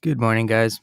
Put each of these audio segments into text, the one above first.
Good morning, guys.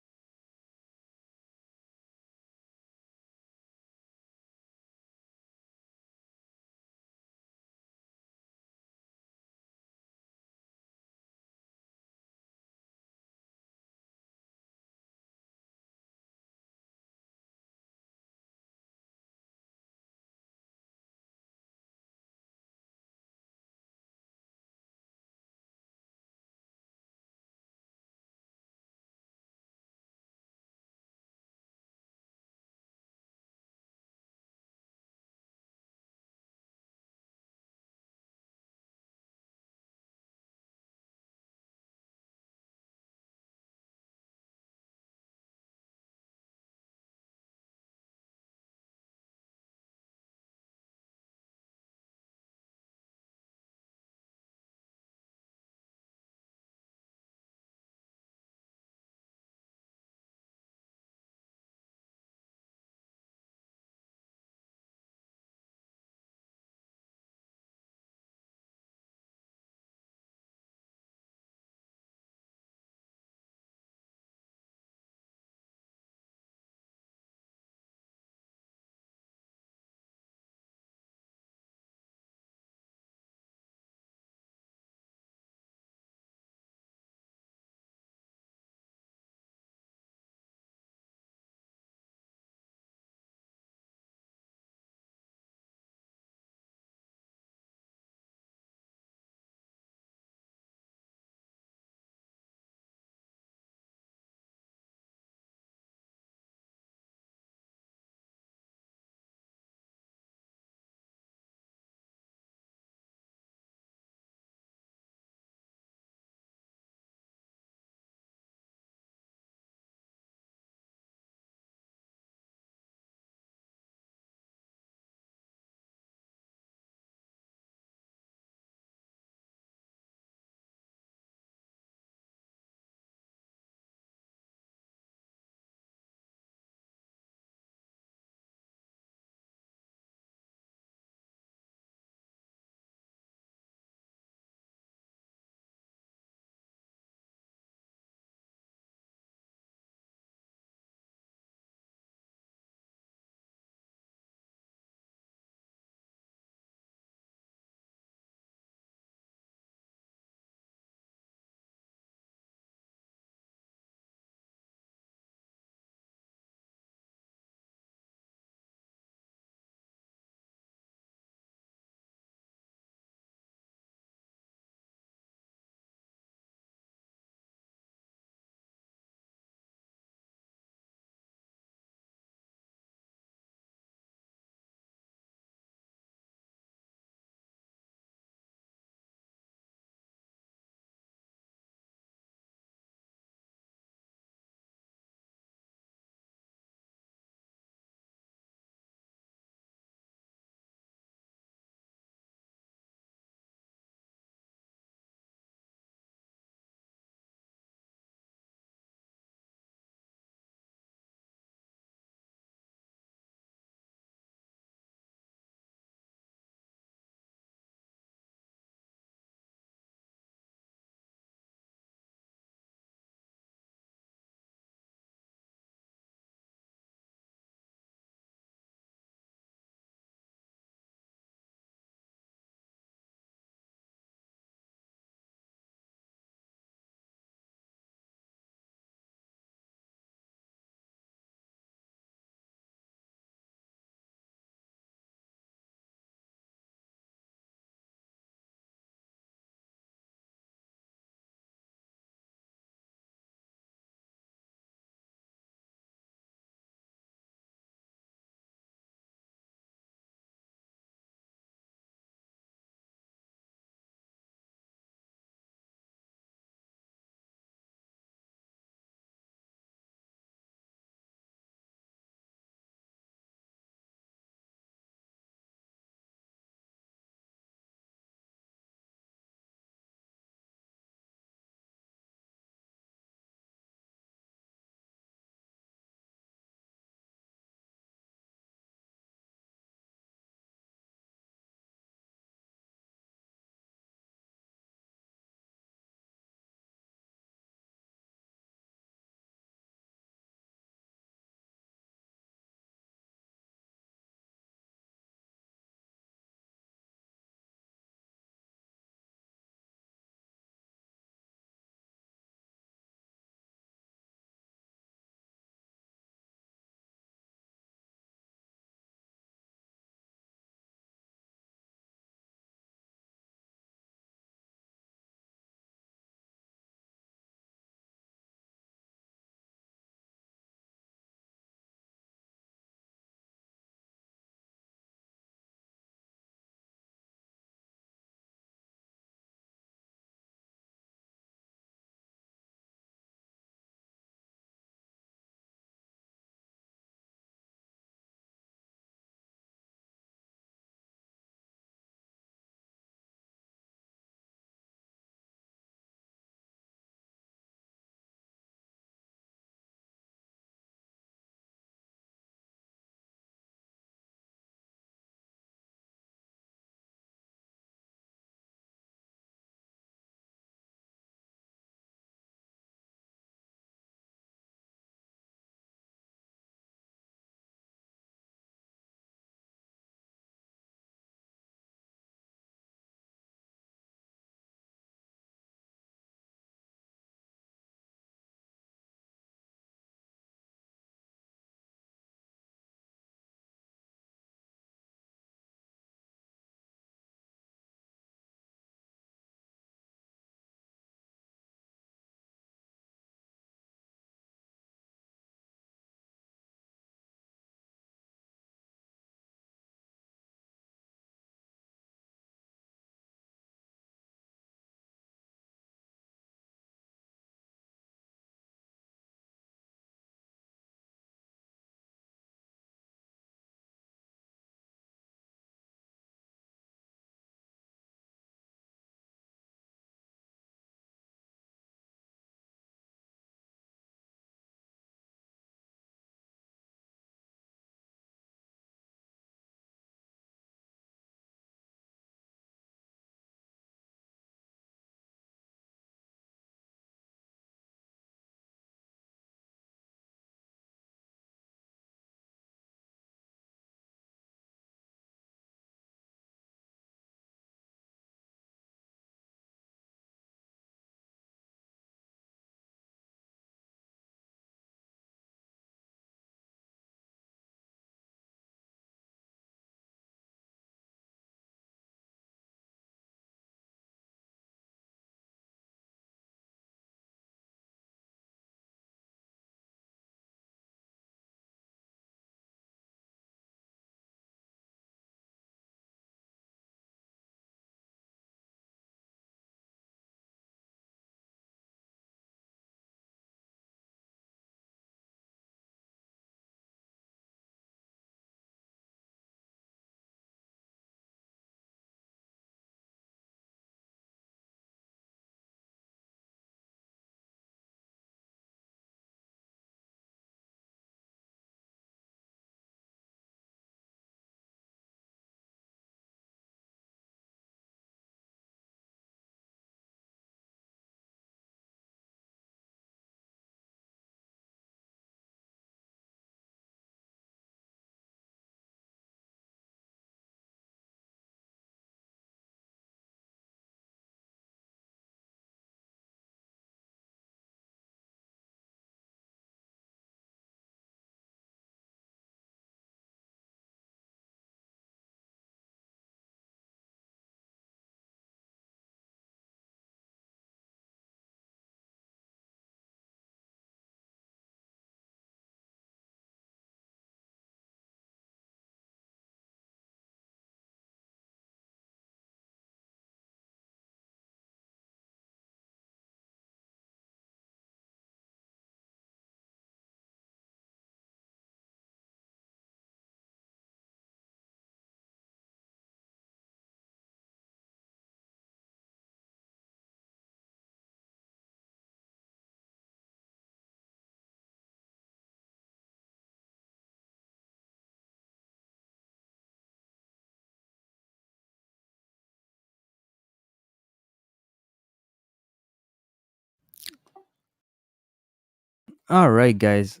All right, guys.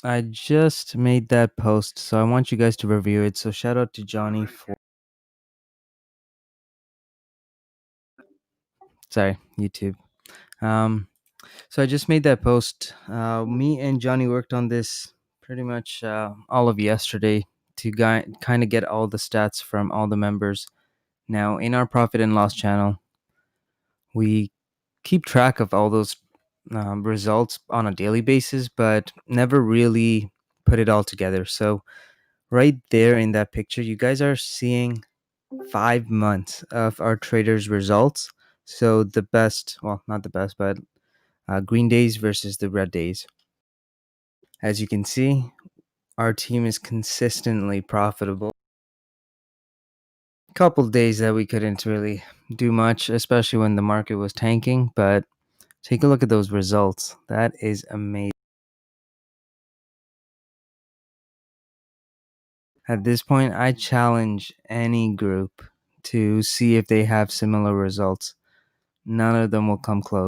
I just made that post, so I want you guys to review it. So shout out to Johnny for sorry, YouTube. Um, so I just made that post. Me and Johnny worked on this pretty much all of yesterday to kind of get all the stats from all the members. Now, in our profit and loss channel, we keep track of all those results on a daily basis, but never really put it all together. So right there in that picture, you guys are seeing 5 months of our traders' results. So the best, well, not the best, but green days versus the red days. As you can see, our team is consistently profitable. Couple days that we couldn't really do much, especially when the market was tanking. But take a look at those results. That is amazing. At this point, I challenge any group to see if they have similar results. None of them will come close.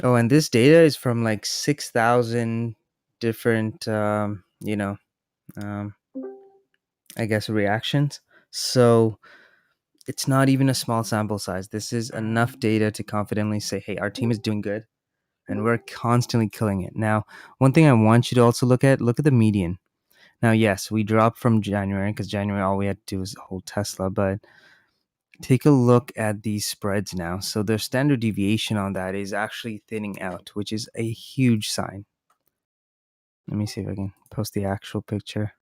Oh, and this data is from like 6,000 different, um, I guess, reactions. So it's not even a small sample size. This is enough data to confidently say, hey, our team is doing good and we're constantly killing it. Now, one thing I want you to also look at the median. Now, yes, we dropped from January because January all we had to do was hold Tesla, but take a look at these spreads now. So their standard deviation on that is actually thinning out, which is a huge sign. Let me see if I can post the actual picture.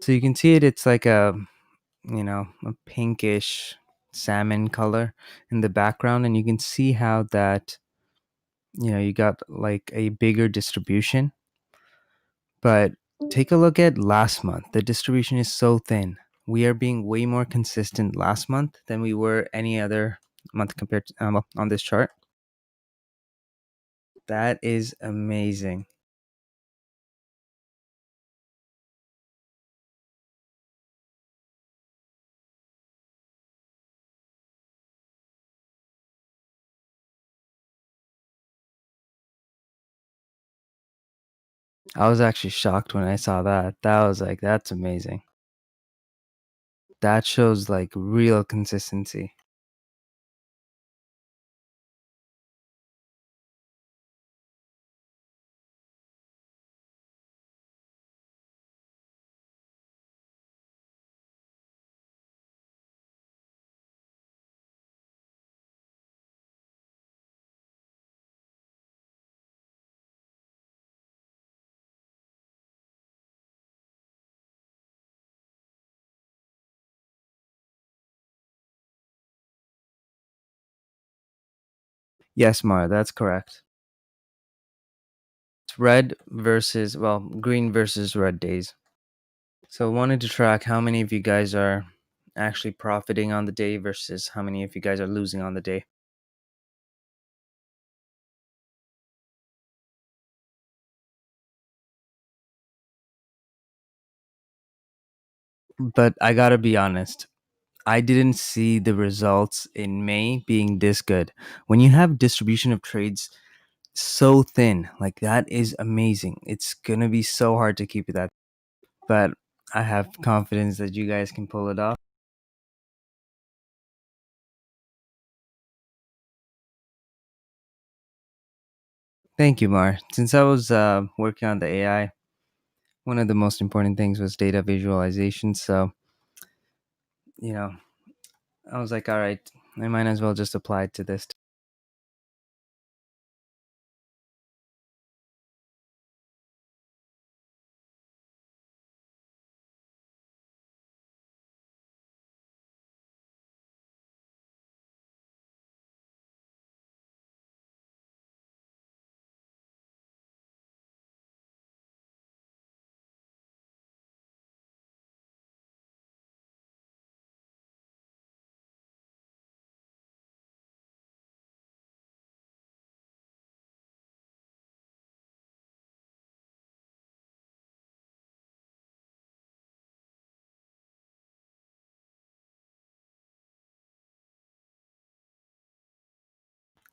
So you can see it, it's like a pinkish salmon color in the background, and you can see how that, you got like a bigger distribution. But take a look at last month. The distribution is so thin. We are being way more consistent last month than we were any other month compared to on this chart. That is amazing. I was actually shocked when I saw that. That was like, that's amazing. That shows like real consistency. Yes, Mara, that's correct. It's green versus red days. So I wanted to track how many of you guys are actually profiting on the day versus how many of you guys are losing on the day. But I gotta be honest, I didn't see the results in May being this good. When you have distribution of trades so thin, like that is amazing. It's gonna be so hard to keep it that, but I have confidence that you guys can pull it off. Thank you, Mar. Since I was working on the AI, one of the most important things was data visualization. So, you know, I was like, all right, I might as well just apply it to this.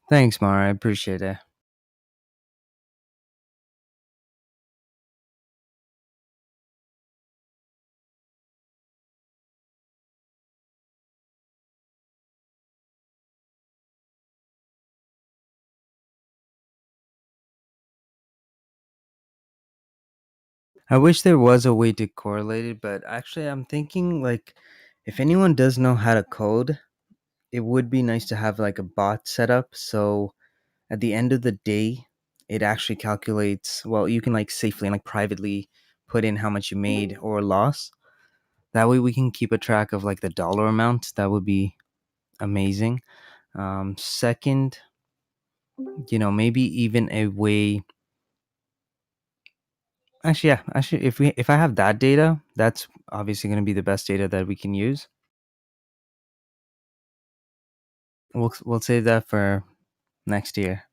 Thanks, Mara. I appreciate it. I wish there was a way to correlate it, but actually, I'm thinking like if anyone does know how to code, it would be nice to have like a bot set up. So at the end of the day, it actually calculates, well, you can like safely and like privately put in how much you made or lost. That way we can keep a track of like the dollar amount. That would be amazing. Second, maybe even a way. Actually, yeah. Actually, if I have that data, that's obviously going to be the best data that we can use. We'll save that for next year.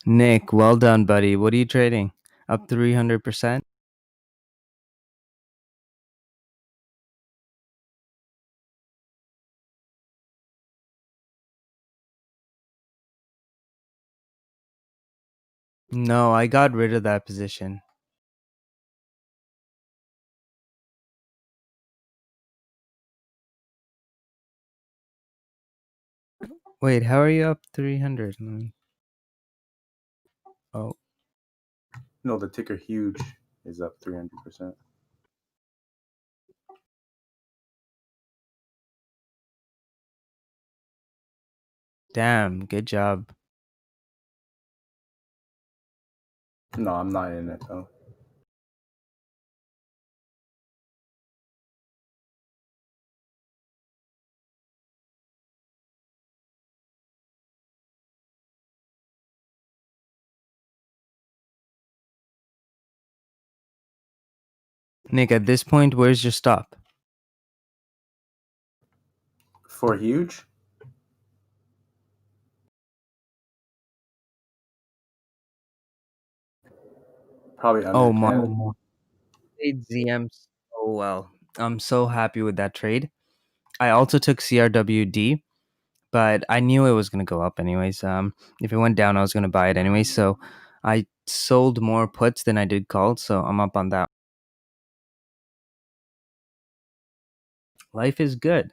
Nick, well done, buddy. What are you trading? Up 300%? No, I got rid of that position. Wait, how are you up 300? Oh, No, the ticker huge is up 300%. damn. Good job. No, I'm not in it though. Nick, at this point, where's your stop? For huge, probably under Oh, my 10. played ZM so well. I'm so happy with that trade. I also took CRWD, but I knew it was going to go up anyways. If it went down, I was going to buy it anyway. So I sold more puts than I did calls. So I'm up on that. Life is good.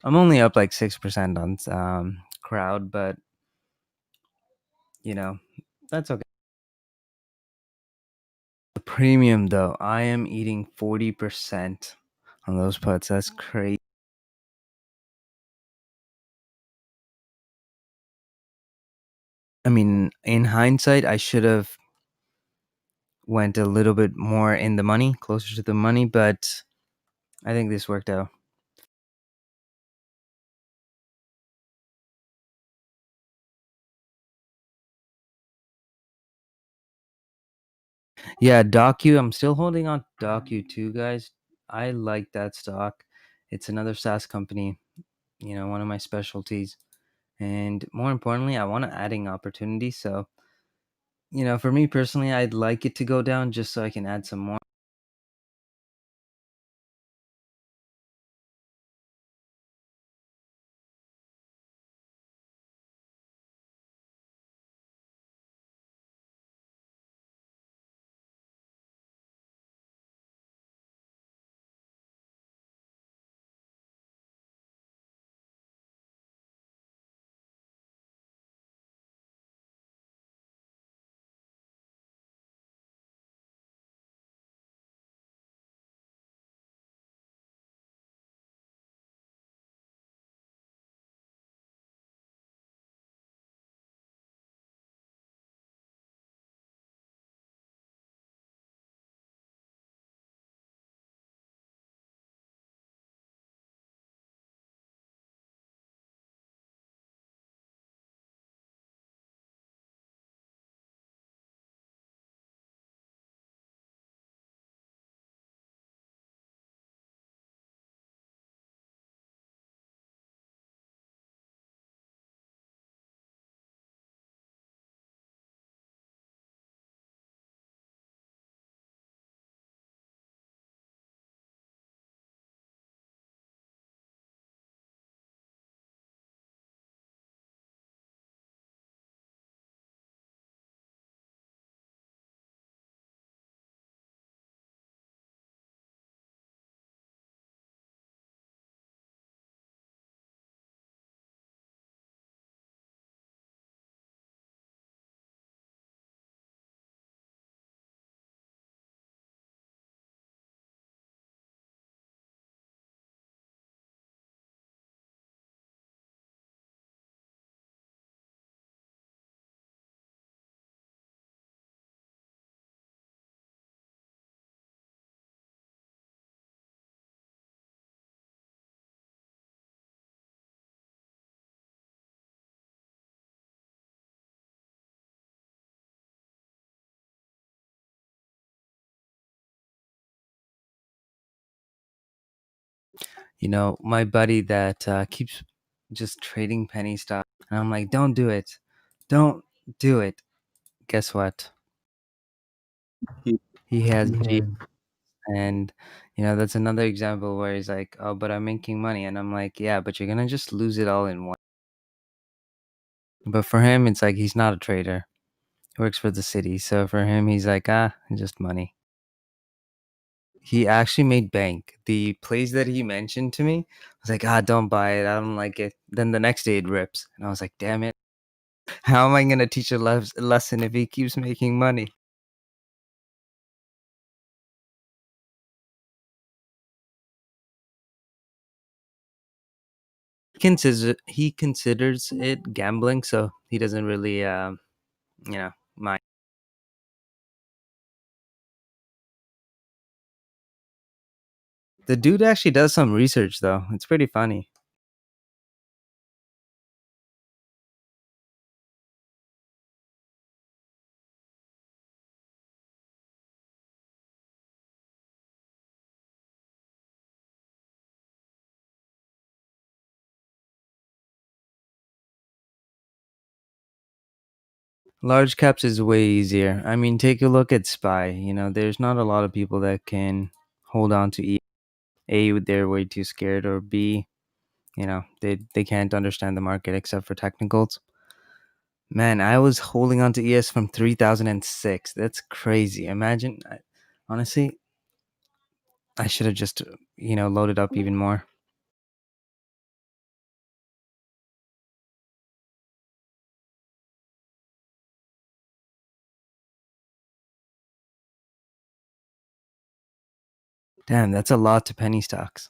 I'm only up like 6% on crowd, but you know, that's okay. The premium though, I am eating 40% on those puts. That's crazy. I mean, in hindsight, I should have went a little bit more in the money, closer to the money, but I think this worked out. Yeah, Docu, I'm still holding on to Docu too, guys. I like that stock. It's another SaaS company, one of my specialties. And more importantly, I want to adding opportunities. So, for me personally, I'd like it to go down just so I can add some more. My buddy that keeps just trading penny stock, and I'm like, don't do it, don't do it. Guess what? He, He has G, and that's another example where he's like, oh, but I'm making money, and I'm like, yeah, but you're gonna just lose it all in one. But for him, it's like he's not a trader. He works for the city, so for him, he's like, just money. He actually made bank. The place that he mentioned to me, I was like, don't buy it. I don't like it. Then the next day it rips. And I was like, damn it. How am I going to teach a lesson if he keeps making money? He considers it gambling, so he doesn't really, mind. The dude actually does some research, though. It's pretty funny. Large caps is way easier. I mean, take a look at SPY. There's not a lot of people that can hold on to A, they're way too scared, or B, they can't understand the market except for technicals. Man, I was holding on to ES from 3006. That's crazy. Imagine, honestly, I should have just loaded up even more. Damn, that's a lot to penny stocks.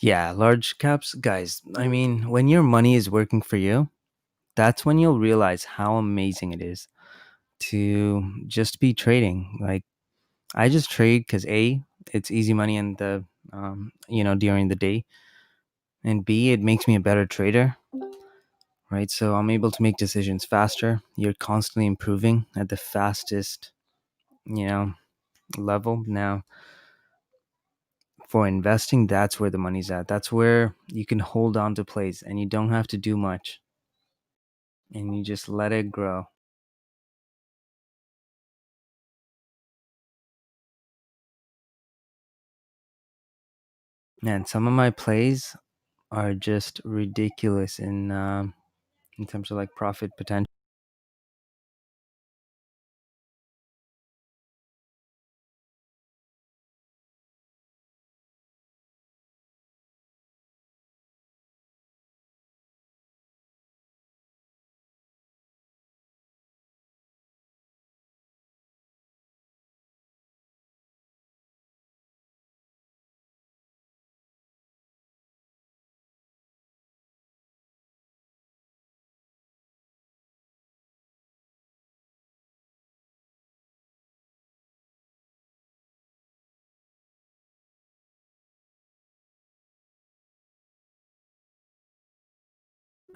Yeah, large caps, guys. I mean, when your money is working for you, that's when you'll realize how amazing it is to just be trading. Like, I just trade because A, it's easy money in the during the day, and B, it makes me a better trader, right? So I'm able to make decisions faster. You're constantly improving at the fastest, you know, level. Now, for investing, that's where the money's at. That's where you can hold on to plays and you don't have to do much and you just let it grow. Man, some of my plays are just ridiculous in terms of like profit potential.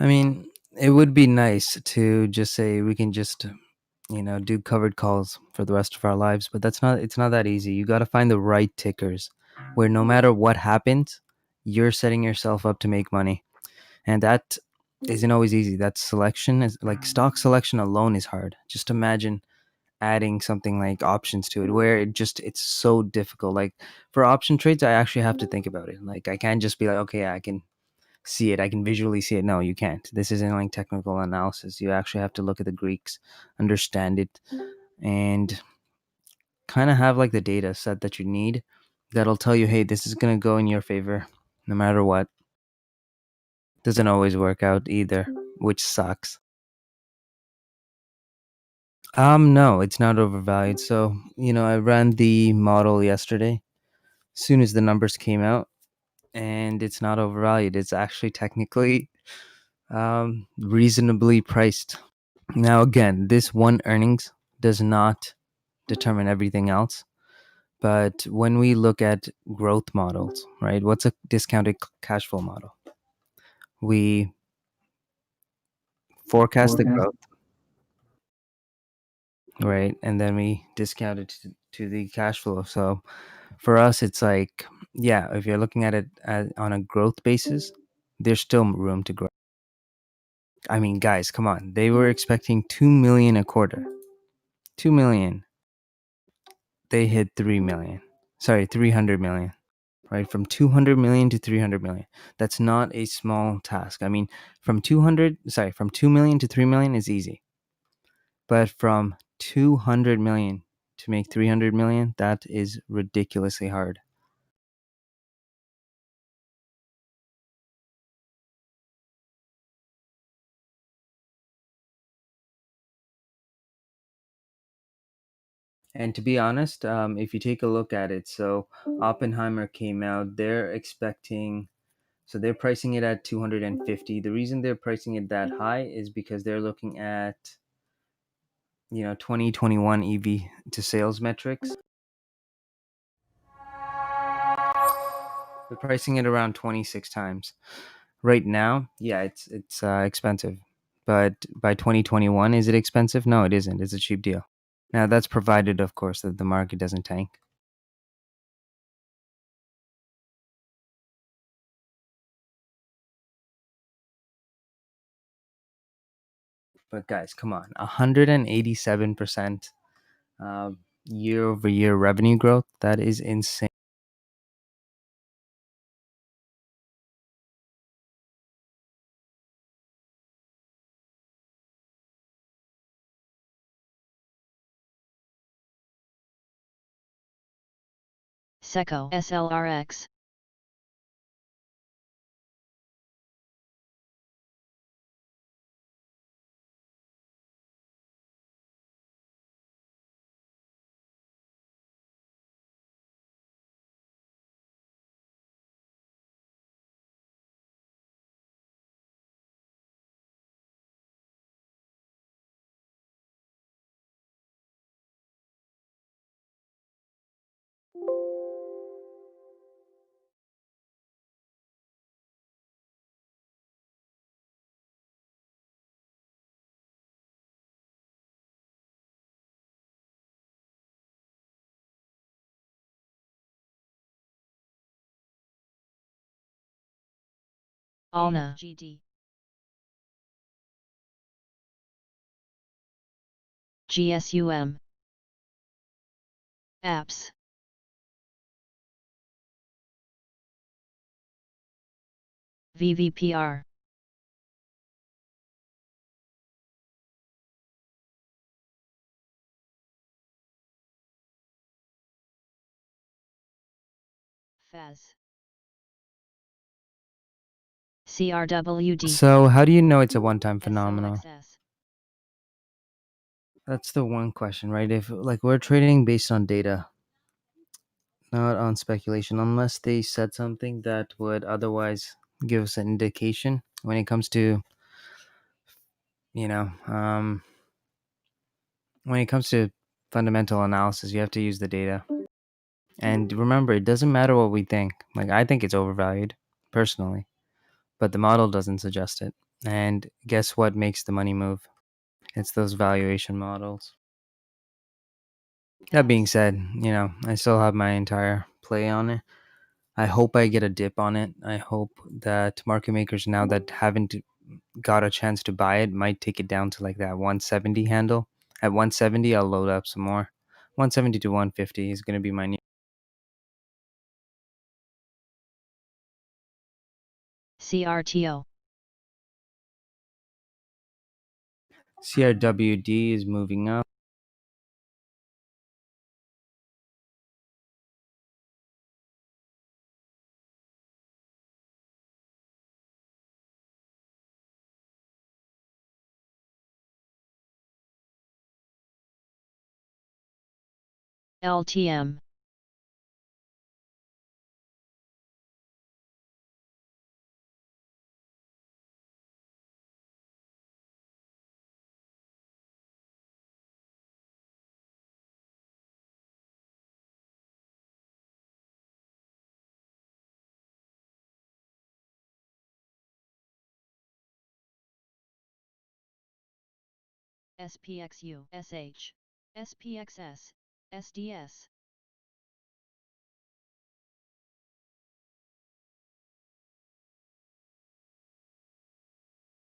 I mean, it would be nice to just say we can just do covered calls for the rest of our lives, but it's not that easy. You got to find the right tickers where no matter what happens, you're setting yourself up to make money. And that isn't always easy. That selection is like stock selection alone is hard. Just imagine adding something like options to it where it's so difficult. Like for option trades, I actually have to think about it. Like I can't just be like, okay, I can see it. I can visually see it. No, you can't. This isn't like technical analysis. You actually have to look at the Greeks, understand it, and kind of have like the data set that you need that'll tell you, hey, this is going to go in your favor no matter what. Doesn't always work out either, which sucks. No, it's not overvalued. So, I ran the model yesterday. As soon as the numbers came out, and it's not overvalued. It's actually technically reasonably priced. Now, again, this one earnings does not determine everything else, But when we look at growth models, right? What's a discounted cash flow model? We forecast the growth, right? And then we discount it to the cash flow. So for us, it's like, yeah, if you're looking at it on a growth basis, there's still room to grow. I mean, guys, come on. They were expecting 2 million a quarter. 2 million. They hit 3 million. Sorry, 300 million. Right? From 200 million to 300 million. That's not a small task. I mean, from 2 million to 3 million is easy. But from 200 million to make 300 million, that is ridiculously hard. And to be honest, if you take a look at it, so Oppenheimer came out, they're pricing it at 250. The reason they're pricing it that high is because they're looking at 2021 EV to sales metrics. They're pricing it around 26 times. Right now, yeah, it's expensive. But by 2021, is it expensive? No, it isn't. It's a cheap deal. Now, that's provided, of course, that the market doesn't tank. But guys, come on, 187% year over year revenue growth. That is insane. Seco SLRX. Alna GD. GSUM. Apps. VVPR. FAS. CRWD. So, how do you know it's a one-time phenomenon? SLXS. That's the one question, right? If like we're trading based on data, not on speculation, unless they said something that would otherwise give us an indication when it comes to, you know, when it comes to fundamental analysis, you have to use the data. And remember, it doesn't matter what we think. Like, I think it's overvalued personally, but the model doesn't suggest it. And guess what makes the money move? It's those valuation models. That being said, I still have my entire play on it. I hope I get a dip on it. I hope that market makers now that haven't got a chance to buy it might take it down to like that 170 handle. At 170, I'll load up some more. 170 to 150 is going to be my new. CRTO. CRWD is moving up. LTM. SPXU, SH, SPXS, SDS.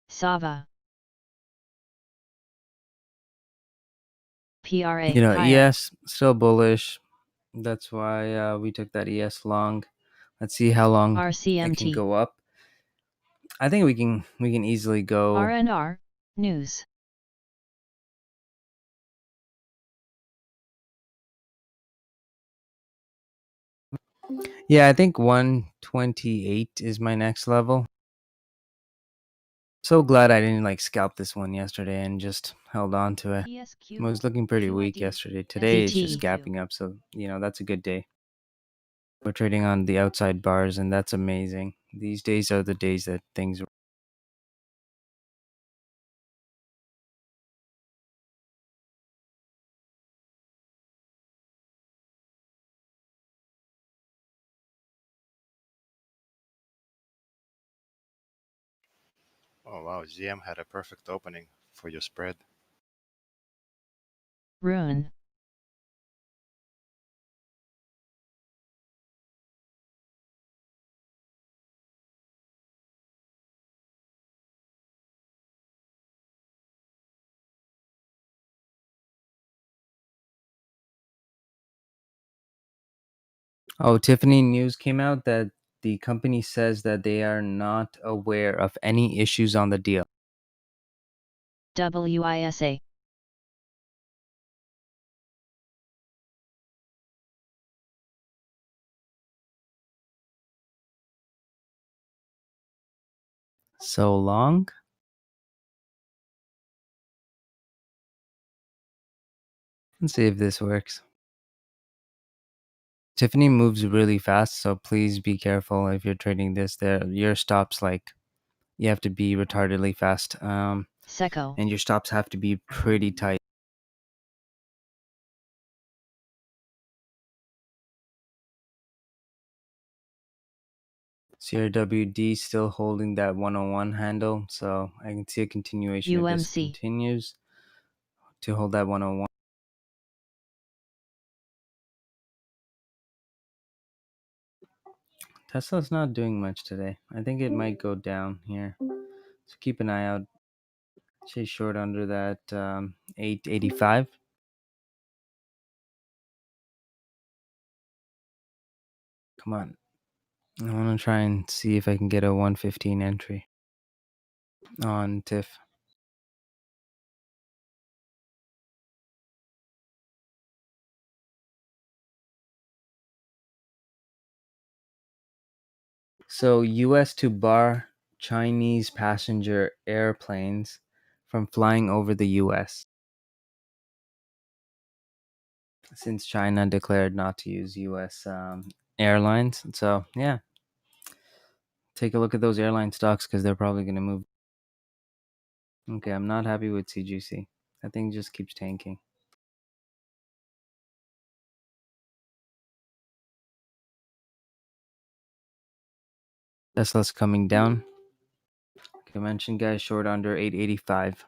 Sava. PRA, You know, higher. ES still bullish. That's why we took that ES long. Let's see how long it can RCMT. go up. I think we can easily go. RNR, news. Yeah, I think 128 is my next level. So glad I didn't like scalp this one yesterday and just held on to it. It was looking pretty weak QID, yesterday. Today it's just SET. gapping up, so that's a good day. We're trading on the outside bars, and that's amazing. These days are the days that things. Oh wow, GM had a perfect opening for your spread. Rune. Oh, Tiffany news came out that the company says that they are not aware of any issues on the deal. WISA. So long? Let's see if this works. Tiffany moves really fast, so please be careful if you're trading this. There, your stops you have to be retardedly fast, Seco. and your stops have to be pretty tight. CRWD still holding that 101 handle, so I can see a continuation if this UMC. continues to hold that 101. Tesla's not doing much today. I think it might go down here. So keep an eye out. Stay short under that 885. Come on. I want to try and see if I can get a 115 entry on TIFF. So US to bar Chinese passenger airplanes from flying over the US since China declared not to use US airlines. So yeah, take a look at those airline stocks because they're probably going to move. Okay, I'm not happy with CGC. That thing just keeps tanking. Tesla's coming down. Like I mentioned, guys, short under 885.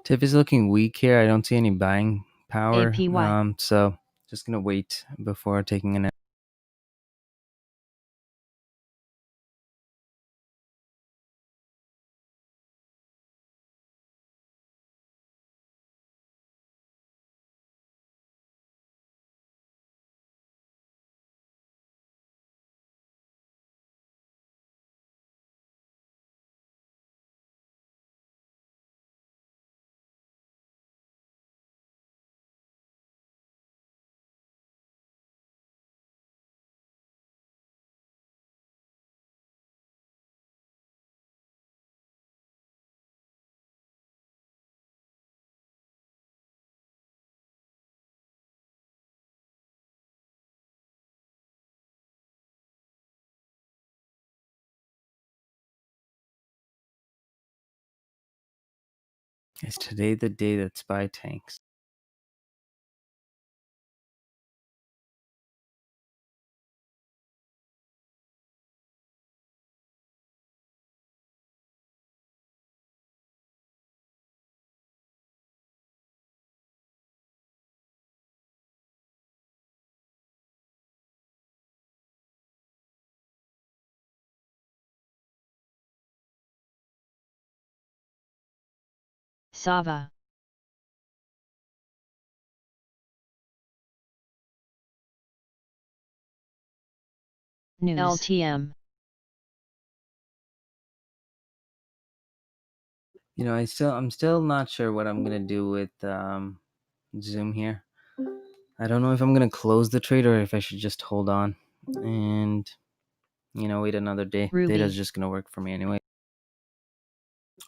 TIFF is looking weak here. I don't see any buying power. APY. So just gonna wait before taking an. Is today the day that SPY tanks? Sava. News. LTM. I'm still not sure what I'm gonna do with Zoom here. I don't know if I'm gonna close the trade or if I should just hold on and wait another day. Ruby. Data's just gonna work for me anyway.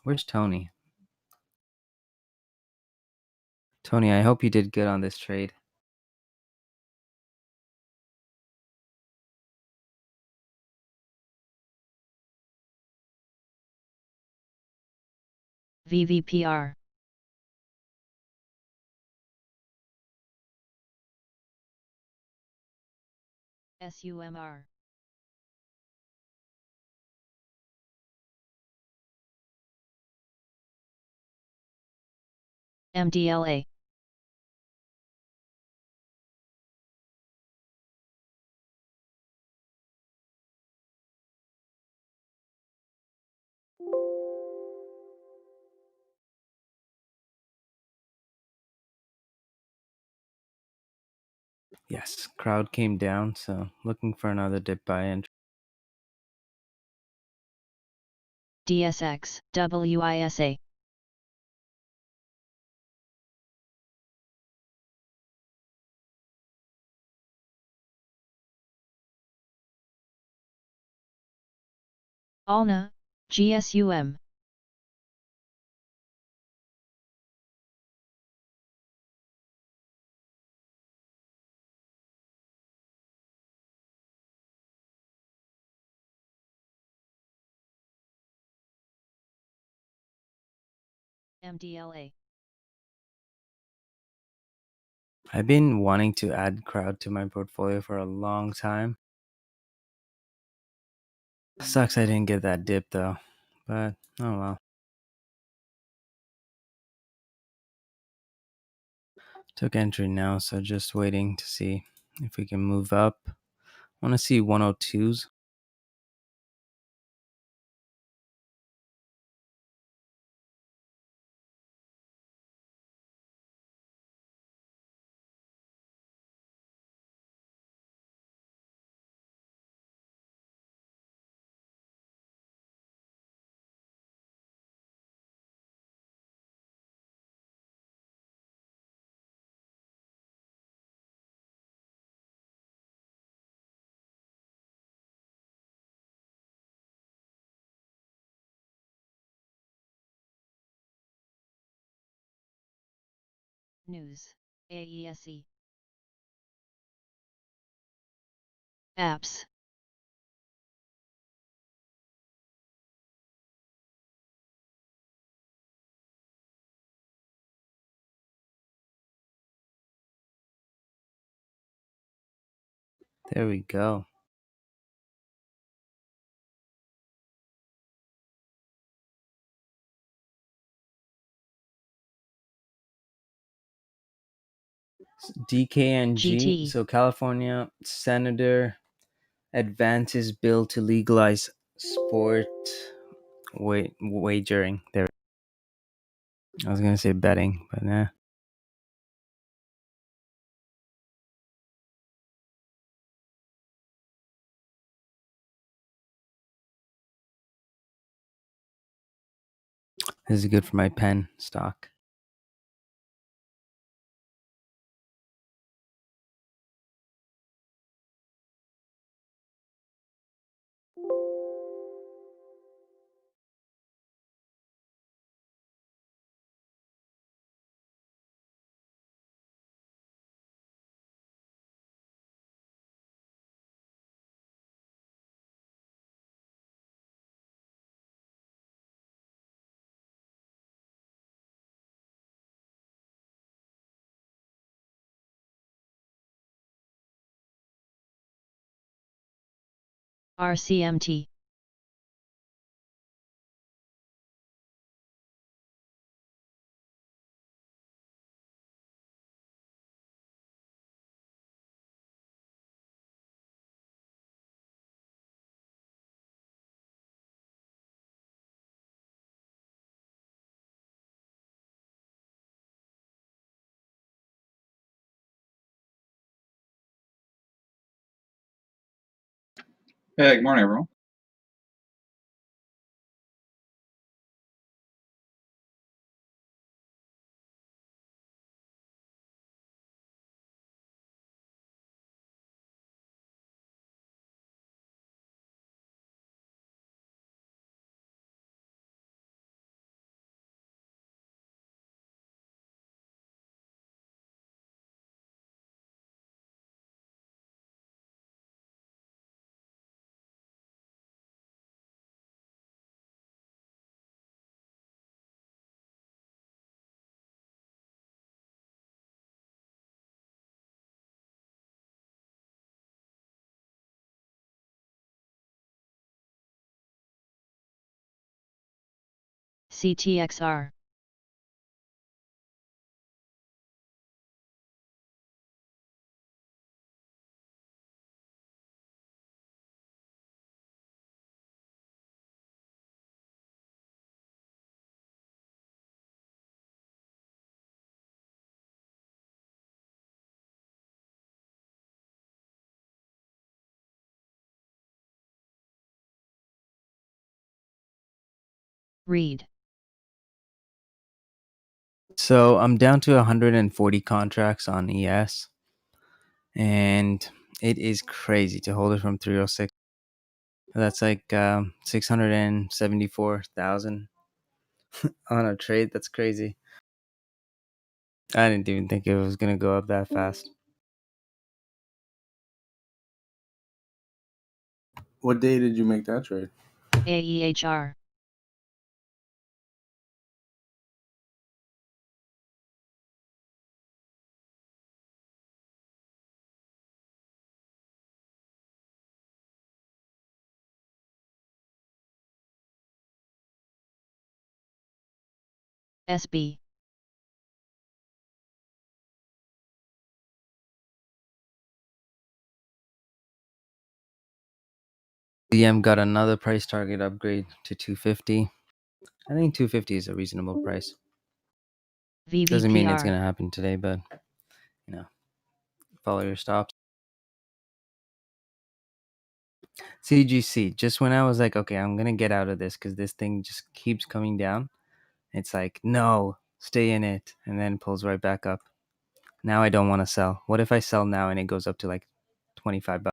Where's Tony? Tony, I hope you did good on this trade. VVPR. SUMR. MDLA. Yes, crowd came down, so looking for another dip buy in. DSX. WISA. ALNA. GSUM. MDLA. I've been wanting to add crowd to my portfolio for a long time. Sucks I didn't get that dip though, but oh well. Took entry now, so just waiting to see if we can move up. I want to see 102s. News. AESE. Apps. There we go. DKNG, GT. so California Senator advances bill to legalize sport wagering. There, I was gonna say betting, but nah. This is good for my pen stock. RCMT. Hey, good morning, everyone. CTXR. Read. So I'm down to 140 contracts on ES, and it is crazy to hold it from 306. That's like 674,000 on a trade. That's crazy. I didn't even think it was gonna go up that fast. What day did you make that trade? AEHR. SB. DM got another price target upgrade to 250. I think 250 is a reasonable price. Doesn't mean it's VVPR. gonna happen today, but follow your stops. CGC. Just when I was like, okay, I'm gonna get out of this because this thing just keeps coming down. It's like, no, stay in it, and then pulls right back up. Now I don't want to sell. What if I sell now and it goes up to like $25?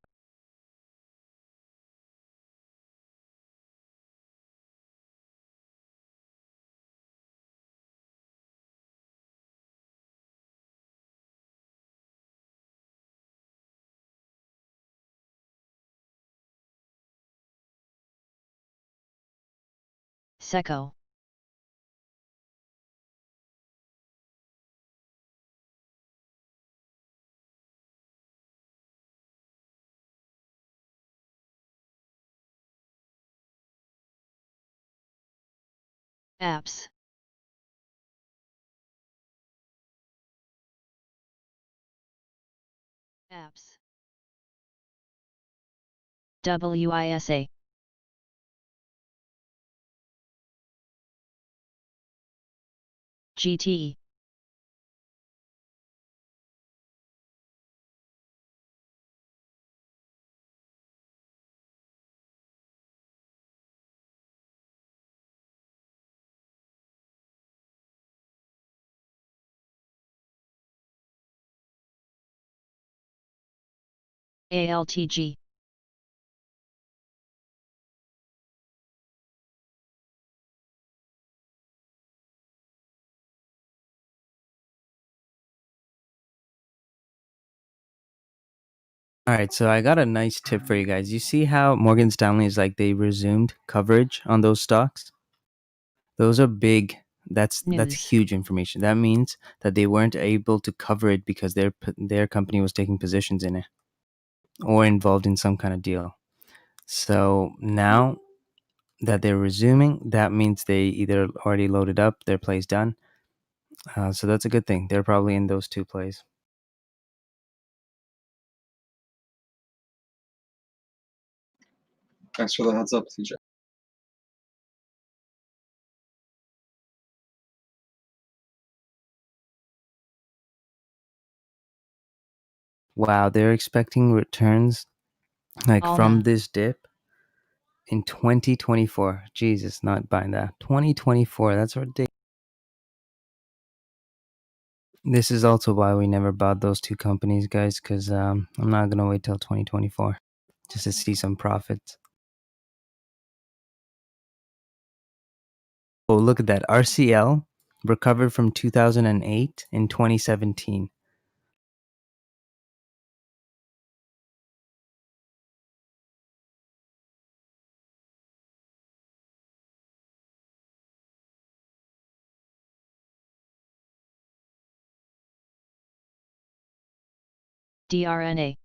Seco. Apps. Apps. WISA. GTE. ALTG. All right, so I got a nice tip for you guys. You see how Morgan Stanley is like they resumed coverage on those stocks? Those are big. That's News. huge information. That means that they weren't able to cover it because their company was taking positions in it or involved in some kind of deal. So now that they're resuming, that means they either already loaded up, their play's done. So that's a good thing. They're probably in those two plays. Thanks for the heads up, TJ. Wow, they're expecting returns like from Alma. this dip in 2024. Jesus, not buying that. 2024. That's ridiculous. This is also why we never bought those two companies, guys, because I'm not going to wait till 2024 just to see some profits. Oh, look at that. RCL recovered from 2008 in 2017. DRNA.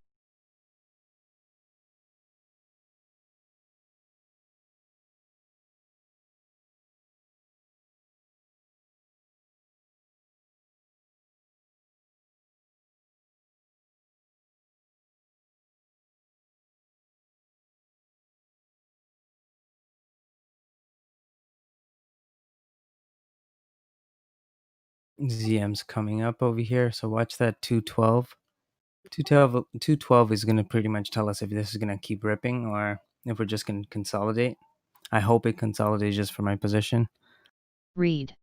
ZM's coming up over here, so watch that 212. 212 is going to pretty much tell us if this is going to keep ripping or if we're just going to consolidate. I hope it consolidates just for my position. Read.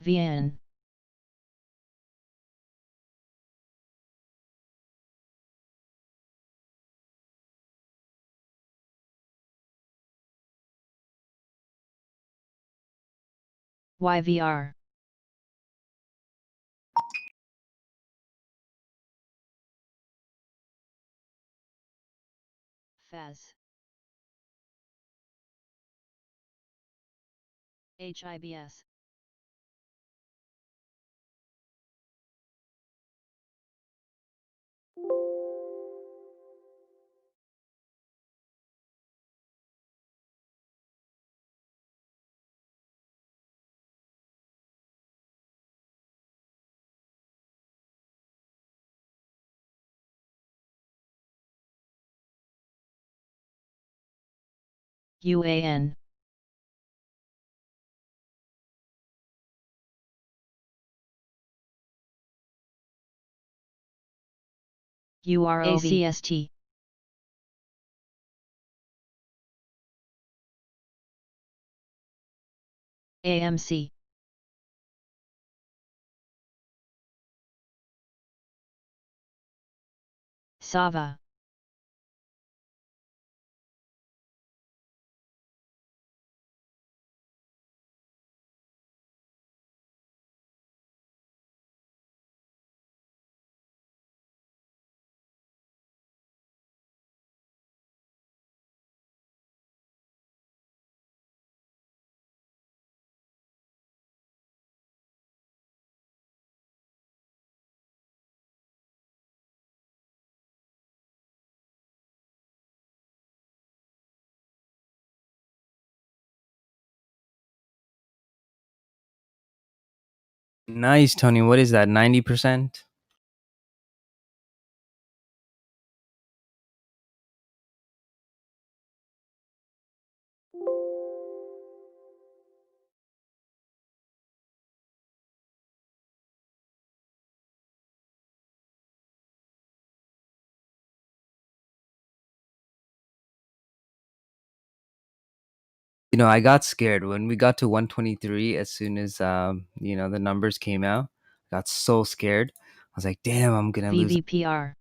VN. YVR. FAS. HIBS. UAN. UROV. ACST. AMC. SAVA. Nice, Tony. What is that? 90%? I got scared when we got to 123 as soon as the numbers came out. I got so scared. I was like, "Damn, I'm going to lose." VVPR.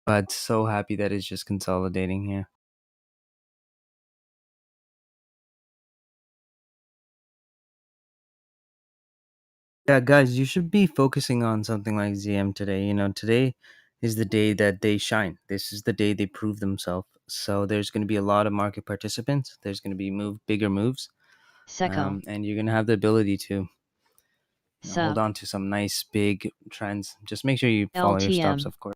But so happy that it's just consolidating here. Yeah, guys, you should be focusing on something like ZM today. Today is the day that they shine. This is the day they prove themselves. So there's going to be a lot of market participants. There's going to be bigger moves, SECO. and you're going to have the ability to hold SUB. on to some nice big trends. Just make sure you follow your stops, LTM. of course.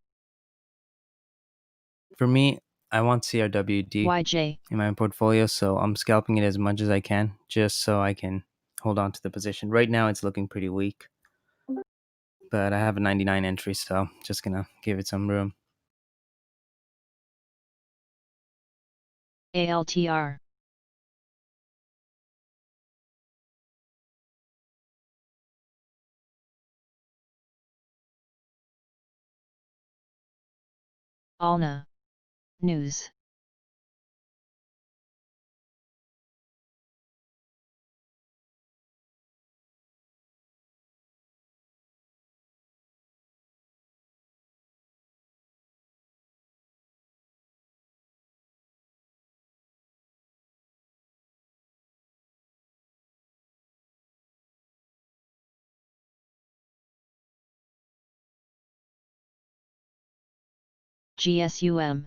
For me, I want CRWD YJ. in my portfolio, so I'm scalping it as much as I can, just so I can hold on to the position. Right now, it's looking pretty weak, but I have a 99 entry, so just gonna give it some room. ALTR. Alna. News. GSUM.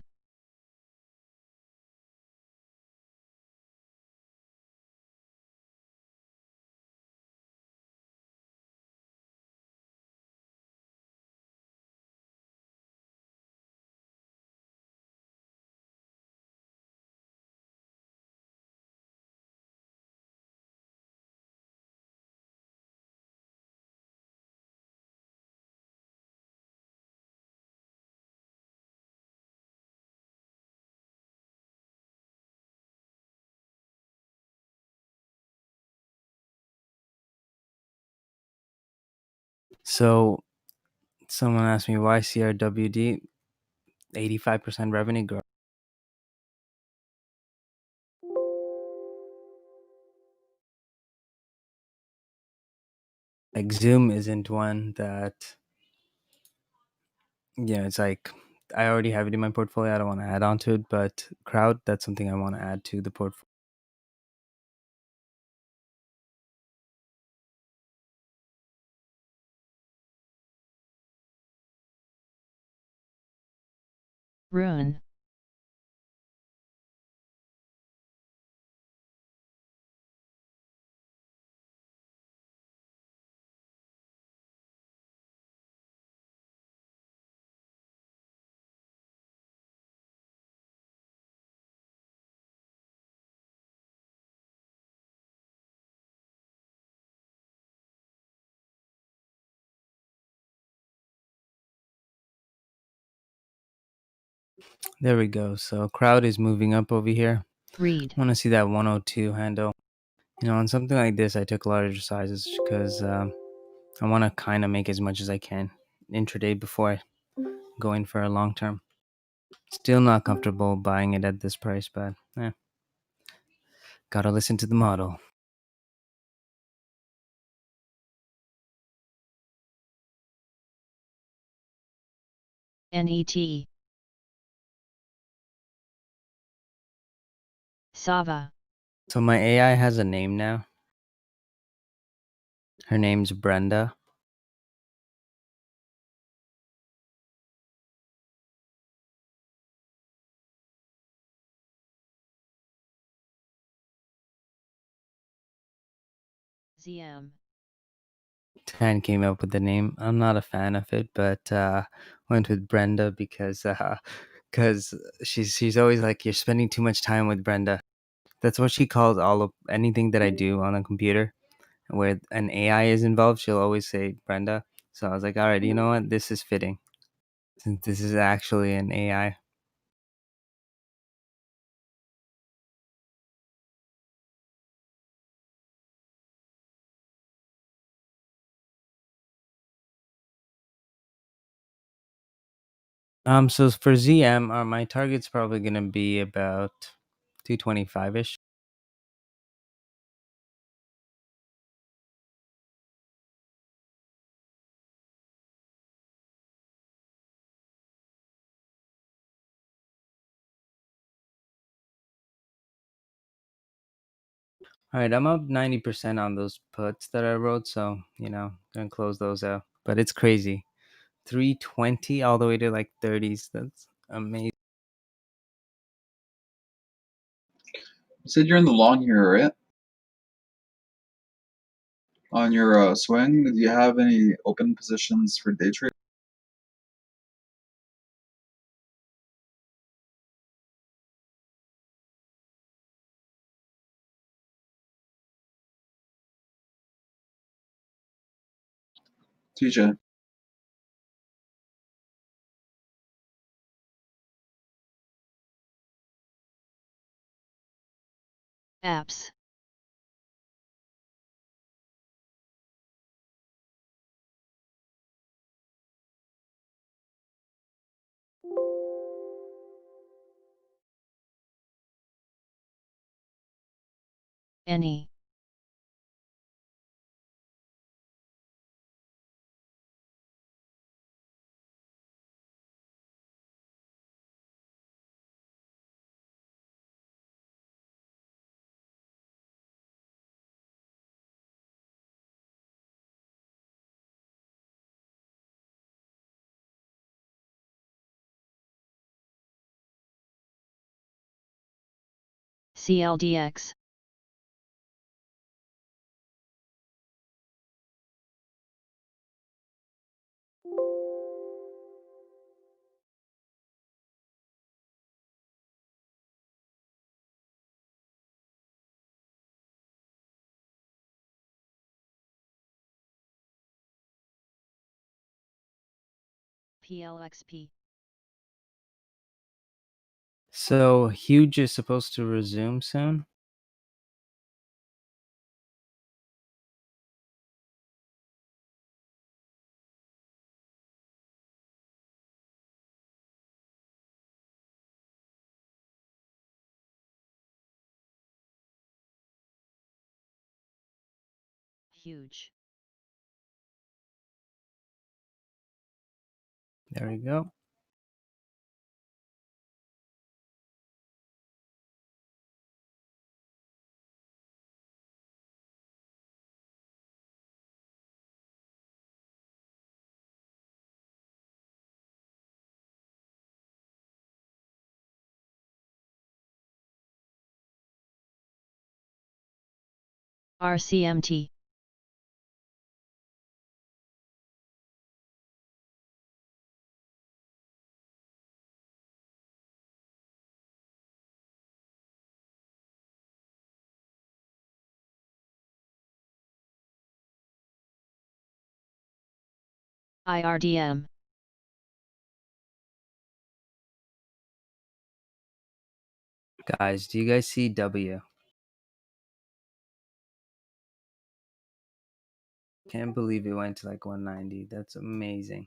So someone asked me why CRWD 85% revenue growth. Like Zoom isn't one that, it's like I already have it in my portfolio. I don't want to add on to it, but Crowd, that's something I want to add to the portfolio. Rune. There we go. So Crowd is moving up over here. Read. I want to see that 102 handle. On something like this, I took larger sizes because I want to kind of make as much as I can intraday before going for a long term. Still not comfortable buying it at this price, but gotta listen to the model. NET. Sava. So my AI has a name now. Her name's Brenda. ZM. Tan came up with the name. I'm not a fan of it, but went with Brenda because she's always like, you're spending too much time with Brenda. That's what she calls all of anything that I do on a computer where an AI is involved. She'll always say Brenda. So I was like, all right, you know what? This is fitting since this is actually an AI. So for ZM, my target's probably gonna be about 225 ish. All right, I'm up 90% on those puts that I wrote, so gonna close those out. But it's crazy, 320 all the way to like 30s. That's amazing. You said you're in the long here, right? On your swing, do you have any open positions for day trade? TJ. Apps. Any. CLDX. PLXP. So huge is supposed to resume soon. Huge. There we go. RCMT. IRDM. Guys, do you guys see W? Can't believe it went to like 190. That's amazing.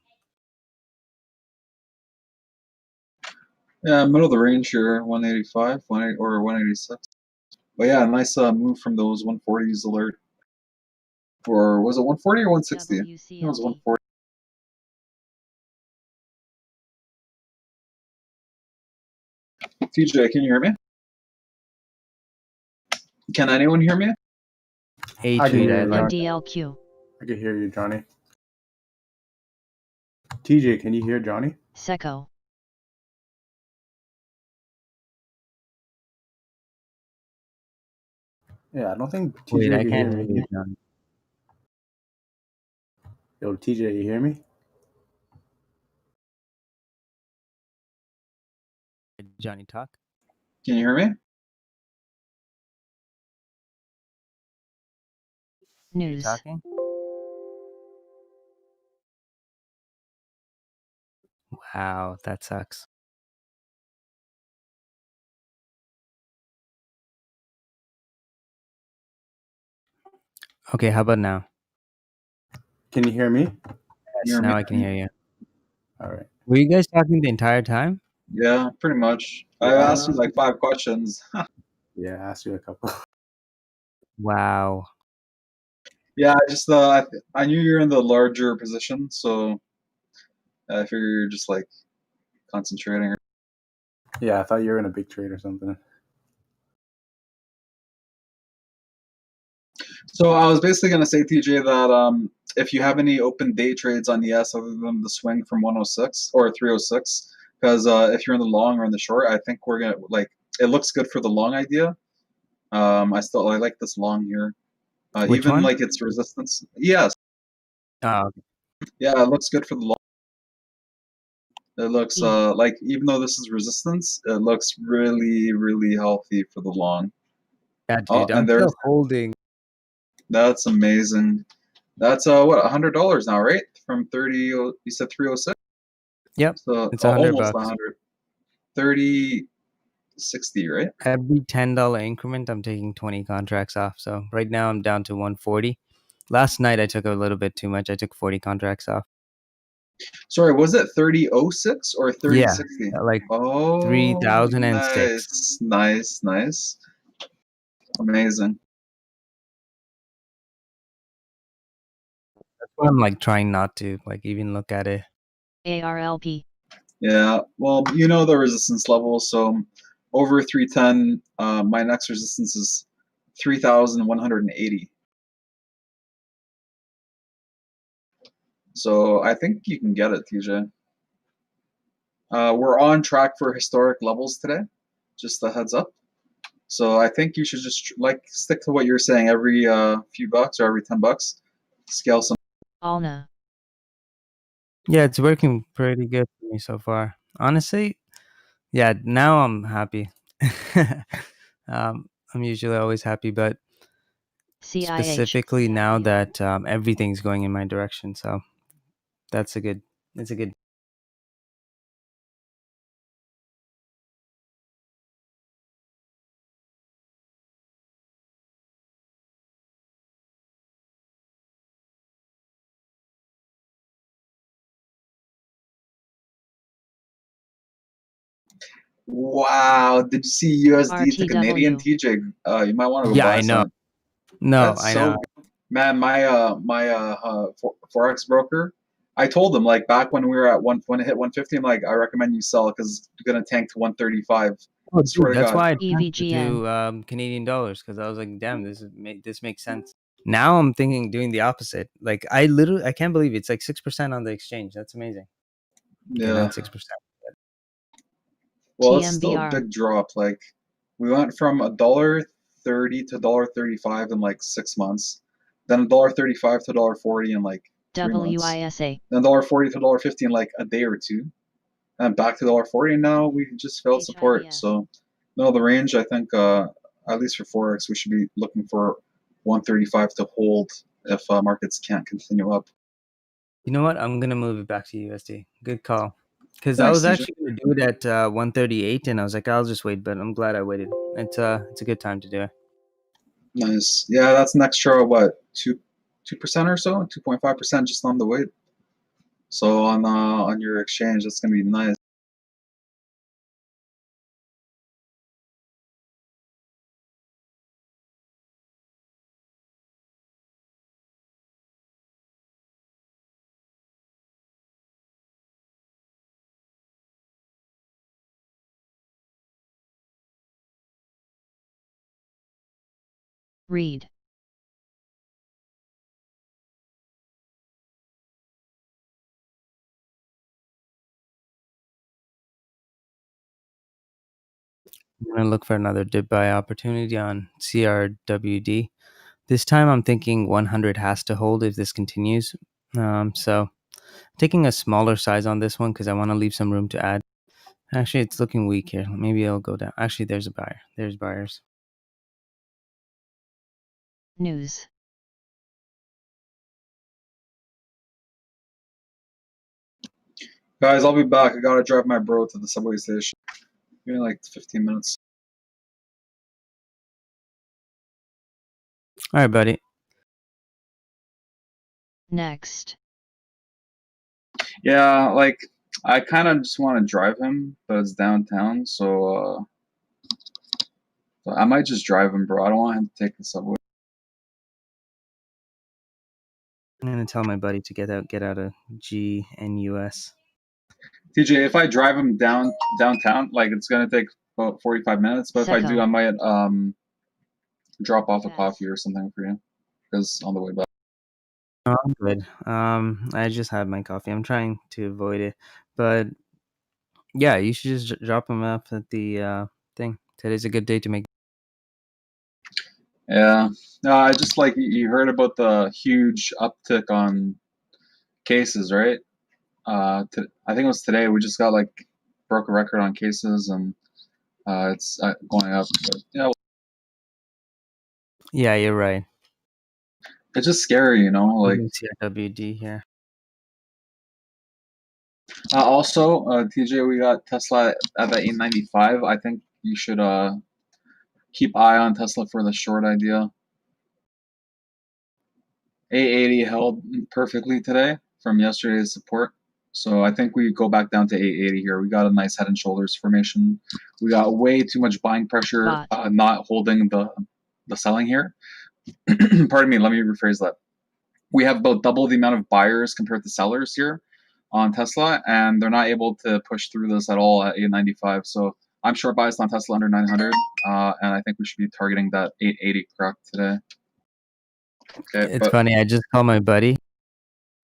Yeah, middle of the range here, 185, 180 or 186. But yeah, nice move from those 140s alert. Or was it 140 or 160? I think it was WCLD. 140. TJ, can you hear me? Can anyone hear me? Hey, I can Treat, hear I you, like Johnny. NDLQ. I can hear you, Johnny. TJ, can you hear Johnny? Seco. Yeah, I don't think Wait, TJ I can can't hear hear me. you, John. Yo, TJ, you hear me? Johnny, talk. Can you hear me? You News. talking? Wow, that sucks. Okay, how about now? Can you hear me? You Yes, hear me? now I can hear you. All right. Were you guys talking the entire time? Yeah, pretty much. I Yeah. asked you like 5 questions. Yeah, I asked you a couple. Wow. Yeah, I just I knew you're in the larger position, so I figure you're just like concentrating. Yeah, I thought you were in a big trade or something. So I was basically gonna say, TJ, that if you have any open day trades on ES other than the swing from 106 or 306, because if you're in the long or in the short, I think we're gonna like it looks good for the long idea. I like this long here. Which Even one? like its resistance. Yes, Oh, yeah, it looks good for the long. It looks E. like even though this is resistance, it looks really, really healthy for the long. yeah, Oh, dude. and I'm there's still holding. that's amazing. That's what $100 now, right? From 30, you said 306. Yep, So it's $100. almost 100. 30, 60, right? Every $10 increment, I'm taking 20 contracts off. So right now I'm down to 140. Last night I took a little bit too much. I took 40 contracts off. Sorry, was it 3006 or Yeah, 3060? like Oh, 3006. nice, nice, nice. Amazing. I'm like trying not to like even look at it. ARLP. Yeah, well, you know the resistance level, so over 310, my next resistance is 3,180. So I think you can get it, TJ. We're on track for historic levels today, just a heads up. So I think you should just like stick to what you're saying every few bucks or every $10, scale some. Alna. Yeah, it's working pretty good for me so far. Honestly, yeah, now I'm happy. I'm usually always happy, but CIH. specifically now that everything's going in my direction, so it's a good. Wow, did you see USD to Canadian, RTW. TJ? You might want to go Yeah, buy I know. some. No, That's I so know. man. My forex broker. I told him like back when we were at when it hit 150. I'm like, I recommend you sell because it's gonna tank to 135. Oh, Swear dude, to that's God. why I transferred EVGN. to Canadian dollars because I was like, damn, this makes sense. Now I'm thinking doing the opposite. Like I can't believe it's like 6% on the exchange. That's amazing. Okay, Yeah. not 6%. Well, it's still a TMBR. big drop. Like we went from $1.30 to $1.35 in like 6 months, then $1.35 to $1.40 in like 3 months, WISA. then $1.40 to $1.50 in like a day or two, and back to $1.40. And now we just failed support. HIVS. So no, the range I think at least for forex we should be looking for 135 to hold if markets can't continue up. You know what? I'm gonna move it back to USD. Good call. Because I Thanks, was TJ. actually gonna do it at 138, and I was like, I'll just wait. But I'm glad I waited. It's a good time to do it. Nice. Yeah, that's an extra what 2% or so, 2.5% just on the weight. So on your exchange, that's gonna be nice. Read. I'm gonna look for another dip buy opportunity on CRWD. This time, I'm thinking 100 has to hold if this continues. So taking a smaller size on this one because I want to leave some room to add. Actually, it's looking weak here. Maybe it'll go down. Actually, there's a buyer. There's buyers. News. Guys, I'll be back. I gotta drive my bro to the subway station. Give me like 15 minutes. All right, buddy. Next. Yeah, like I kind of just want to drive him, but it's downtown, so I might just drive him, bro. I don't want him to take the subway. I'm gonna tell my buddy to get out of GNUS. TJ, if I drive him downtown, like it's gonna take about 45 minutes. But if I do, I might drop off a coffee or something for you, because on the way back. Oh, I'm good. I just had my coffee. I'm trying to avoid it, but yeah, you should just drop him off at the thing. Today's a good day to make. Yeah, no, I just like you heard about the huge uptick on cases, right? I think it was today. We just got like broke a record on cases, and it's going up. But, yeah, Yeah, you're right. it's just scary, you know. Like CRWD here. also, TJ, we got Tesla at the 895. I think you should keep eye on Tesla for the short idea. 880 held perfectly today from yesterday's support. So I think we go back down to 880 here. We got a nice head and shoulders formation. We got way too much buying pressure, not holding the selling here. Pardon me, let me rephrase that. we have about double the amount of buyers compared to sellers here on Tesla, and they're not able to push through this at all at 895. So I'm short biased on Tesla under 900, and I think we should be targeting that 880 correct today. Okay, It's funny. I just called my buddy.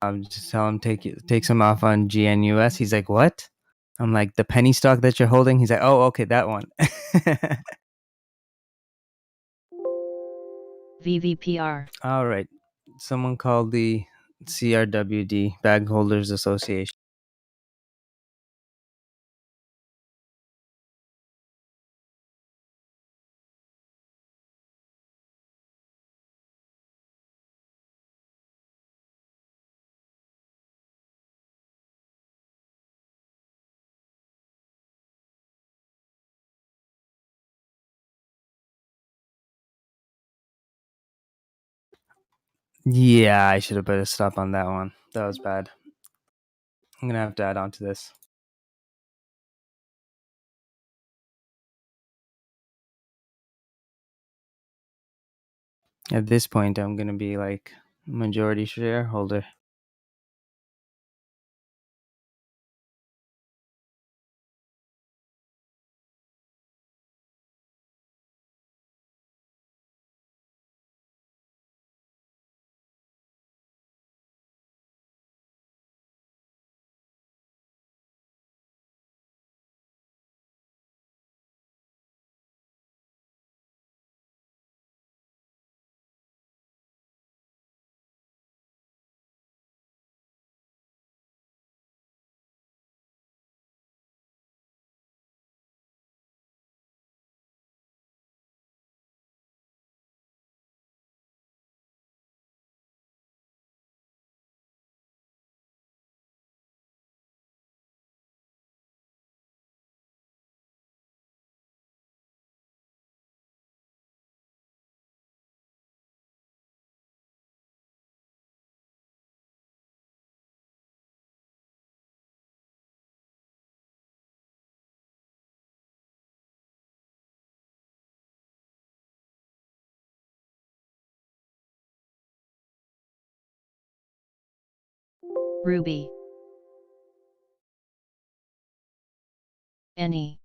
I'm just tell him take some off on GNUS. He's like, "What?" I'm like, "The penny stock that you're holding." He's like, "Oh, okay, that one." VVPR. All right. Someone called the CRWD Bag Holders Association. Yeah, I should have put a stop on that one. That was bad. I'm gonna have to add on to this. At this point, I'm gonna be like majority shareholder. Ruby. Any.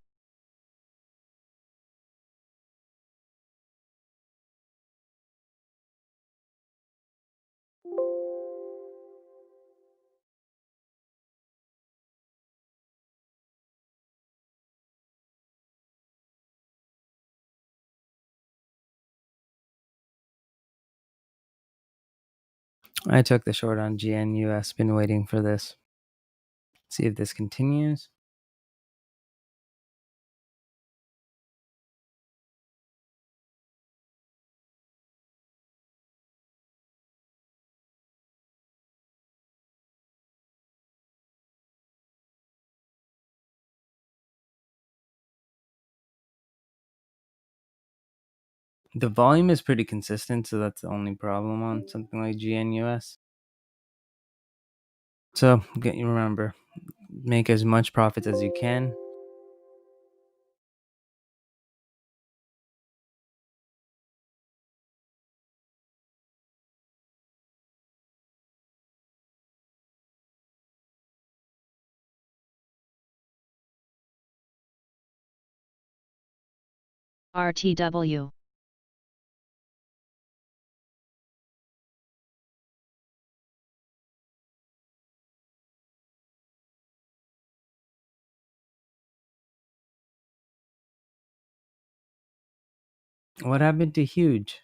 I took the short on GNUS. Been waiting for this. See if this continues. The volume is pretty consistent, so that's the only problem on something like GNUS. So remember, make as much profits as you can. RTW. What happened to Huge?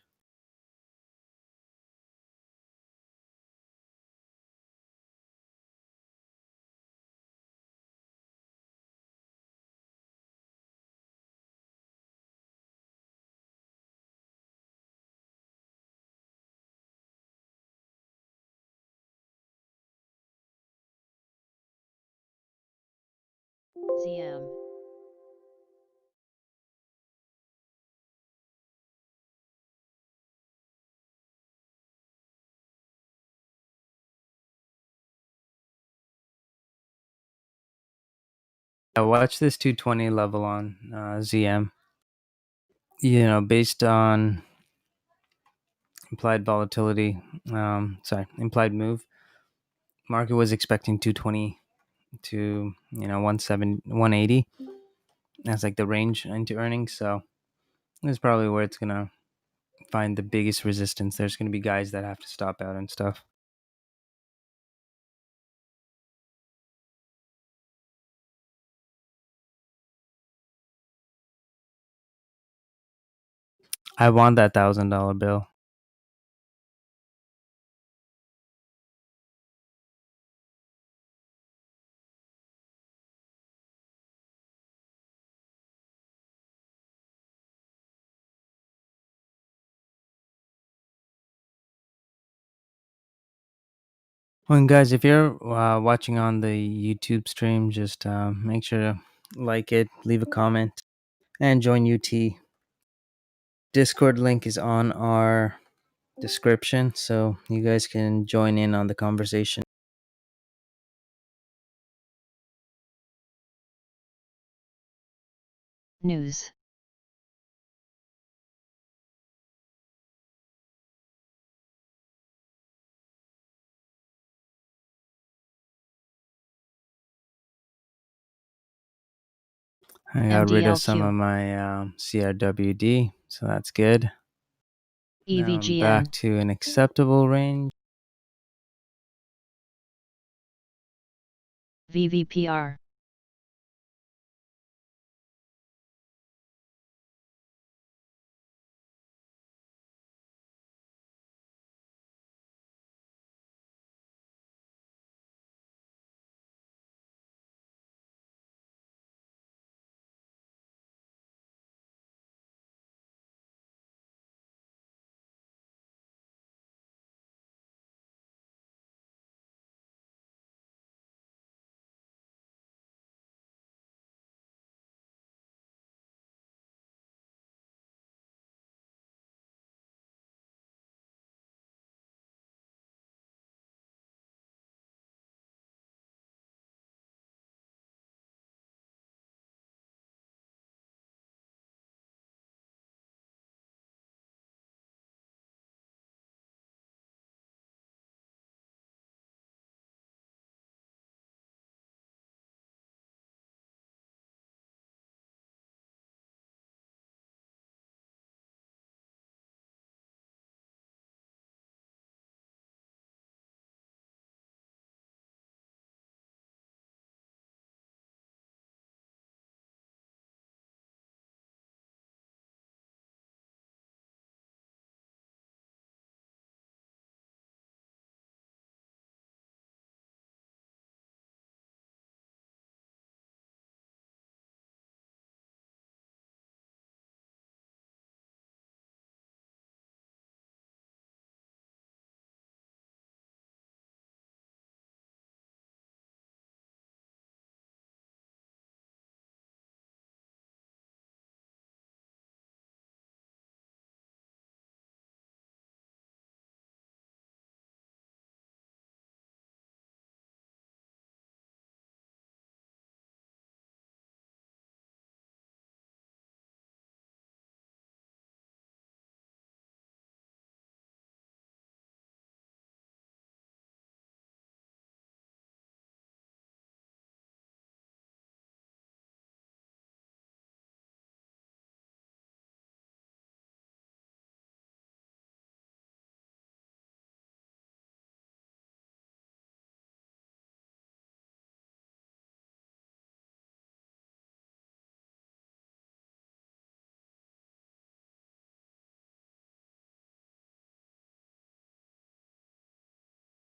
ZM. Watch this 220 level on ZM. You know, based on implied volatility. Implied move. Market was expecting 220 to 180 as like the range into earnings. So this is probably where it's gonna find the biggest resistance. There's gonna be guys that have to stop out and stuff. I want that $1,000 bill. Well, and guys, if you're watching on the YouTube stream, just make sure to like it, leave a comment, and join UT. Discord link is on our description, so you guys can join in on the conversation. News. I got rid of some MDLQ. of my CRWD, so that's good. Now I'm back EVGN. to an acceptable range. VVPR.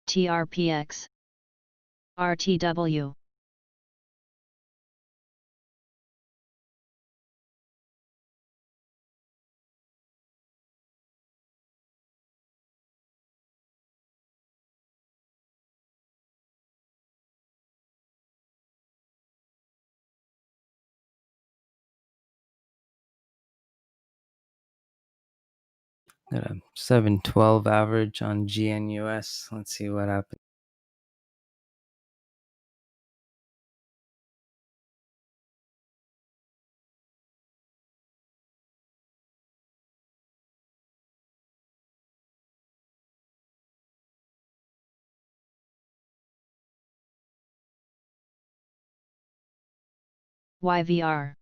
TRPX. RTW. Got a 712 average on GNUS. Let's see what happens. YVR.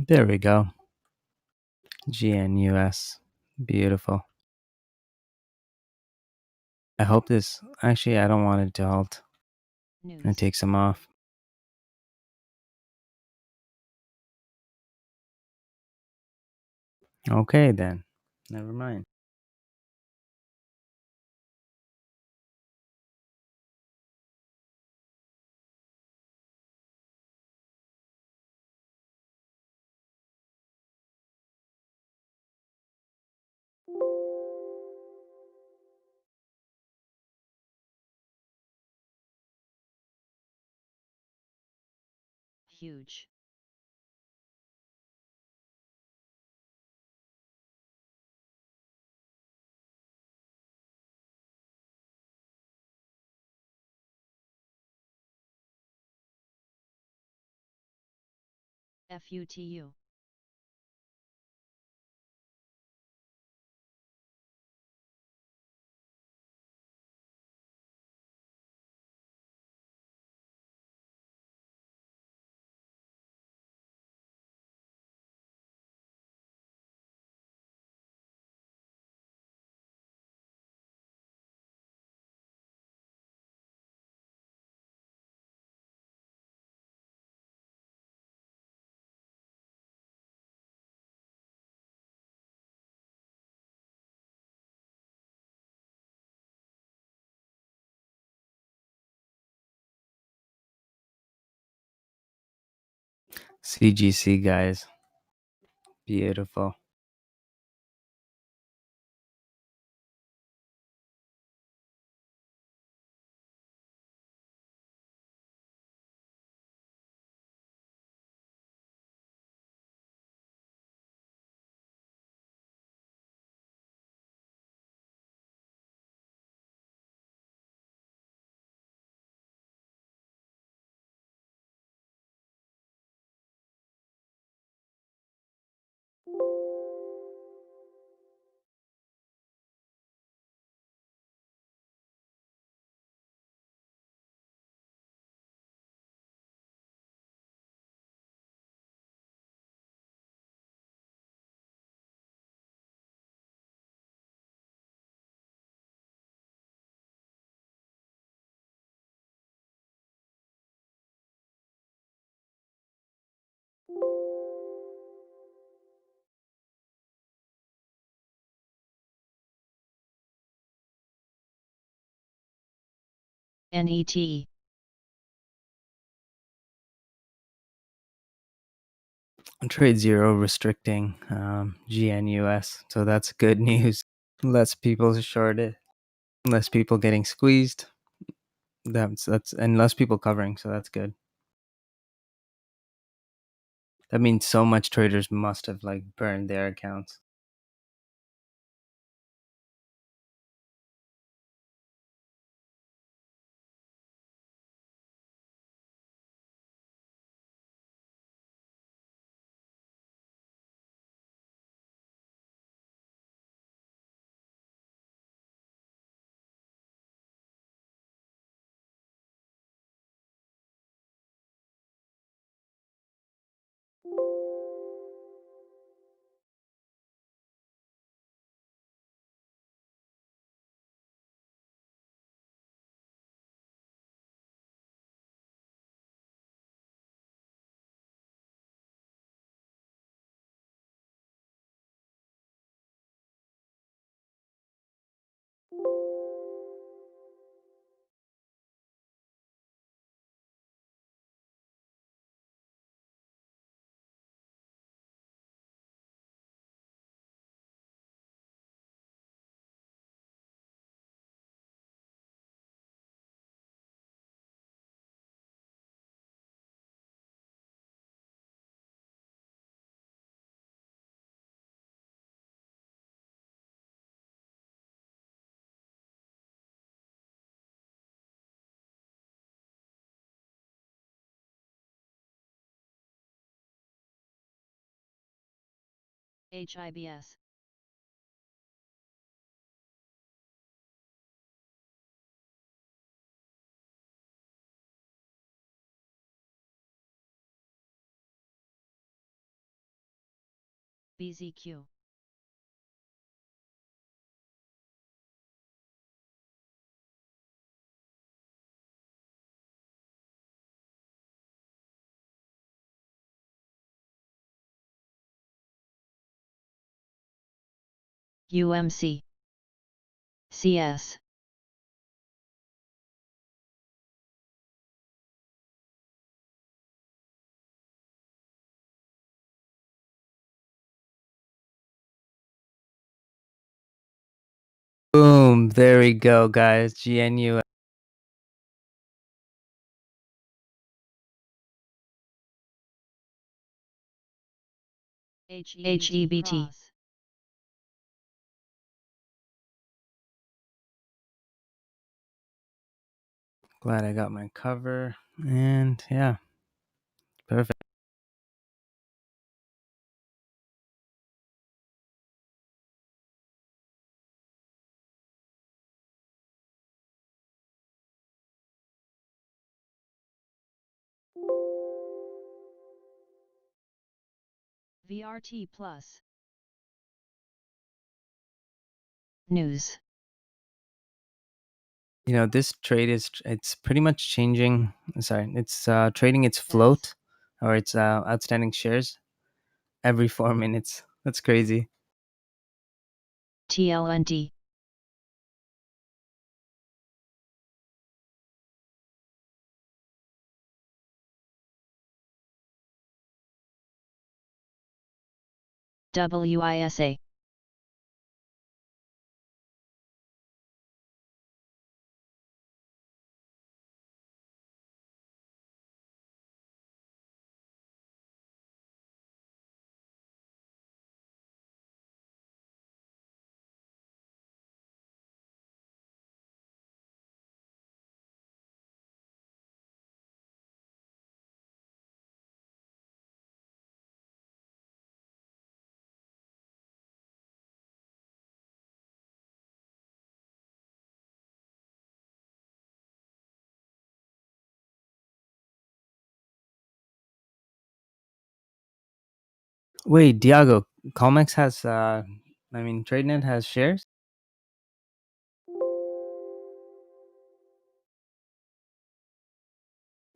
There we go. GNUS. Beautiful. I hope this. Actually, I don't want it to halt. It News. takes them off. Okay, then. Never mind. Huge. FUTU. CGC, guys. Beautiful. NET. Trade Zero restricting GNUS, so that's good news. Less people shorted, less people getting squeezed. That's and less people covering, so that's good. That means so much traders must have like burned their accounts. HIBS. BZQ. UMC. CS. Boom. There we go, guys. GNU. HEBT. Glad I got my cover. And yeah, perfect. VRT Plus. News. This trade it's pretty much changing. Sorry, it's trading its float or its outstanding shares every 4 minutes. That's crazy. TLNT. WISA. Wait, Diago, Calmex has TradeNet has shares?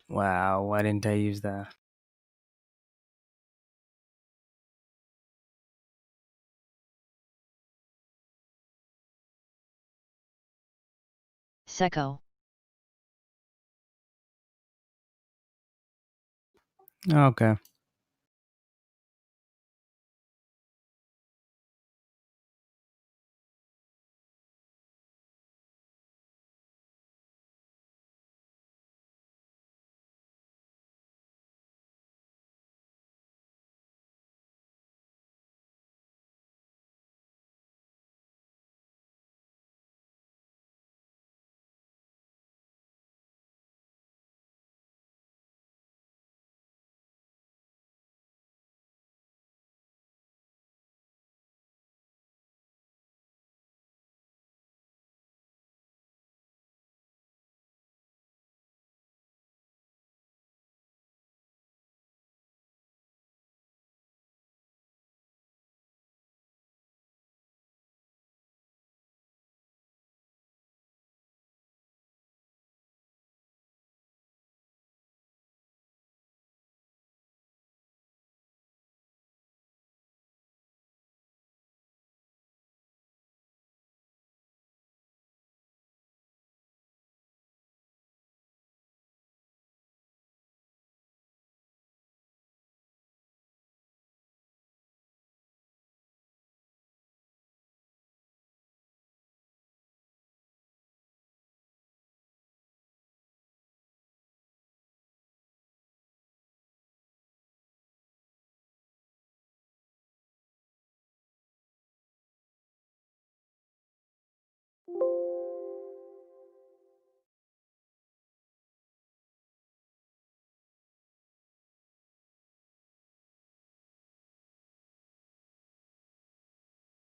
Wow, why didn't I use that? SECO. Okay.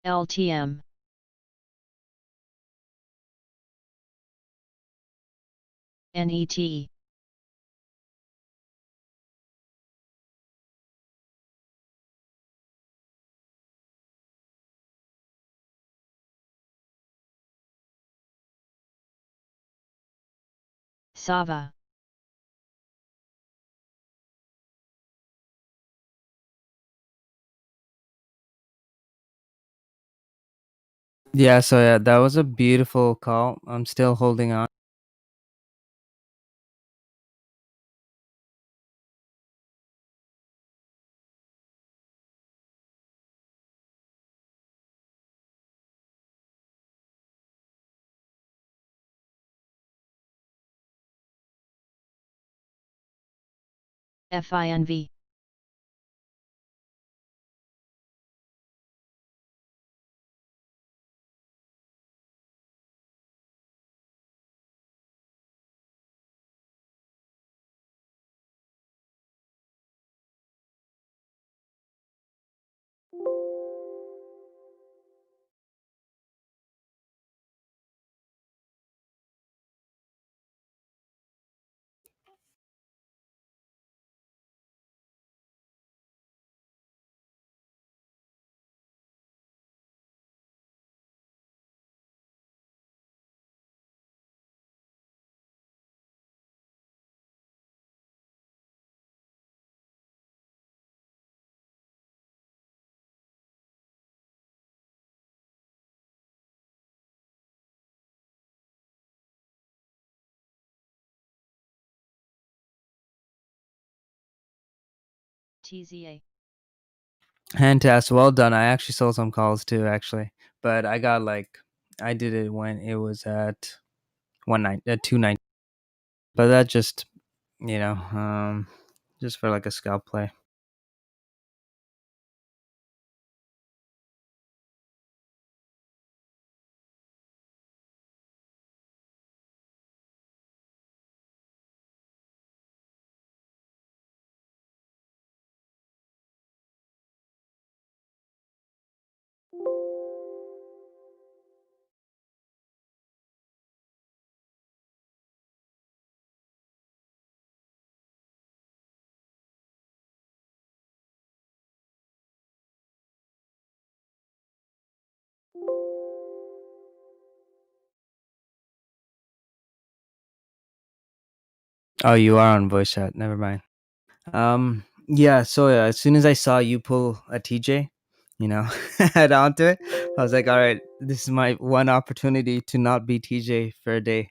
LTM. NET. Sava. Yeah, so yeah, that was a beautiful call. I'm still holding on. FINV. TZA. Handtas, well done. I actually sold some calls too, actually, but I got like I did it when it was at 290. But that just you know, just for like a scalp play. Oh, you are on voice chat. Never mind. Yeah. So yeah, as soon as I saw you pull a TJ, head onto it, I was like, all right, this is my one opportunity to not be TJ for a day.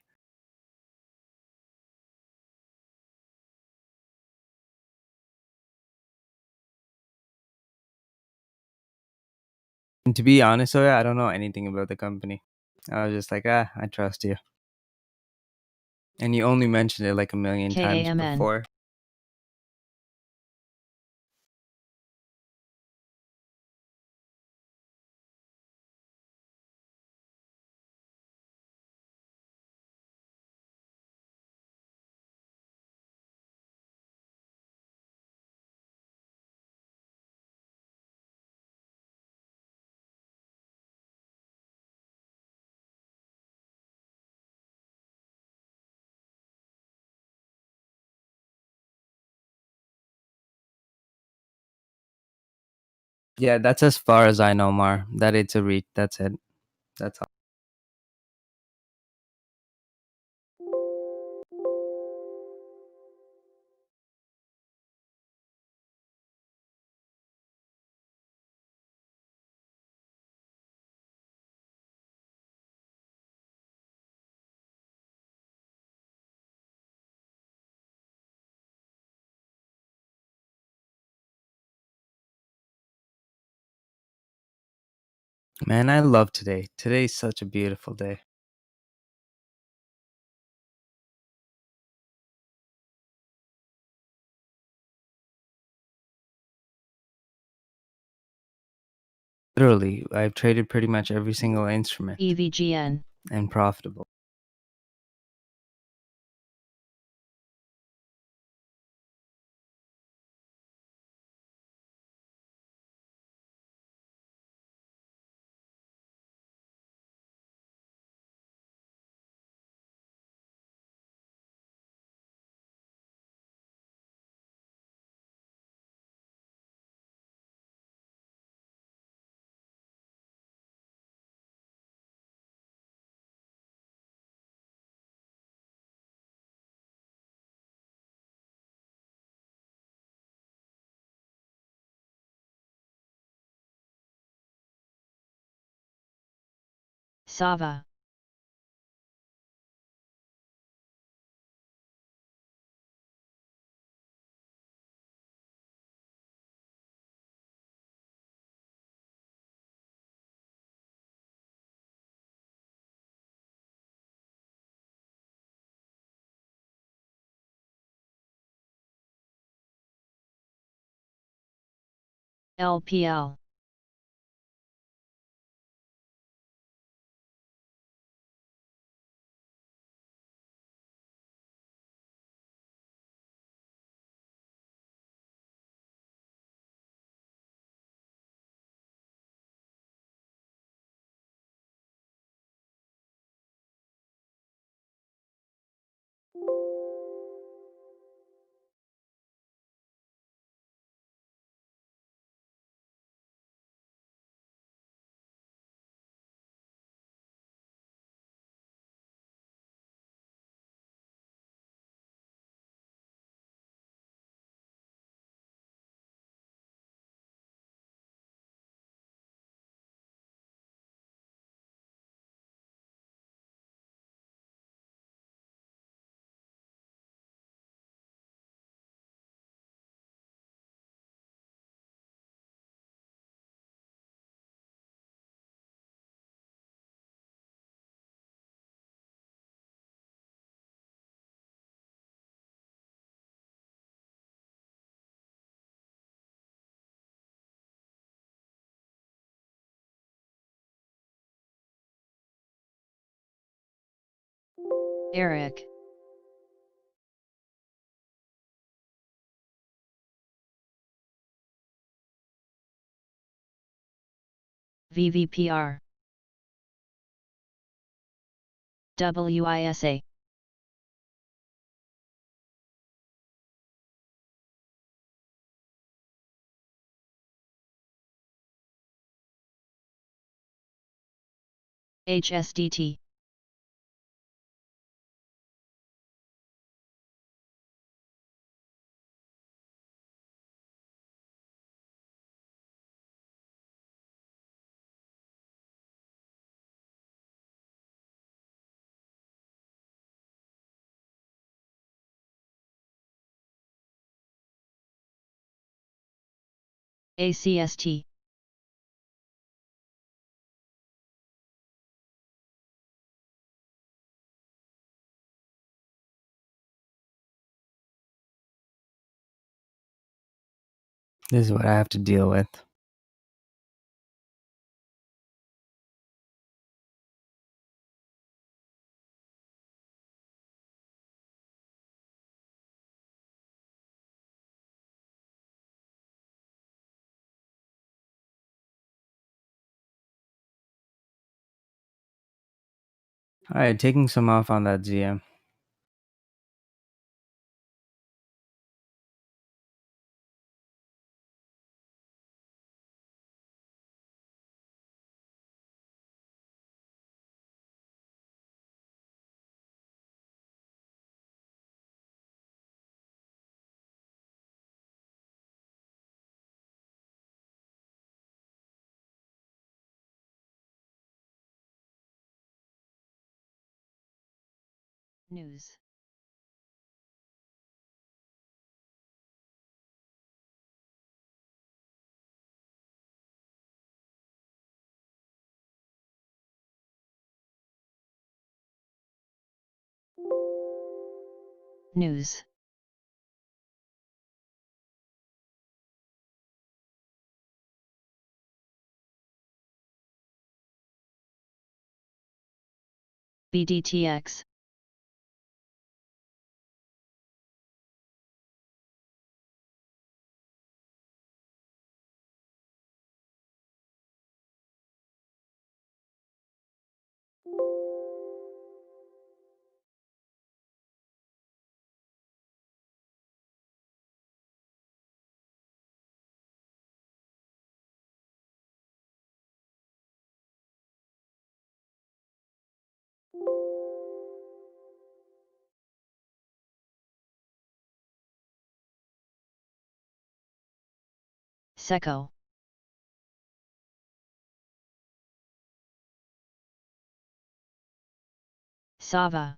And to be honest, so yeah, I don't know anything about the company. I was just like, I trust you. And you only mentioned it like a million times KAMN. before. Yeah, that's as far as I know, Mar. That it's a reach. That's it. That's all. Man, I love today. Today's such a beautiful day. Literally, I've traded pretty much every single instrument EVGN. and profitable. Sava. LPL. Eric. VVPR. WISA. HSDT. ACST. This is what I have to deal with. Alright, taking some off on that ZM. News. News. BDTX. SECO. Sava.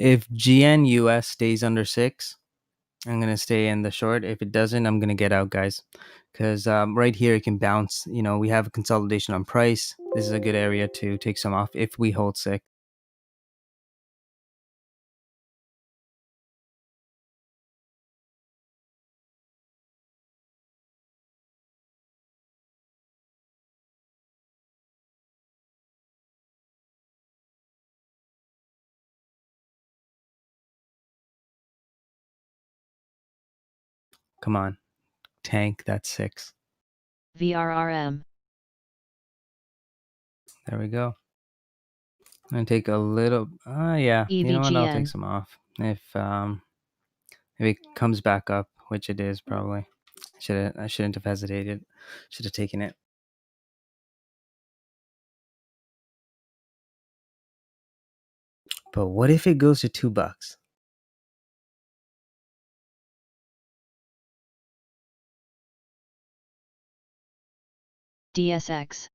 If GNUS stays under 6, I'm gonna stay in the short. If it doesn't, I'm gonna get out, guys. Because right here it can bounce. We have a consolidation on price. This is a good area to take some off if we hold 6. Come on, tank that 6. VRRM. There we go. I'm gonna take a little. Yeah. You know what? I'll take EVGN. some off if it comes back up, which it is probably. I shouldn't have hesitated. Should have taken it. But what if it goes to $2? DSX.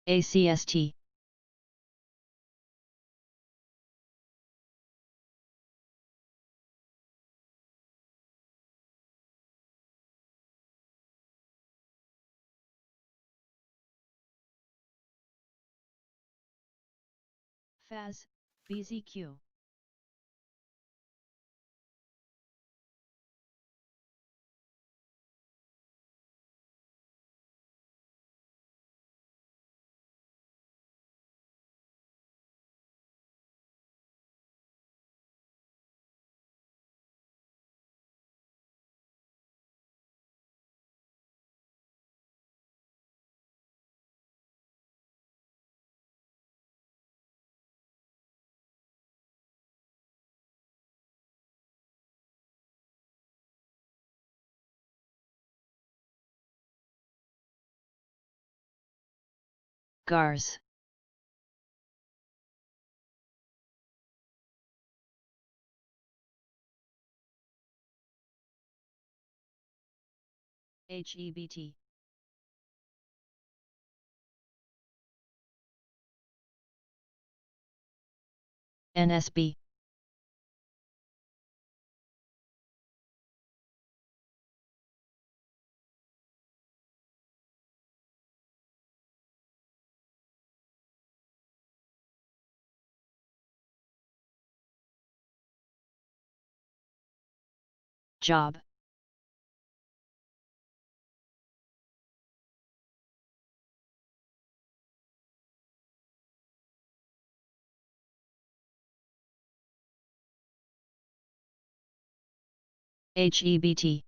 ACST. FAS. BZQ. GARS. HEBT. NSB. Job. HEBT.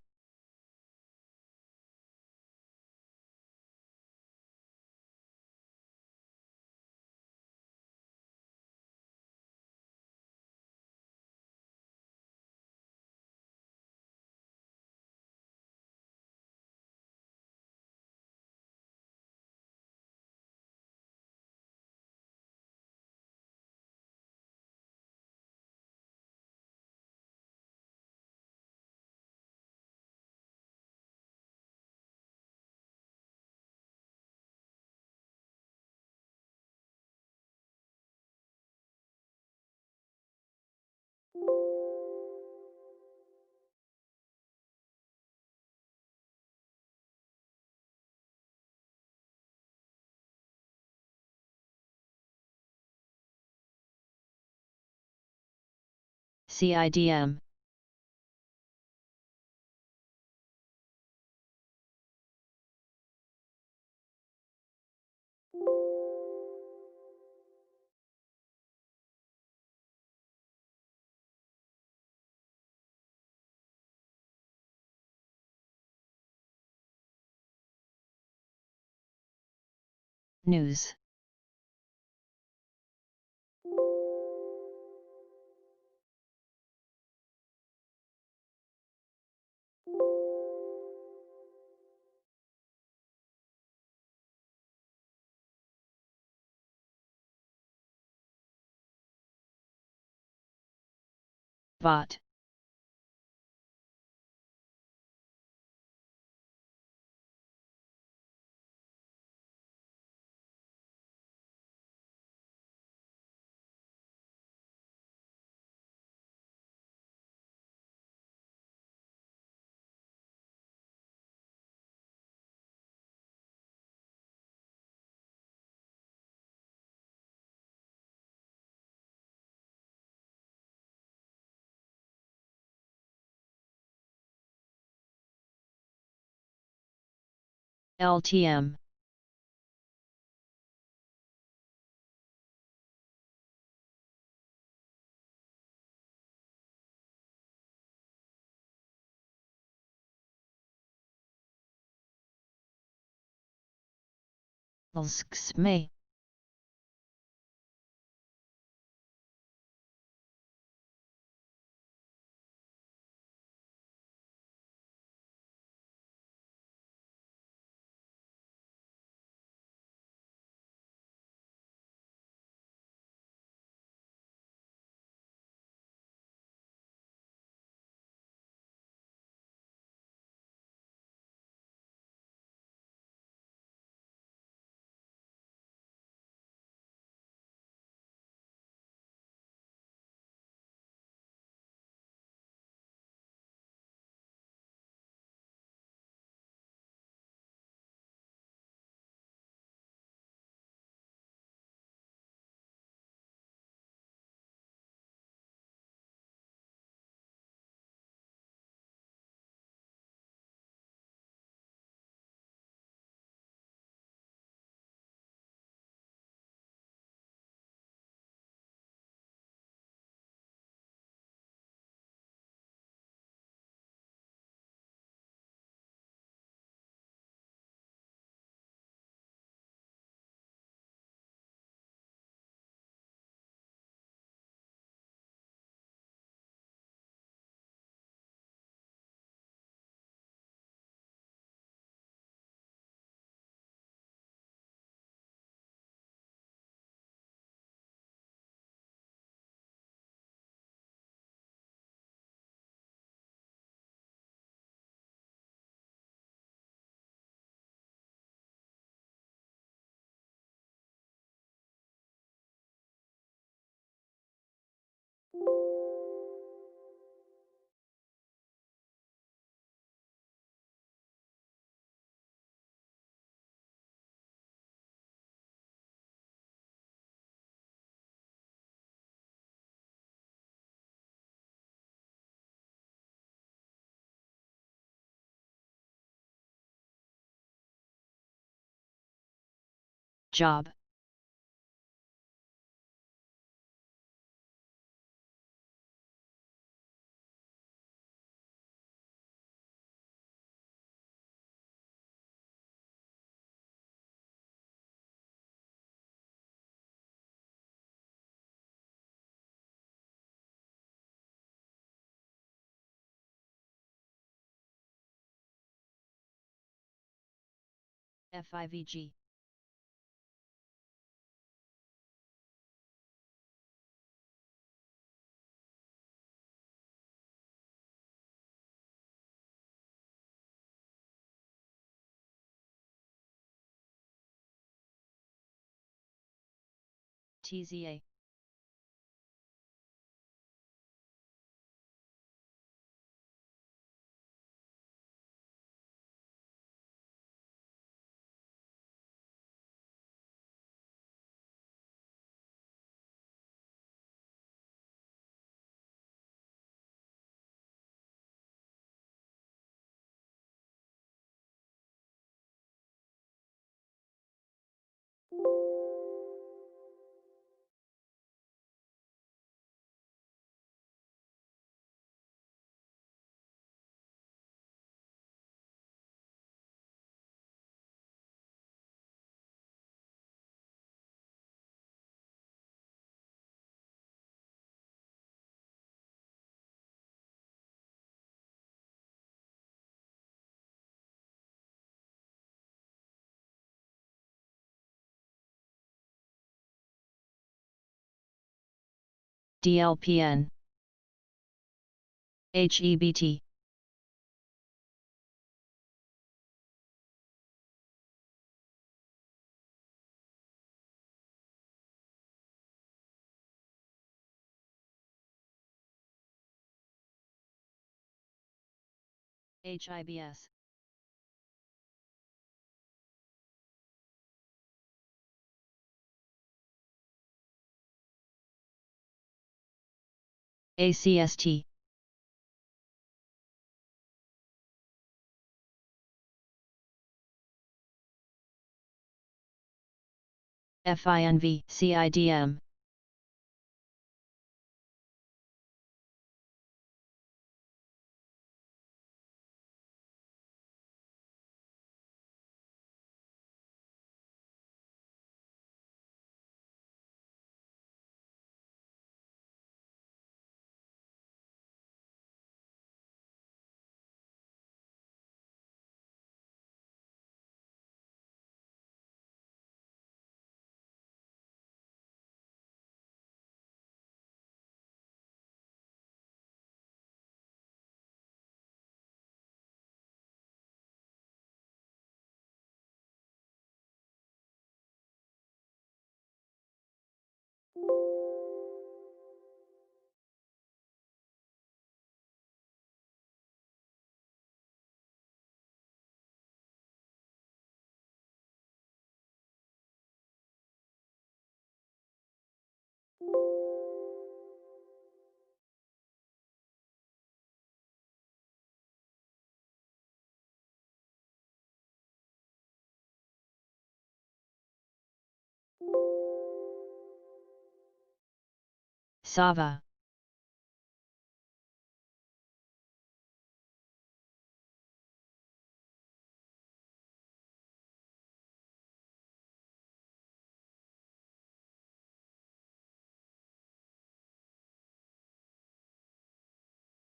CIDM. News. Bot. LTM. LSXME. Job. FIVG. TZA. DLPN HEBT HIBS ACST FINV CIDM SAVA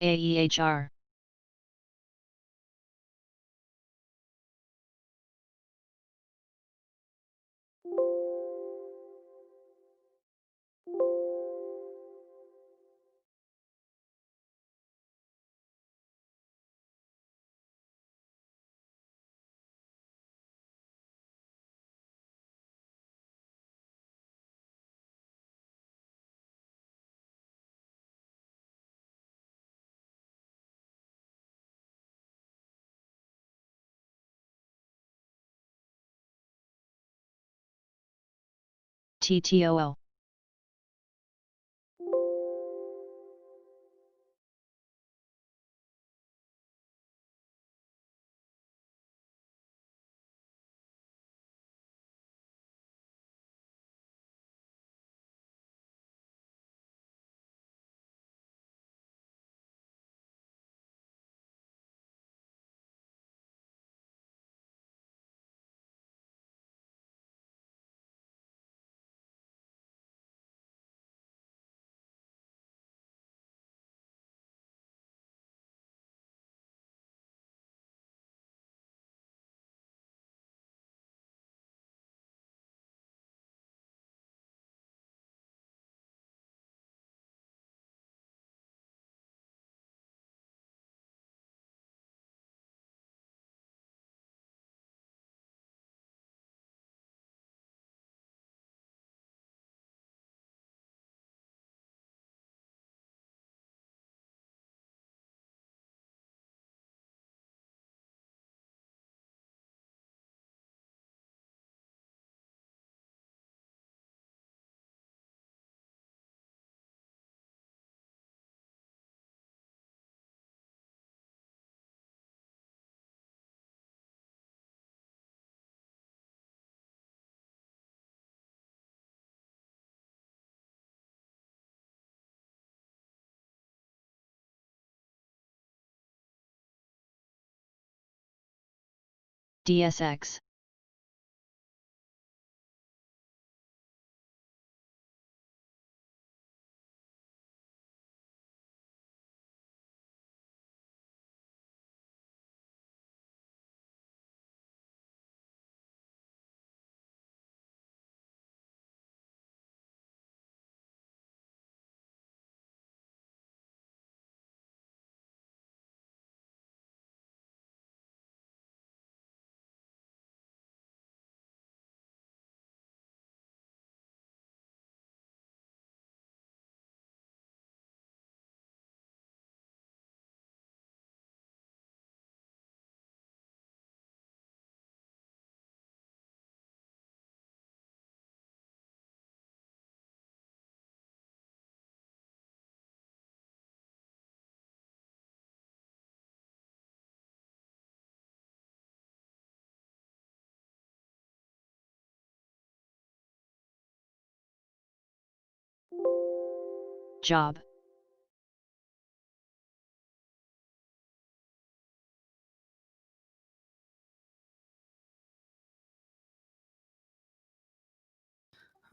AEHR TTOL DSX job.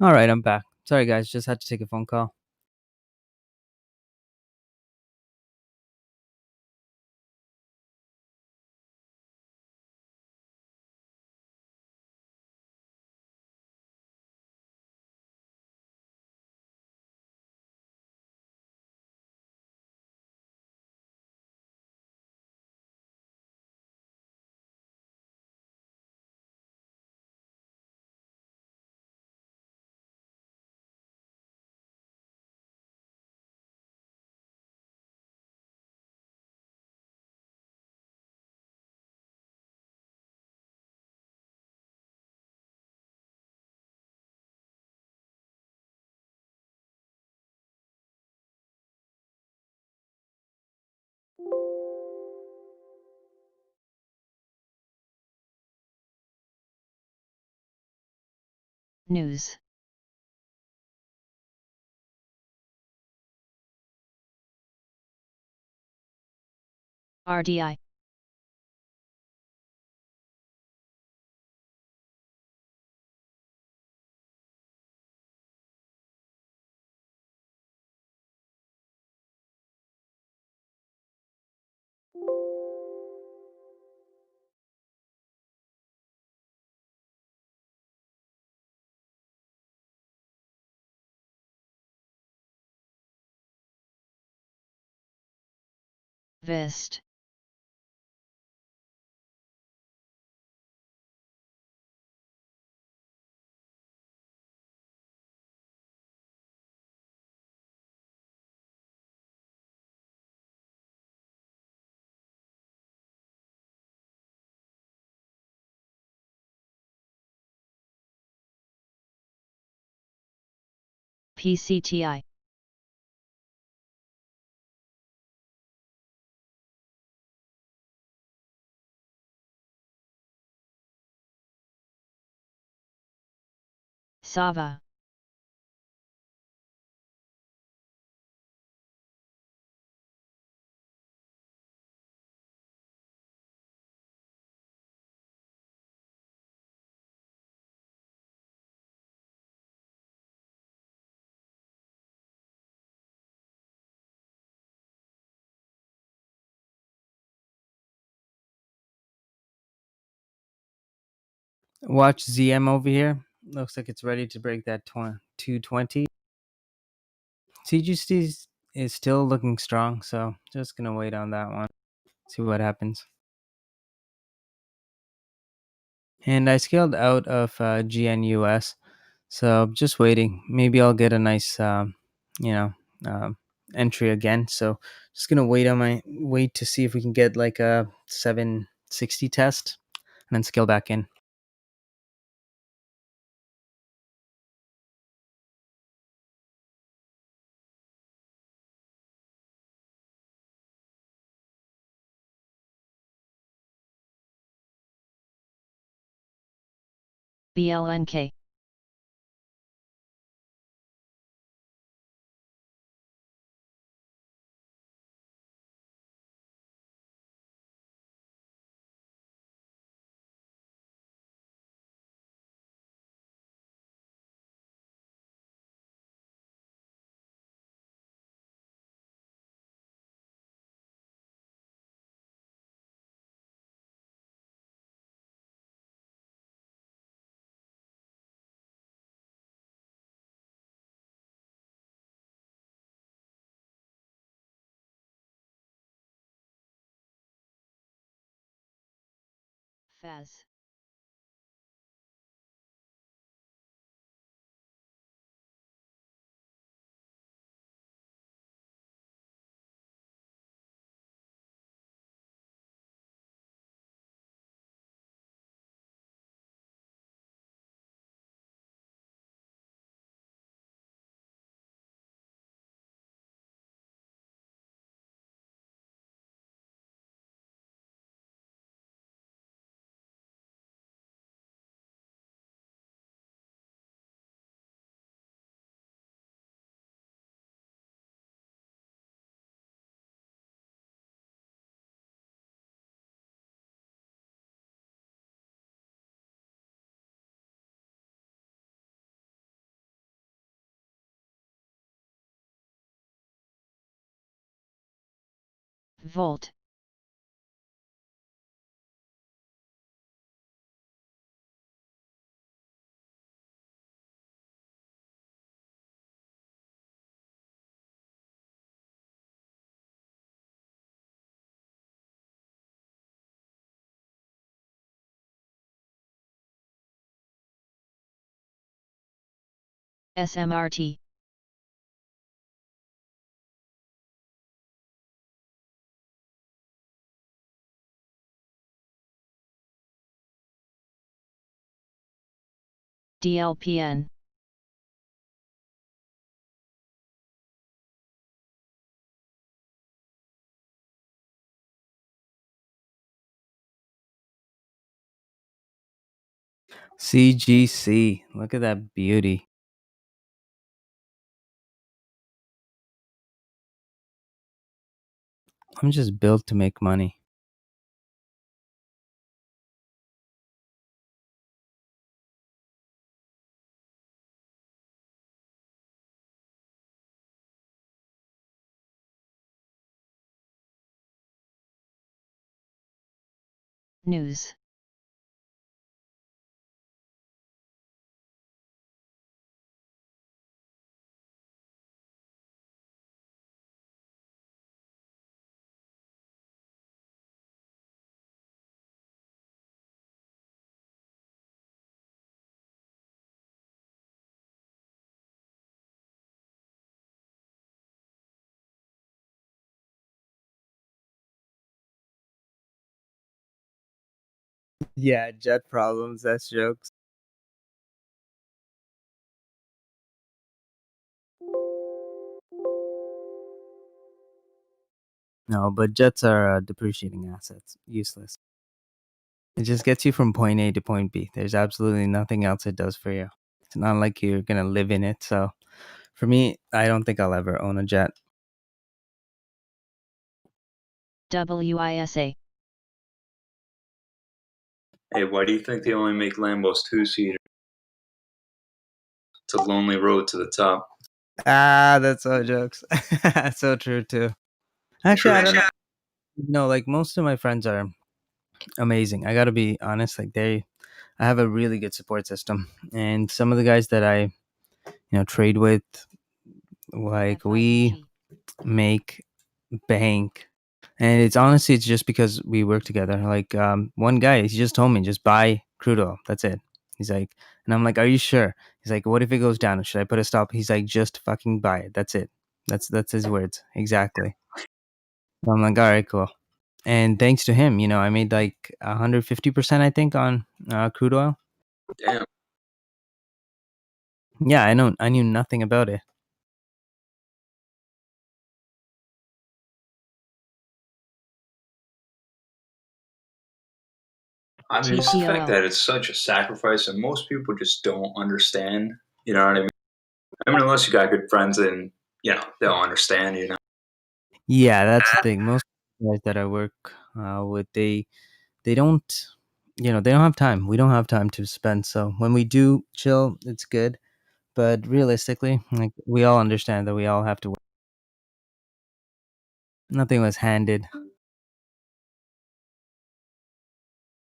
All right, I'm back. Sorry, guys, just had to take a phone call. News. RDI. VIST. PCTI. SAVA. Watch ZM over here. Looks like it's ready to break that 220. CGC is still looking strong, so just gonna wait on that one. See what happens. And I scaled out of GNUS, so just waiting. Maybe I'll get a nice, you know, um, entry again. So just gonna wait to see if we can get like a 760 test, and then scale back in. BLNK. FAS. Volt. SMRT. DLPN. CGC. Look at that beauty. I'm just built to make money. News. Yeah, jet problems. That's jokes. No, but jets are depreciating assets. Useless. It just gets you from point A to point B. There's absolutely nothing else it does for you. It's not like you're gonna live in it. So, for me, I don't think I'll ever own a jet. WISA. Hey, why do you think they only make Lambos 2-seater? It's a lonely road to the top. Ah, that's so jokes. So true too. Actually, I don't know. No, like most of my friends are amazing. I gotta be honest. Like I have a really good support system, and some of the guys that I, trade with, like we make bank. And it's honestly, it's just because we work together. Like one guy, he just told me, just buy crude oil. That's it. He's like, and I'm like, are you sure? He's like, what if it goes down? Should I put a stop? He's like, just fucking buy it. That's it. That's his words exactly. So I'm like, all right, cool. And thanks to him, I made like 150%, I think, on crude oil. Damn. Yeah, I knew nothing about it. I mean, it's the fact TTOL. that it's such a sacrifice, and most people just don't understand. You know what I mean? I mean, unless you got good friends, and they'll understand. Yeah, that's the thing. Most guys that I work with, they don't, they don't have time. We don't have time to spend. So when we do chill, it's good. But realistically, like we all understand that we all have to work. Nothing was handed.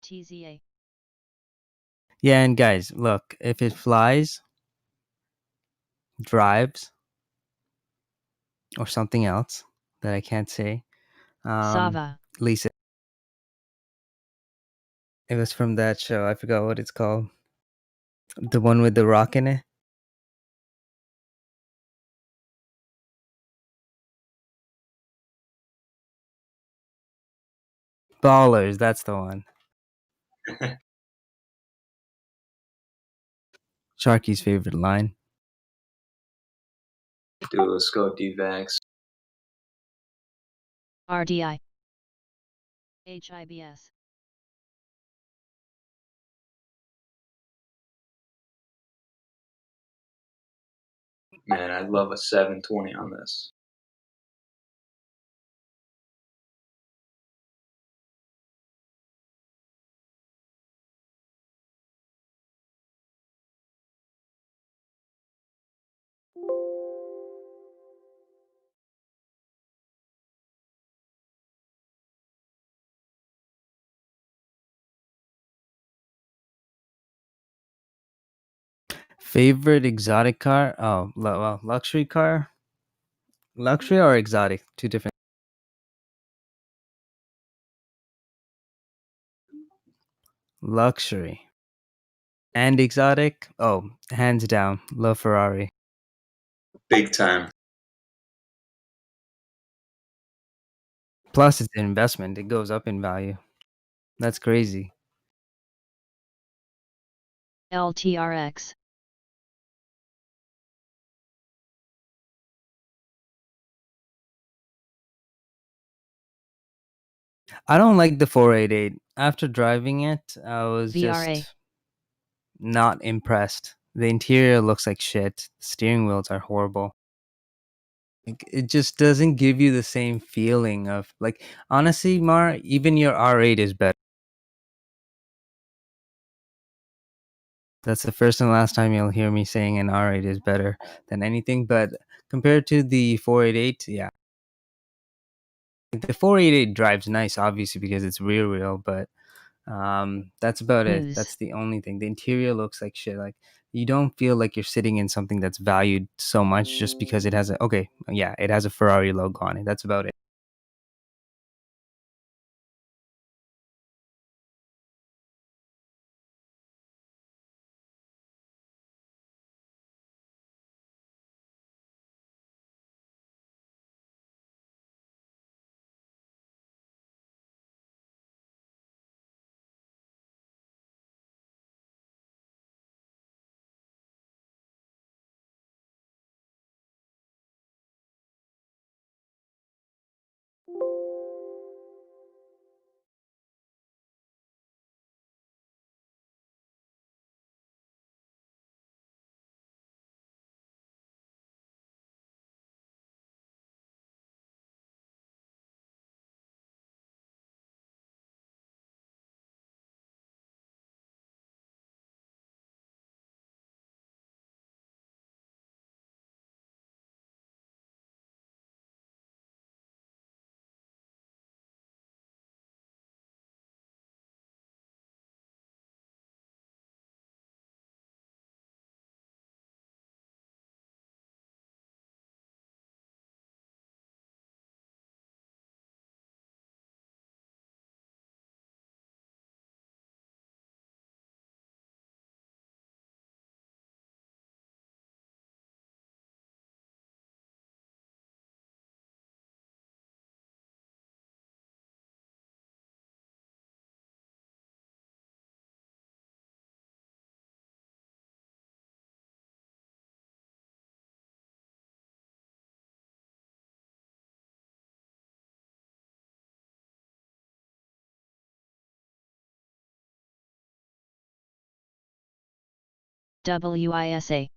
TZA. Yeah, and guys, look, if it flies, drives, or something else that I can't say, Sava. Lisa. It was from that show. I forgot what it's called. The one with the rock in it. Ballers, that's the one. Sharky's favorite line. Dude, let's go D-Vax. RDI. HIBS. Man, I'd love a 720 on this. Favorite exotic car? Oh, well, luxury car? Luxury or exotic? Two different. Luxury and exotic? Oh, hands down, love Ferrari. Big time. Plus, it's an investment. It goes up in value. That's crazy. LTRX. I don't like the 488. After driving it, I was VRA. just not impressed. The interior looks like shit. The steering wheels are horrible. Like, it just doesn't give you the same feeling of like, honestly, Mar, even your R8 is better. That's the first and last time you'll hear me saying an R8 is better than anything. But compared to the 488, yeah, the 488 drives nice, obviously because it's rear wheel. But that's about it. News. That's the only thing. The interior looks like shit. Like, you don't feel like you're sitting in something that's valued so much just because it has a okay, yeah, it has a Ferrari logo on it. That's about it. WISA.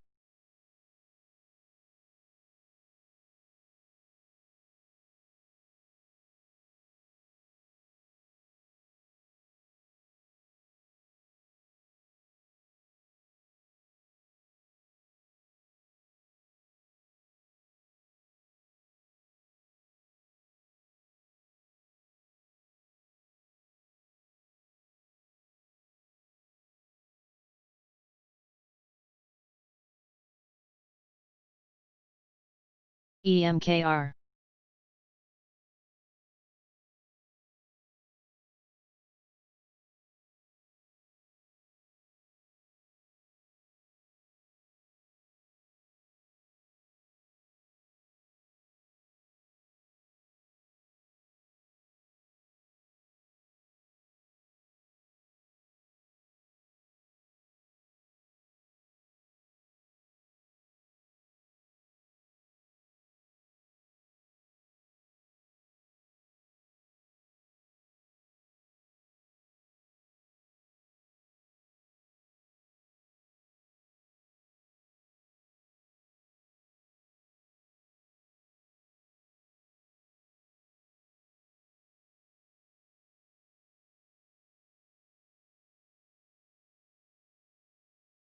EMKR.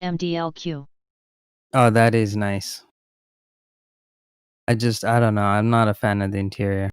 MDLQ. Oh, that is nice. I don't know. I'm not a fan of the interior.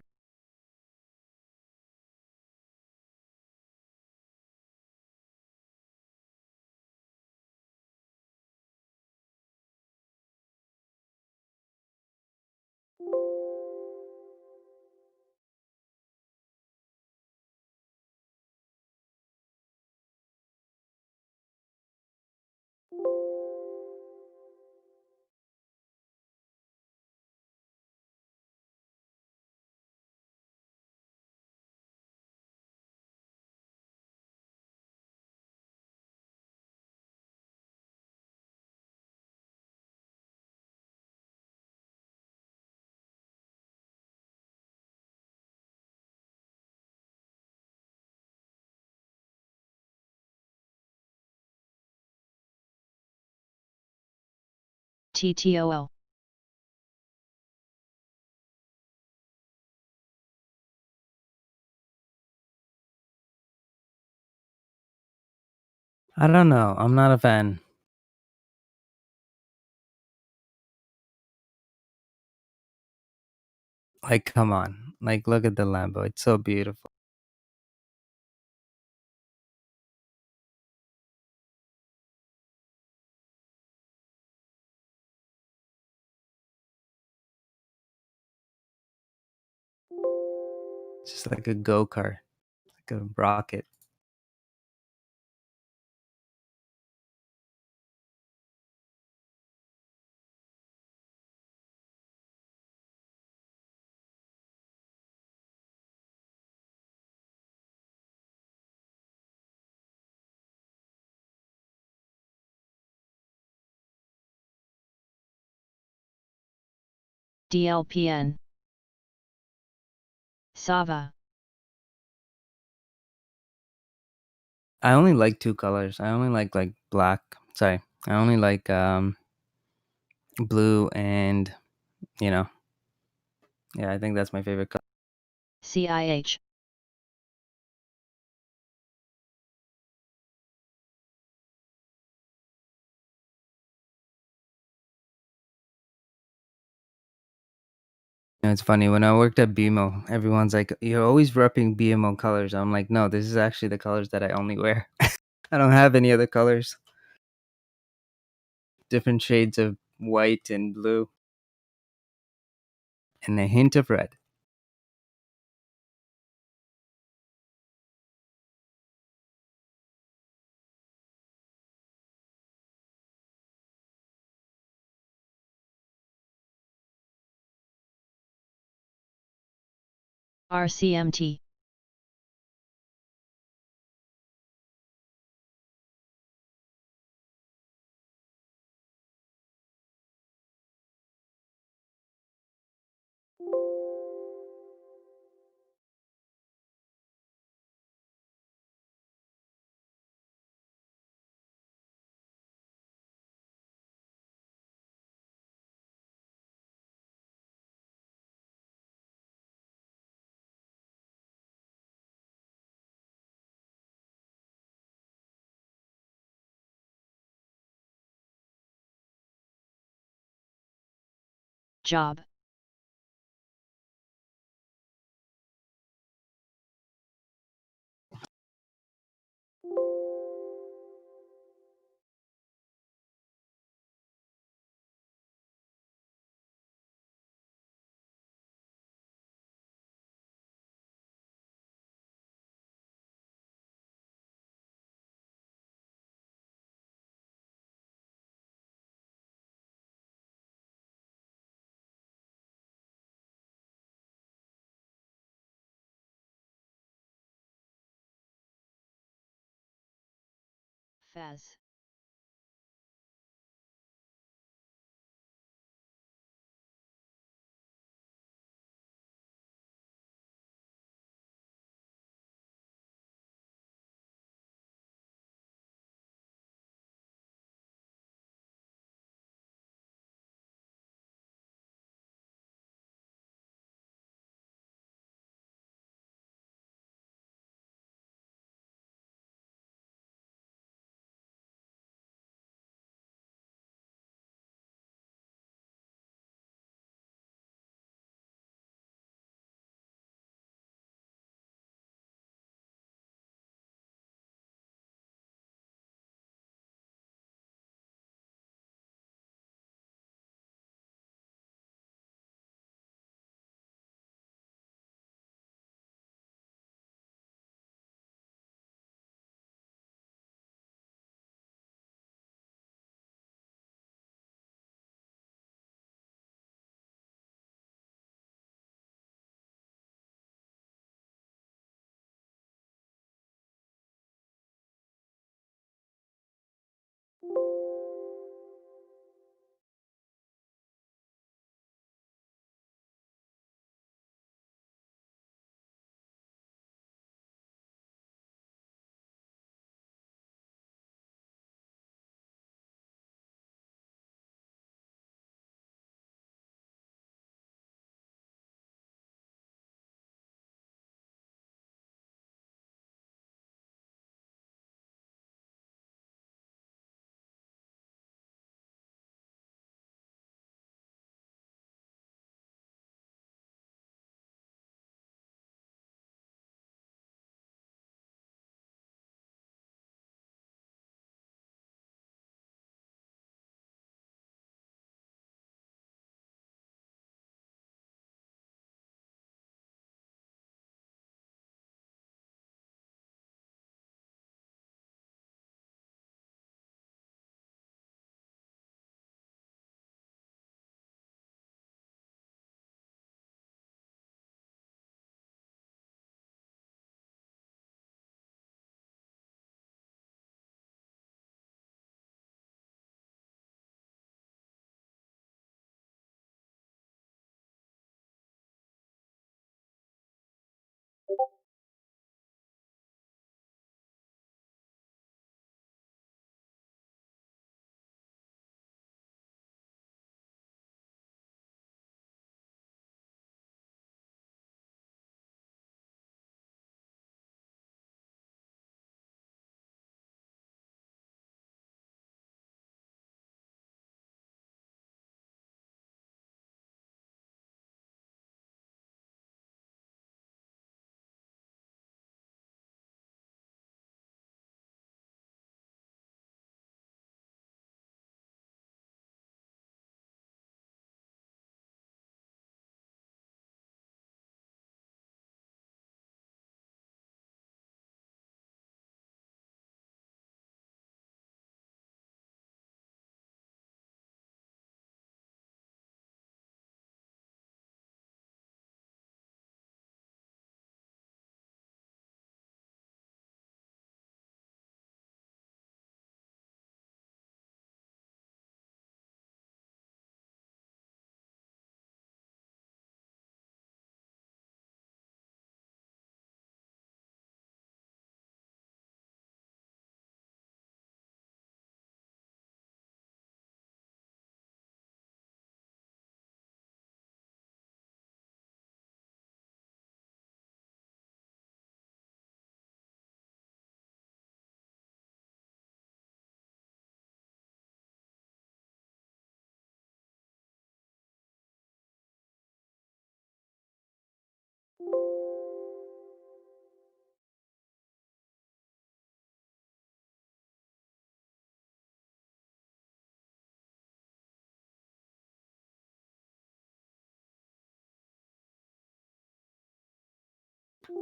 TTOO. I don't know. I'm not a fan. Like, come on. Like, look at the Lambo. It's so beautiful. It's just like a go kart, like a rocket. DLPN. Sava. I only like two colors. I only like black. Sorry. I only like blue and, you know, yeah, I think that's my favorite color. CIH. You know, it's funny when I worked at BMO, everyone's like, "You're always repping BMO colors." I'm like, "No, this is actually the colors that I only wear. I don't have any other colors. Different shades of white and blue, and a hint of red." RCMT. Job. Fez.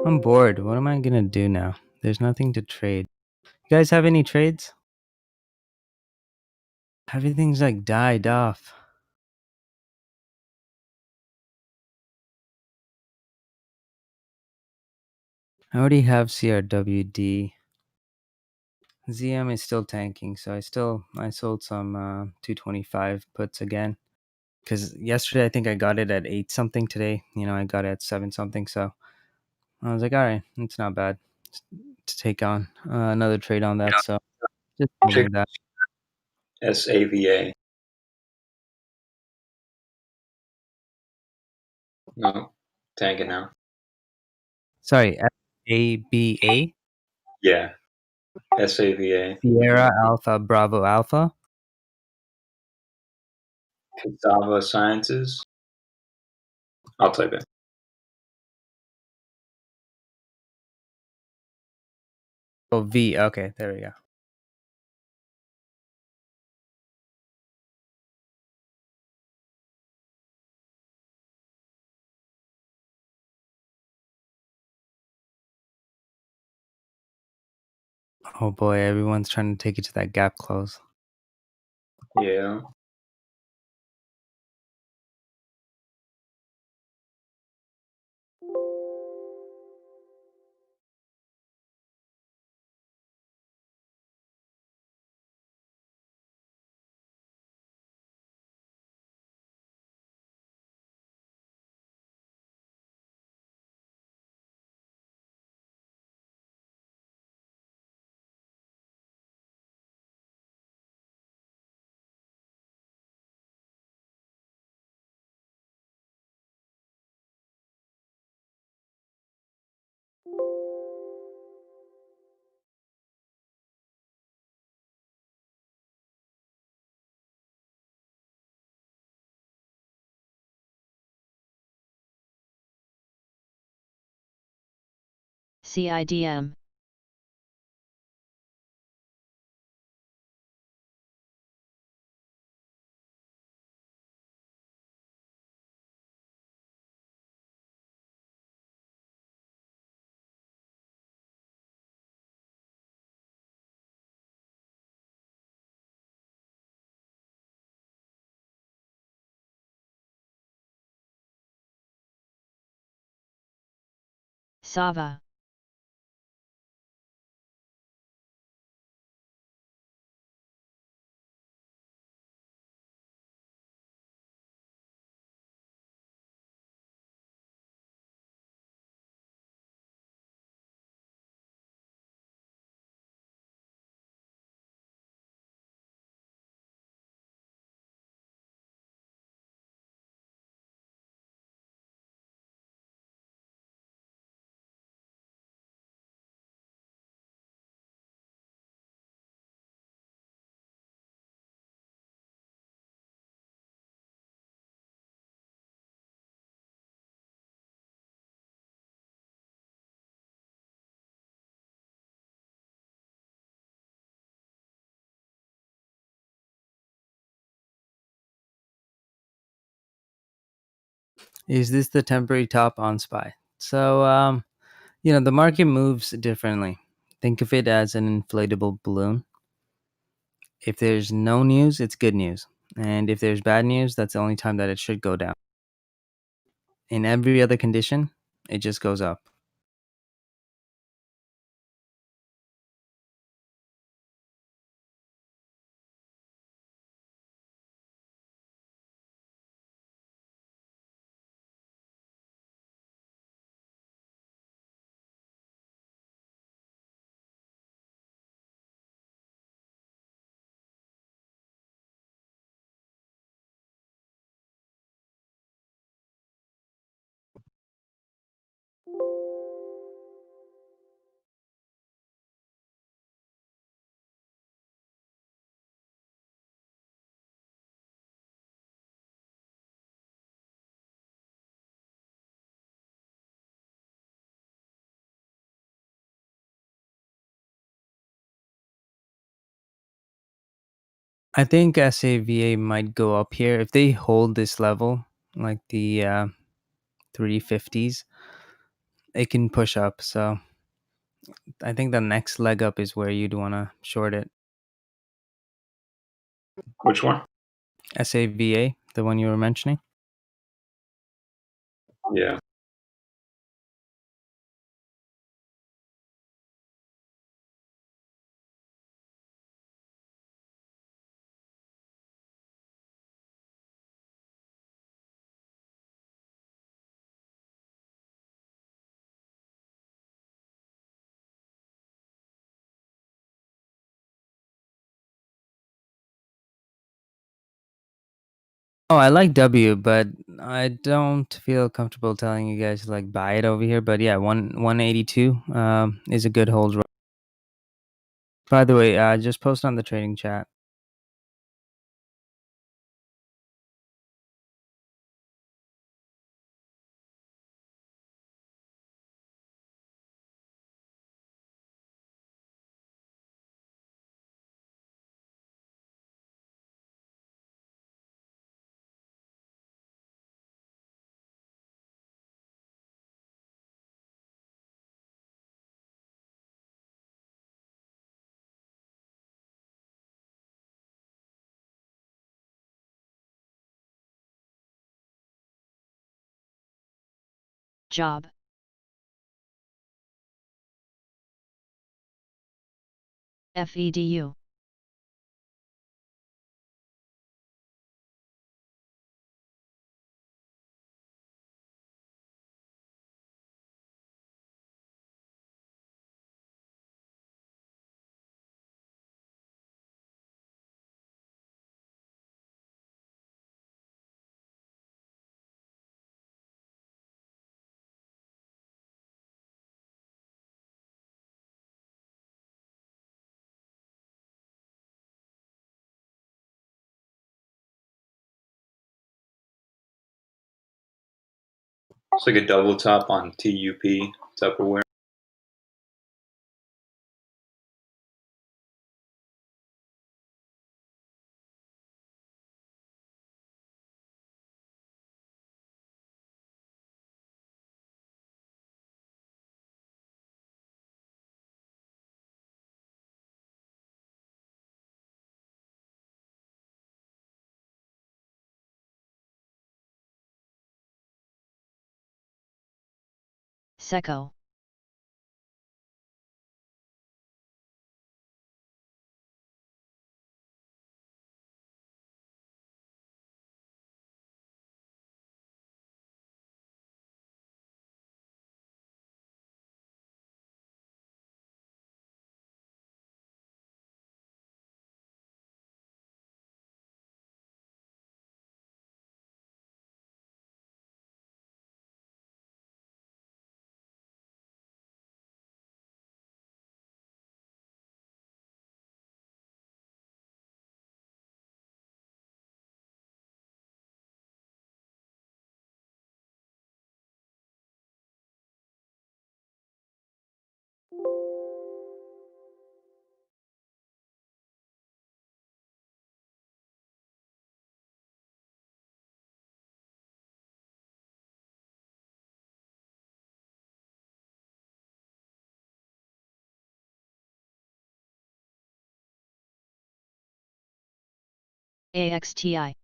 I'm bored. What am I gonna do now? There's nothing to trade. You guys have any trades? Everything's like died off. I already have CRWD. ZM is still tanking, so I sold some 225 puts again. Because yesterday I think I got it at 8 something. Today, I got it at 7 something. So I was like, all right, it's not bad to take on another trade on that. So just holding that. SAVA. No, tanking now. Sorry, SABA? Yeah, SAVA. Sierra Alpha Bravo Alpha. Cassava Sciences. I'll type it. Oh, V. Okay, there we go. Oh boy, everyone's trying to take it to that gap close. Yeah. CIDM. Sava. Is this the temporary top on SPY? So, the market moves differently. Think of it as an inflatable balloon. If there's no news, it's good news. And if there's bad news, that's the only time that it should go down. In every other condition, it just goes up. I think SAVA might go up here if they hold this level, like the 350s. it can push up. So I think the next leg up is where you'd want to short it. Which one? SAVA, the one you were mentioning. Yeah. Oh, I like W, but I don't feel comfortable telling you guys to like buy it over here. But yeah, 182 is a good hold. By the way, just post on the trading chat. Job. FEDU. It's like a double top on TUP Tupperware. Seco. AXTI.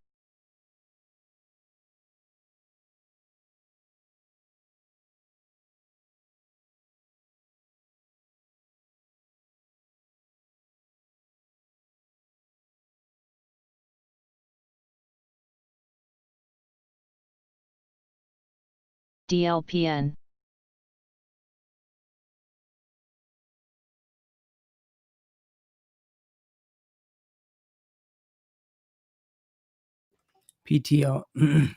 DLPN. PTO,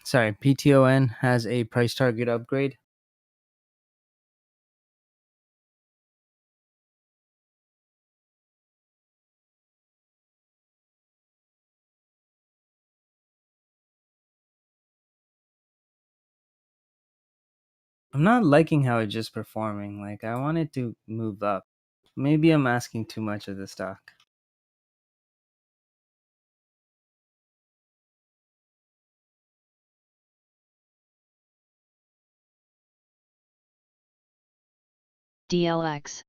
sorry, PTON has a price target upgrade. I'm not liking how it's just performing. Like I want it to move up. Maybe I'm asking too much of the stock. DLX.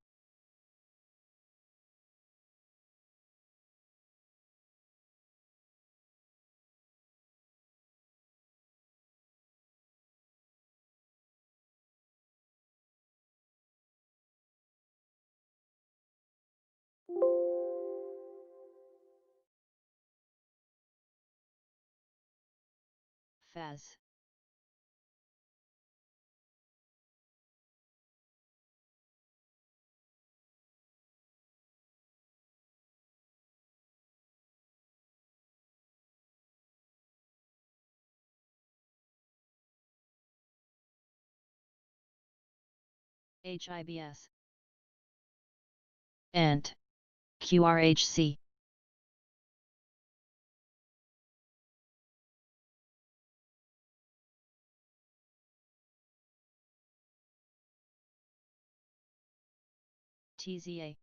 Faz. HIBS. ANT. QRHC. TZA.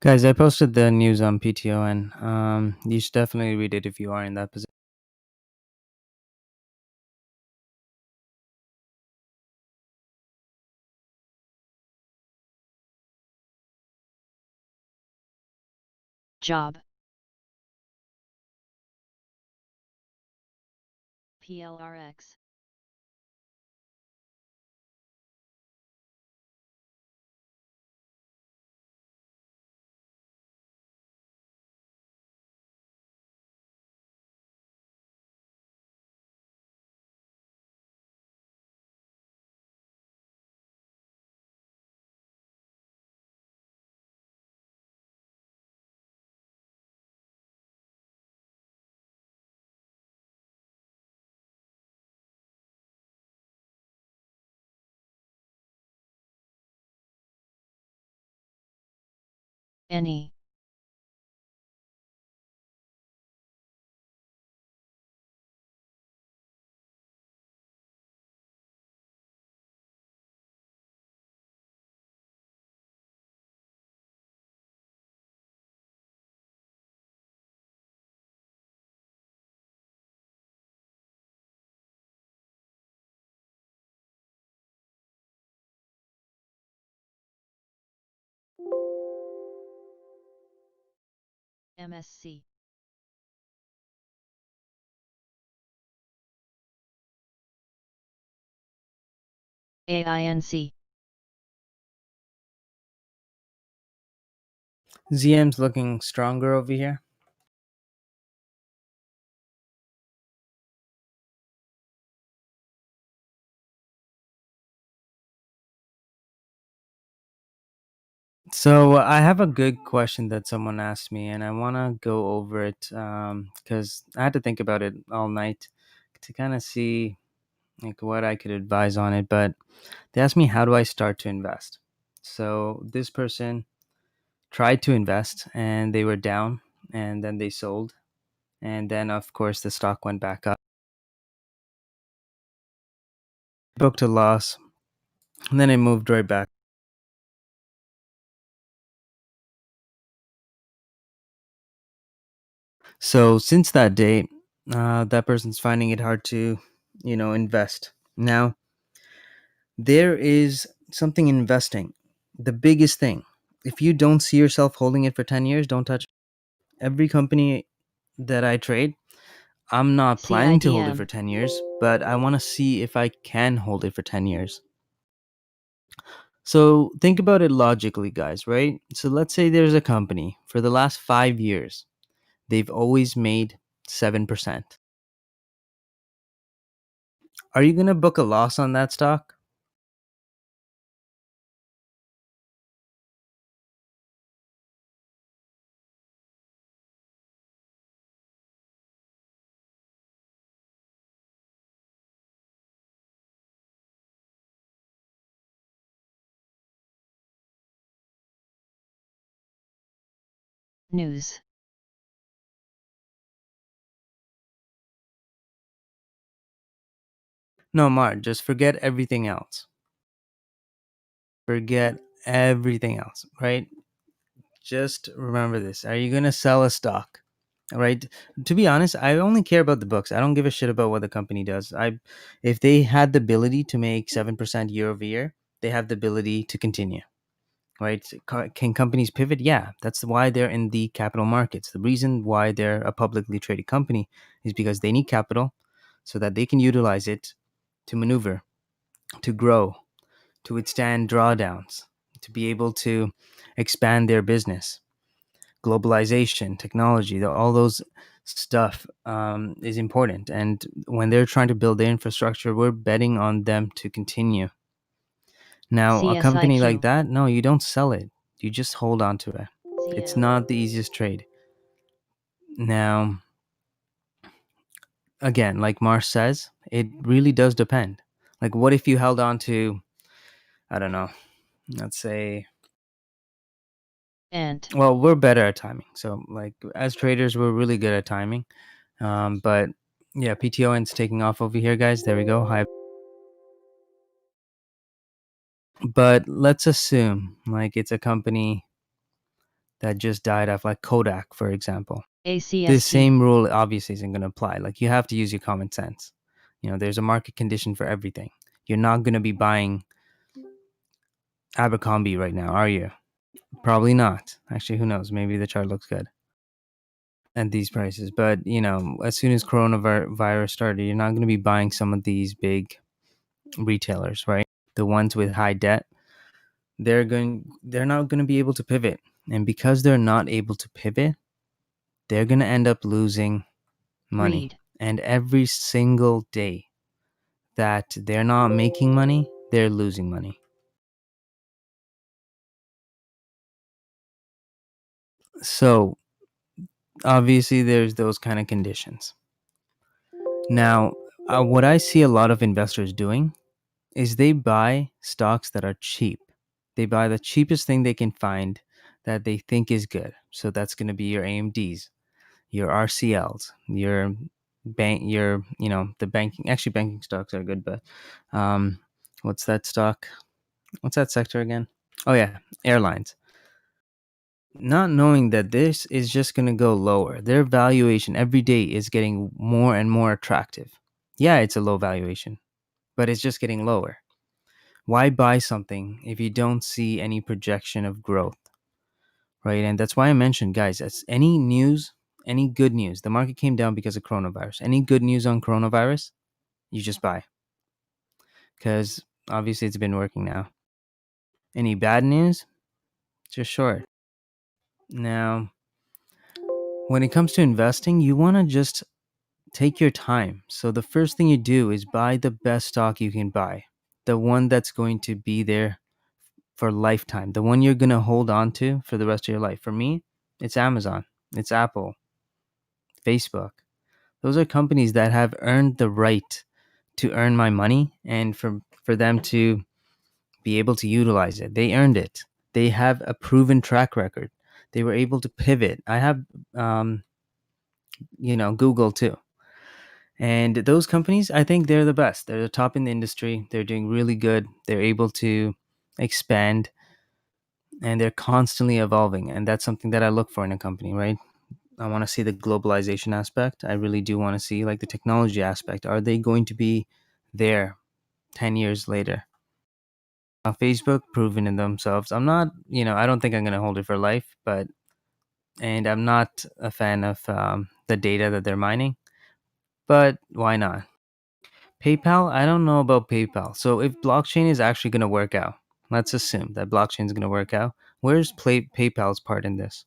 Guys, I posted the news on PTON. You should definitely read it if you are in that position. Job. PLRX. Any. MSC. AINC. ZM's looking stronger over here. So I have a good question that someone asked me, and I want to go over it because I had to think about it all night to kind of see like what I could advise on it. But they asked me, how do I start to invest? So this person tried to invest, and they were down, and then they sold, and then of course the stock went back up. Booked a loss, and then it moved right back. So since that date, that person's finding it hard to, invest. Now, there is something in investing. The biggest thing, if you don't see yourself holding it for 10 years, don't touch it. Every company that I trade, I'm not planning to hold it CIDM. for 10 years, but I want to see if I can hold it for 10 years. So think about it logically, guys, right? So let's say there's a company for the last 5 years, they've always made 7%. Are you going to book a loss on that stock? News. No, Mart, just forget everything else. Forget everything else, right? just remember this. Are you going to sell a stock? Right? To be honest, I only care about the books. I don't give a shit about what the company does. If they had the ability to make 7% year over year, they have the ability to continue. Right? Can companies pivot? Yeah, that's why they're in the capital markets. The reason why they're a publicly traded company is because they need capital so that they can utilize it to maneuver, to grow, to withstand drawdowns, to be able to expand their business. Globalization, technology, all those stuff is important. And when they're trying to build their infrastructure, we're betting on them to continue. Now, a company like CSIQ. that, no, you don't sell it. You just hold on to it. It's ZL. not the easiest trade. Now, again, like Marsh says, it really does depend. Like, what if you held on to, I don't know, let's say, Ent. well, we're better at timing. So, like, as traders, we're really good at timing. But yeah, PTON's taking off over here, guys. There we go. Hi. But let's assume like it's a company that just died off, like Kodak, for example. The ACST. same rule obviously isn't going to apply. Like, you have to use your common sense. You know, there's a market condition for everything. You're not going to be buying Abercrombie right now, are you? Probably not. Actually, who knows? Maybe the chart looks good at these prices. But, you know, as soon as coronavirus started, you're not going to be buying some of these big retailers, right? The ones with high debt. They're not going to be able to pivot. And because they're not able to pivot, they're going to end up losing money. Read. And every single day that they're not making money, they're losing money. So obviously there's those kind of conditions. Now, what I see a lot of investors doing is they buy stocks that are cheap. They buy the cheapest thing they can find that they think is good. So that's going to be your AMDs, your RCLs, your bank, your, you know, the banking. Actually, banking stocks are good, but what's that stock? What's that sector again? Oh yeah, airlines. Not knowing that this is just going to go lower. Their valuation every day is getting more and more attractive. Yeah, it's a low valuation, but it's just getting lower. Why buy something if you don't see any projection of growth? Right? And that's why I mentioned, guys, as any news, any good news, the market came down because of coronavirus. Any good news on coronavirus, you just buy. Because obviously it's been working now. Any bad news, just short. Now, when it comes to investing, you want to just take your time. So the first thing you do is buy the best stock you can buy. The one that's going to be there for lifetime. The one you're going to hold on to for the rest of your life. For me, it's Amazon, it's Apple, Facebook. Those are companies that have earned the right to earn my money and for them to be able to utilize it. They earned it. They have a proven track record. They were able to pivot. I have, Google too. And those companies, I think they're the best. They're the top in the industry. They're doing really good. They're able to expand and they're constantly evolving. And that's something that I look for in a company, right? I want to see the globalization aspect. I really do want to see like the technology aspect. Are they going to be there 10 years later? Facebook proven in themselves. I'm not, I don't think I'm going to hold it for life, and I'm not a fan of the data that they're mining, but why not? PayPal, I don't know about PayPal. So if blockchain is actually going to work out, let's assume that blockchain is going to work out. Where's PayPal's part in this?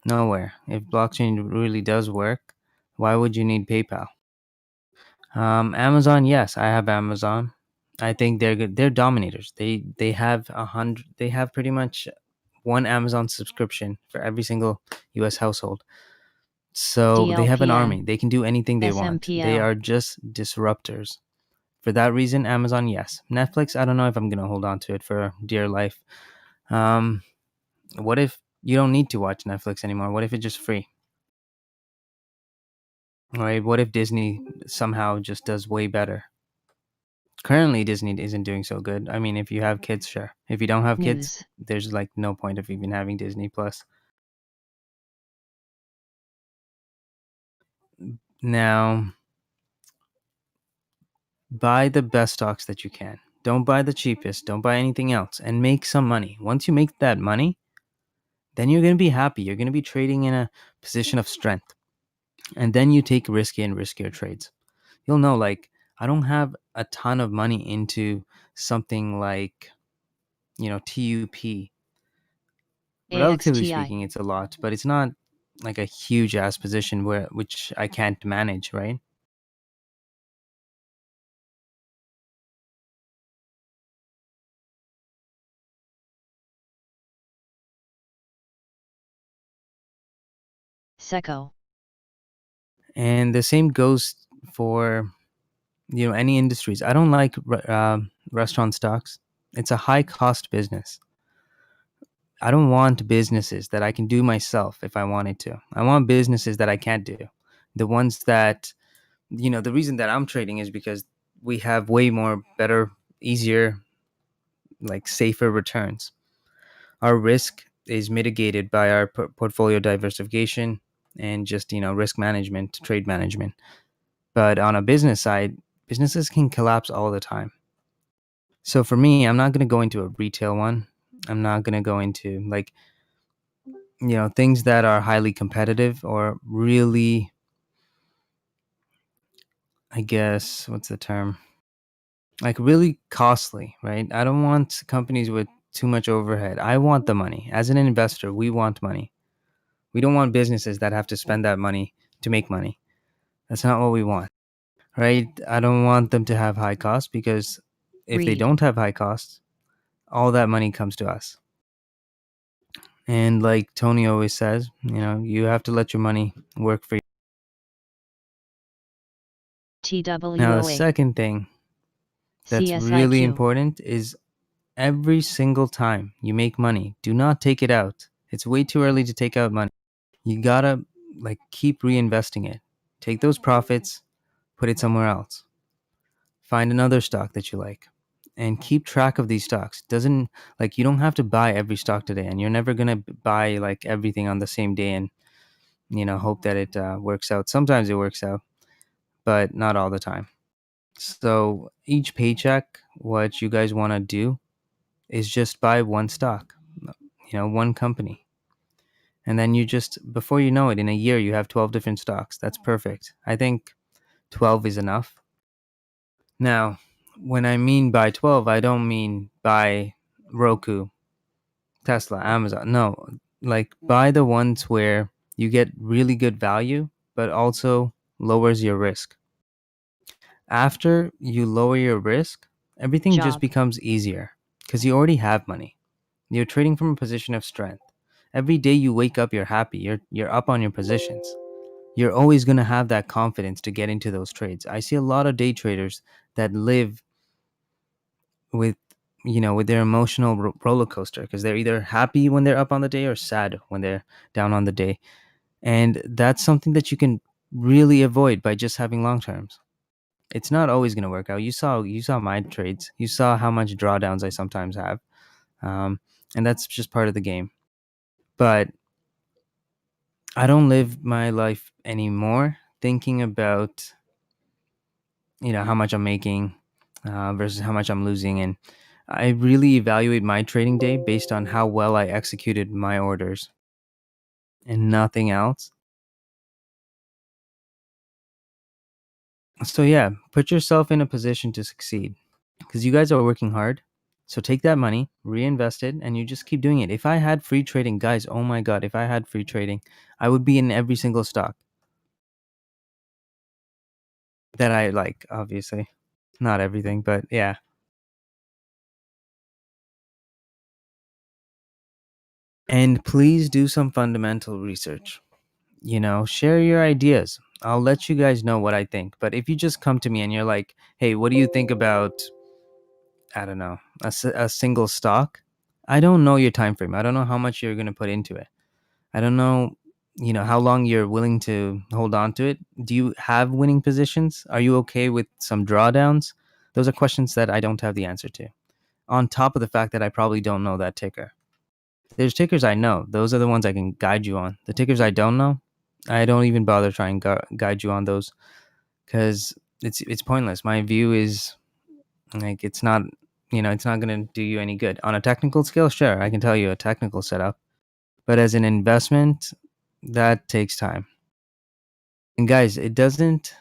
Nowhere. If blockchain really does work, why would you need PayPal? Amazon, yes, I have Amazon. I think they're good. They're dominators. They have 100. They have pretty much one Amazon subscription for every single U.S. household. So they have an DLPN. army. They can do anything they want. They SMPL. are just disruptors. For that reason, Amazon, yes. Netflix, I don't know if I'm gonna hold on to it for dear life. What if you don't need to watch Netflix anymore? What if it's just free? Right? What if Disney somehow just does way better? Currently, Disney isn't doing so good. I mean, if you have kids, sure. If you don't have kids, News. there's like no point of even having Disney Plus. Now, buy the best stocks that you can. Don't buy the cheapest. Don't buy anything else, and make some money. Once you make that money, then you're going to be happy. You're going to be trading in a position of strength. And then you take risky and riskier trades. You'll know, like, I don't have a ton of money into something like, TUP. Relatively AXTI. speaking, it's a lot, but it's not like a huge ass position which I can't manage, right? Seco. And the same goes for any industries. I don't like restaurant stocks. It's a high cost business. I don't want businesses that I can do myself if I wanted to. I want businesses that I can't do. The ones that, the reason that I'm trading is because we have way more better, easier, like safer returns. Our risk is mitigated by our portfolio diversification and just, risk management, trade management. But on a business side, businesses can collapse all the time. So for me, I'm not going to go into a retail one. I'm not going to go into things that are highly competitive or really, I guess, what's the term? Like really costly, right? I don't want companies with too much overhead. I want the money. As an investor, we want money. We don't want businesses that have to spend that money to make money. That's not what we want, right? I don't want them to have high costs because if they Read. don't have high costs, all that money comes to us. And like Tony always says, you have to let your money work for you. Now, the TWOA. second thing that's really CSIQ. important is every single time you make money, do not take it out. It's way too early to take out money. You gotta keep reinvesting it. Take those profits, put it somewhere else. Find another stock that you like and keep track of these stocks. Doesn't you don't have to buy every stock today, and you're never gonna buy everything on the same day and hope that it works out. Sometimes it works out, but not all the time. So each paycheck, what you guys want to do is just buy one stock, one company. And then you just, before you know it, in a year, you have 12 different stocks. That's perfect. I think 12 is enough. Now, when I mean buy 12, I don't mean buy Roku, Tesla, Amazon. No, buy the ones where you get really good value, but also lowers your risk. After you lower your risk, everything just Job. becomes easier because you already have money. You're trading from a position of strength. Every day you wake up, you're happy. You're up on your positions. You're always going to have that confidence to get into those trades. I see a lot of day traders that live with with their emotional roller coaster because they're either happy when they're up on the day or sad when they're down on the day. And that's something that you can really avoid by just having long terms. It's not always going to work out. You saw my trades. You saw how much drawdowns I sometimes have. And that's just part of the game. But I don't live my life anymore thinking about how much I'm making versus how much I'm losing, and I really evaluate my trading day based on how well I executed my orders and nothing else. So yeah, put yourself in a position to succeed because you guys are working hard. So take that money, reinvest it, and you just keep doing it. If I had free trading, guys, oh my god, if I had free trading, I would be in every single stock that I like, obviously. Not everything, but yeah. And please do some fundamental research. Share your ideas. I'll let you guys know what I think. But if you just come to me and you're like, hey, what do you think about, I don't know, a single stock? I don't know your time frame. I don't know how much you're going to put into it. I don't know, how long you're willing to hold on to it. Do you have winning positions? Are you okay with some drawdowns? Those are questions that I don't have the answer to. On top of the fact that I probably don't know that ticker. There's tickers I know. Those are the ones I can guide you on. The tickers I don't know, I don't even bother trying to guide you on those because it's pointless. My view is like it's not it's not going to do you any good. On a technical skill, sure, I can tell you a technical setup, but as an investment, that takes time. And guys, it doesn't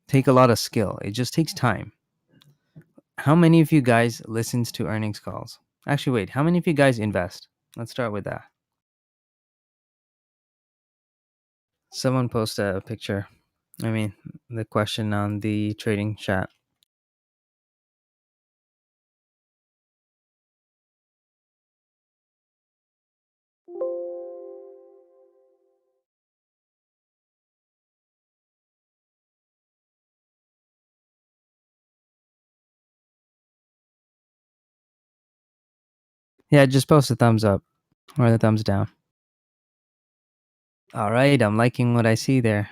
take a lot of skill. It just takes time. How many of you guys listens to earnings calls? Actually, wait, how many of you guys invest? Let's start with that. Someone post a picture. I mean, the question on the trading chat. Yeah, just post a thumbs up or the thumbs down. All right, I'm liking what I see there.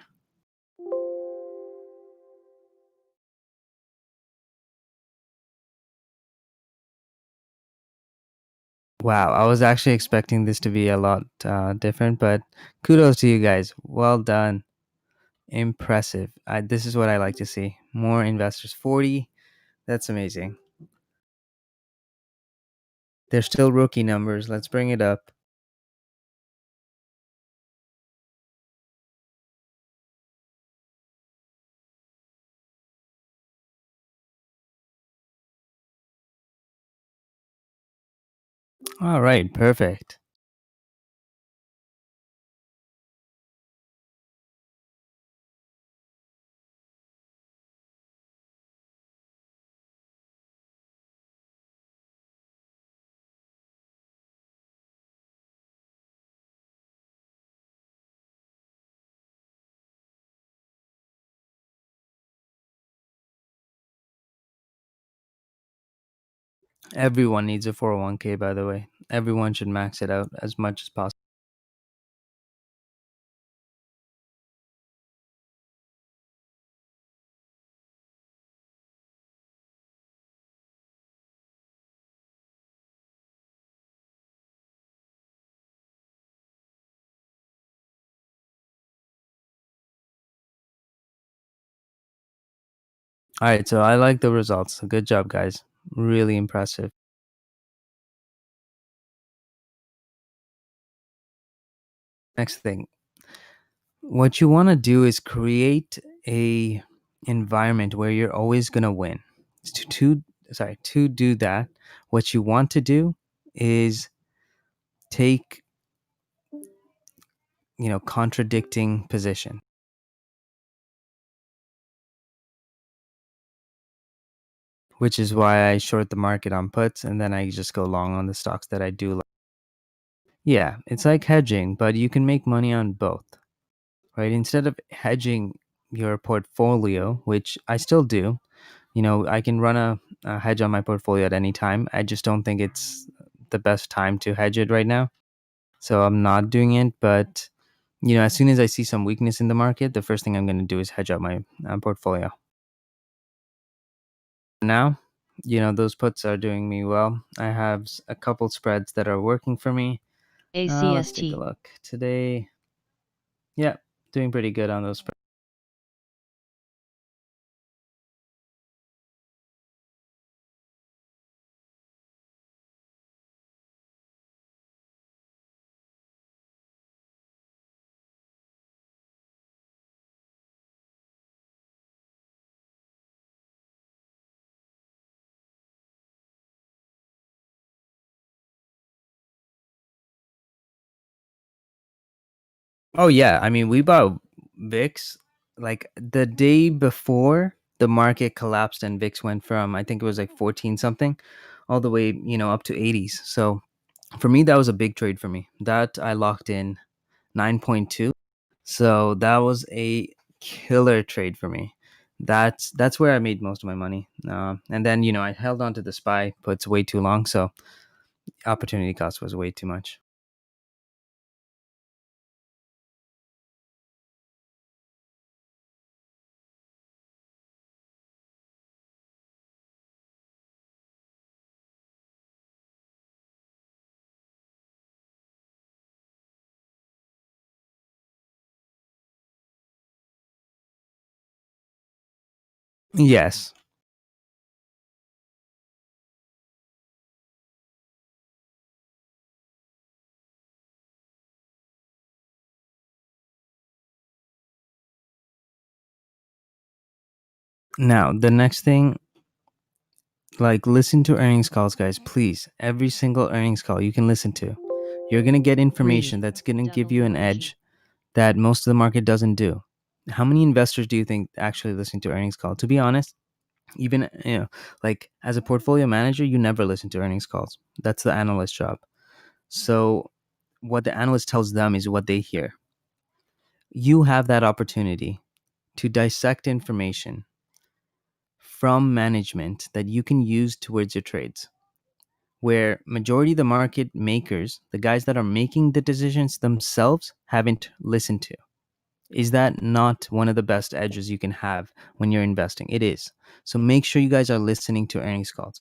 Wow, I was actually expecting this to be a lot different, but kudos to you guys. Well done. Impressive. This is what I like to see. More investors. 40. That's amazing. They're still rookie numbers. Let's bring it up. All right, perfect. Everyone needs a 401k, by the way. Everyone should max it out as much as possible. All right, so I like the results. Good job, guys. Really impressive. Next thing, what you want to do is create a environment where you're always going to win. To do that, what you want to do is take, contradicting position, which is why I short the market on puts and then I just go long on the stocks that I do like. Yeah, it's like hedging, but you can make money on both, right? Instead of hedging your portfolio, which I still do, I can run a hedge on my portfolio at any time. I just don't think it's the best time to hedge it right now. So I'm not doing it. But, as soon as I see some weakness in the market, the first thing I'm going to do is hedge up my portfolio. Now, those puts are doing me well. I have a couple spreads that are working for me. Let's take a ACST. look. Today, yeah, doing pretty good on those spreads. Oh yeah, I mean we bought VIX like the day before the market collapsed and VIX went from I think it was like 14 something all the way, up to 80s. So for me that was a big trade for me. That I locked in 9.2. So that was a killer trade for me. That's where I made most of my money. And then, I held on to the SPY puts way too long, so opportunity cost was way too much. Yes. Now, the next thing, like, listen to earnings calls, guys. Please. Every single earnings call you can listen to. You're going to get information Breathe. that's going to give Double you an emoji. edge that most of the market doesn't do. How many investors do you think actually listen to earnings call? To be honest, even, like, as a portfolio manager, you never listen to earnings calls. That's the analyst job. So what the analyst tells them is what they hear. You have that opportunity to dissect information from management that you can use towards your trades, where majority of the market makers, the guys that are making the decisions themselves, haven't listened to. Is that not one of the best edges you can have when you're investing? It is. So make sure you guys are listening to earnings calls.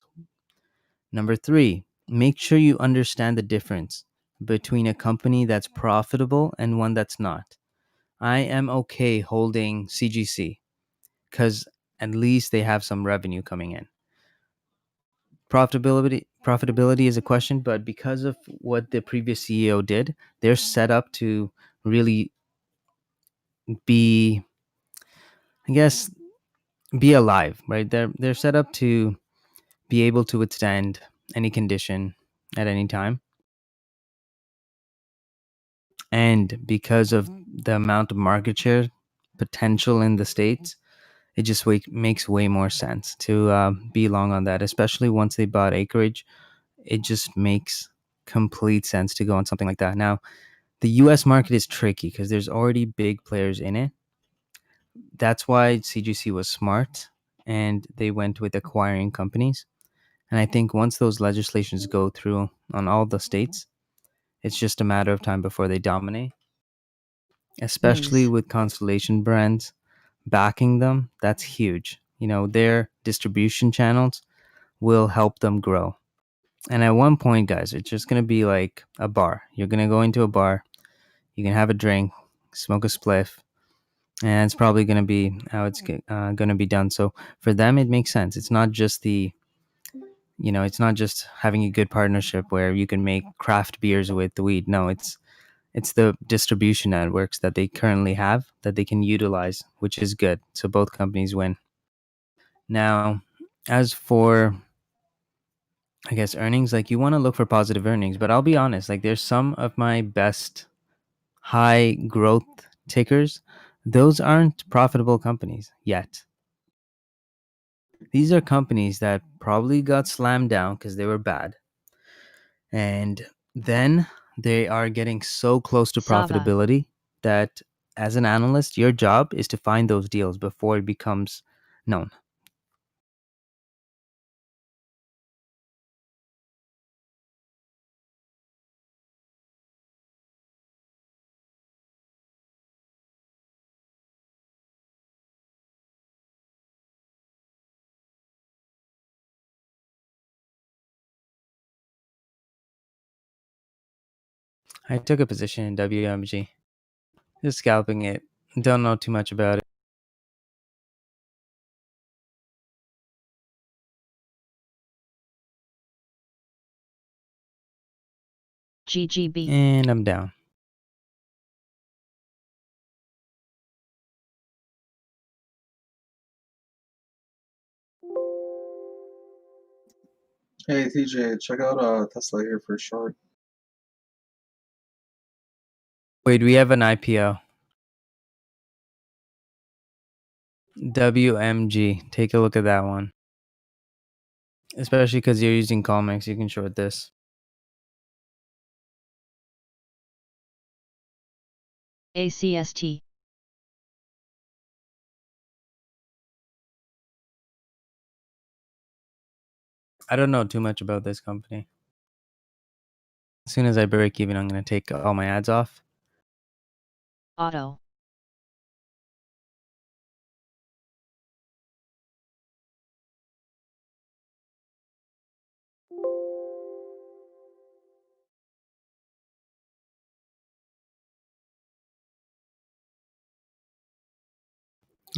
Number 3, make sure you understand the difference between a company that's profitable and one that's not. I am okay holding CGC because at least they have some revenue coming in. Profitability is a question, but because of what the previous CEO did, they're set up to really be, I guess, be alive, right? They're set up to be able to withstand any condition at any time. And because of the amount of market share potential in the States, it just makes way more sense to be long on that, especially once they bought acreage. It just makes complete sense to go on something like that. Now, the US market is tricky because there's already big players in it. That's why CGC was smart and they went with acquiring companies. And I think once those legislations go through on all the states, it's just a matter of time before they dominate, especially News. with Constellation Brands backing them. That's huge. Their distribution channels will help them grow. And at one point, guys, it's just going to be like a bar. You're going to go into a bar, you can have a drink, smoke a spliff, and it's probably going to be how it's going to be done. So for them, it makes sense. It's not just it's not just having a good partnership where you can make craft beers with the weed. No, it's the distribution networks that they currently have that they can utilize, which is good. So both companies win. Now, as for, I guess, earnings, like, you want to look for positive earnings, but I'll be honest, like, there's some of my best high growth tickers. Those aren't profitable companies yet. These are companies that probably got slammed down because they were bad. And then they are getting so close to Sava. profitability that as an analyst, your job is to find those deals before it becomes known. I took a position in WMG, just scalping it. Don't know too much about it. GGB. And I'm down. Hey TJ, check out Tesla here for short. Wait, we have an IPO. WMG. Take a look at that one. Especially because you're using Calmex, you can short this. ACST. I don't know too much about this company. As soon as I break even, I'm going to take all my ads off. Auto.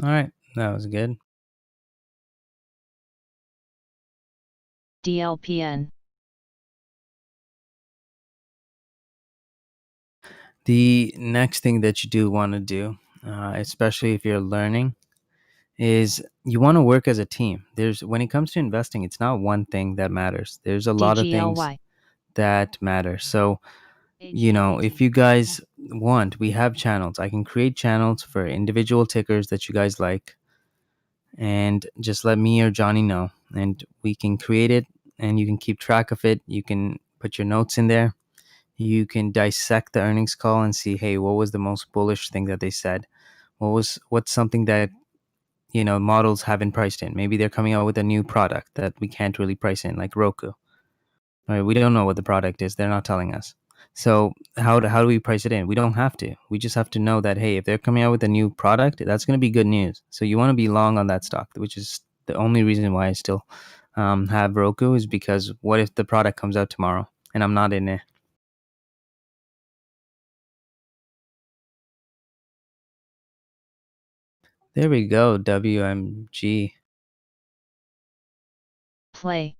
All right, that was good. DLPN. The next thing that you do want to do, especially if you're learning, is you want to work as a team. There's when it comes to investing, it's not one thing that matters. There's a lot of things DGLY. that matter. So, if you guys want, we have channels. I can create channels for individual tickers that you guys like, and just let me or Johnny know, and we can create it, and you can keep track of it. You can put your notes in there. You can dissect the earnings call and see, hey, what was the most bullish thing that they said? What's something that models haven't priced in? Maybe they're coming out with a new product that we can't really price in, like Roku. Right? We don't know what the product is. They're not telling us. So how do we price it in? We don't have to. We just have to know that, hey, if they're coming out with a new product, that's going to be good news. So you want to be long on that stock, which is the only reason why I still have Roku, is because what if the product comes out tomorrow and I'm not in it? There we go, WMG. Play.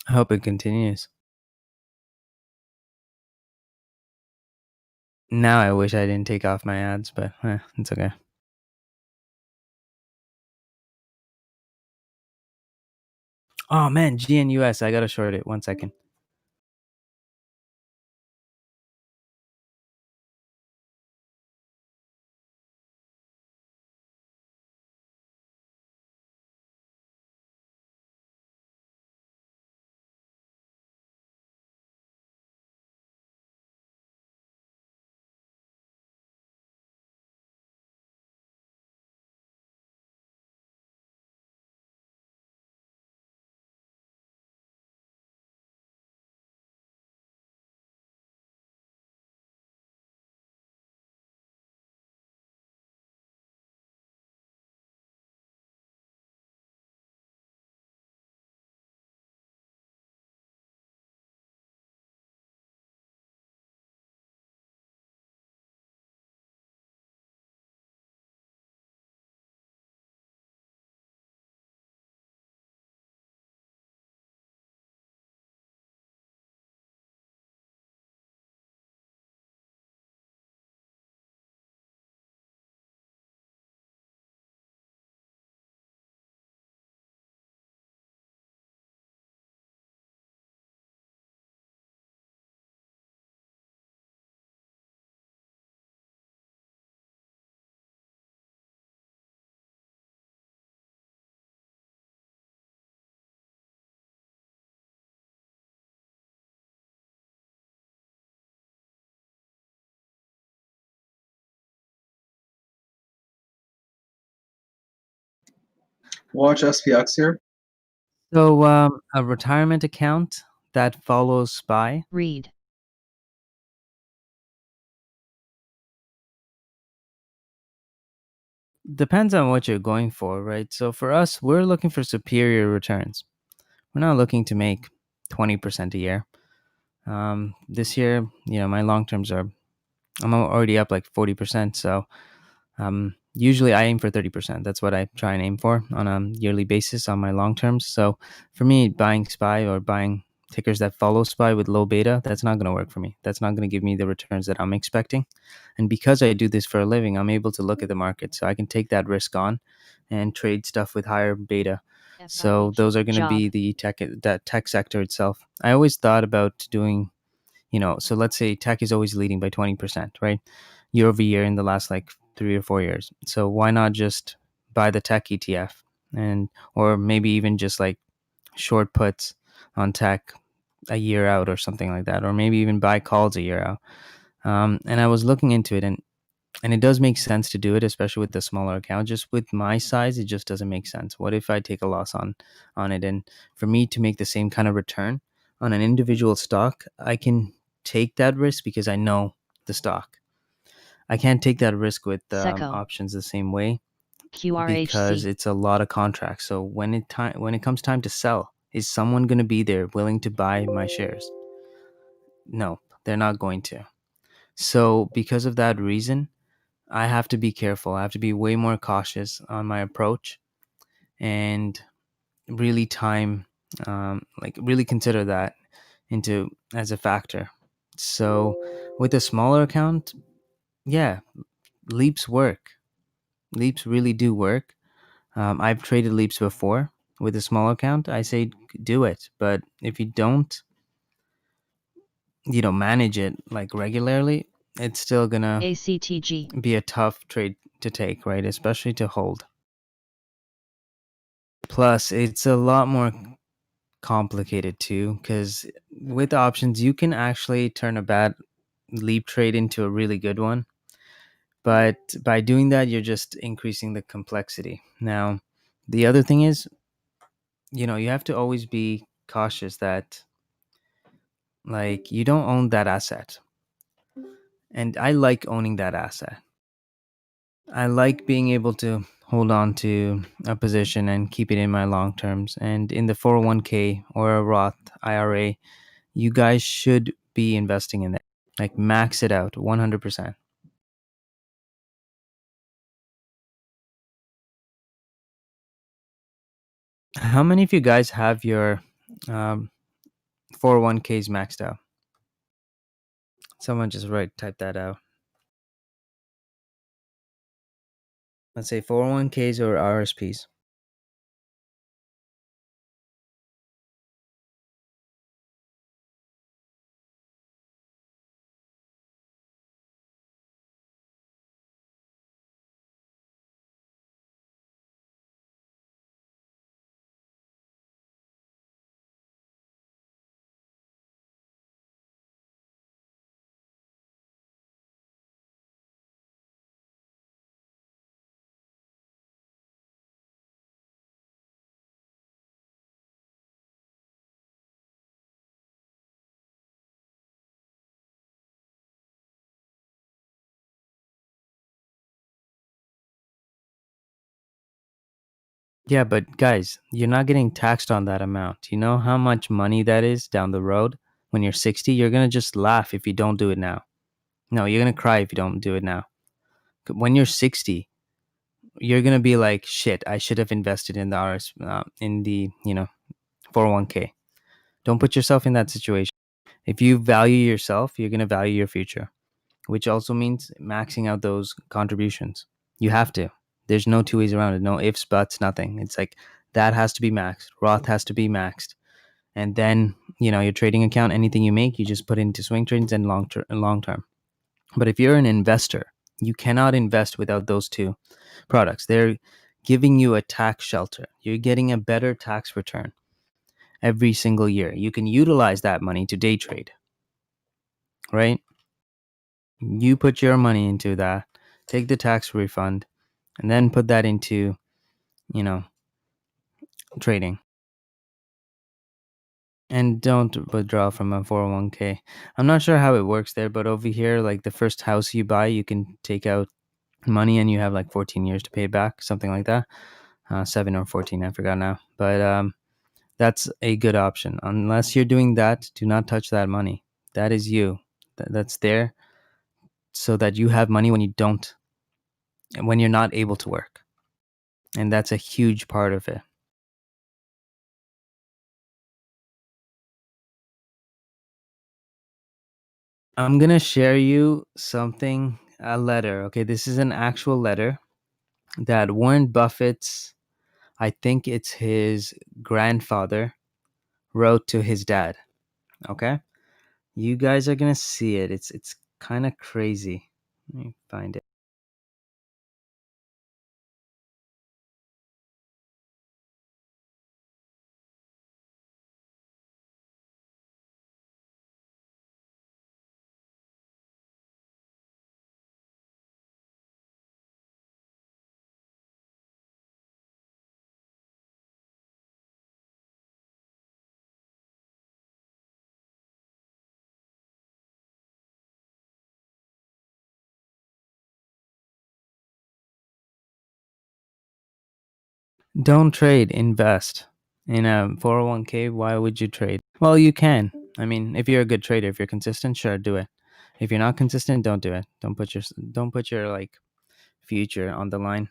I hope it continues. Now I wish I didn't take off my ads, but it's okay. Oh man, GNUS, I gotta short it. 1 second. Watch SPX here. So a retirement account that follows SPY. Read. Depends on what you're going for, right? So for us, we're looking for superior returns. We're not looking to make 20% a year. This year, my long terms I'm already up like 40%. So usually I aim for 30%. That's what I try and aim for on a yearly basis on my long terms. So for me, buying SPY or buying tickers that follow SPY with low beta, that's not going to work for me. That's not going to give me the returns that I'm expecting. And because I do this for a living, I'm able to look at the market. So I can take that risk on and trade stuff with higher beta. So FIH. those are going to be Job. the tech sector itself. I always thought about doing, so let's say tech is always leading by 20%, right? Year over year in the last like 3 or 4 years. So why not just buy the tech ETF or maybe even just like short puts on tech a year out or something like that, or maybe even buy calls a year out. And I was looking into it, and it does make sense to do it, especially with the smaller account. Just with my size, it just doesn't make sense. What if I take a loss on it? And for me to make the same kind of return on an individual stock, I can take that risk because I know the stock. I can't take that risk with Seco. options the same way because QRHC. it's a lot of contracts. So when it comes time to sell, is someone going to be there willing to buy my shares? No, they're not going to. So because of that reason, I have to be careful. I have to be way more cautious on my approach and really really consider that into as a factor. So with a smaller account, yeah, leaps work. Leaps really do work. I've traded leaps before with a small account. I say do it, but if you don't, manage it like regularly, it's still gonna ACTG. be a tough trade to take, right? Especially to hold. Plus, it's a lot more complicated too, because with options, you can actually turn a bad leap trade into a really good one. But by doing that, you're just increasing the complexity. Now, the other thing is, you have to always be cautious that, like, you don't own that asset. And I like owning that asset. I like being able to hold on to a position and keep it in my long terms. And in the 401k or a Roth IRA, you guys should be investing in that. Like, max it out 100%. How many of you guys have your 401ks maxed out? Someone just type that out. Let's say 401ks or RSPs. Yeah, but guys, you're not getting taxed on that amount. You know how much money that is down the road? When you're 60, you're going to just laugh if you don't do it now. No, you're going to cry if you don't do it now. When you're 60, you're going to be like, shit, I should have invested in the in the, 401k. Don't put yourself in that situation. If you value yourself, you're going to value your future, which also means maxing out those contributions. You have to. There's no two ways around it. No ifs, buts, nothing. It's like that has to be maxed. Roth has to be maxed. And then, your trading account, anything you make, you just put into swing trades and long term. But if you're an investor, you cannot invest without those two products. They're giving you a tax shelter. You're getting a better tax return every single year. You can utilize that money to day trade, right? You put your money into that, take the tax refund, and then put that into, trading. And don't withdraw from a 401k. I'm not sure how it works there, but over here, like the first house you buy, you can take out money and you have like 14 years to pay it back, something like that. 7 or 14, I forgot now. But that's a good option. Unless you're doing that, do not touch that money. That is you. That's there so that you have money when you're not able to work. And that's a huge part of it. I'm going to share you something, a letter. Okay, this is an actual letter that Warren Buffett's, I think it's his grandfather, wrote to his dad. Okay? You guys are going to see it. It's kind of crazy. Let me find it. Don't trade, invest. In a 401k, why would you trade? Well, you can. I mean, if you're a good trader, if you're consistent, sure, do it. If you're not consistent, don't do it. Don't put your like future on the line.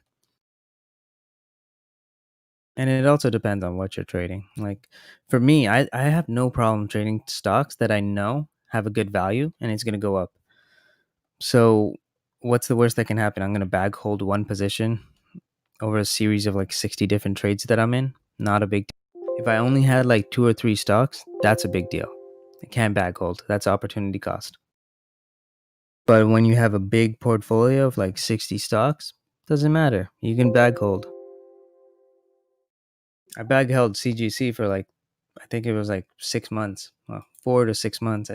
And it also depends on what you're trading. Like for me, I have no problem trading stocks that I know have a good value and it's going to go up. So what's the worst that can happen? I'm going to bag hold one position over a series of like 60 different trades that I'm in. Not a big deal. If I only had like 2 or 3 stocks, that's a big deal. I can't bag hold. That's opportunity cost. But when you have a big portfolio of like 60 stocks, doesn't matter. You can bag hold. I bag held CGC for like, I think it was like 6 months. Well, 4 to 6 months.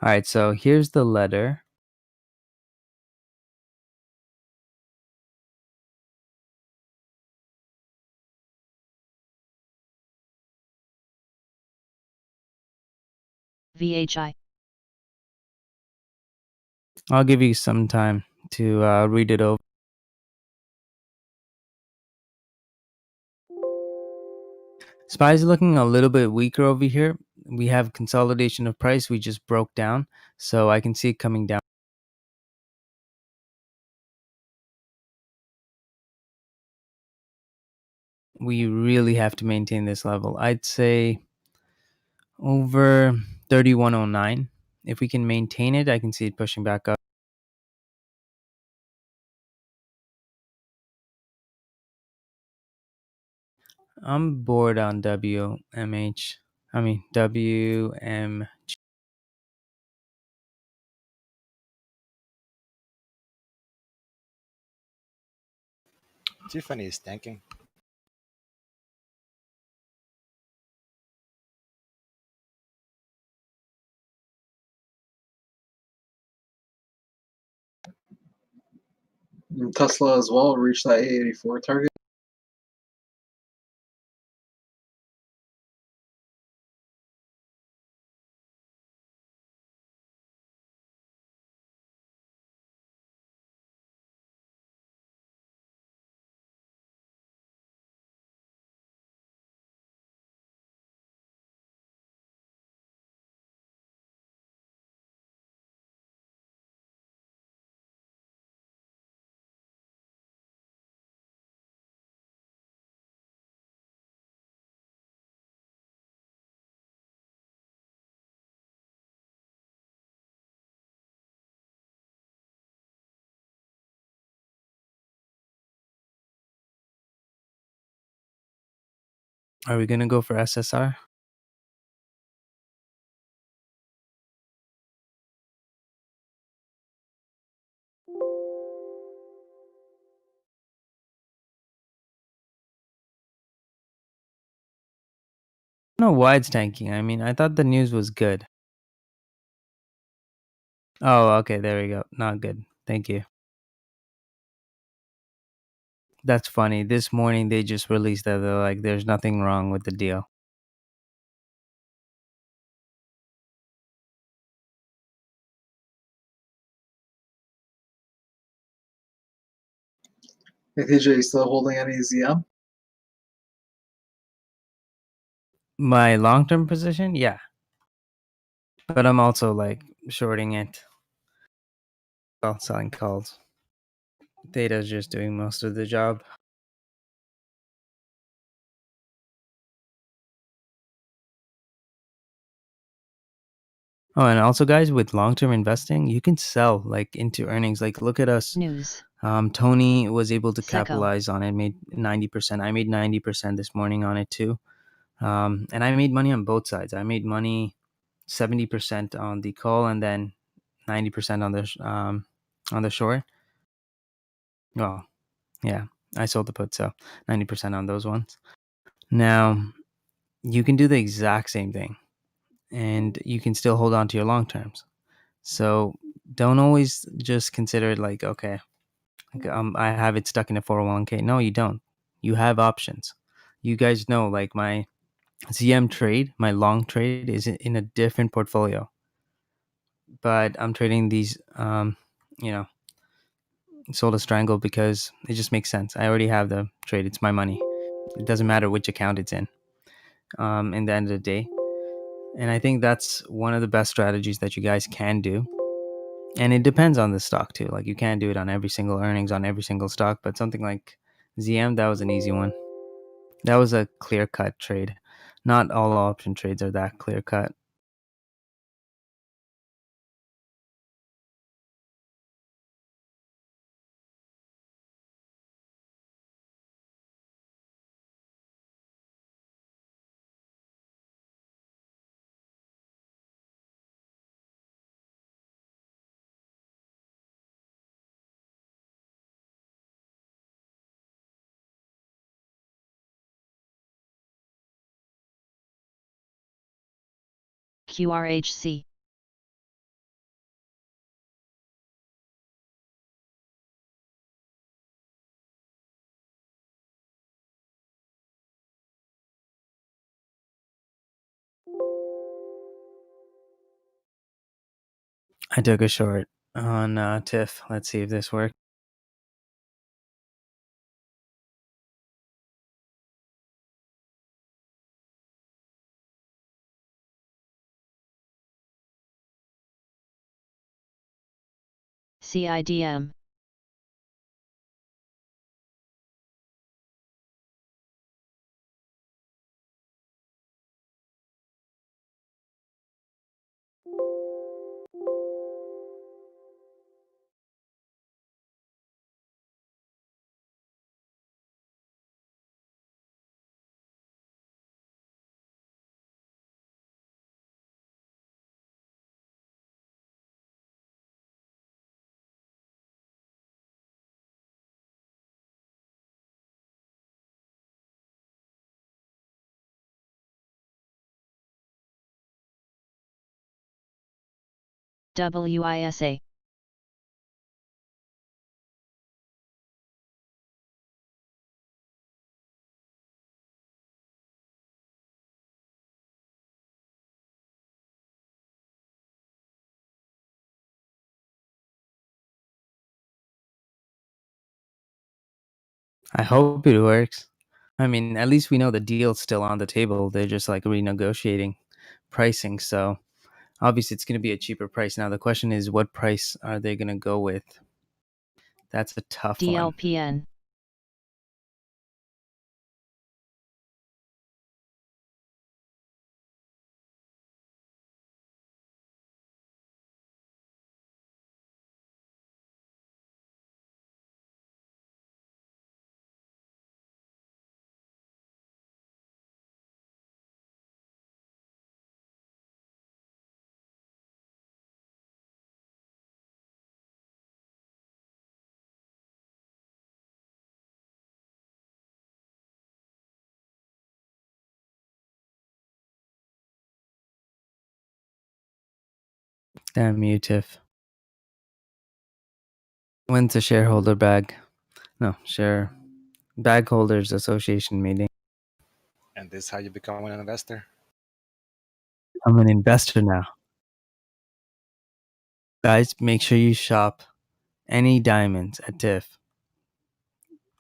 All right, so here's the letter. VHI. I'll give you some time to read it over. SPY is looking a little bit weaker over here. We have consolidation of price. We just broke down, so I can see it coming down. We really have to maintain this level. I'd say over 3109. If we can maintain it, I can see it pushing back up. I'm bored on WMH. I mean, WM. Tiffany is tanking. Tesla as well reached that 884 target. Are we going to go for SSR? I don't know why it's tanking. I mean, I thought the news was good. Oh, okay, there we go. Not good. Thank you. That's funny. This morning they just released that they're like, there's nothing wrong with the deal. Hey, TJ, you still holding any ZM? My long-term position, yeah. But I'm also like shorting it. Well, selling calls. Data's just doing most of the job. Oh, and also, guys, with long-term investing, you can sell like into earnings. Like, look at us. News. Tony was able to Seco. capitalize on it. Made 90%. I made 90% this morning on it too. And I made money on both sides. I made money 70% on the call and then 90% on the short. Well, yeah, I sold the put, so 90% on those ones. Now, you can do the exact same thing, and you can still hold on to your long terms. So don't always just consider it like, okay, I have it stuck in a 401k. No, you don't. You have options. You guys know, like, my ZM trade, my long trade, is in a different portfolio, but I'm trading these, you know, Solus Triangle because it just makes sense. I already have the trade. It's my money. It doesn't matter which account it's in the end of the day. And I think that's one of the best strategies that you guys can do. And it depends on the stock too. Like, you can't do it on every single earnings on every single stock, but something like ZM, that was an easy one. That was a clear cut trade. Not all option trades are that clear cut. QRHC. I took a short on TIFF. Let's see if this works. CIDM. WISA. I hope it works. I mean, at least we know the deal's still on the table. They're just like renegotiating pricing. So obviously it's going to be a cheaper price. Now the question is, what price are they going to go with? That's a tough one. DLPN. Damn you, Tiff. When's the shareholder bag? No, share bag holders association meeting. And this is how you become an investor. I'm an investor now. Guys, make sure you shop any diamonds at TIFF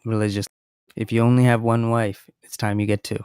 religiously. If you only have one wife, it's time you get two.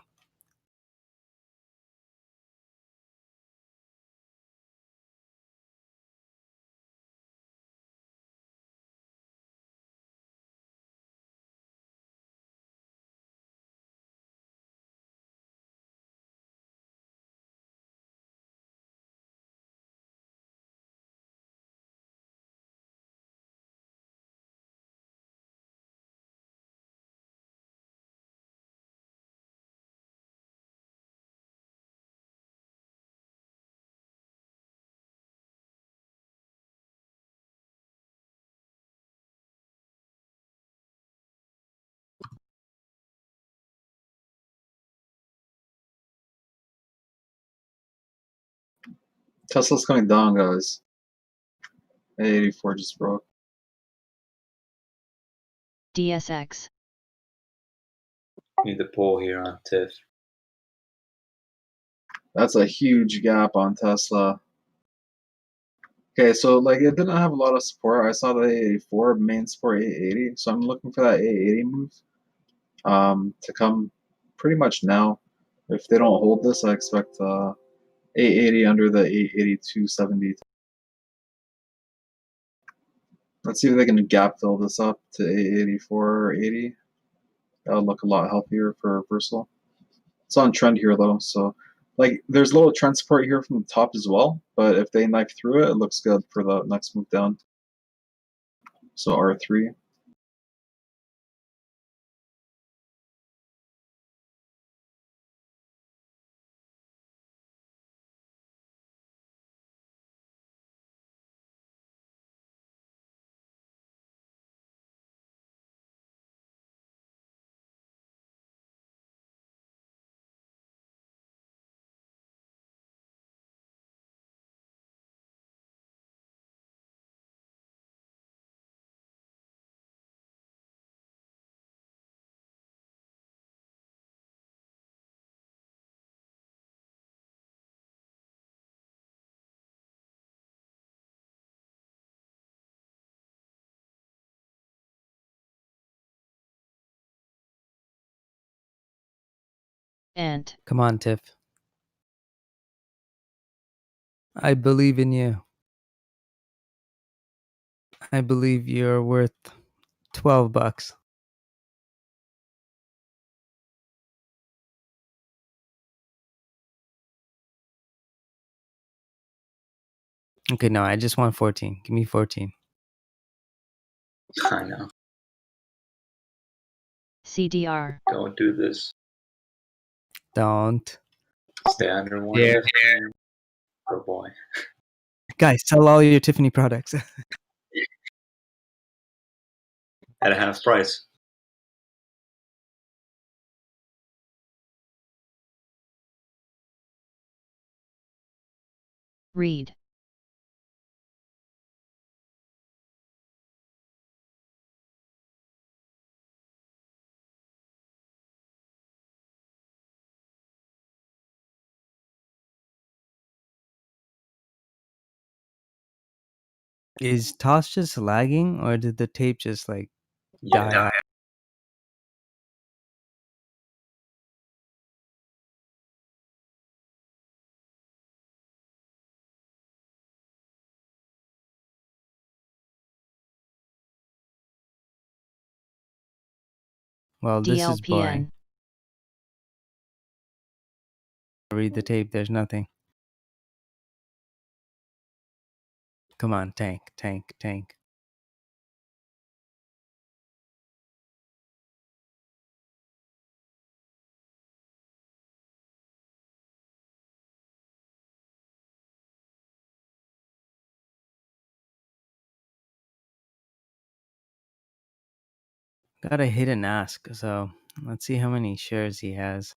Tesla's coming down, guys. A84 just broke. DSX. Need the pull here on TIFF. That's a huge gap on Tesla. Okay, so like it didn't have a lot of support. I saw the A84 main support 880, so I'm looking for that 880 move to come pretty much now. If they don't hold this, I expect 880 under the 882.70. Let's see if they can gap fill this up to 884 or 80. That would look a lot healthier for reversal. It's on trend here though, so like there's a little trend support here from the top as well, but if they knife through it, it looks good for the next move down. So R3. And Come on, Tiff. I believe in you. I believe you're worth $12. Okay, no, I just want 14. Give me 14. I know. CDR. Don't do this. Don't. Stay under one. Yeah. Oh boy. Guys, sell all your Tiffany products. At a half price. Read. Is Toss just lagging, or did the tape just like die Yeah. out? Well, this is boring. DLPN. Read the tape. There's nothing. Come on, tank, tank, tank. Gotta hit and ask. So let's see how many shares he has.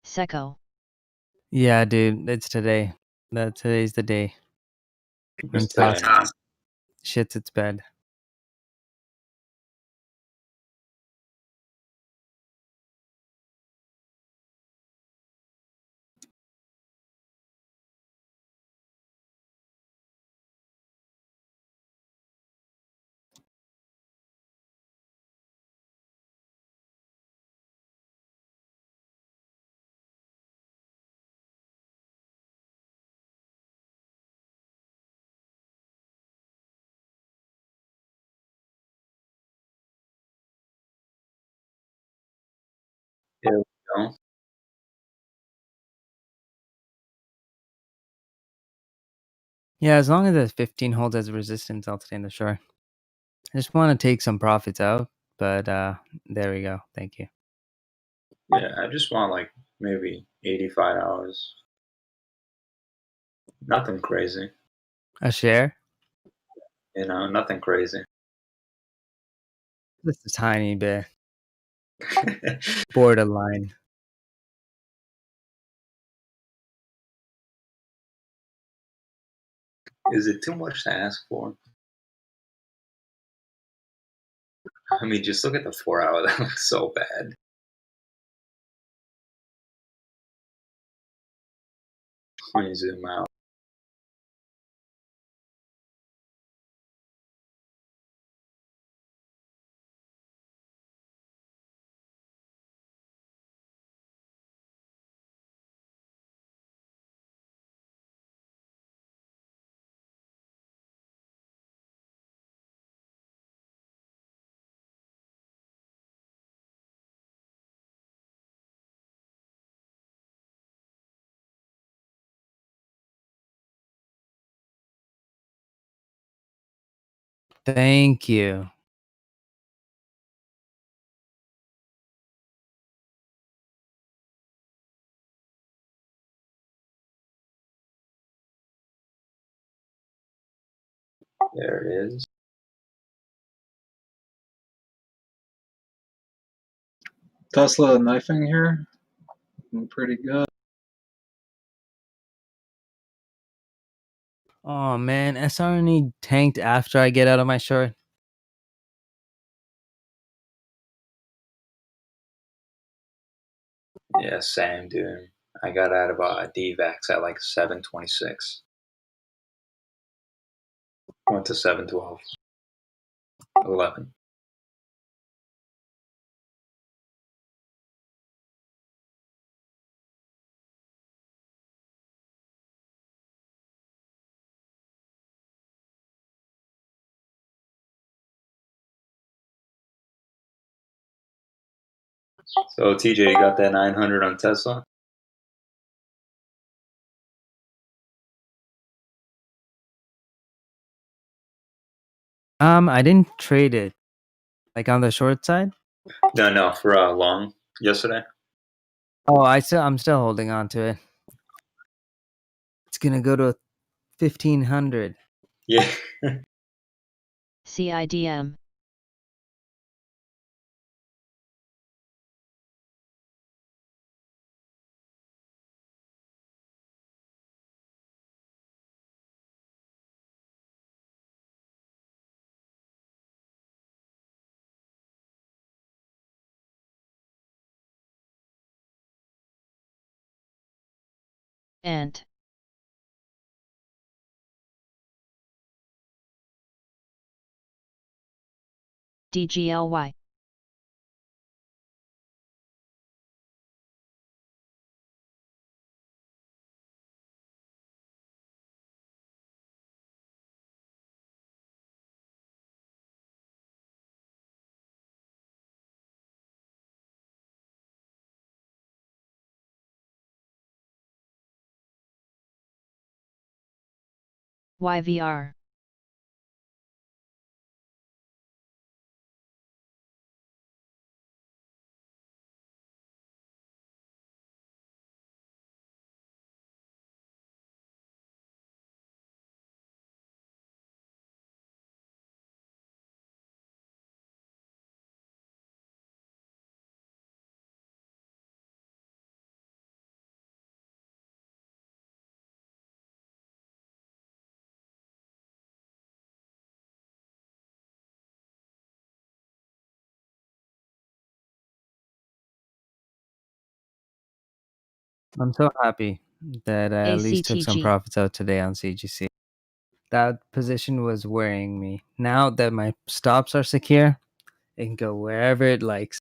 Seco. Yeah, dude, it's today. Today's the day. When Just Toss today. shits its bed. Here we go. Yeah, as long as the 15 holds as resistance, I'll stay in the short. I just want to take some profits out, but there we go. Thank you. Yeah, I just want like maybe $85. Nothing crazy. A share? You know, nothing crazy. Just a tiny bit. Borderline. Is it too much to ask for? I mean, just look at the 4 hour. That looks so bad. Let me zoom out. Thank you. There it is. Tesla knifing here. Looking pretty good. Oh man, SRNE tanked after I get out of my short. Yeah, same, dude. I got out of DVAX at like 7:26. Went to 7:12. 11. So TJ, you got that 900 on Tesla? I didn't trade it. Like on the short side? No, for long yesterday. Oh, I'm still holding on to it. It's gonna go to 1500. Yeah. CIDM. And. DGLY. YVR. I'm so happy that I at least took some ACTG. profits out today on CGC. That position was worrying me. Now that my stops are secure, it can go wherever it likes.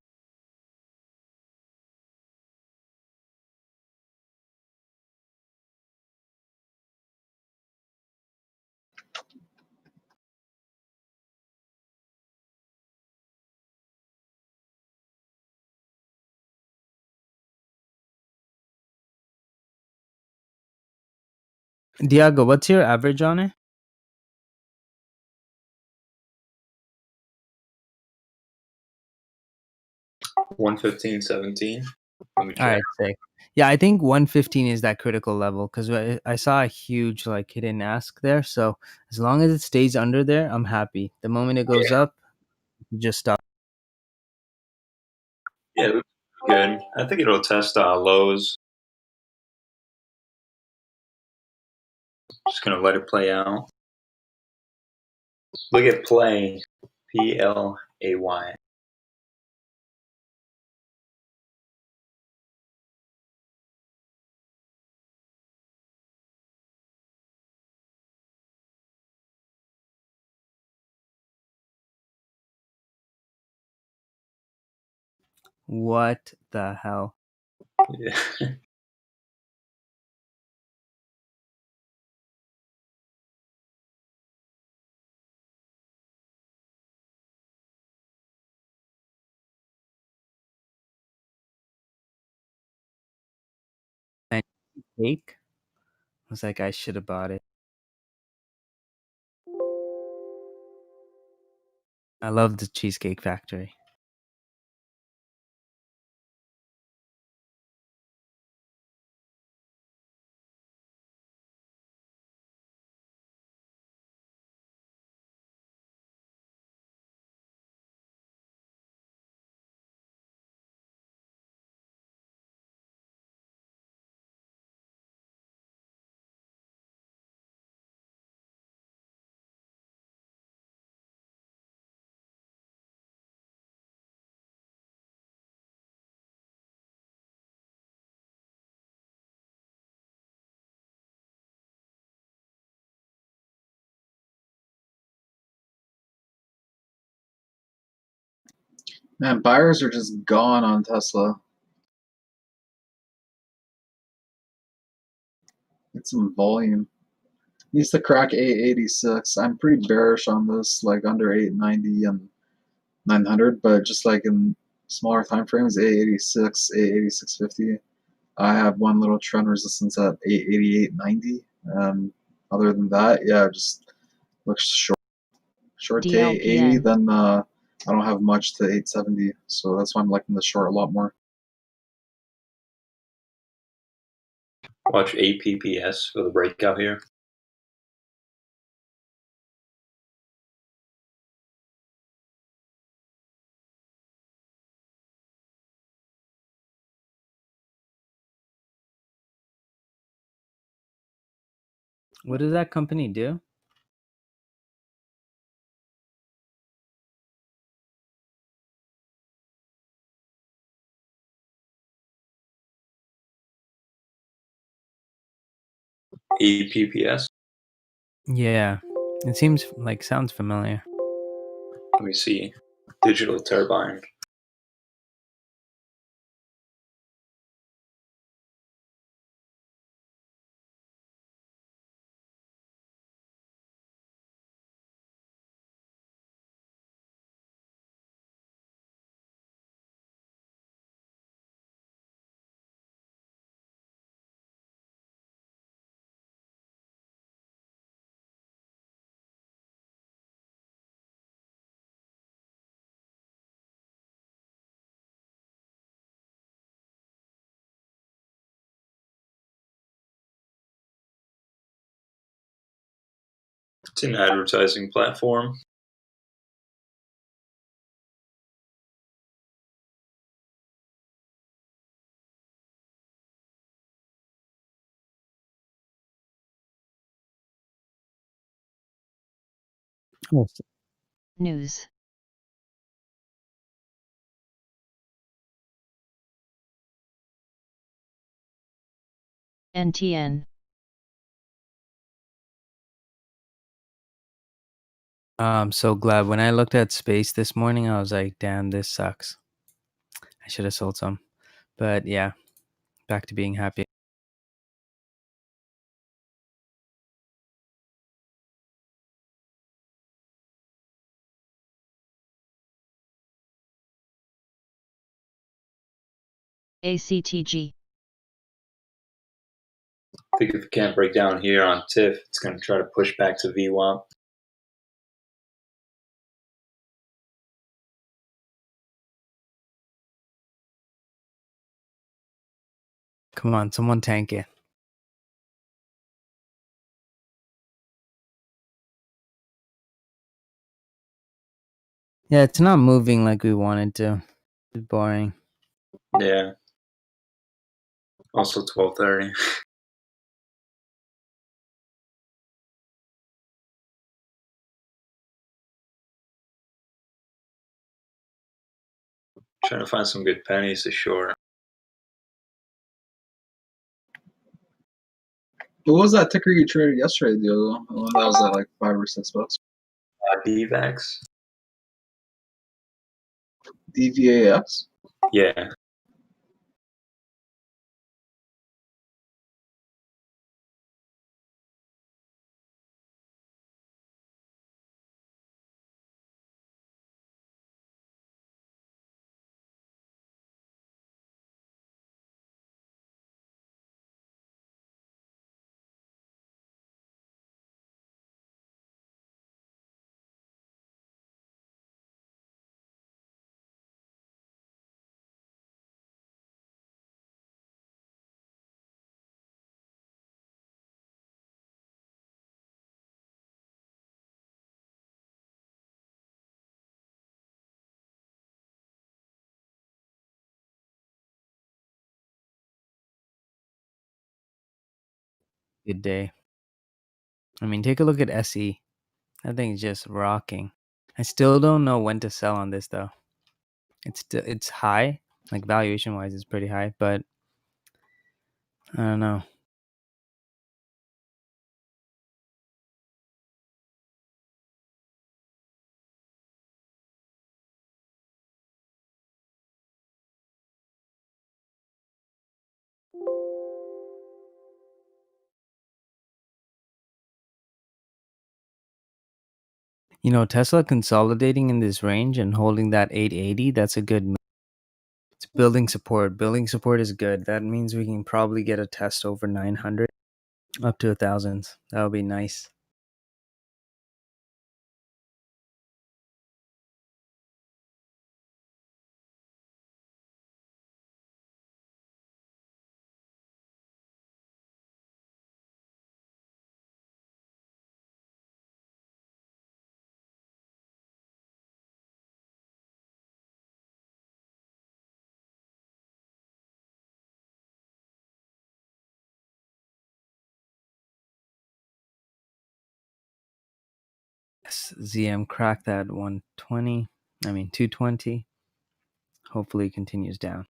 Diago, what's your average on it? 115.17. Let me check. All right, sick. Yeah, I think 115 is that critical level because I saw a huge like hidden ask there. So as long as it stays under there, I'm happy. The moment it goes up, you just stop. Yeah, it looks good. I think it'll test lows. Just gonna let it play out. Look at play, PLAY. What the hell? Yeah. And cake? I was like, I should have bought it. I love the Cheesecake Factory. Man, buyers are just gone on Tesla. Get some volume. Needs to crack 886. I'm pretty bearish on this, like under 890 and 900, but just like in smaller time frames, 886, 886.50. I have one little trend resistance at 888.90. Other than that, yeah, just looks short. Short to 880, DLPN. then I don't have much to 870, so that's why I'm liking the short a lot more. Watch APPS for the breakout here. What does that company do? APPS. Yeah, it seems like sounds familiar. Let me see. Digital Turbine. It's an advertising platform. Oh, News. NTN. I'm so glad. When I looked at space this morning, I was like, damn, this sucks. I should have sold some. But yeah, back to being happy. ACTG. I think if it can't break down here on TIFF, it's going to try to push back to VWAP. Come on, someone tank it. Yeah, it's not moving like we wanted to. It's boring. Yeah. Also 12:30. Trying to find some good pennies to short. What was that ticker you traded yesterday, Diogo? The one that was at like $5 or $6. DVAX. DVAX? Yeah. Good day. I mean, take a look at SE. That thing's just rocking. I still don't know when to sell on this though. It's high, like valuation wise, it's pretty high, but I don't know. You know, Tesla consolidating in this range and holding that 880, that's a good move. It's building support. Building support is good. That means we can probably get a test over 900 up to 1,000. That would be nice. Yes, ZM cracked that 120. I mean 220. Hopefully it continues down.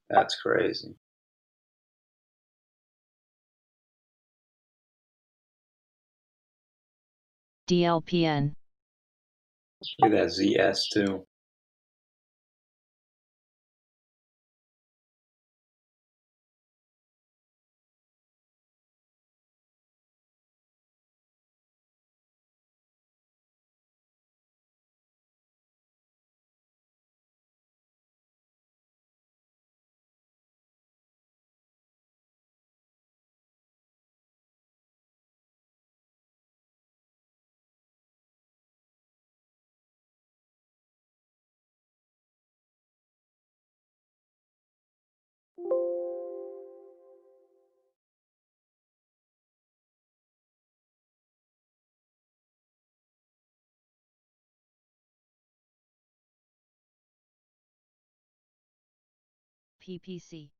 That's crazy. DLPN. Look at that ZS too. PPC.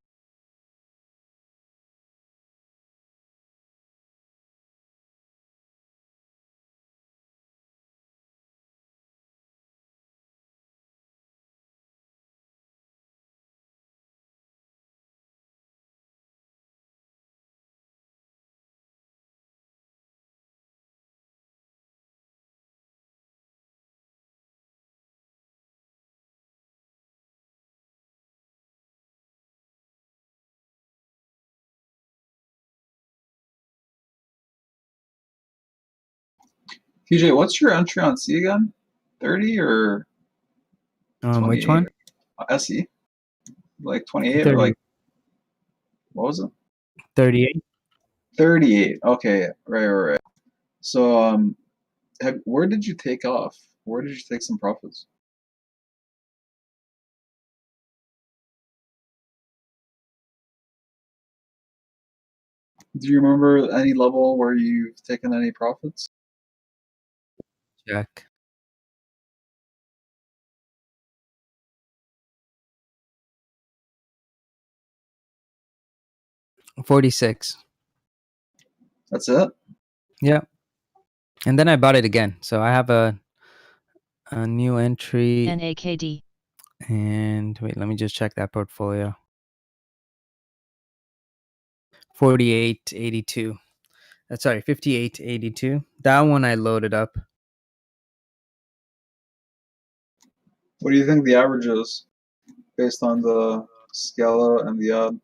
TJ, what's your entry on C again? 30 or Which 28? one? SE? Like 28 or 30, like, what was it? 38. 38. Okay, right. So, where did you take off? Where did you take some profits? Do you remember any level where you've taken any profits? Check. 46. That's it. Yeah. And then I bought it again. So I have a new entry. NAKD. And wait, let me just check that portfolio. 48.82. Sorry, 58.82. That one I loaded up. What do you think the average is based on the Scala and the odd?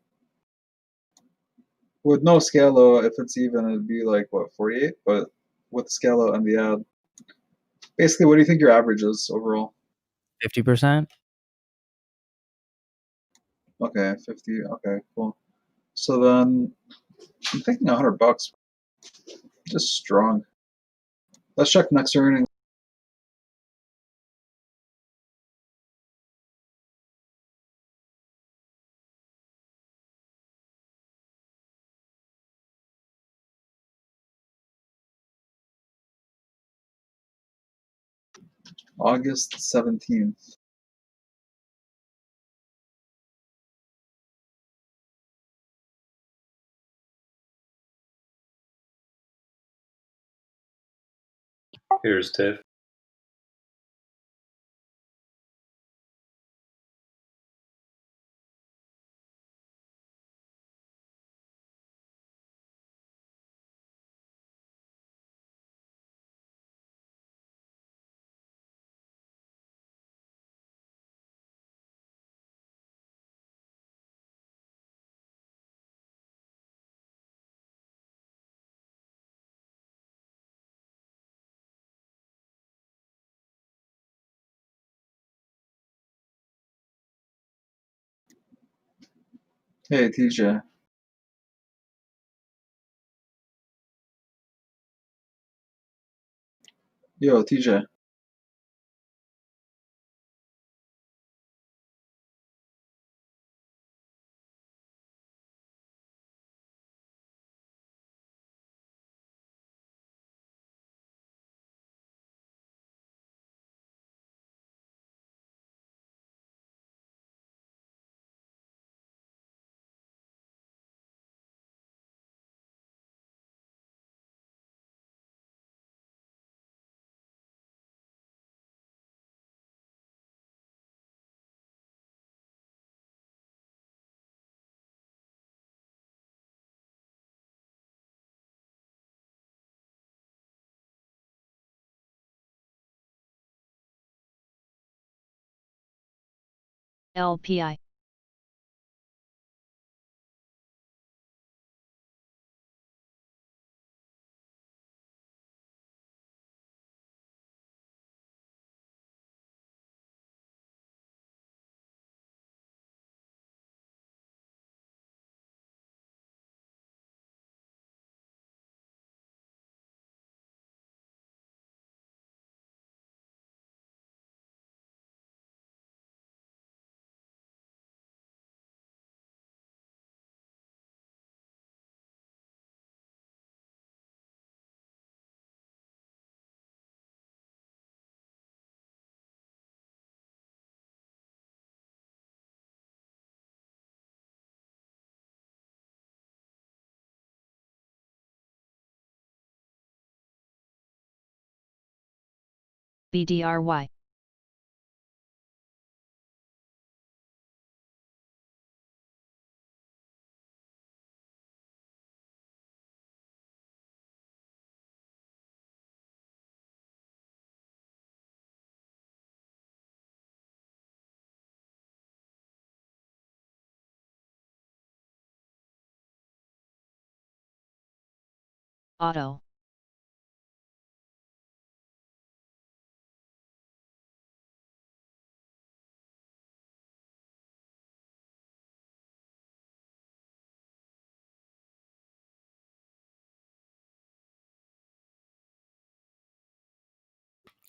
With no Scala, if it's even, it'd be like what 48. But with Scala and the odd, basically, what do you think your average is overall? 50%. Okay, 50. Okay, cool. So then I'm thinking $100. Just strong. Let's check next earnings. August 17th. Here's Tiff. Hey, TJ. Yo, TJ. LPI. BDRY. Auto.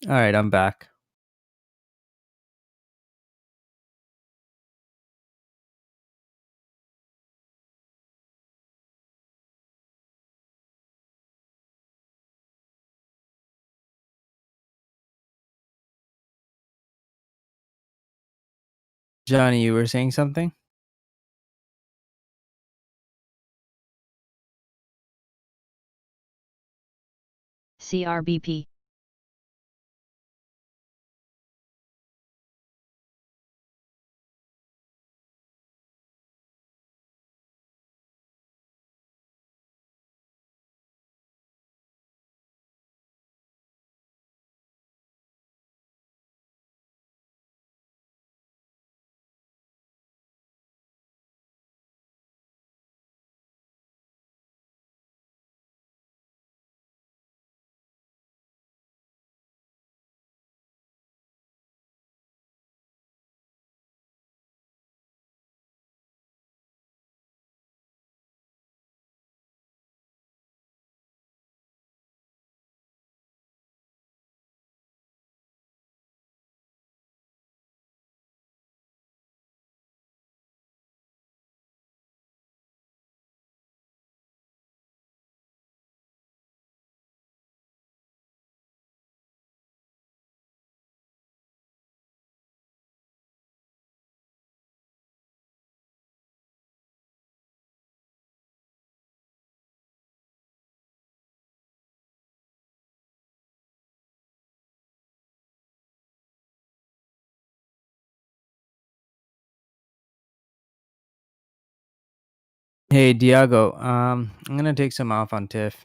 All right, I'm back. Johnny, you were saying something? CRBP. Hey, Diago. I'm gonna take some off on TIFF.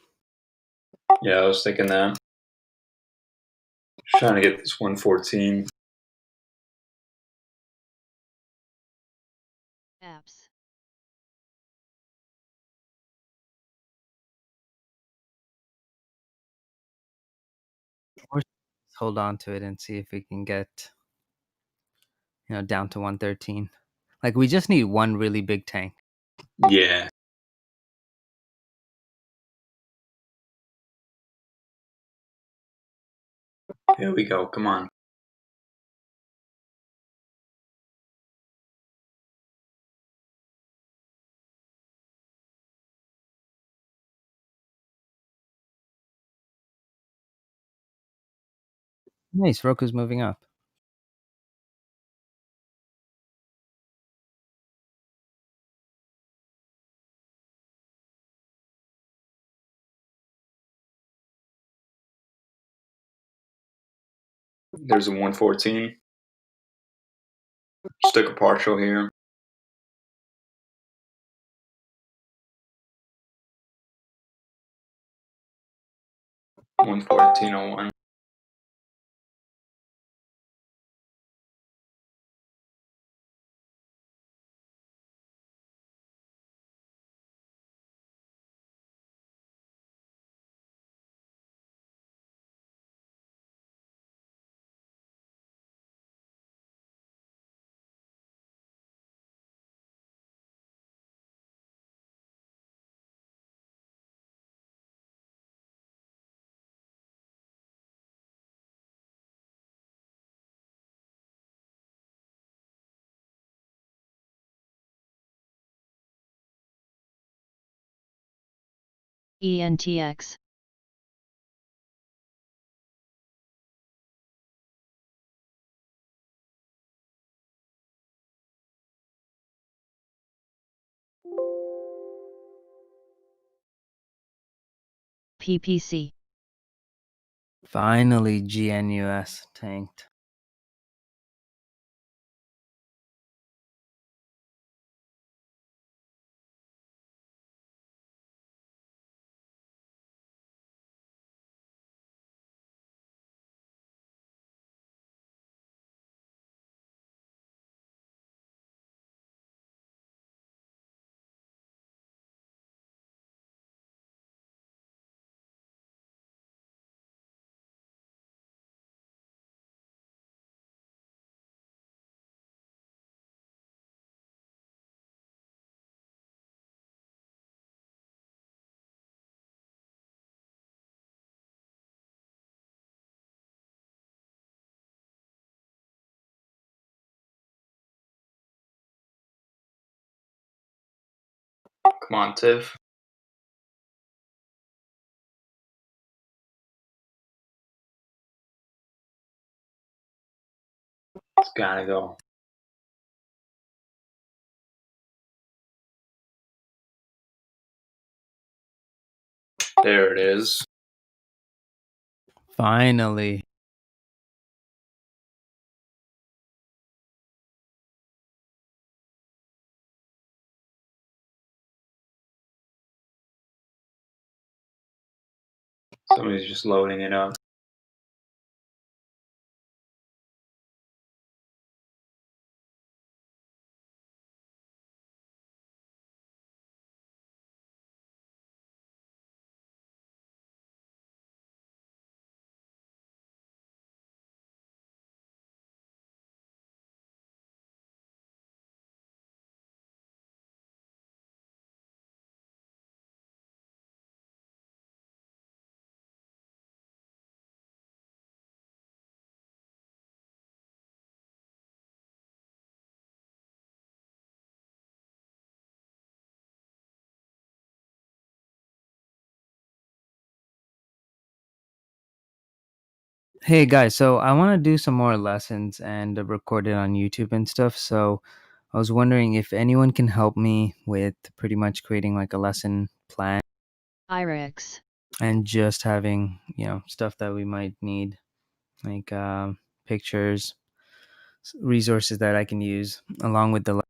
Yeah, I was thinking that. Just trying to get this 114. Apps. Or hold on to it and see if we can get, down to 113. Like, we just need one really big tank. Yeah. Here we go. Come on. Nice, Roku's moving up. There's a 114. Stick a partial here. $114.01. ENTX. PPC. Finally, GNUS tanked. Come on, Tiff. It's gotta go. There it is. Finally. Somebody's just loading it up. Hey guys, so I want to do some more lessons and record it on YouTube and stuff. So I was wondering if anyone can help me with pretty much creating like a lesson plan IREX. and just having, stuff that we might need, like pictures, resources that I can use along with the.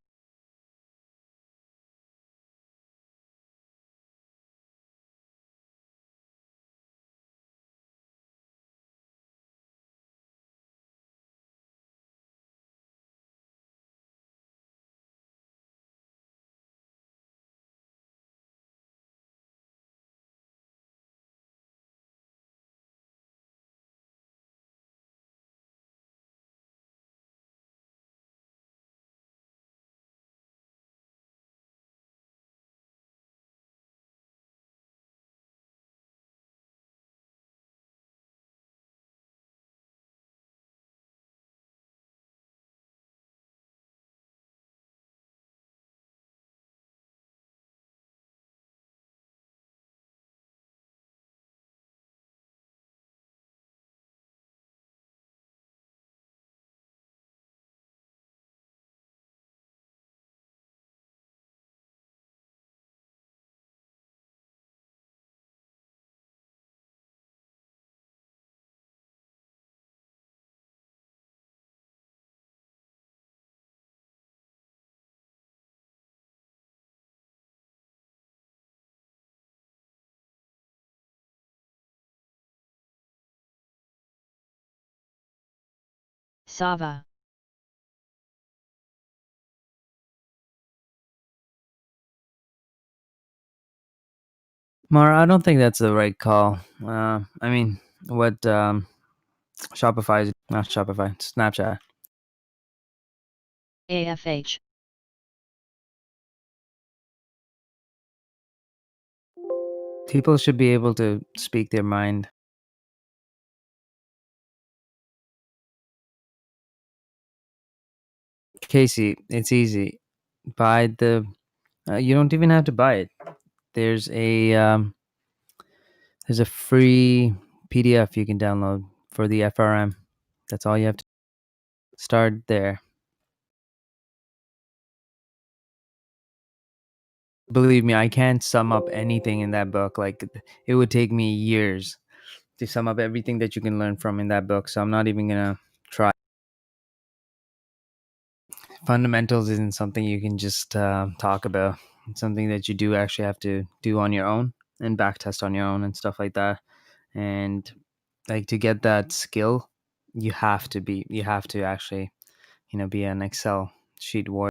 Sava. Mara, I don't think that's the right call. I mean, what Shopify is not Shopify, Snapchat. AFH. People should be able to speak their mind. Casey, it's easy. Buy the. You don't even have to buy it. There's a free PDF you can download for the FRM. That's all you have to start there. Believe me, I can't sum up anything in that book. Like it would take me years to sum up everything that you can learn from in that book. So I'm not even gonna try. Fundamentals isn't something you can just talk about. It's something that you do actually have to do on your own and back test on your own and stuff like that. And like to get that skill, you have to actually, be an Excel sheet warrior.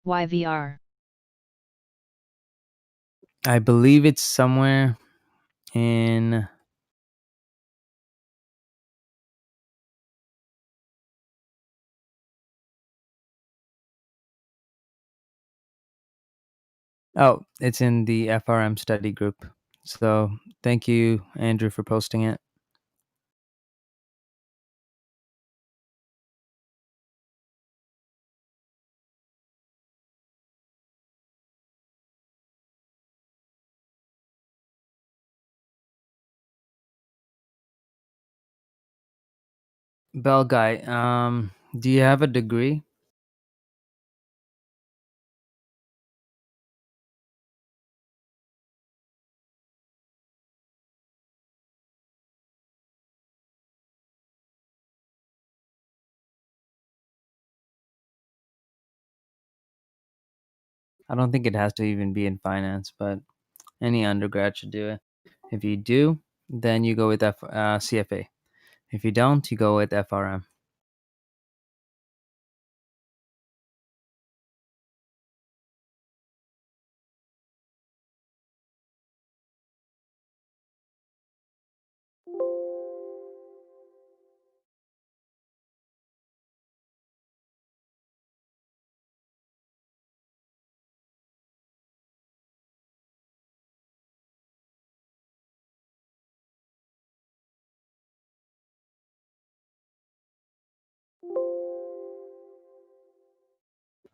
YVR. I believe it's somewhere in. Oh, it's in the FRM study group. So thank you, Andrew, for posting it. Bell guy, do you have a degree? I don't think it has to even be in finance, but any undergrad should do it. If you do, then you go with CFA. If you don't, you go with FRM.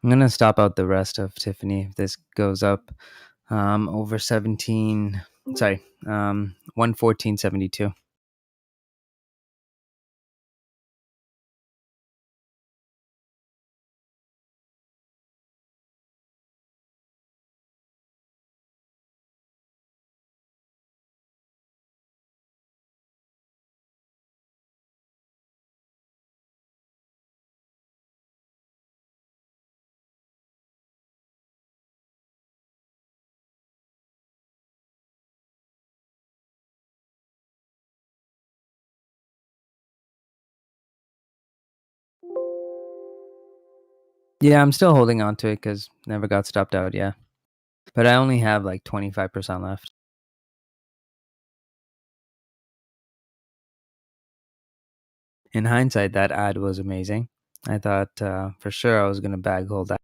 I'm gonna stop out the rest of Tiffany if this goes up over 17. Sorry, 114.72. Yeah, I'm still holding on to it because never got stopped out yet. But I only have like 25% left. In hindsight, that ad was amazing. I thought for sure I was gonna bag hold that.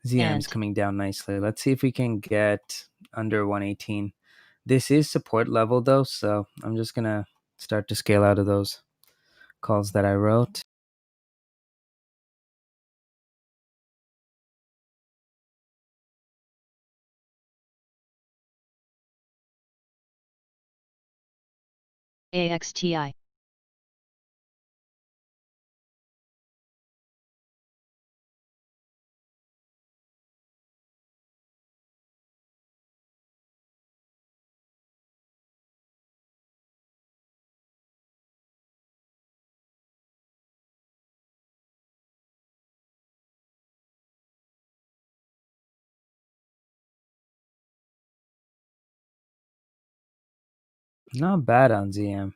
ZM's And coming down nicely. Let's see if we can get under 118. This is support level though, so I'm just gonna start to scale out of those calls that I wrote. AXTI. Not bad on ZM.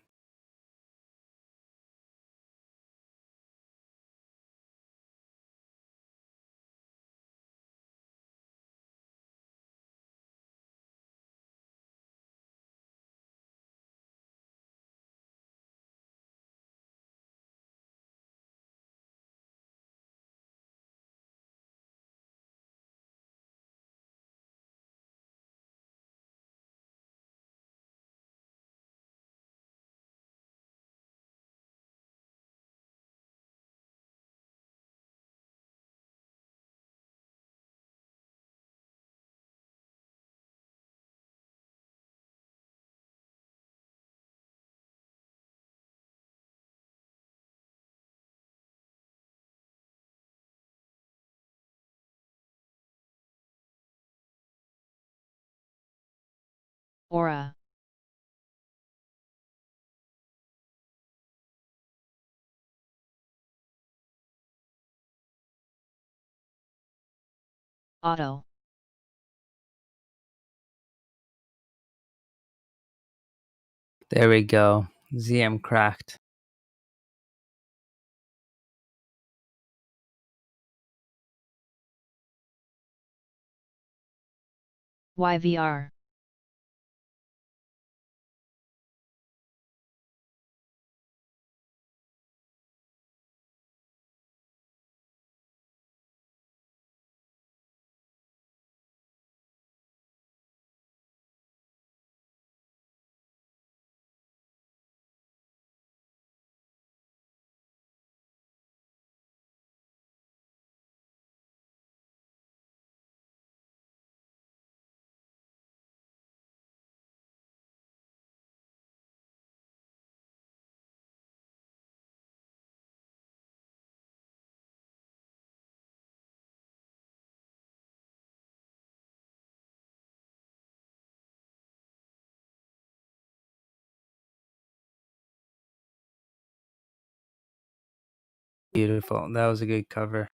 Aura. Auto. There we go. ZM cracked. YVR. Beautiful. That was a good cover.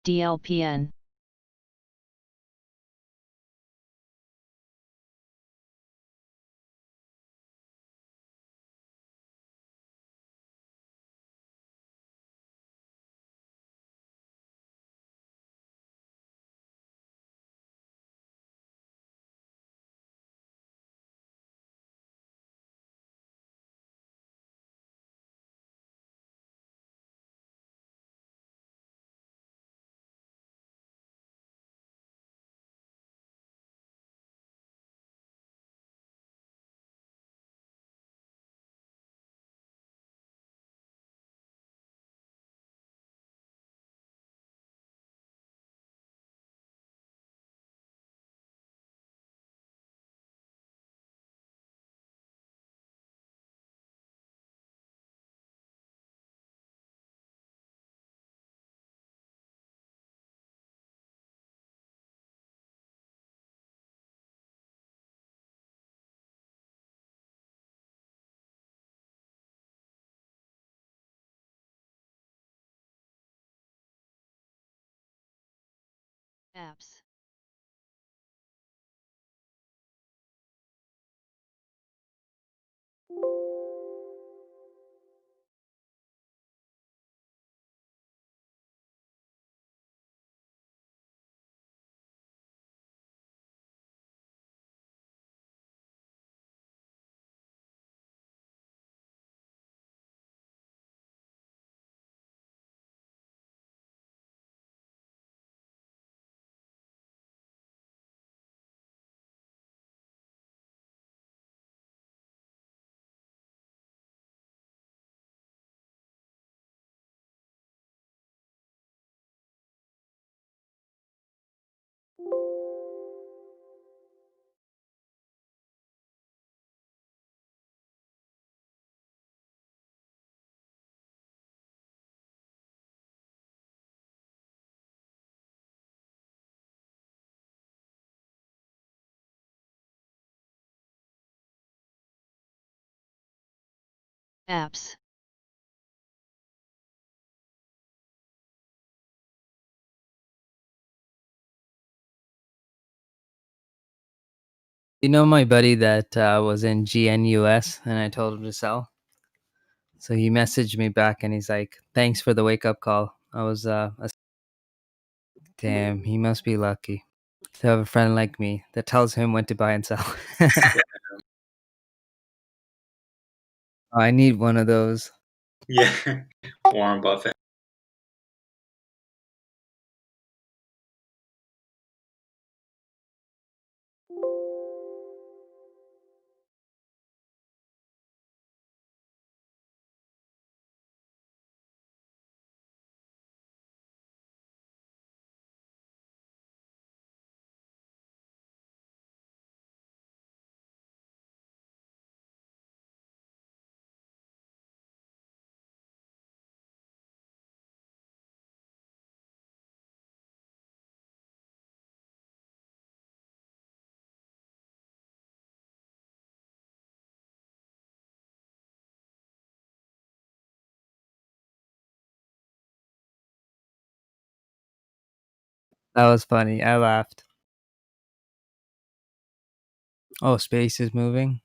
DLPN. Apps. Apps. You know my buddy that was in GNUS and I told him to sell? So he messaged me back and he's like, thanks for the wake up call. I was, damn, he must be lucky to have a friend like me that tells him when to buy and sell. I need one of those. Yeah. Warren Buffett. That was funny. I laughed. Oh, space is moving.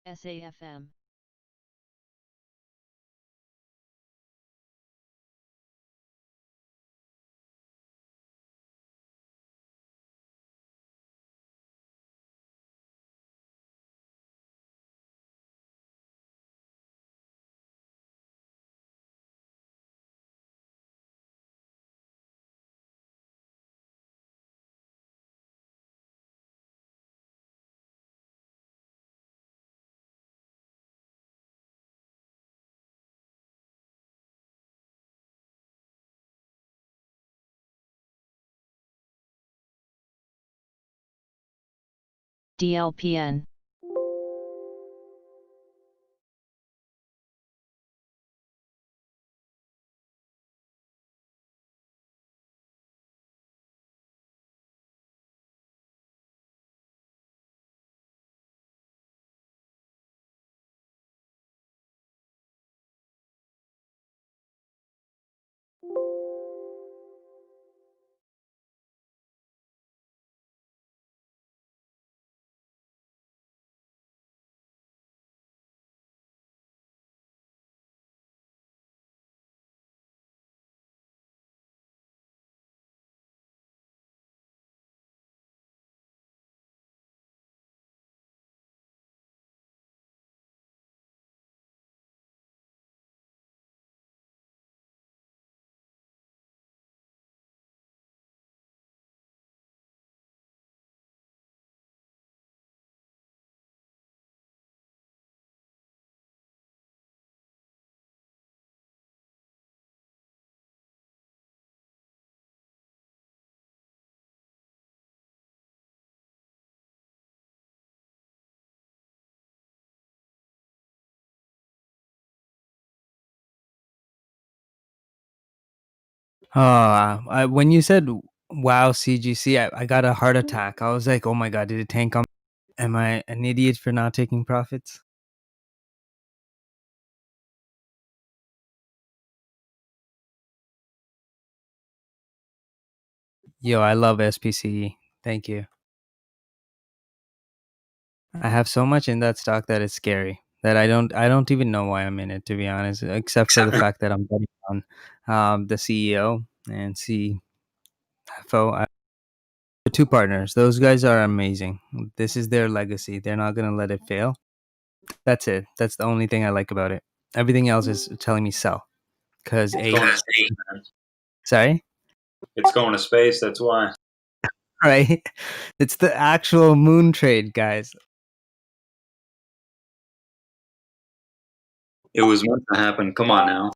SAFM. DLPN. When you said wow CGC, I got a heart attack. I was like, oh my god, did it tank on? Am I an idiot for not taking profits? Yo, I love SPCE. Thank you. I have so much in that stock that it's scary. That I don't even know why I'm in it, to be honest, except for the fact that I'm betting on the CEO and CFO. The two partners, those guys are amazing. This is their legacy. They're not gonna let it fail. That's it. That's the only thing I like about it. Everything else is telling me sell. Cause It's going to a space, man. sorry, It's going to space. That's why. right? It's the actual moon trade, guys. It was meant to happen. Come on now.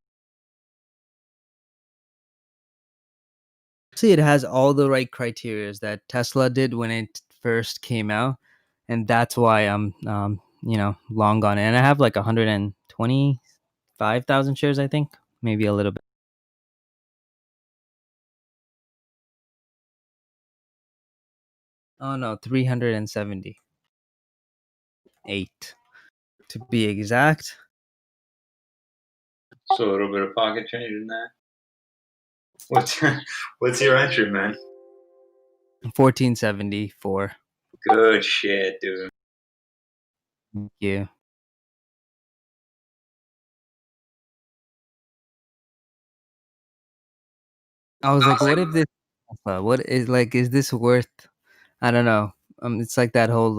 See, it has all the right criterias that Tesla did when it first came out, and that's why I'm long gone. And I have like 125,000 shares, I think, maybe a little bit. Oh no, 378 to be exact. So a little bit of pocket change in that. What's your entry, man? 1474. Good shit, dude. Thank you. I was like, what if this? What is like? Is this worth? I don't know. It's like that whole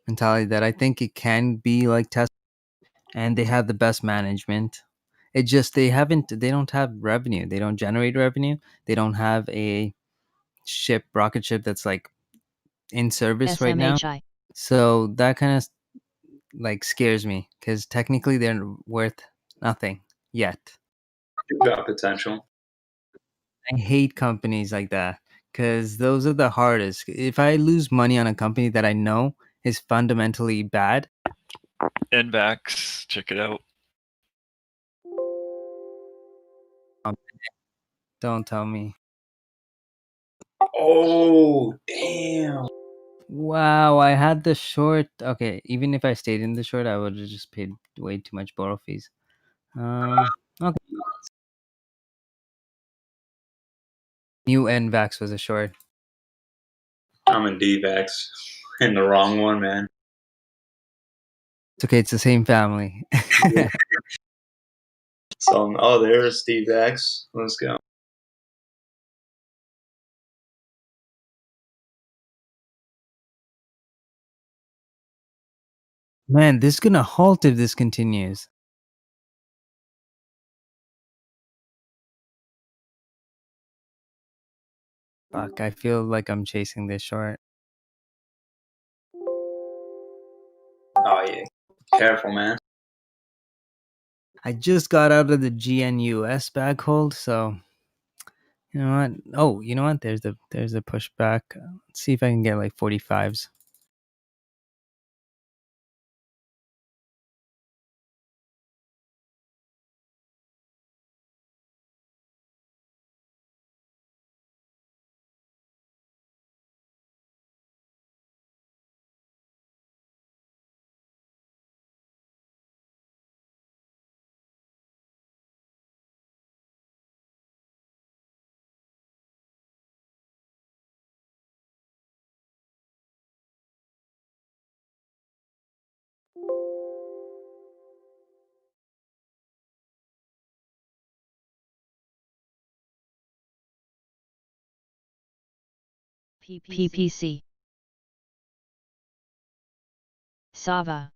mentality that I think it can be like Tesla, and they have the best management. It just they don't have revenue. They don't generate revenue. They don't have a rocket ship that's like in service right now. SMHI. So that kind of like scares me because technically they're worth nothing yet. You got potential. I hate companies like that because those are the hardest. If I lose money on a company that I know is fundamentally bad, NVAX, check it out. don't tell me. Oh, damn. Wow, I had the short. Okay, even if I stayed in the short, I would have just paid way too much borrow fees. Okay. New NVAX was a short. I'm in DVAX. In the wrong one, man. It's okay, it's the same family. So, oh, there's DVAX. Let's go. Man, this is gonna halt if this continues. Fuck, I feel like I'm chasing this short. Oh, yeah. Careful, man. I just got out of the GNUS bag hold, so you know what? Oh, you know what? There's the pushback. Let's see if I can get like 45s. PPC. Sava.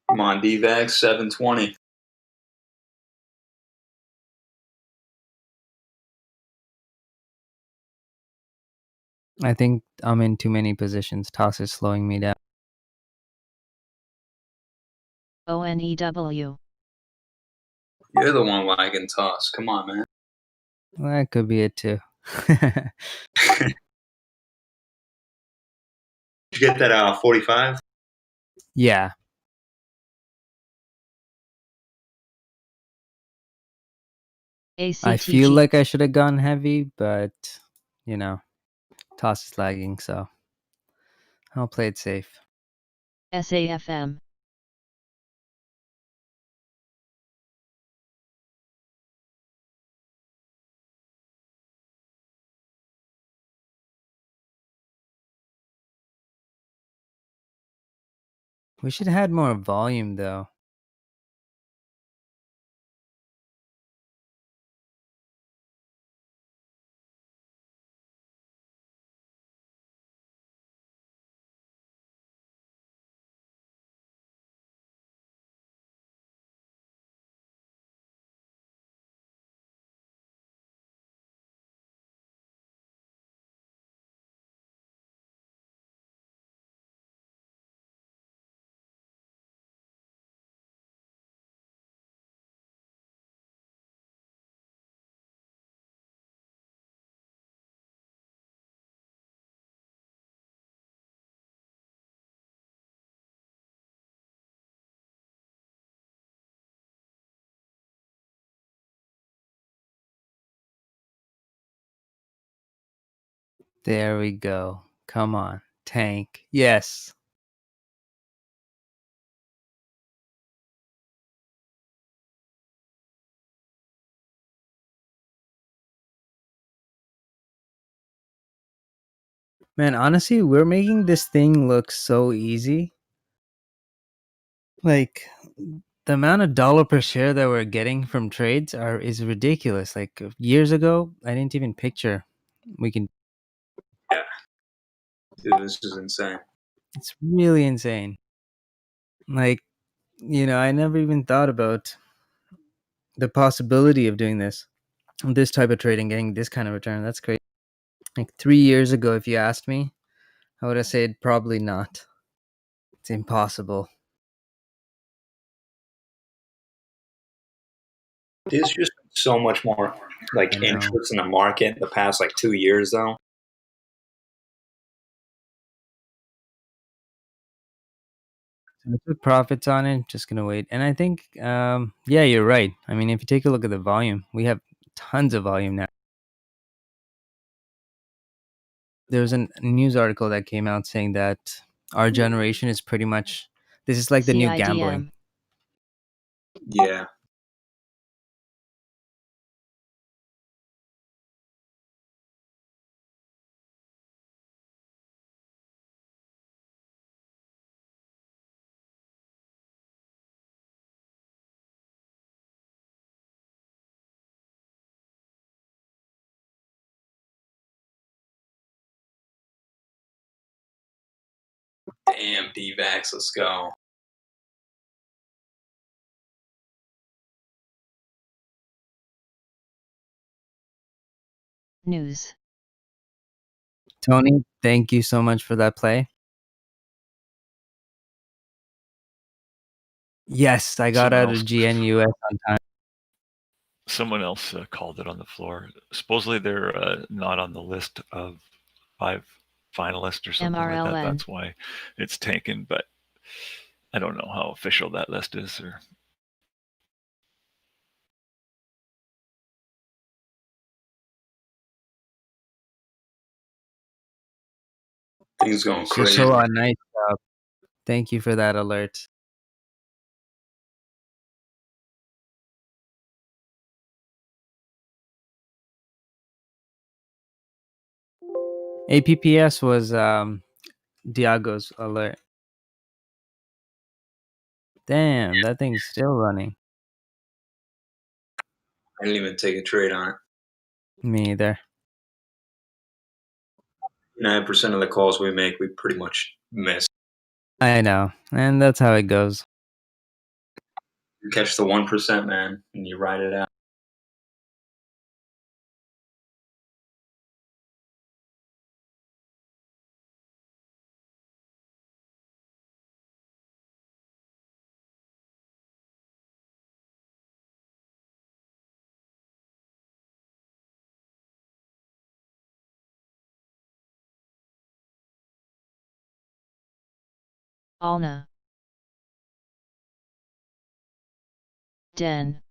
Come on, DVAX 720. I think I'm in too many positions. Toss is slowing me down. ONEW. You're the one lagging toss. Come on, man. Well, that could be it too. Did you get that 45? Yeah, I feel ACTG. like I should have gone heavy, but toss is lagging, so I'll play it safe. SAFM. We should have had more volume though. There we go. Come on, tank. Yes. Man, honestly, we're making this thing look so easy. Like the amount of dollar per share that we're getting from trades is ridiculous. Like years ago, I didn't even picture we can. Yeah. Dude, this is insane. It's really insane. Like, I never even thought about the possibility of doing this type of trading, getting this kind of return. That's crazy. Like 3 years ago, if you asked me, I would have said probably not. It's impossible. There's just been so much more like I know. interest in the market in the past 2 years, though. So I took profits on it. Just gonna wait. And I think, yeah, you're right. I mean, if you take a look at the volume, we have tons of volume now. There was a news article that came out saying that our generation is pretty much, this is like the new gambling. CIDM. Yeah. Damn, DVAX, let's go. News. Tony, thank you so much for that play. Yes, I got out of GNUS on time. Someone else called it on the floor. Supposedly they're not on the list of 5 finalists or something like that. MRLN. That's why it's tanking, but I don't know how official that list is. Or Things going crazy. So nice job. Thank you for that alert. APPS was Diago's alert. Damn, that thing's still running. I didn't even take a trade on it. Me either. 9% of the calls we make, we pretty much miss. I know, and that's how it goes. You catch the 1%, man, and you ride it out. Alna. Den.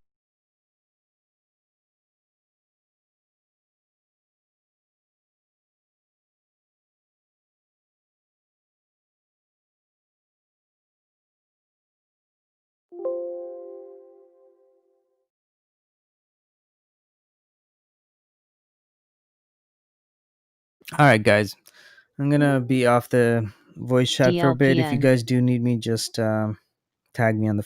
All right, guys. I'm gonna be off the voice chat for a bit. If you DLPN. guys do need me, just tag me on the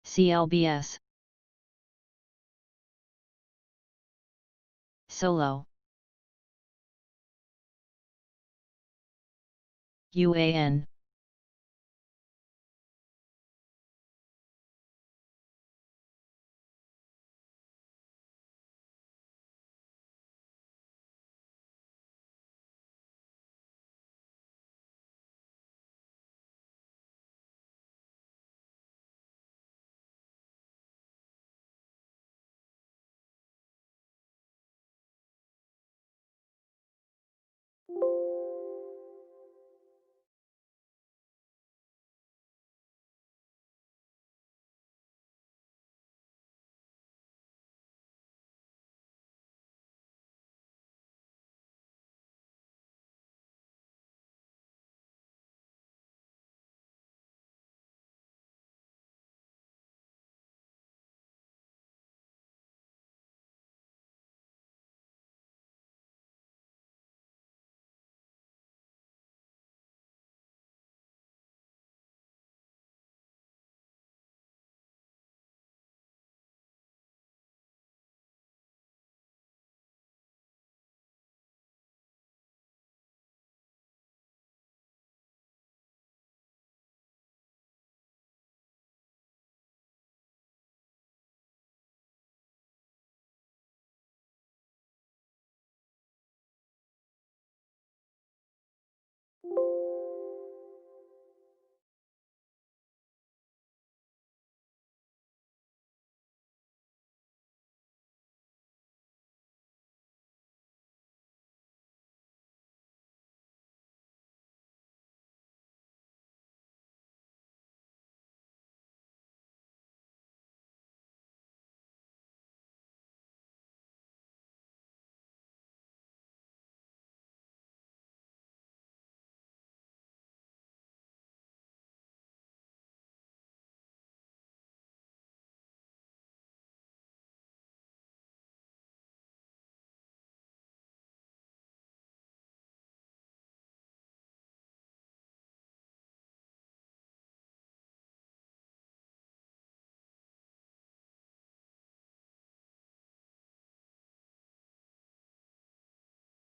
CLBS. Solo. UAN.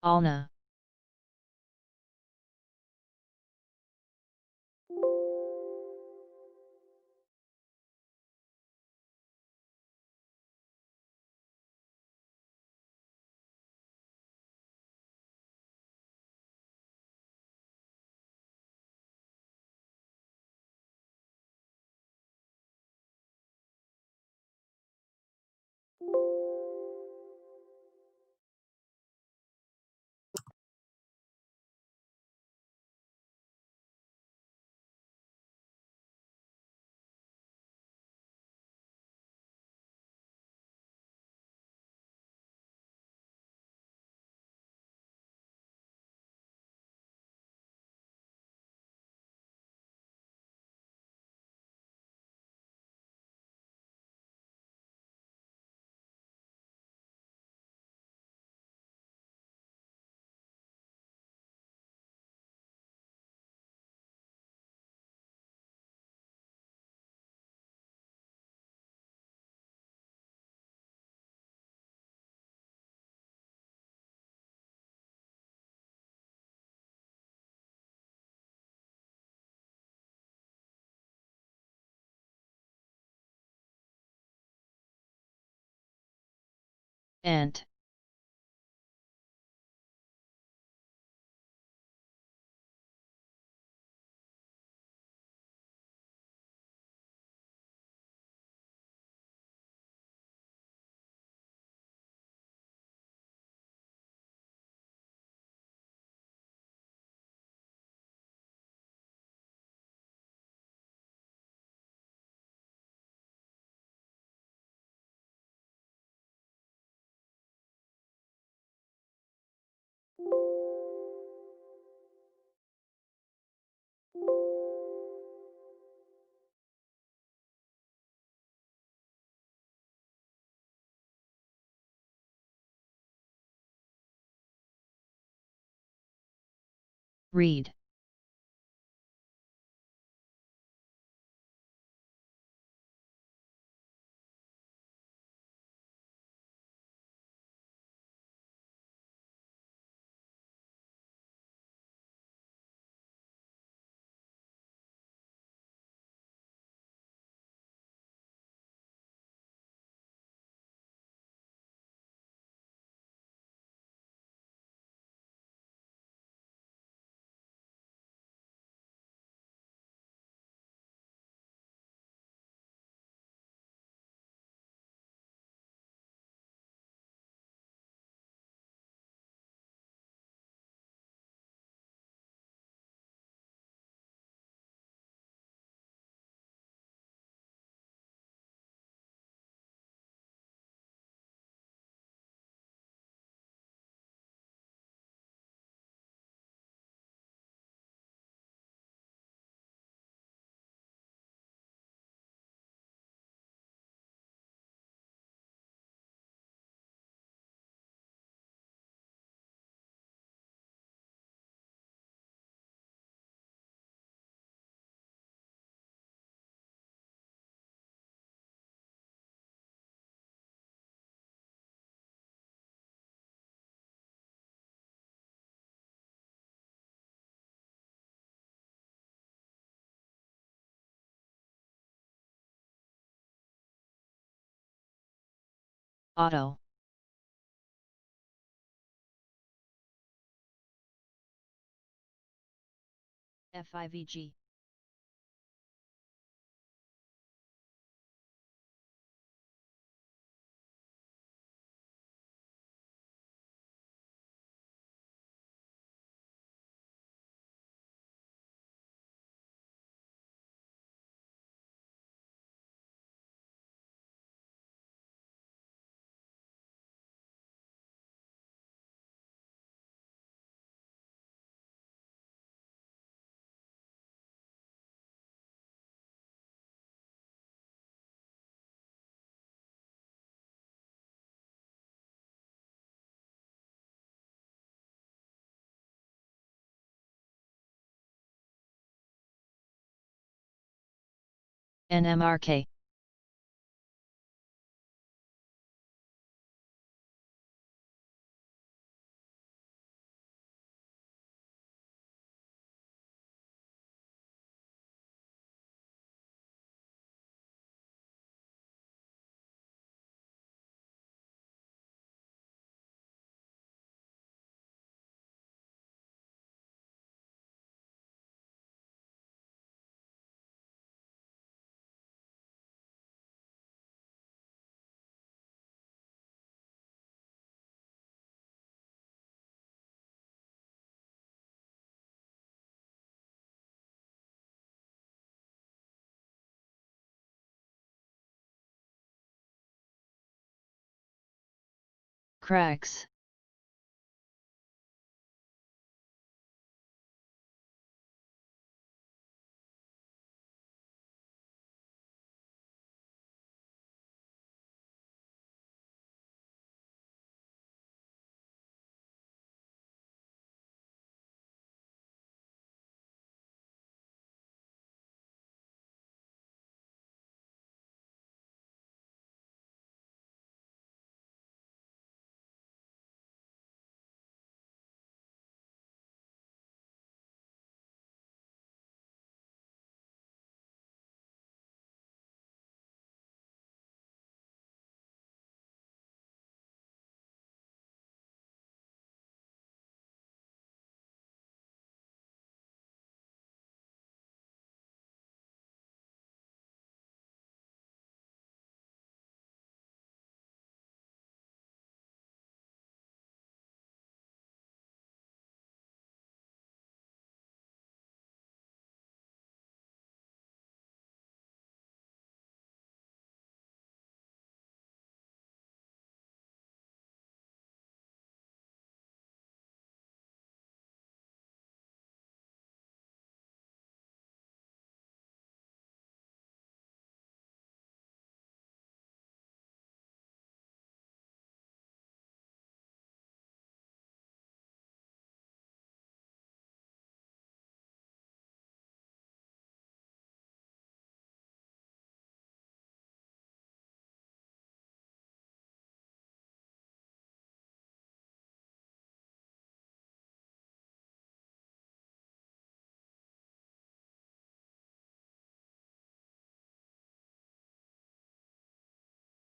Alna, Ant, read, auto, FIVG, NMRK, Cracks.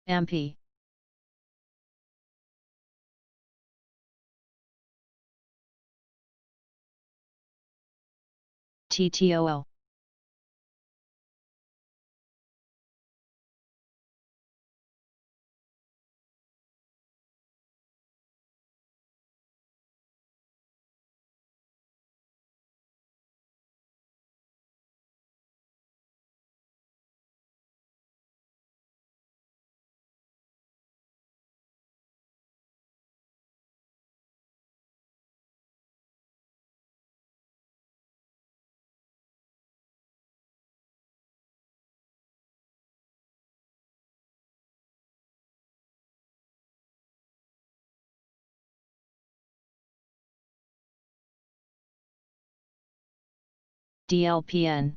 MP. TTOO. DLPN.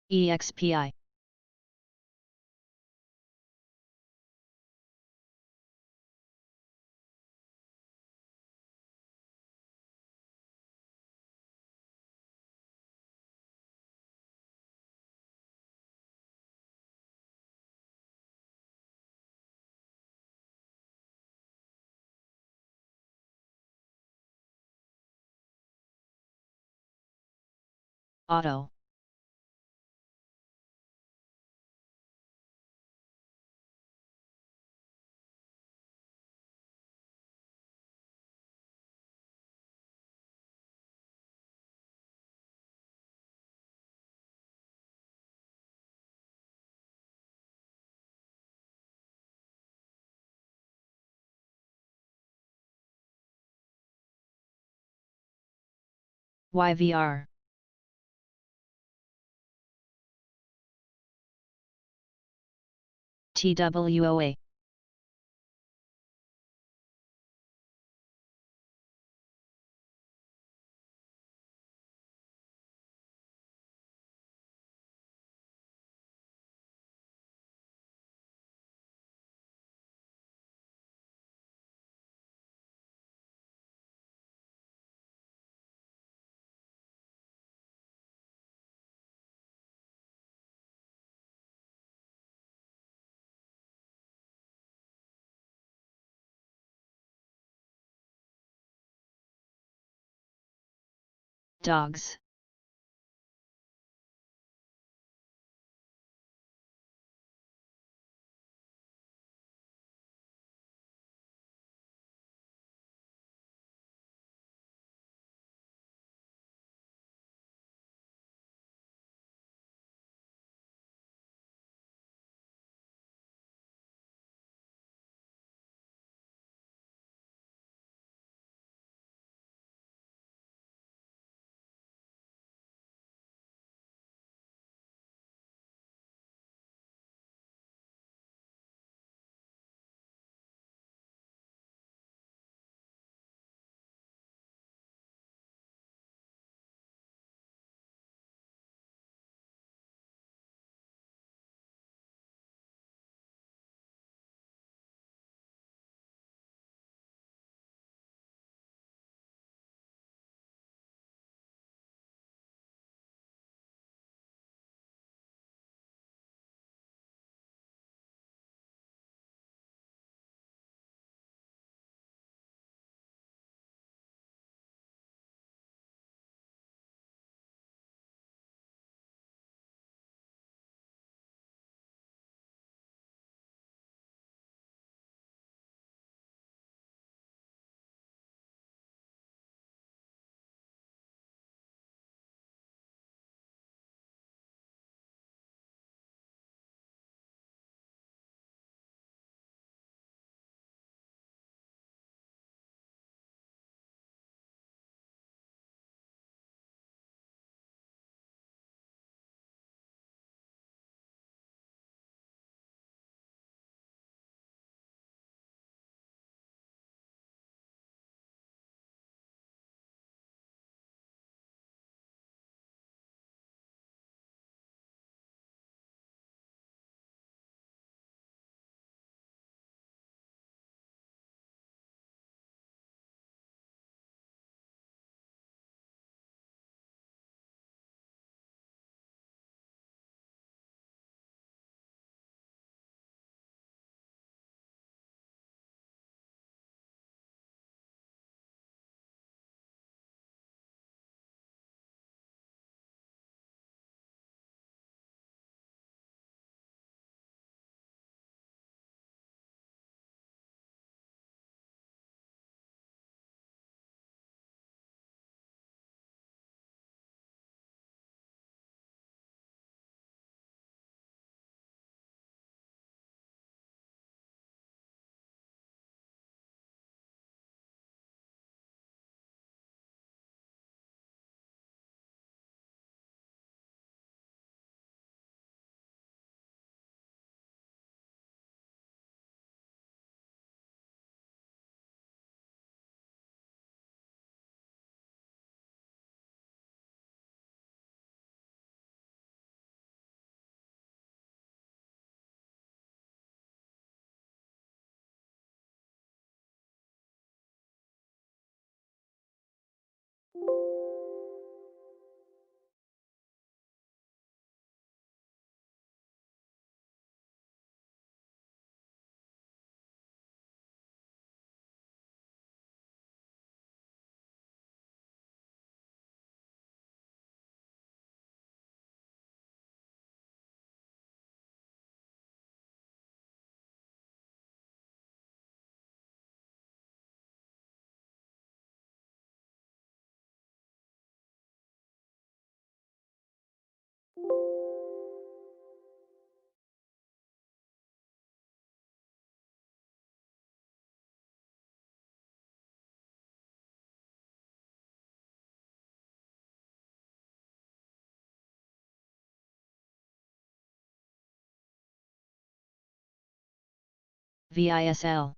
EXPI. Auto. YVR. TWOA. Dogs. VISL.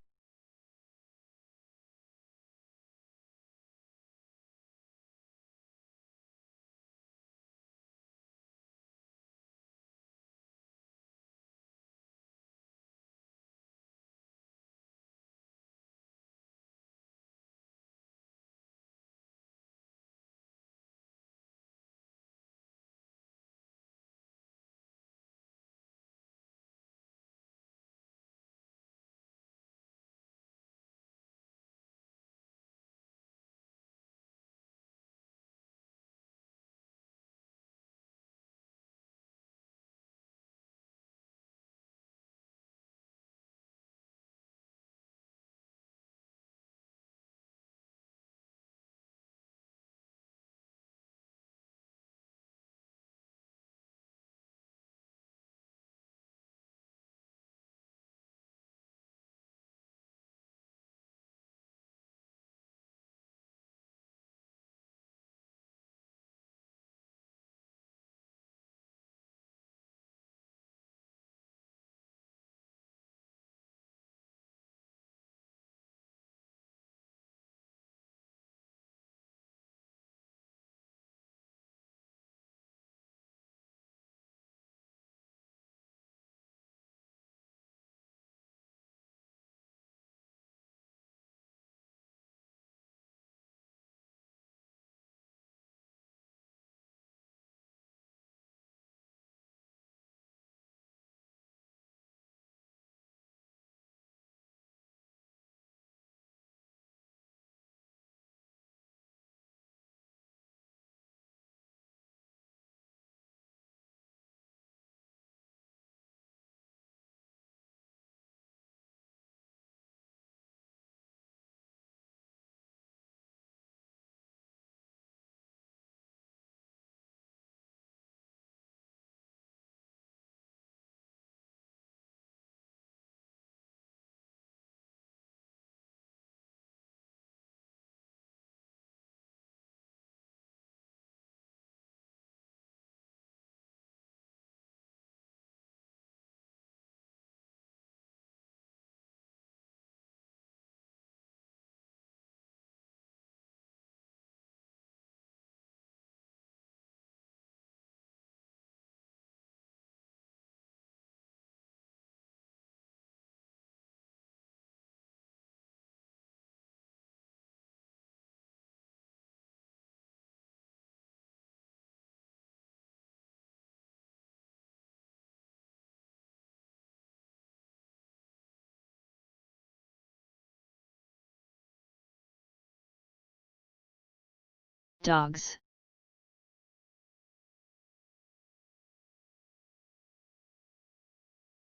Dogs.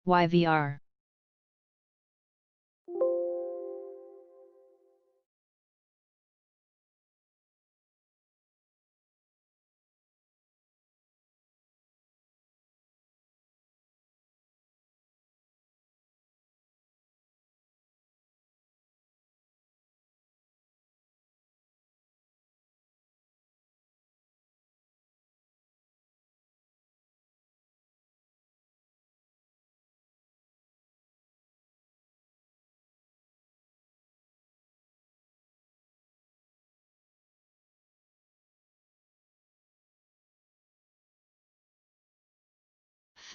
YVR.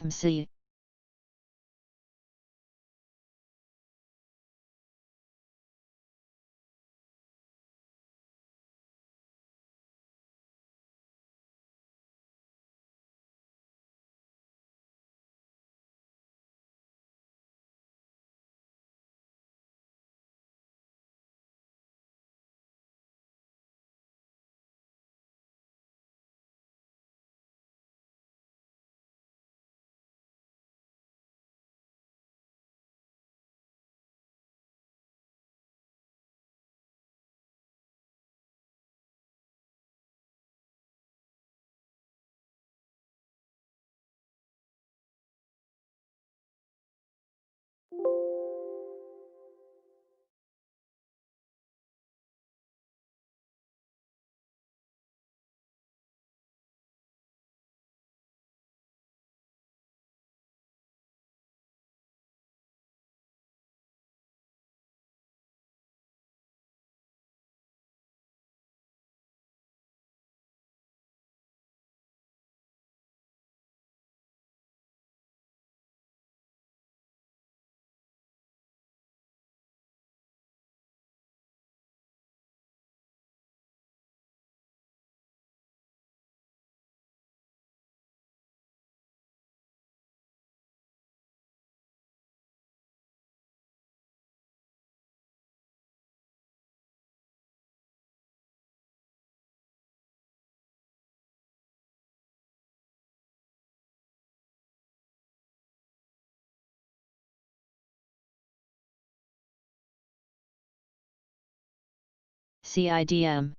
FMC. CIDM.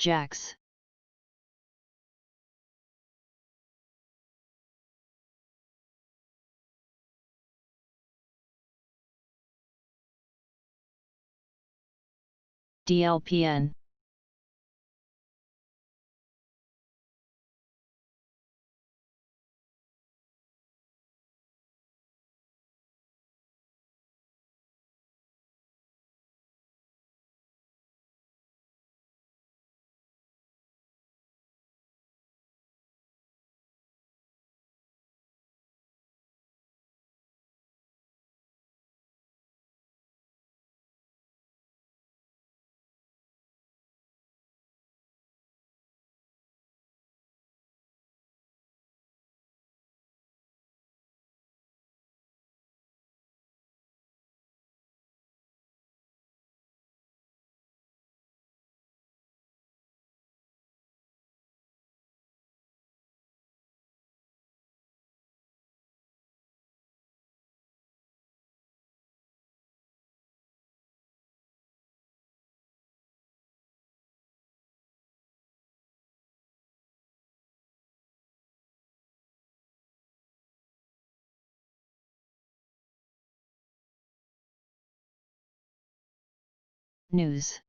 Jacks. DLPN. News.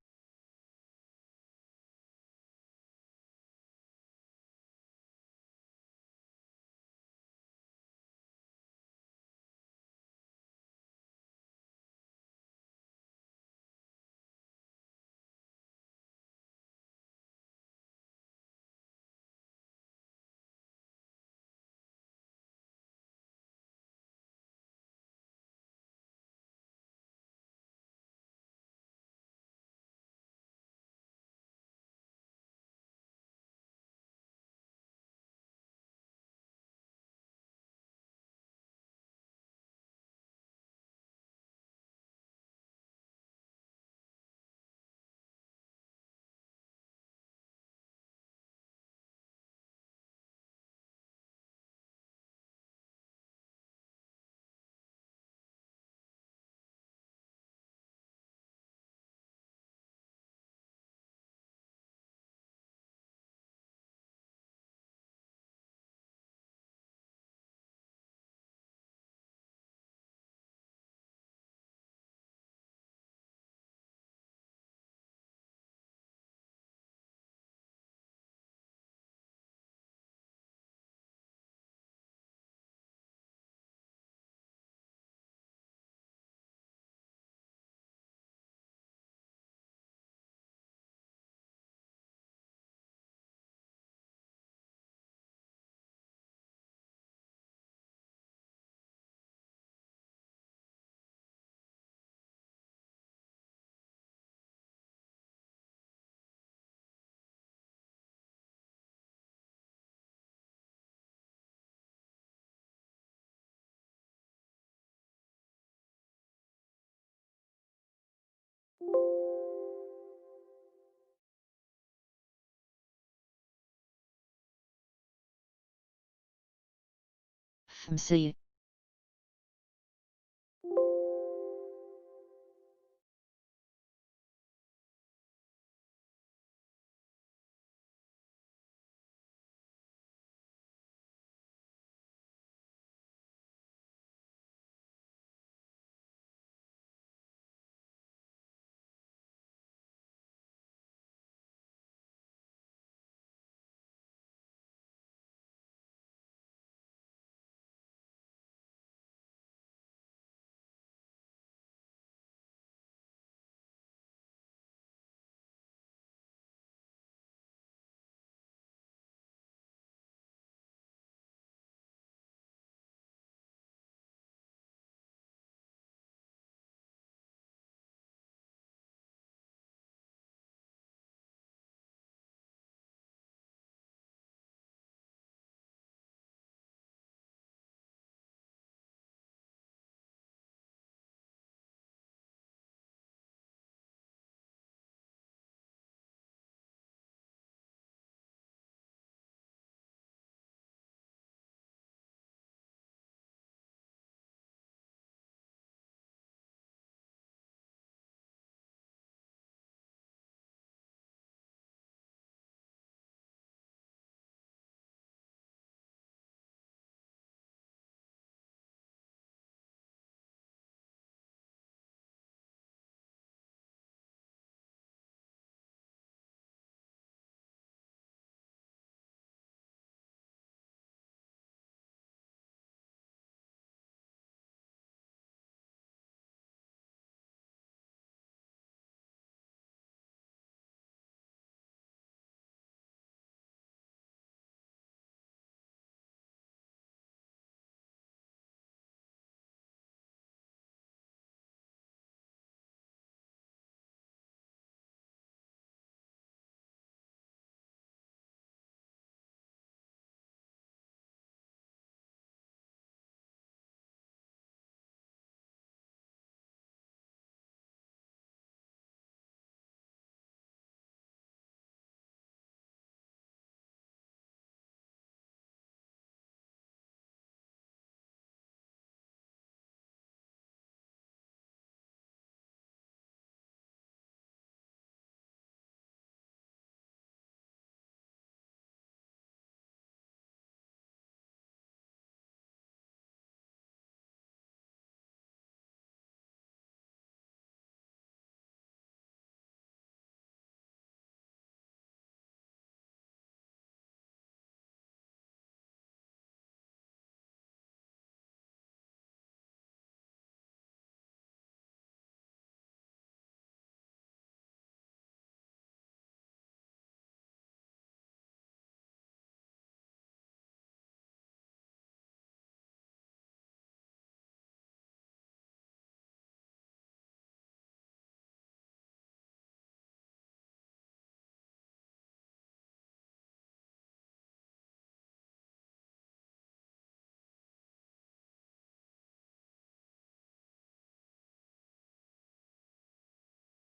MC.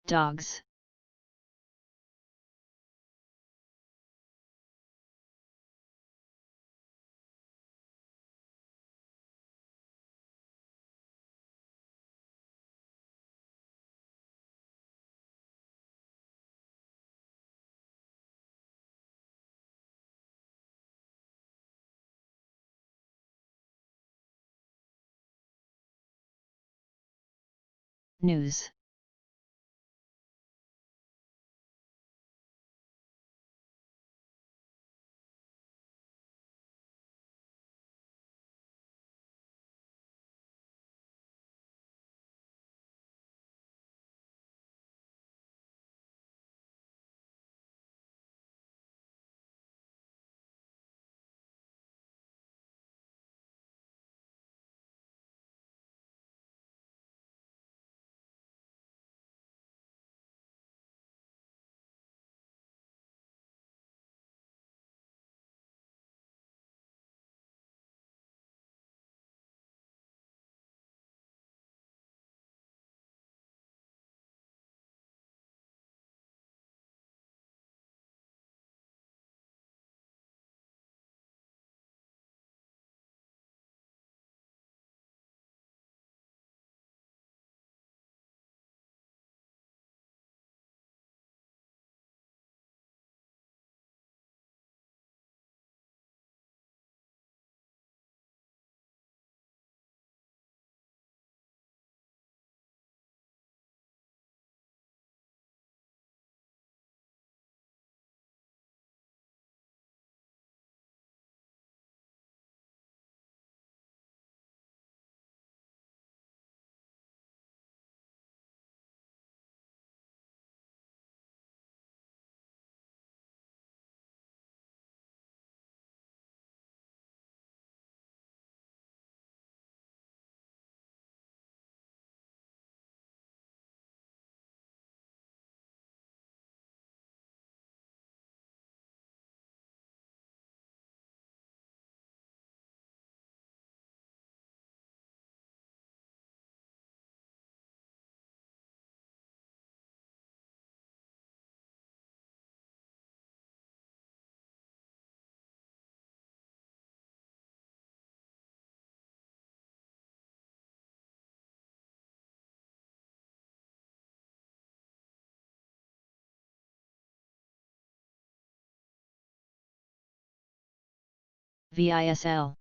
Dogs. News. VISL.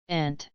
Ent.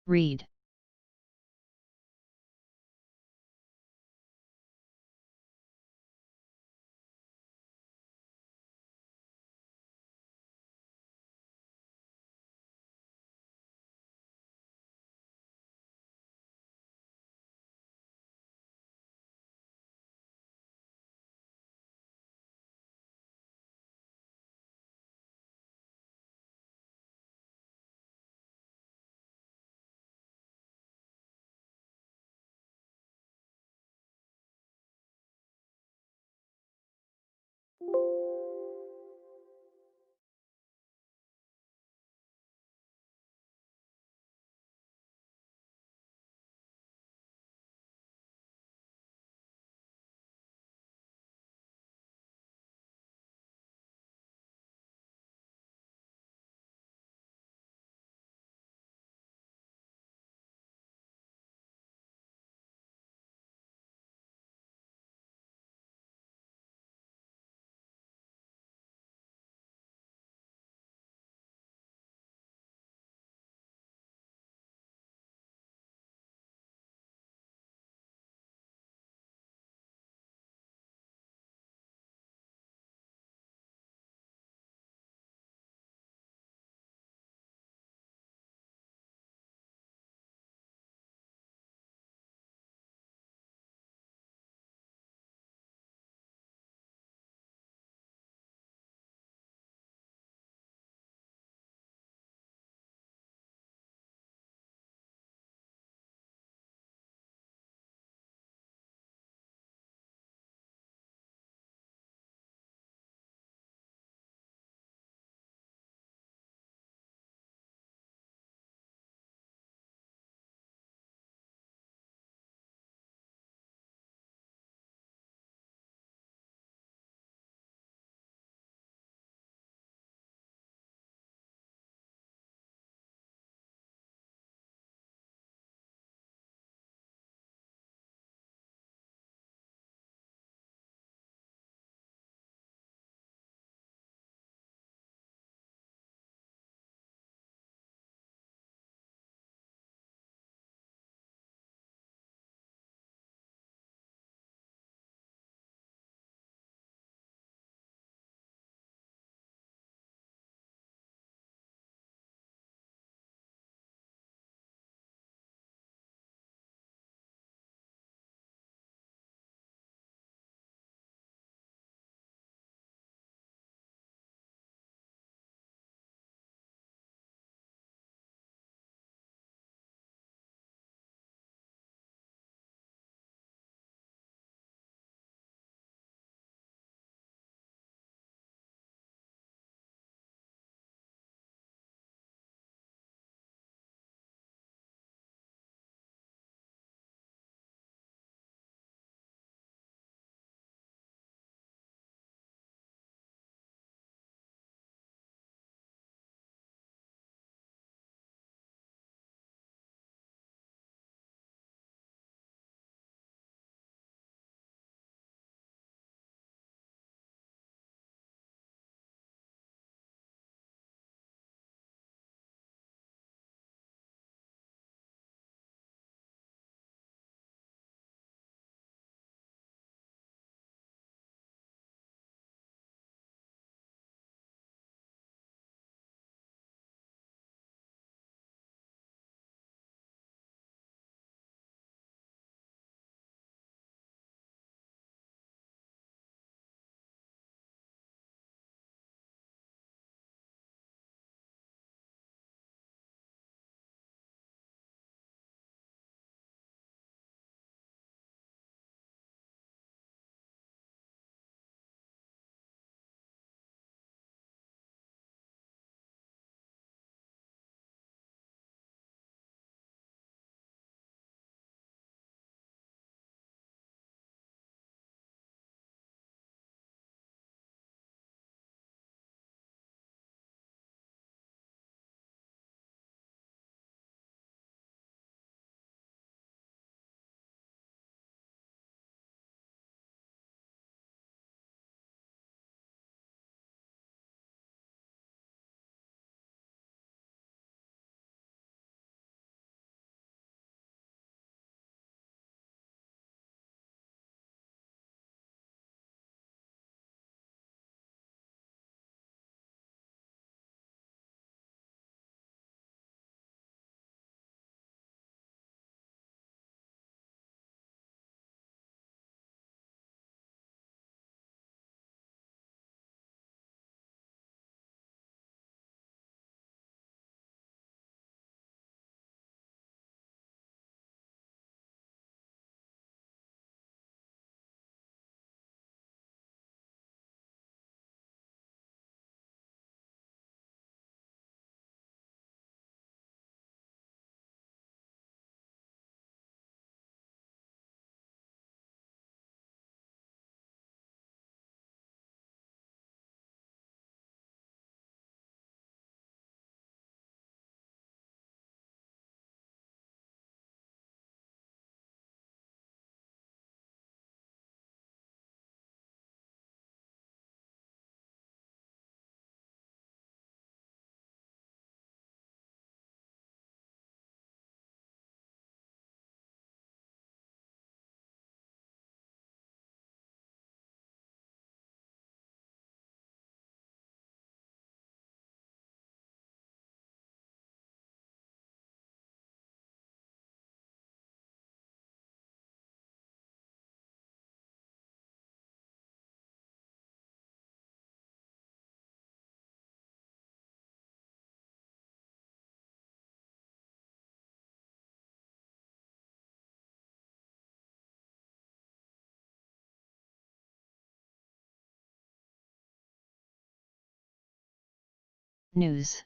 Read. News.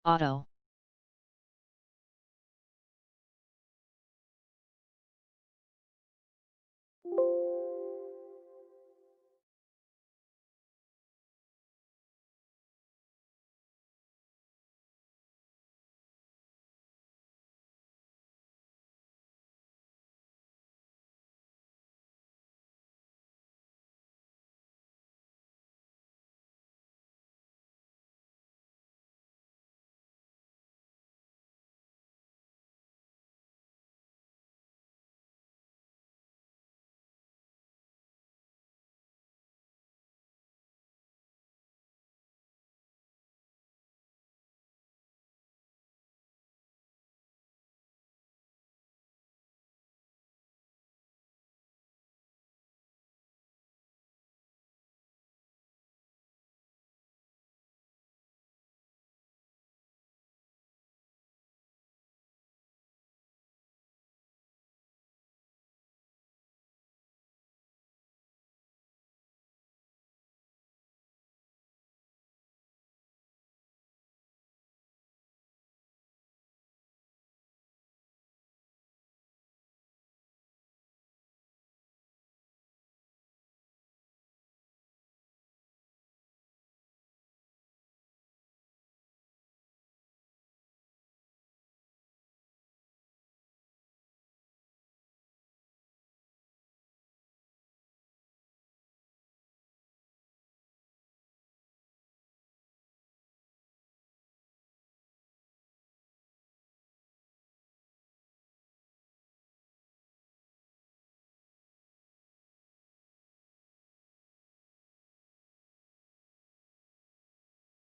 Auto.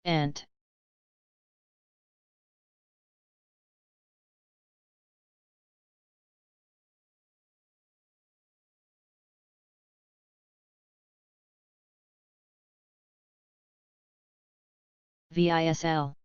Ant. VISL.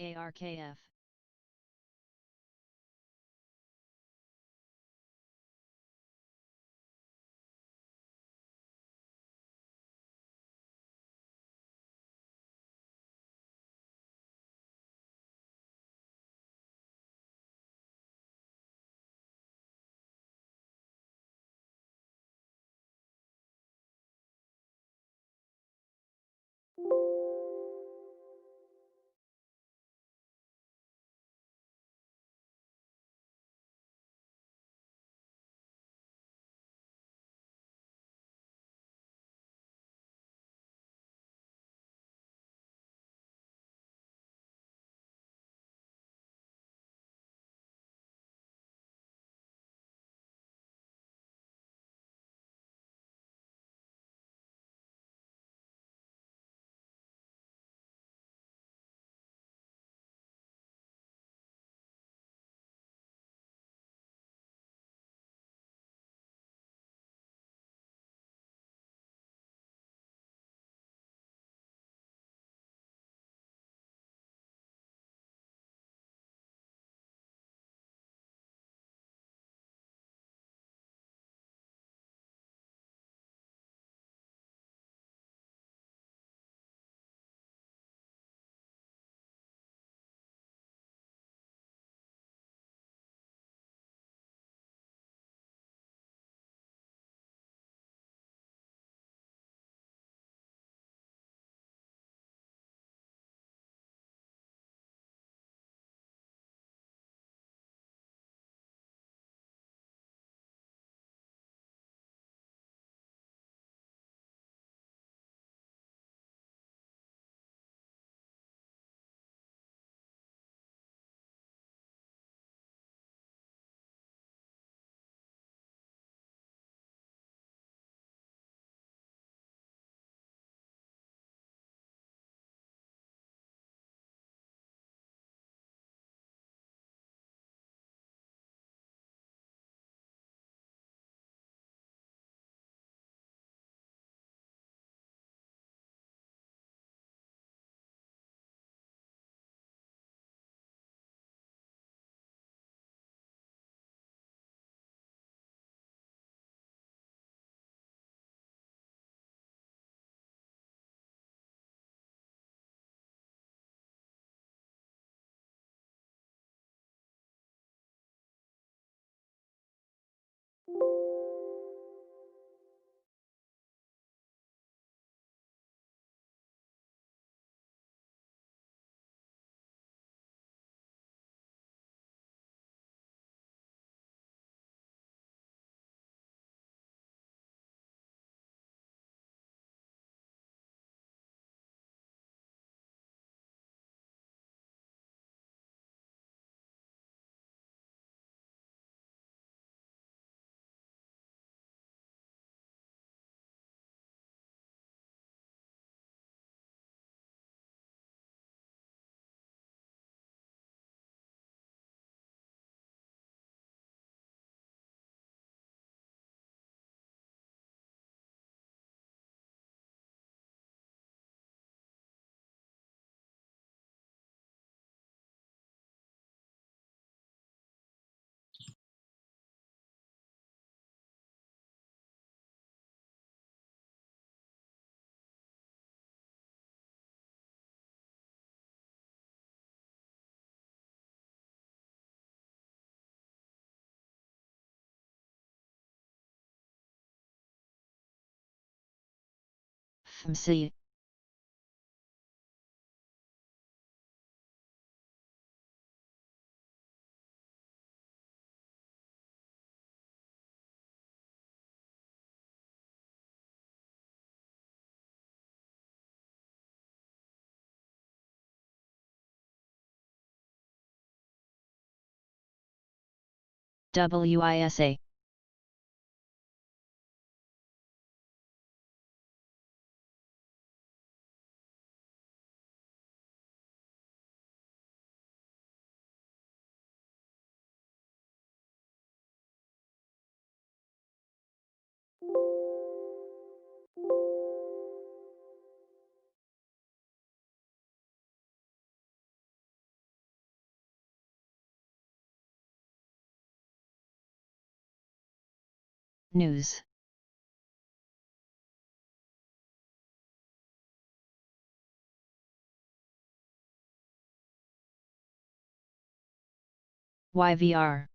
ARKF. FMC. WISA. News. YVR.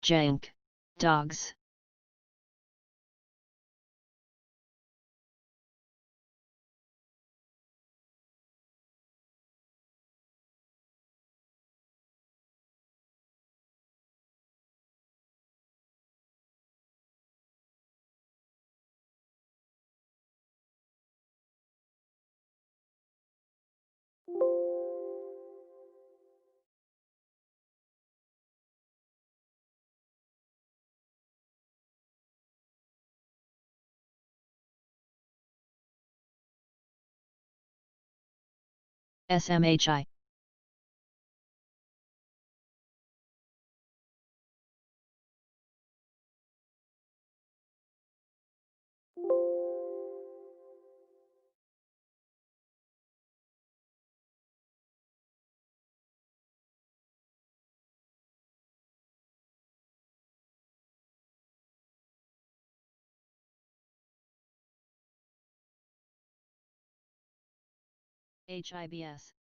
Jank. Dogs. SMHI. HIBS.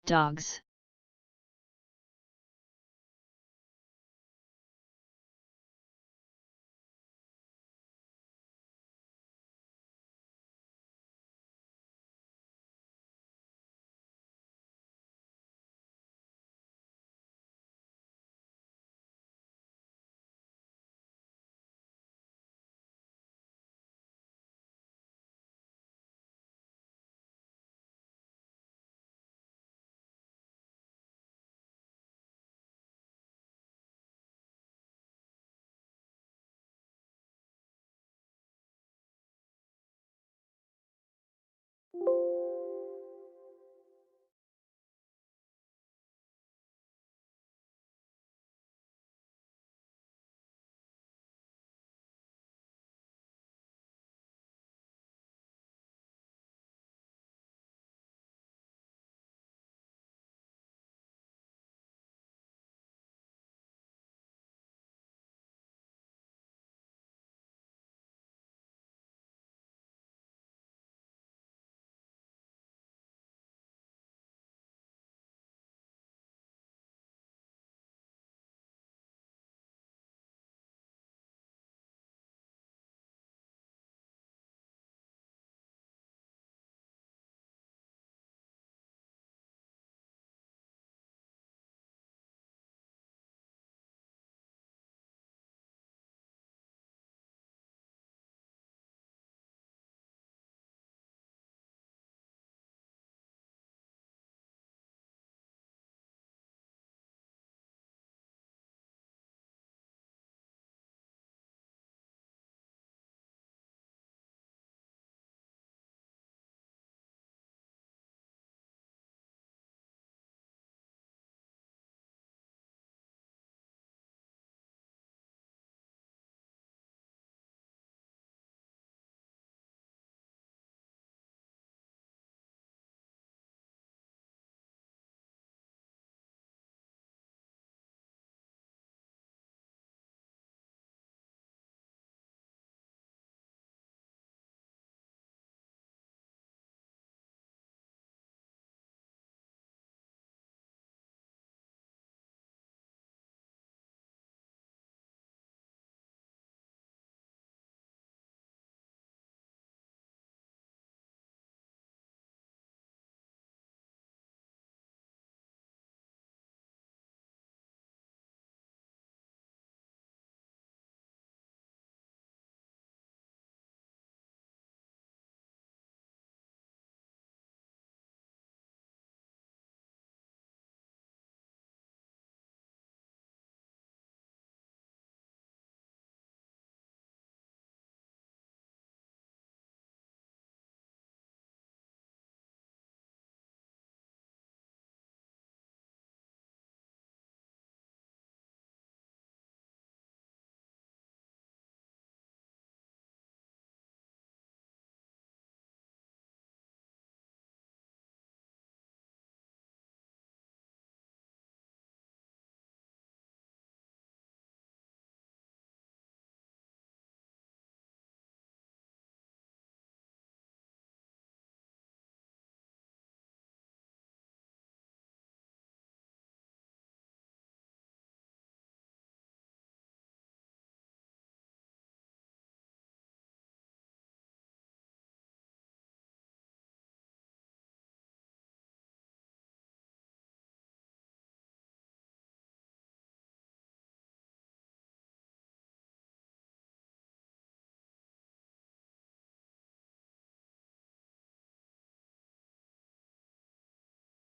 dogs,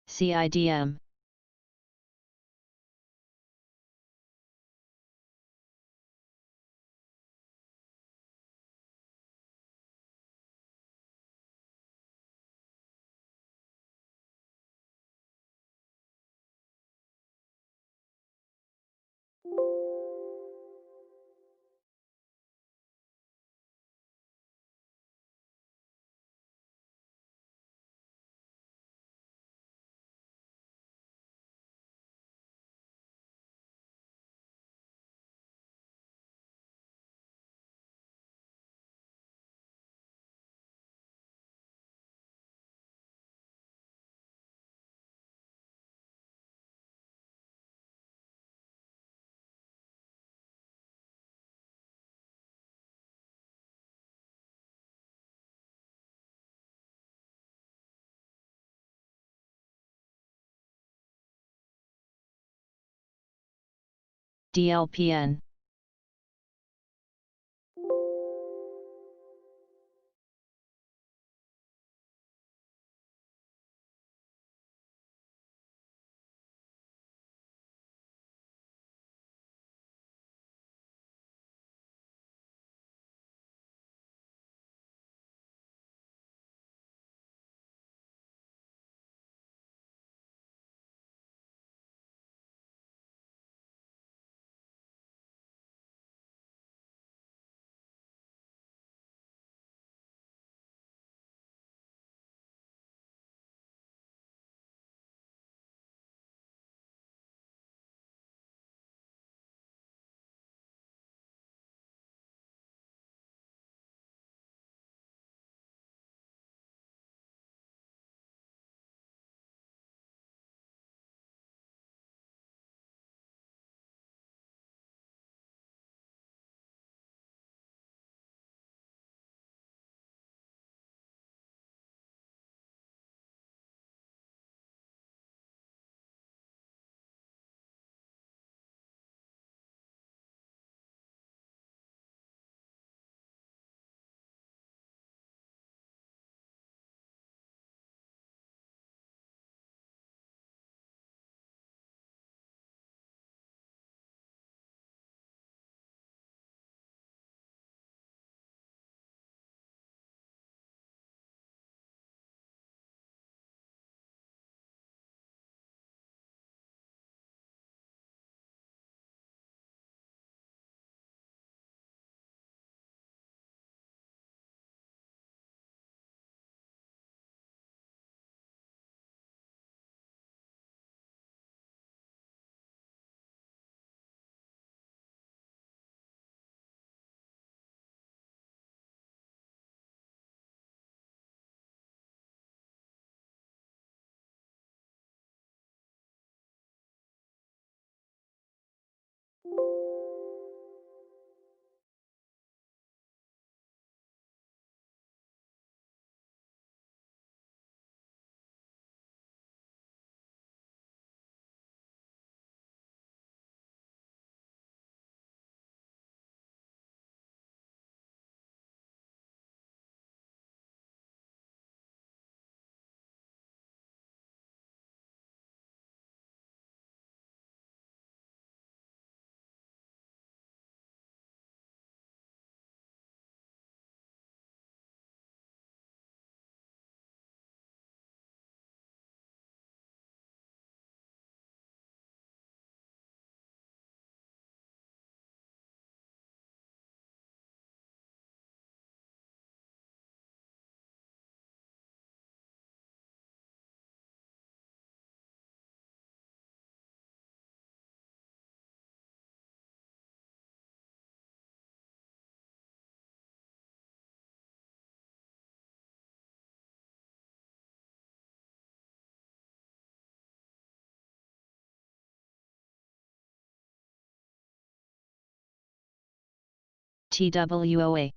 CIDM. DLPN. TWOA.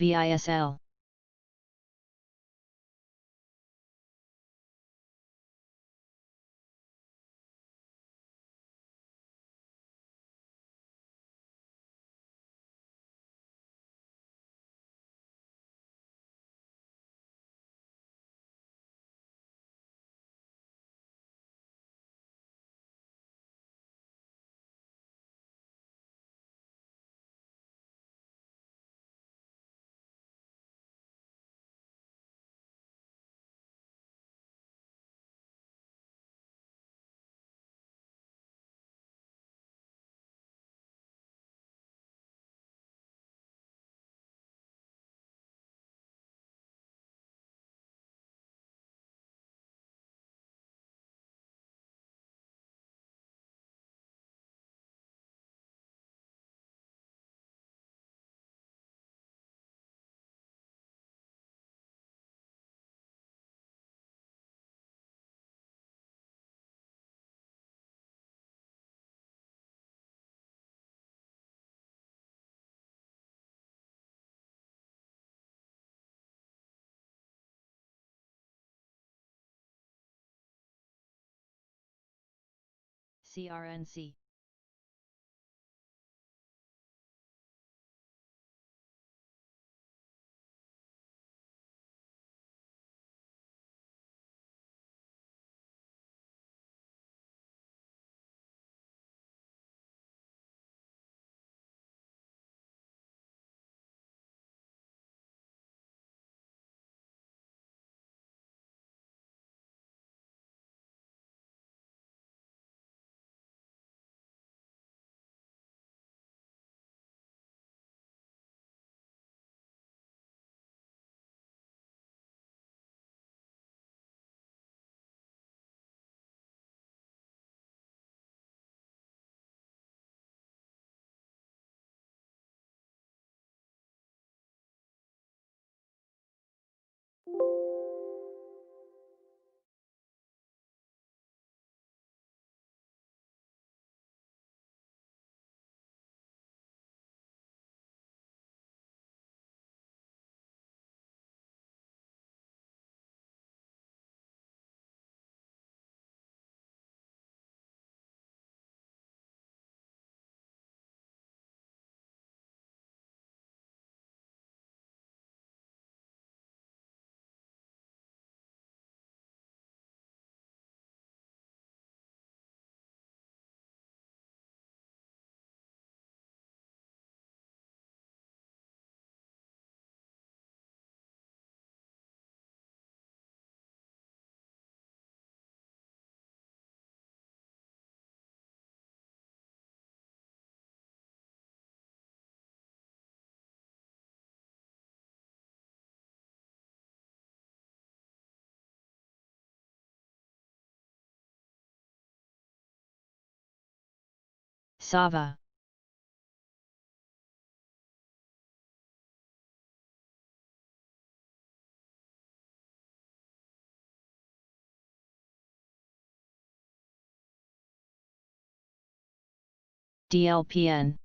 VISL. CRNC. Sava. DLPN.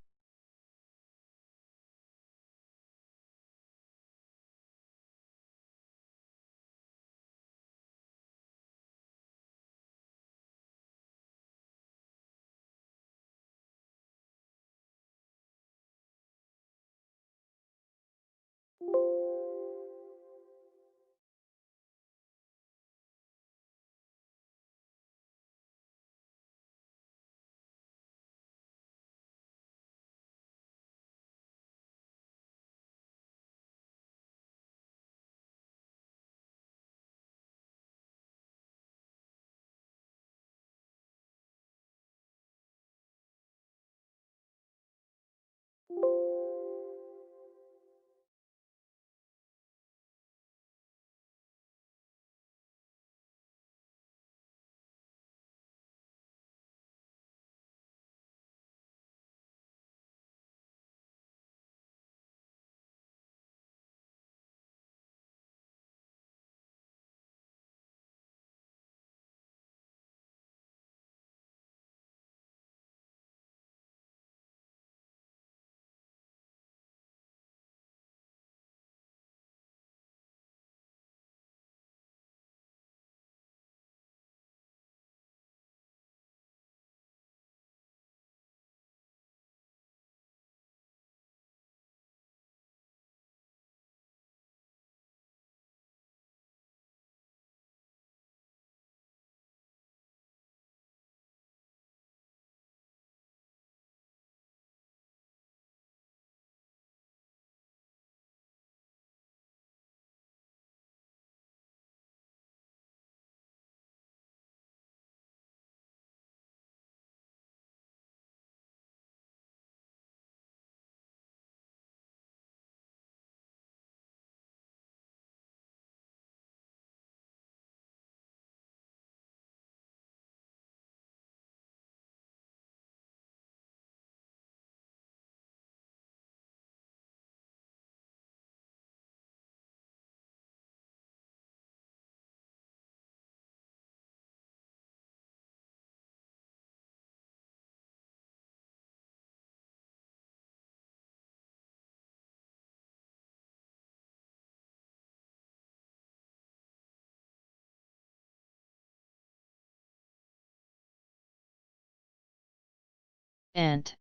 Ant.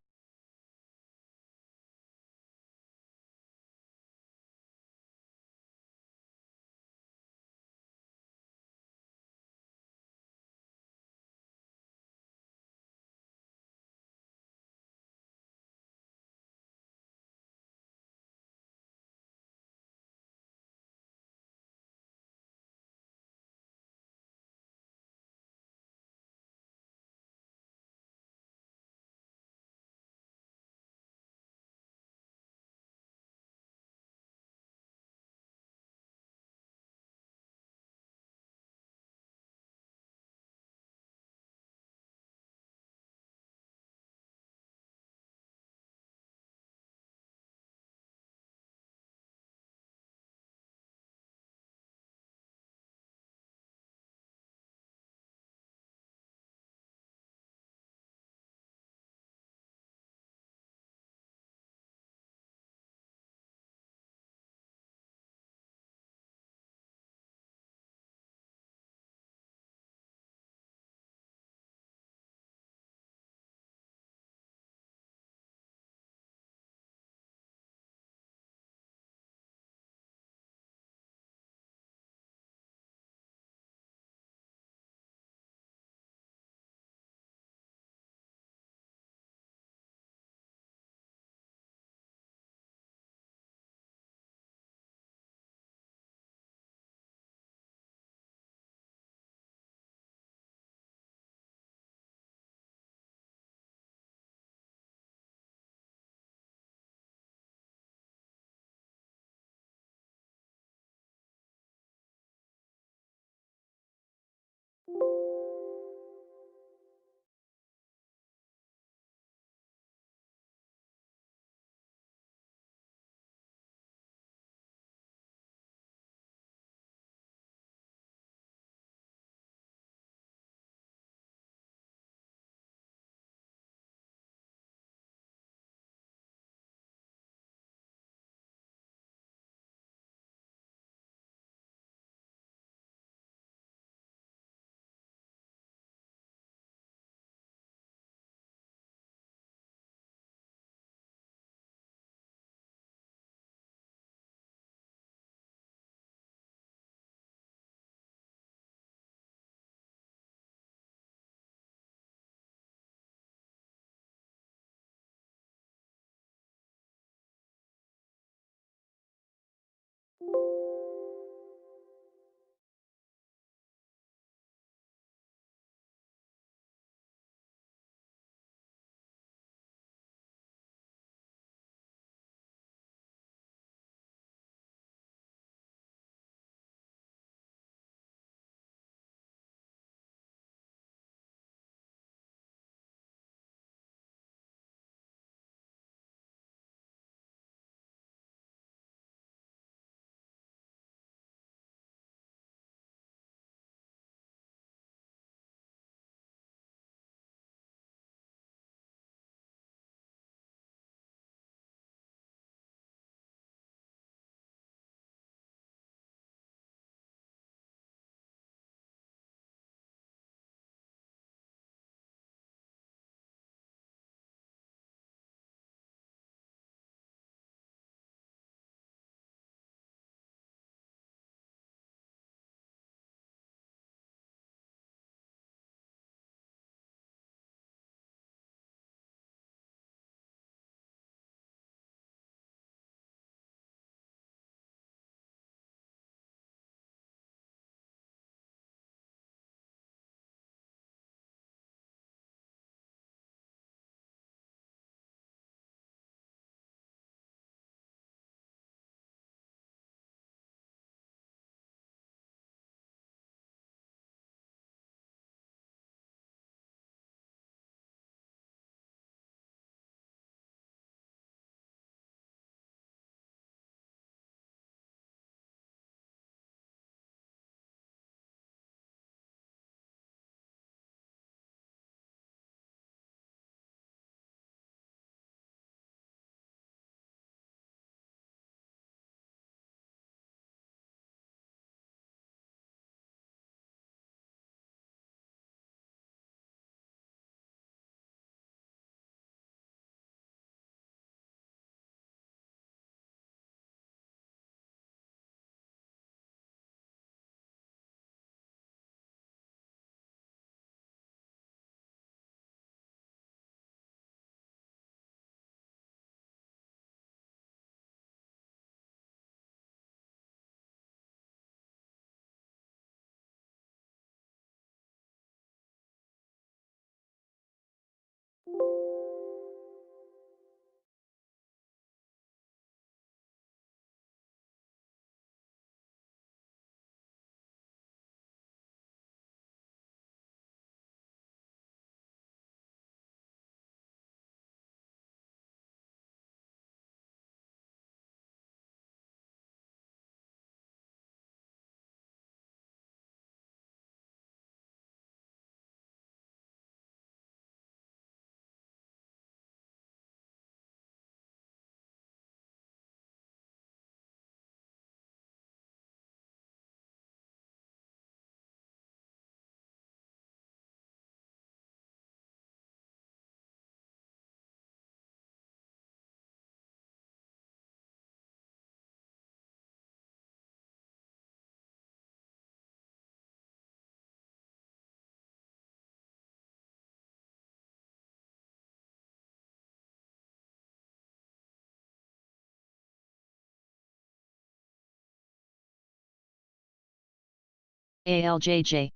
ALJJ.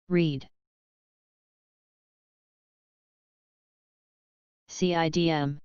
Read. CIDM.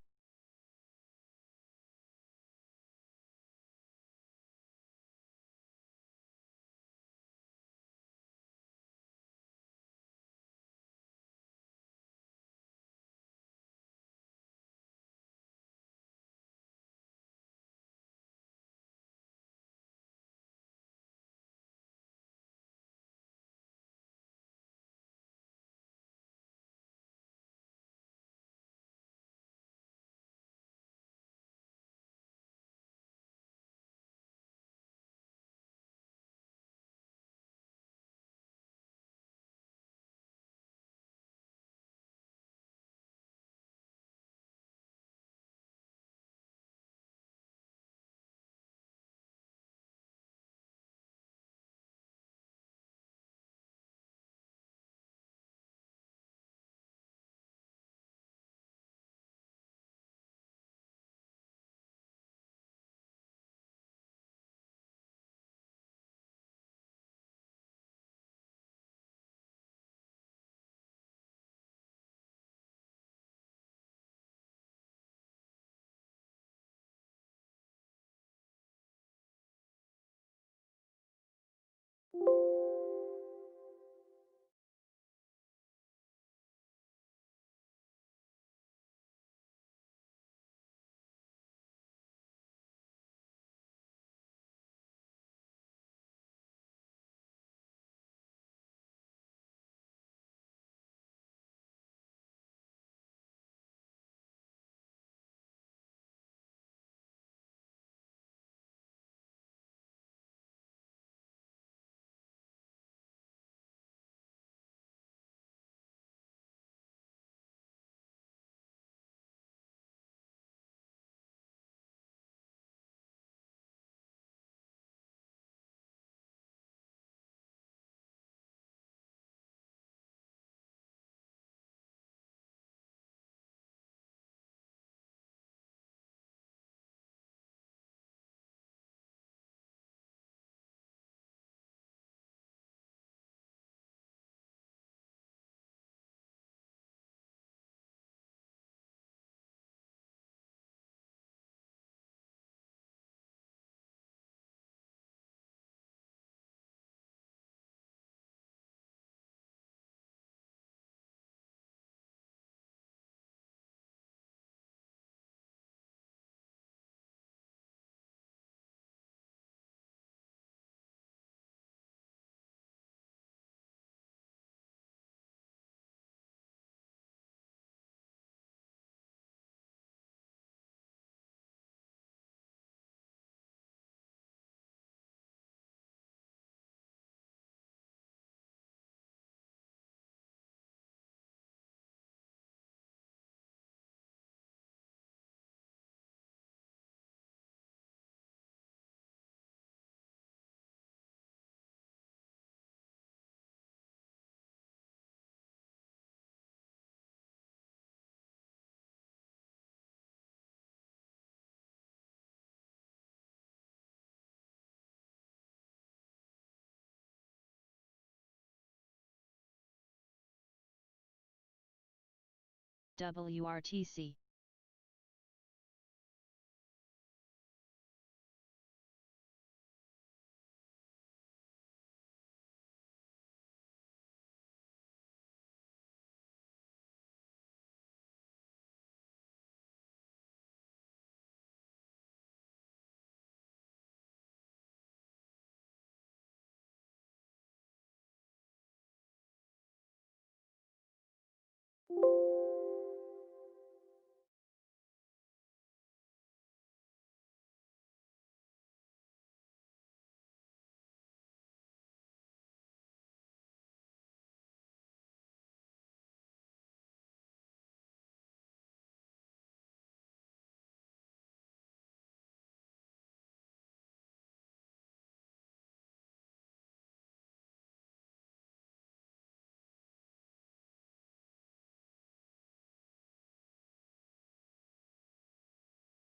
WRTC.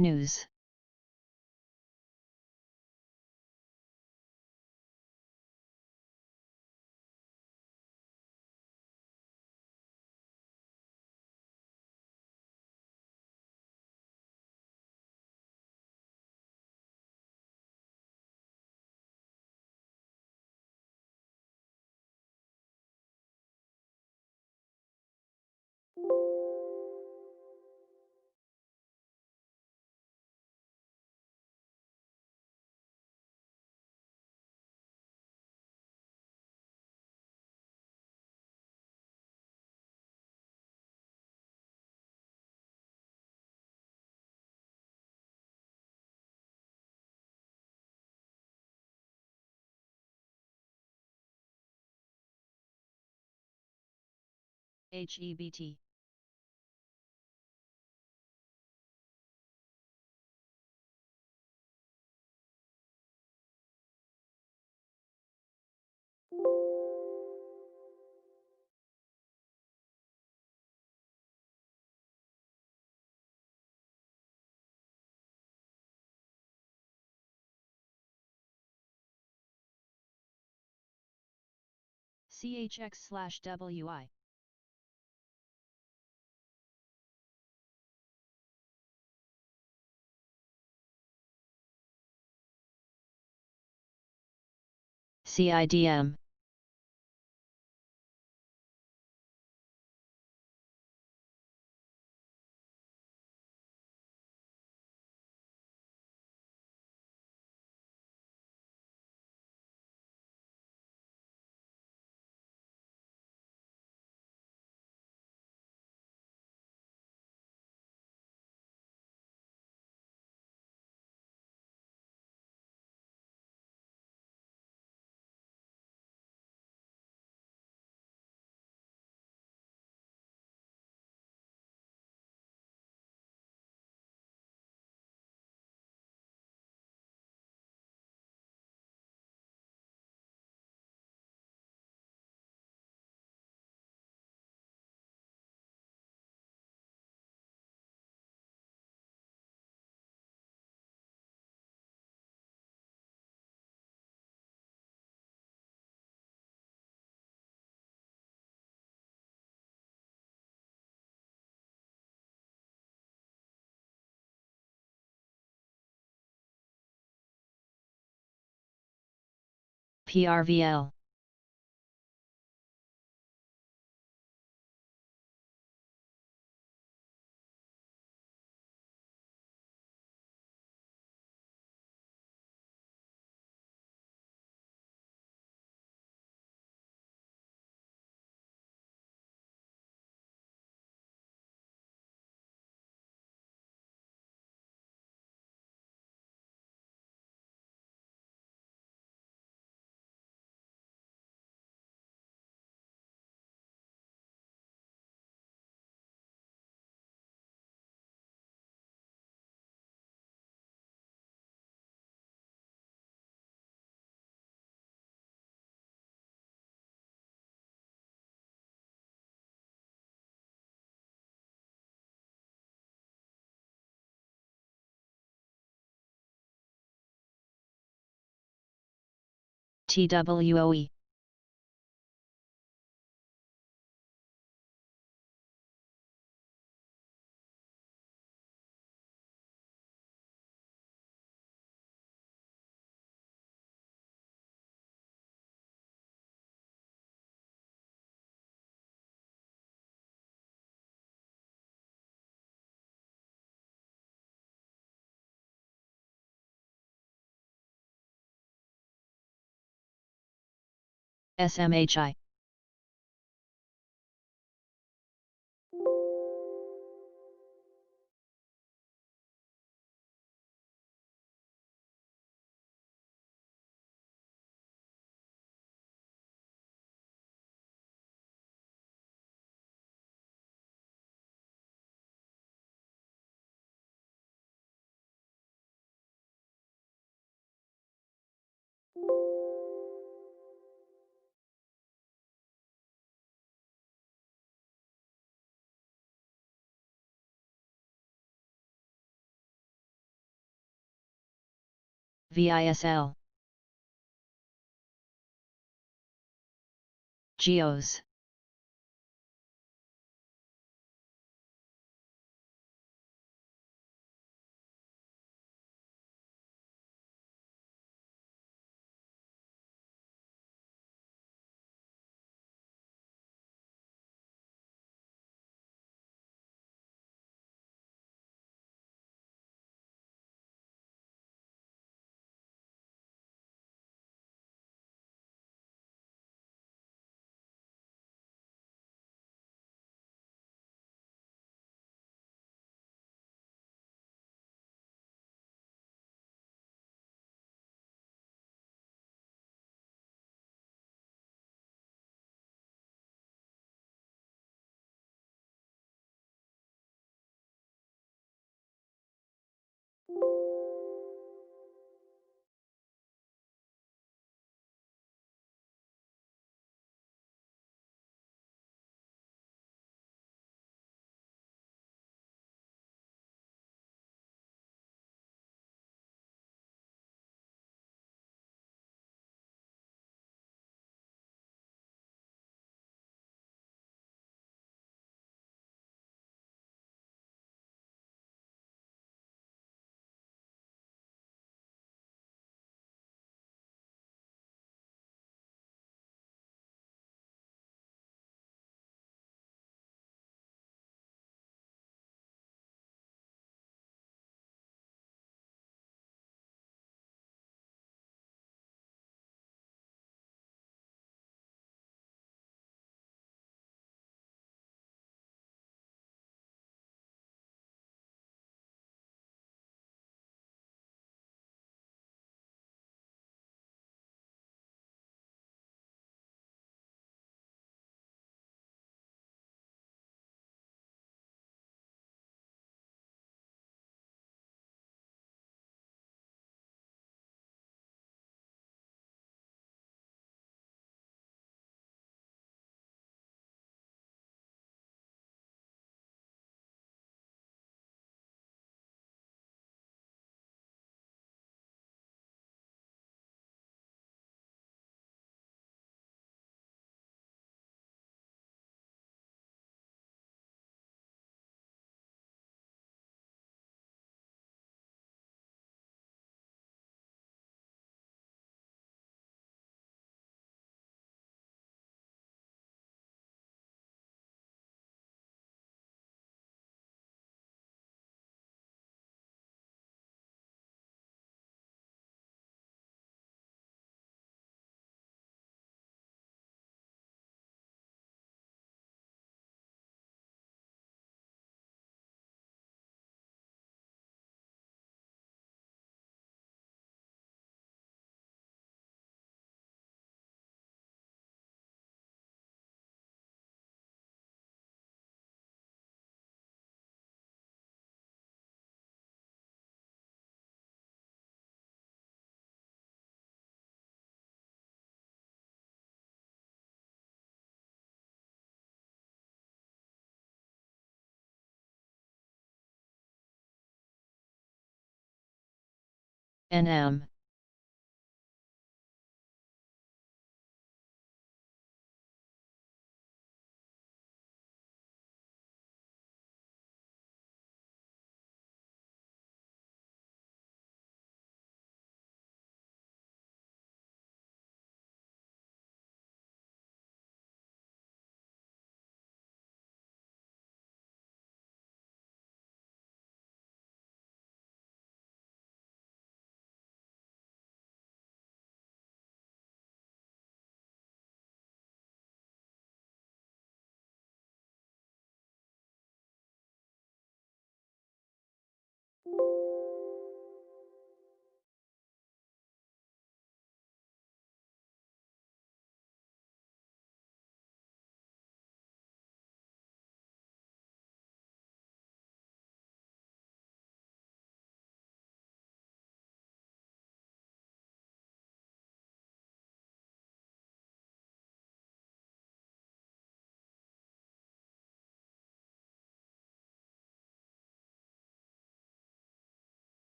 News. HEBT. CHX/WI. CIDM. PRVL. TWOE. SMHI. VISL. Geos. NM.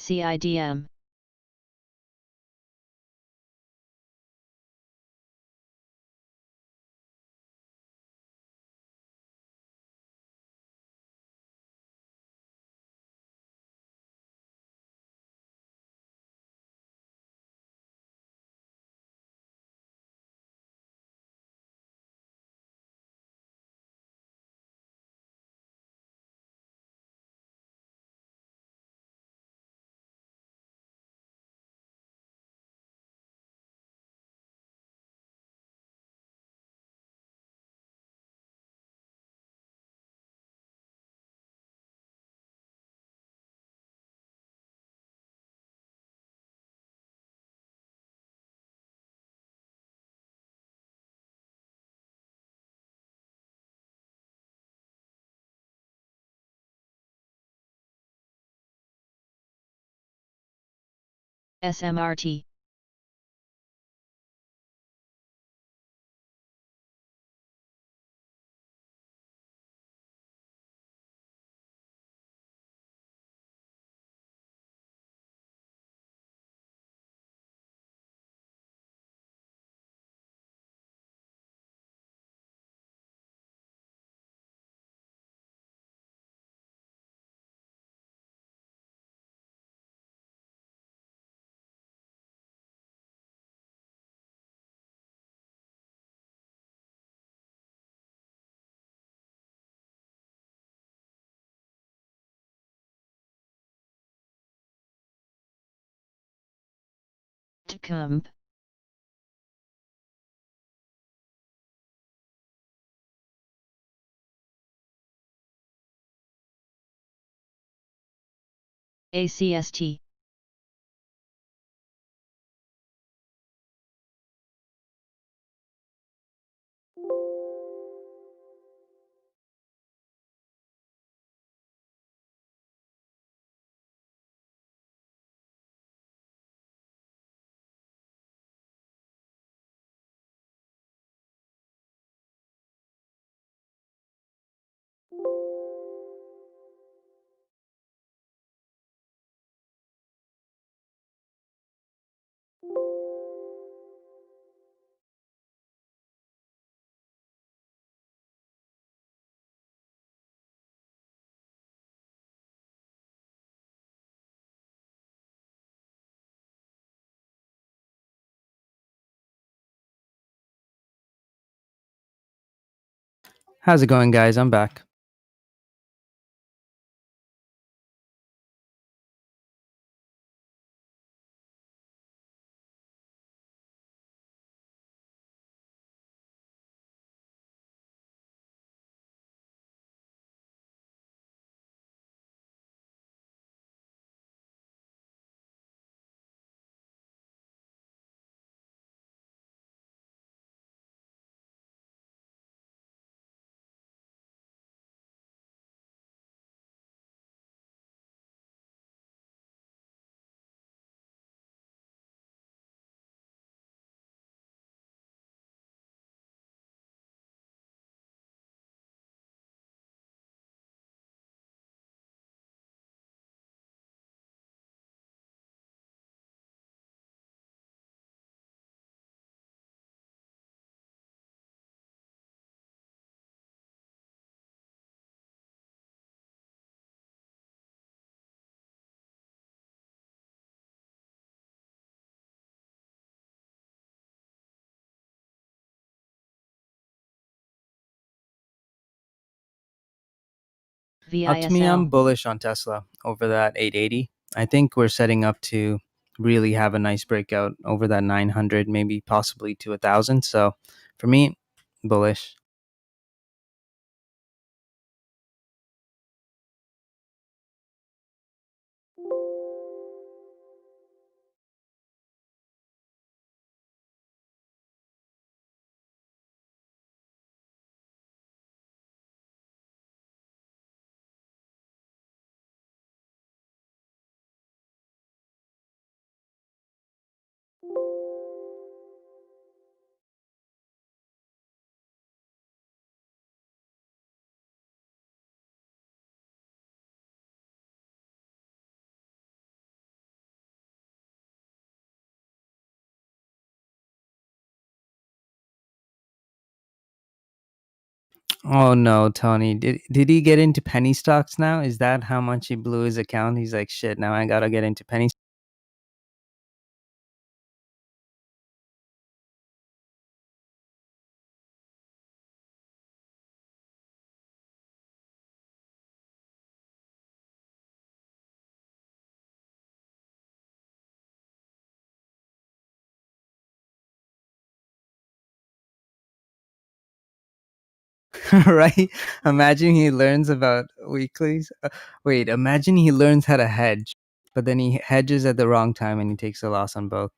SCIDM. SMRT. Tecumseh. ACST. How's it going, guys? I'm back. To me, I'm VISL. bullish on Tesla over that 880. I think we're setting up to really have a nice breakout over that 900, maybe possibly to 1,000. So for me, bullish. Oh no, Tony. Did he get into penny stocks now? Is that how much he blew his account? He's like, shit, now I gotta get into penny. Right? Imagine he learns about weeklies. Wait, imagine he learns how to hedge, but then he hedges at the wrong time and he takes a loss on both.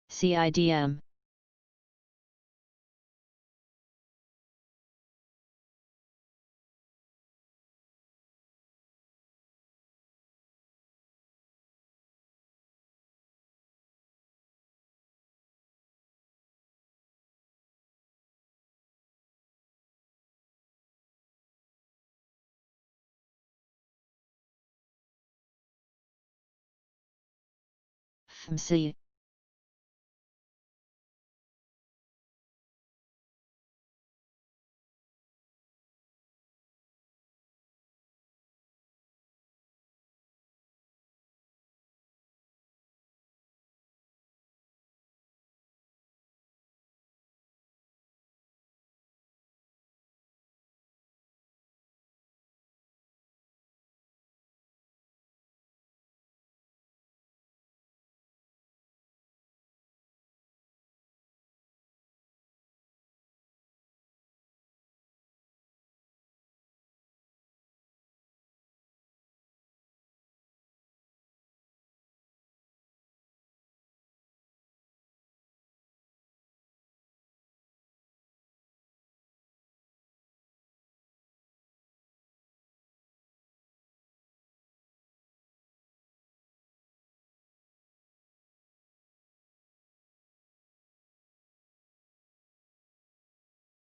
CIDM. FMC.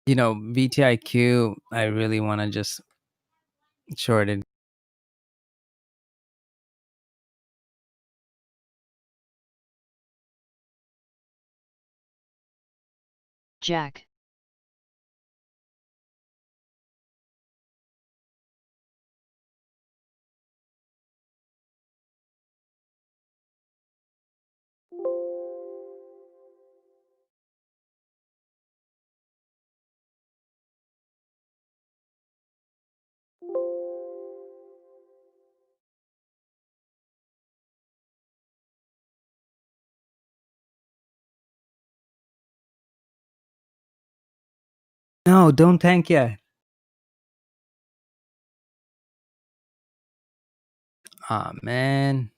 You know, VTIQ, I really want to just short it. Jack. No, don't tank yet. Ah, man.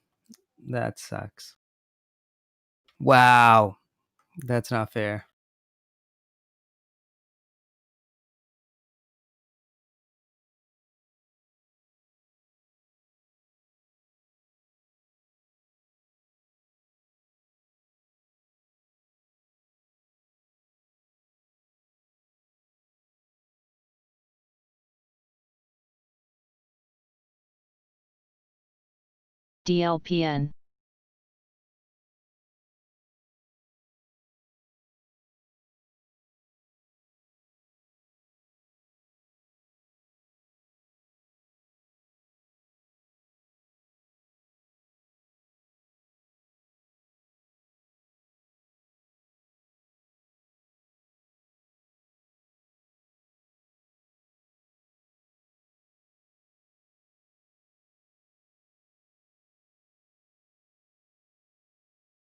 That sucks. Wow. That's not fair. DLPN.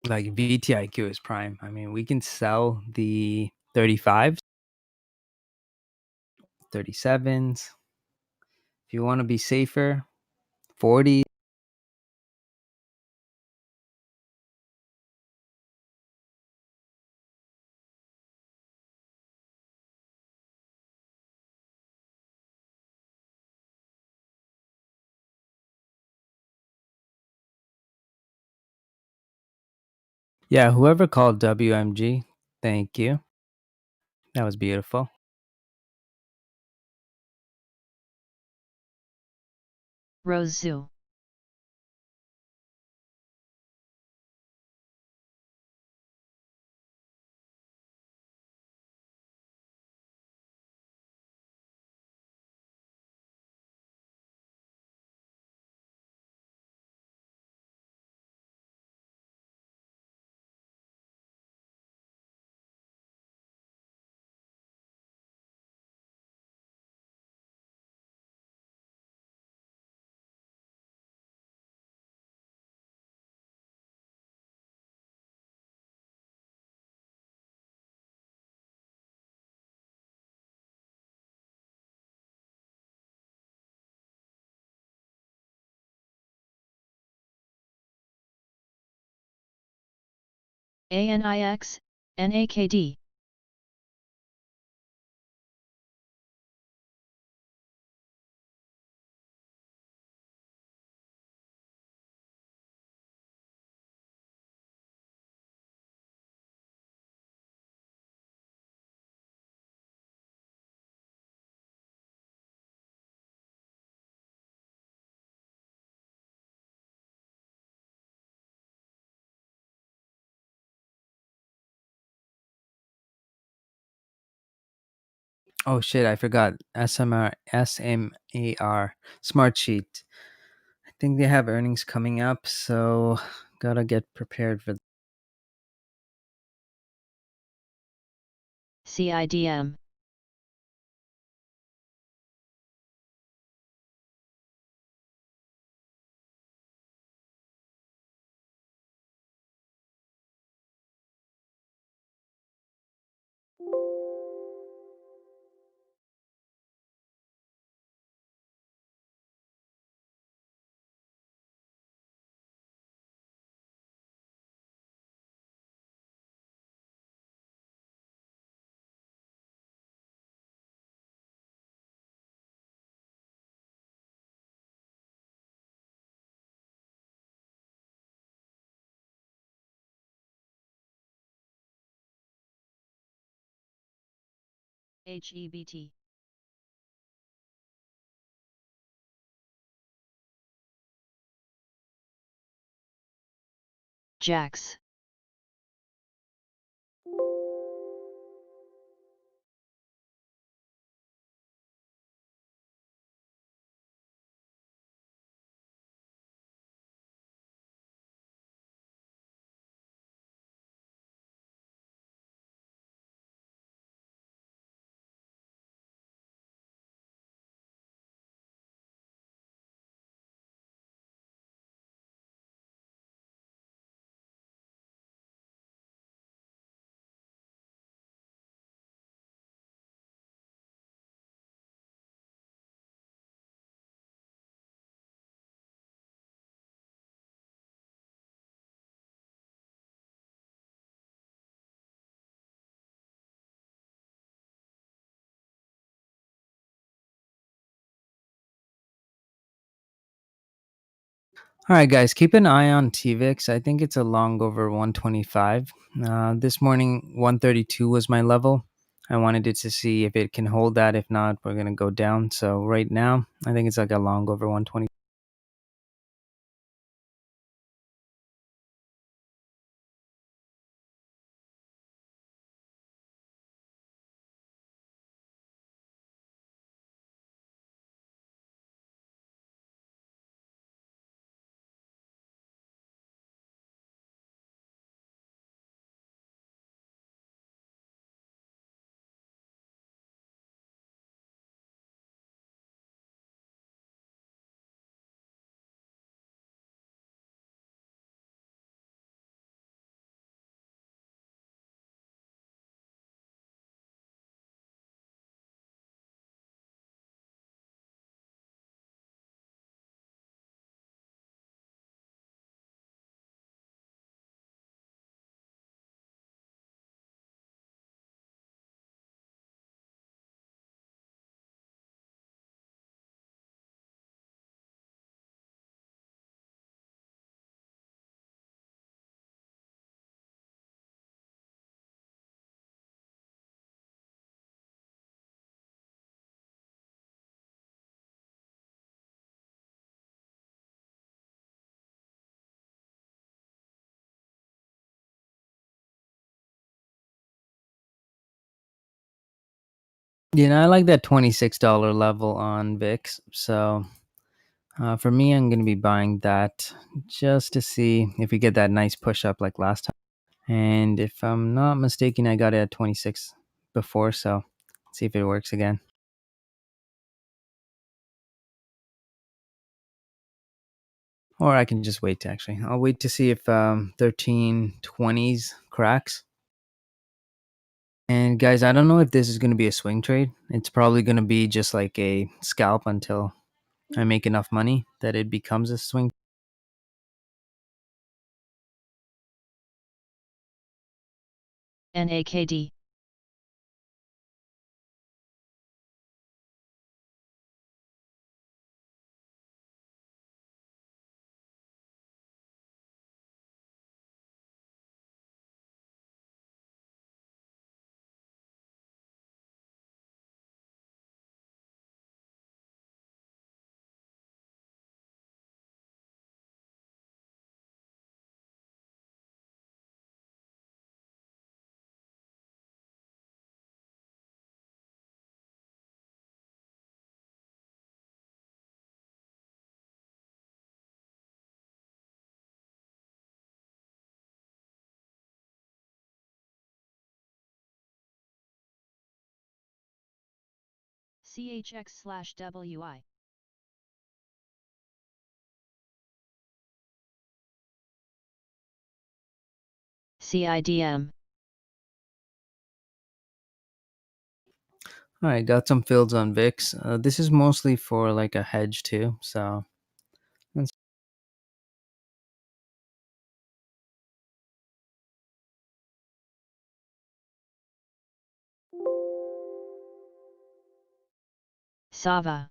Like VTIQ is prime. I mean, we can sell the 35s 37s. If you want to be safer, 40. Yeah, whoever called WMG, thank you. That was beautiful. Rose Zoo. ANIX, NAKD. Oh shit, I forgot. SMAR Smart Sheet. I think they have earnings coming up, so gotta get prepared for. CIDM. HEBT. JAX. All right, guys, keep an eye on TVIX. I think it's a long over 125. This morning, 132 was my level. I wanted it to see if it can hold that. If not, we're going to go down. So right now, I think it's like a long over 120. I like that $26 level on VIX. So for me, I'm going to be buying that just to see if we get that nice push up like last time. And if I'm not mistaken, I got it at 26 before. So see if it works again. Or I can just wait actually. I'll wait to see if 1320s cracks. And guys, I don't know if this is going to be a swing trade. It's probably going to be just like a scalp until I make enough money that it becomes a swing. NAKD. CHX/WI. CIDM. All right, got some fills on VIX. This is mostly for like a hedge too. So let's Sava.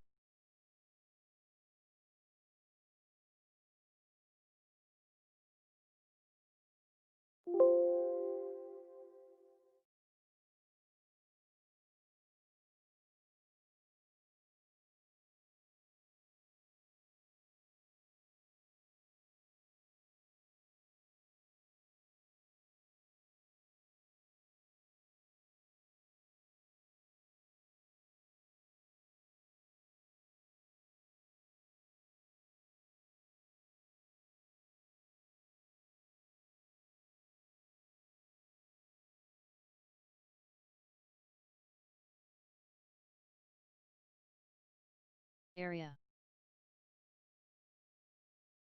Area.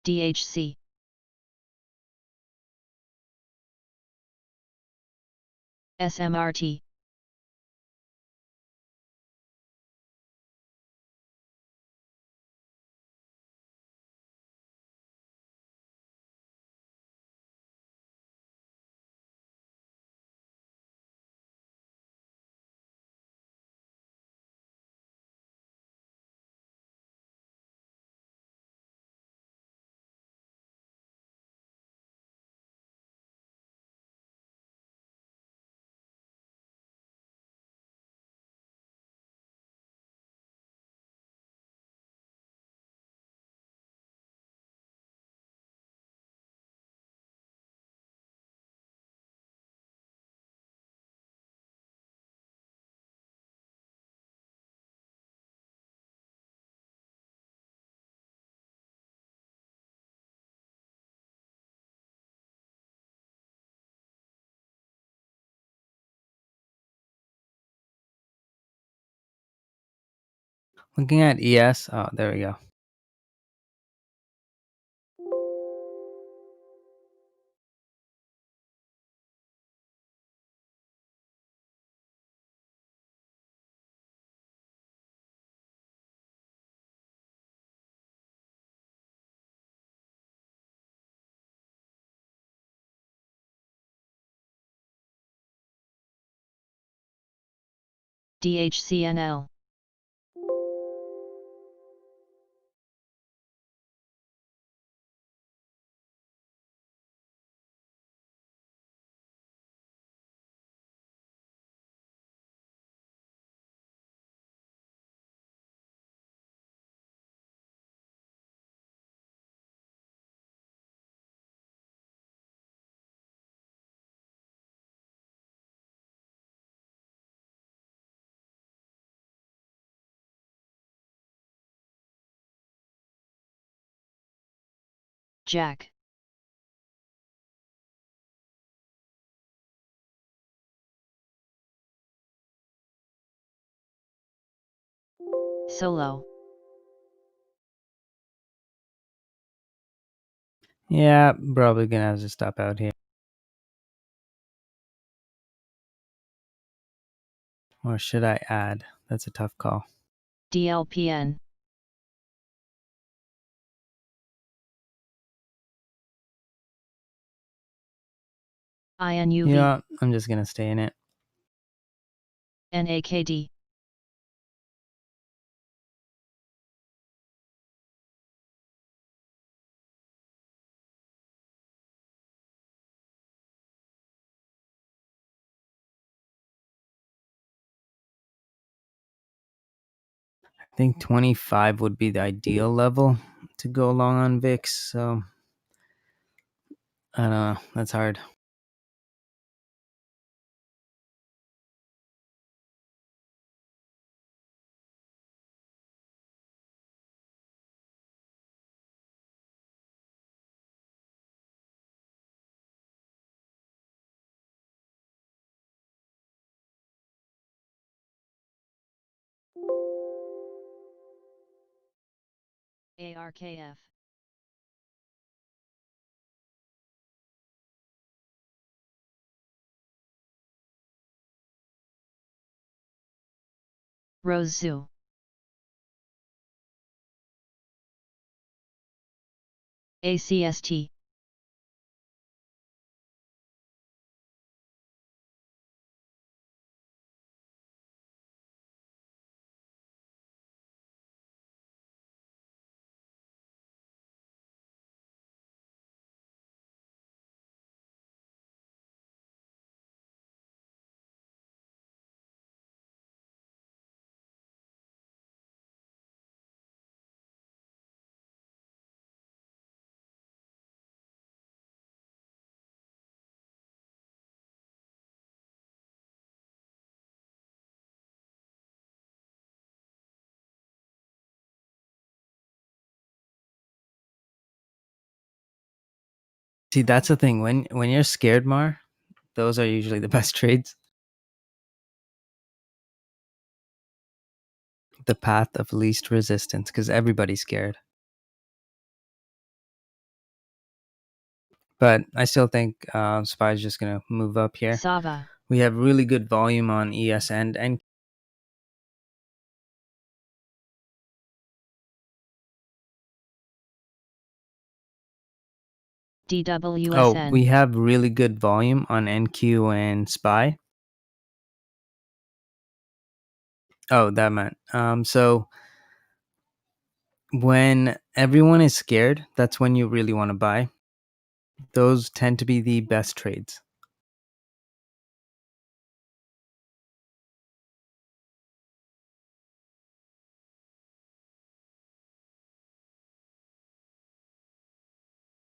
DHC. SMRT. looking at ES. Oh, there we go. DHCNL. Jack. Solo. Yeah, probably gonna have to stop out here. Or should I add? That's a tough call. DLPN. INUV. Yeah, I'm just gonna stay in it. NAKD. I think 25 would be the ideal level to go along on VIX. So I don't know. That's hard. ARKF. Rose Zoo. ACST. See, that's the thing. When you're scared, Mar, those are usually the best trades. The path of least resistance, because everybody's scared. But I still think SPY is just gonna move up here. Sava. We have really good volume on ES and DWSN. we have really good volume on NQ and SPY. Oh, that meant so when everyone is scared, that's when you really want to buy. Those tend to be the best trades.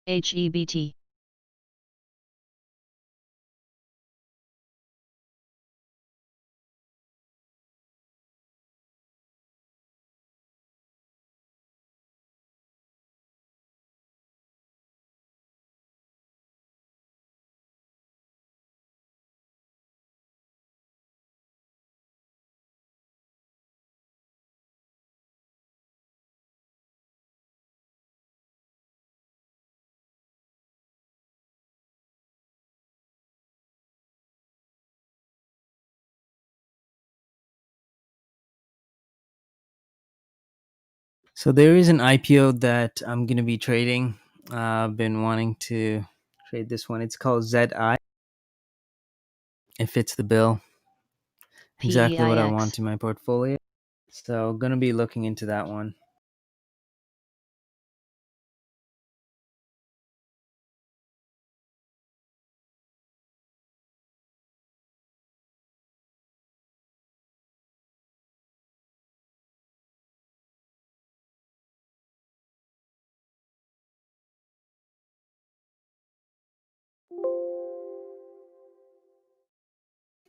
HEBT. So there is an IPO that I'm going to be trading. I've been wanting to trade this one. It's called ZI. It fits the bill. Exactly what I PEIX. want in my portfolio. So going to be looking into that one.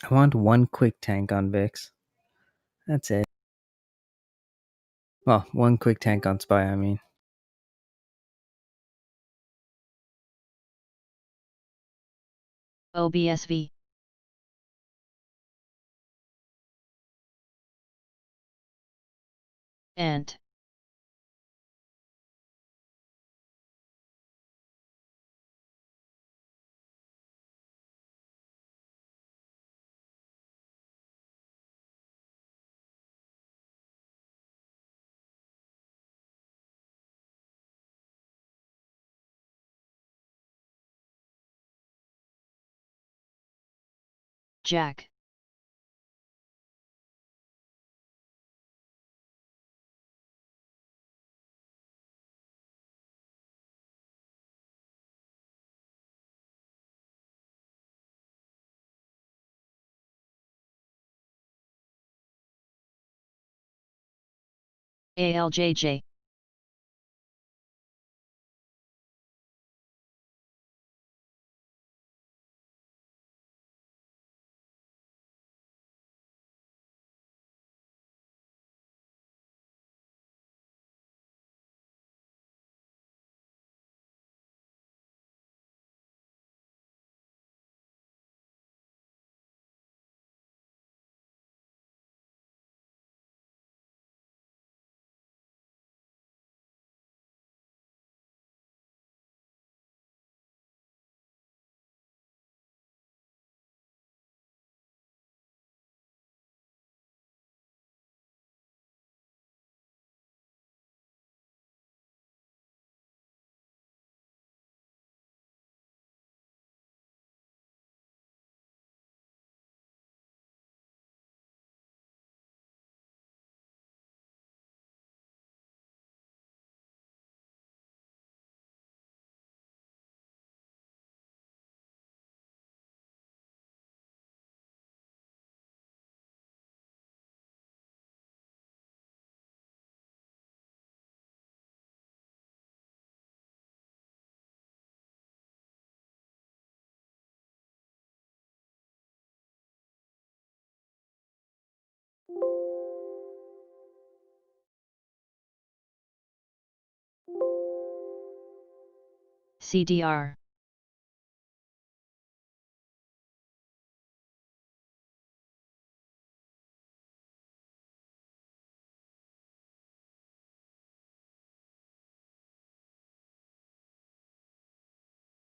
I want one quick tank on VIX. That's it. Well, one quick tank on SPY, I mean. OBSV. Ant. Jack. ALJJ. CDR.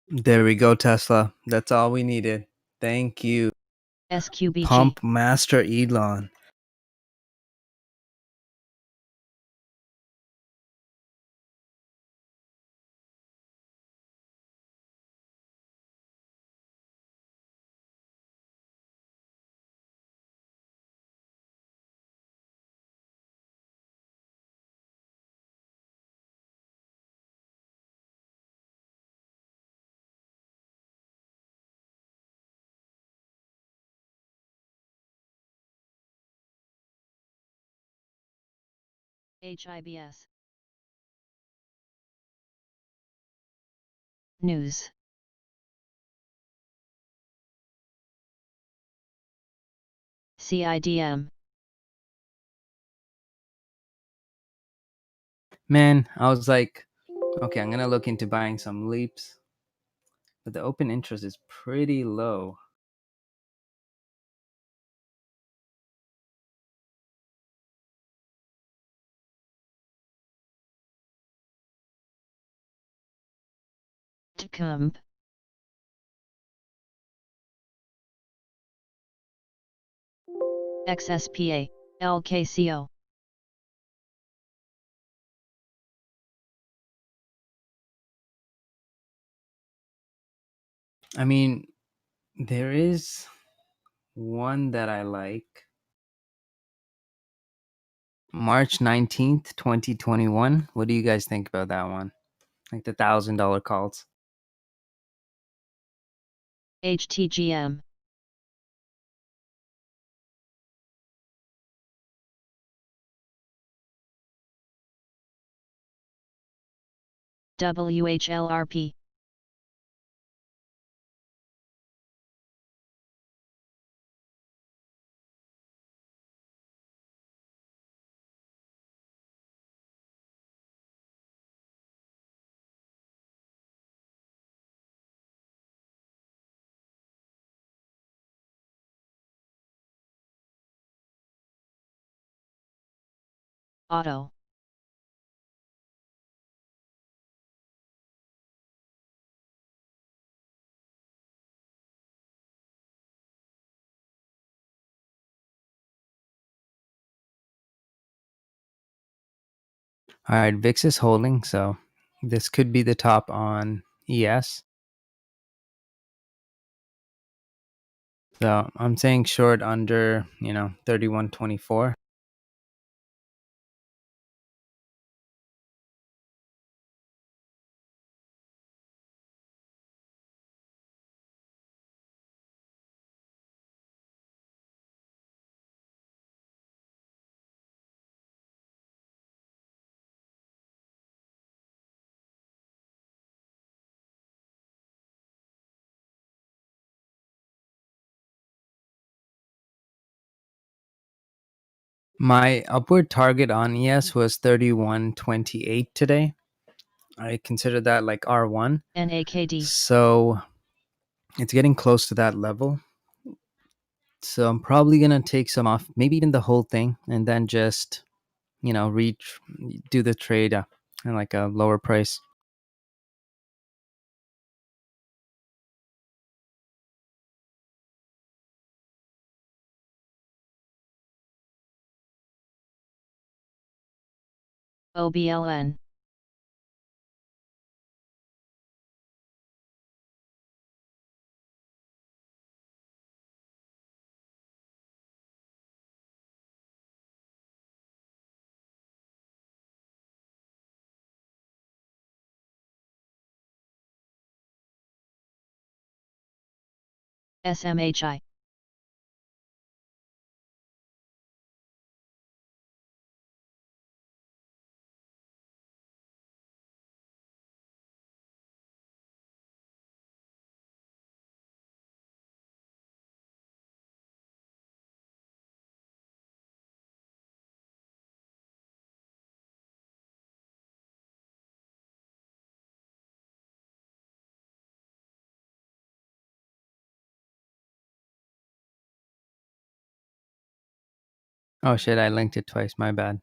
There we go, Tesla. That's all we needed. Thank you. SQBG. Pump Master Elon. HIBS. News. CIDM. Man, I was like, okay, I'm gonna look into buying some leaps, but the open interest is pretty low. Tcump. XSPA. LKCO. I mean, there is one that I like. March 19th, 2021. What do you guys think about that one? Like the $1,000 calls. HTGM. WHLRP. Auto. All right, VIX is holding, so this could be the top on ES. So I'm saying short under, 31.24. My upward target on ES was 31.28 today. I consider that like R1. NAKD. So it's getting close to that level. So I'm probably going to take some off, maybe even the whole thing, and then just, do the trade at like a lower price. OBLN. SMHI. Oh shit, I linked it twice. My bad.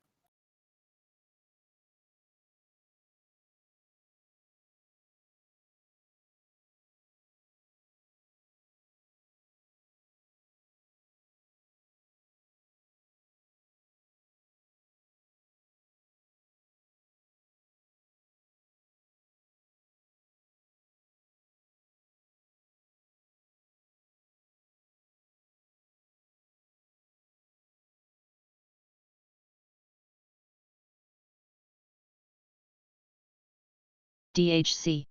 DHC.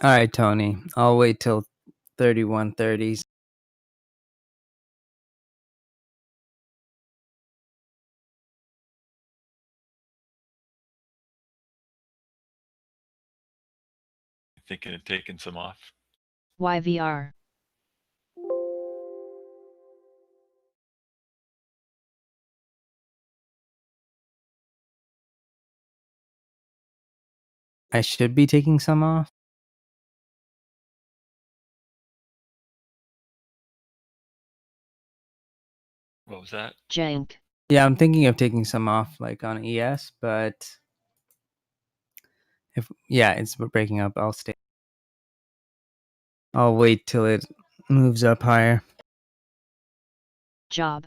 All right, Tony. I'll wait till 31.30s. Thinking of taking some off. YVR. I should be taking some off. What was that? Jank. Yeah, I'm thinking of taking some off like on ES, but it's breaking up. I'll stay. I'll wait till it moves up higher. Job.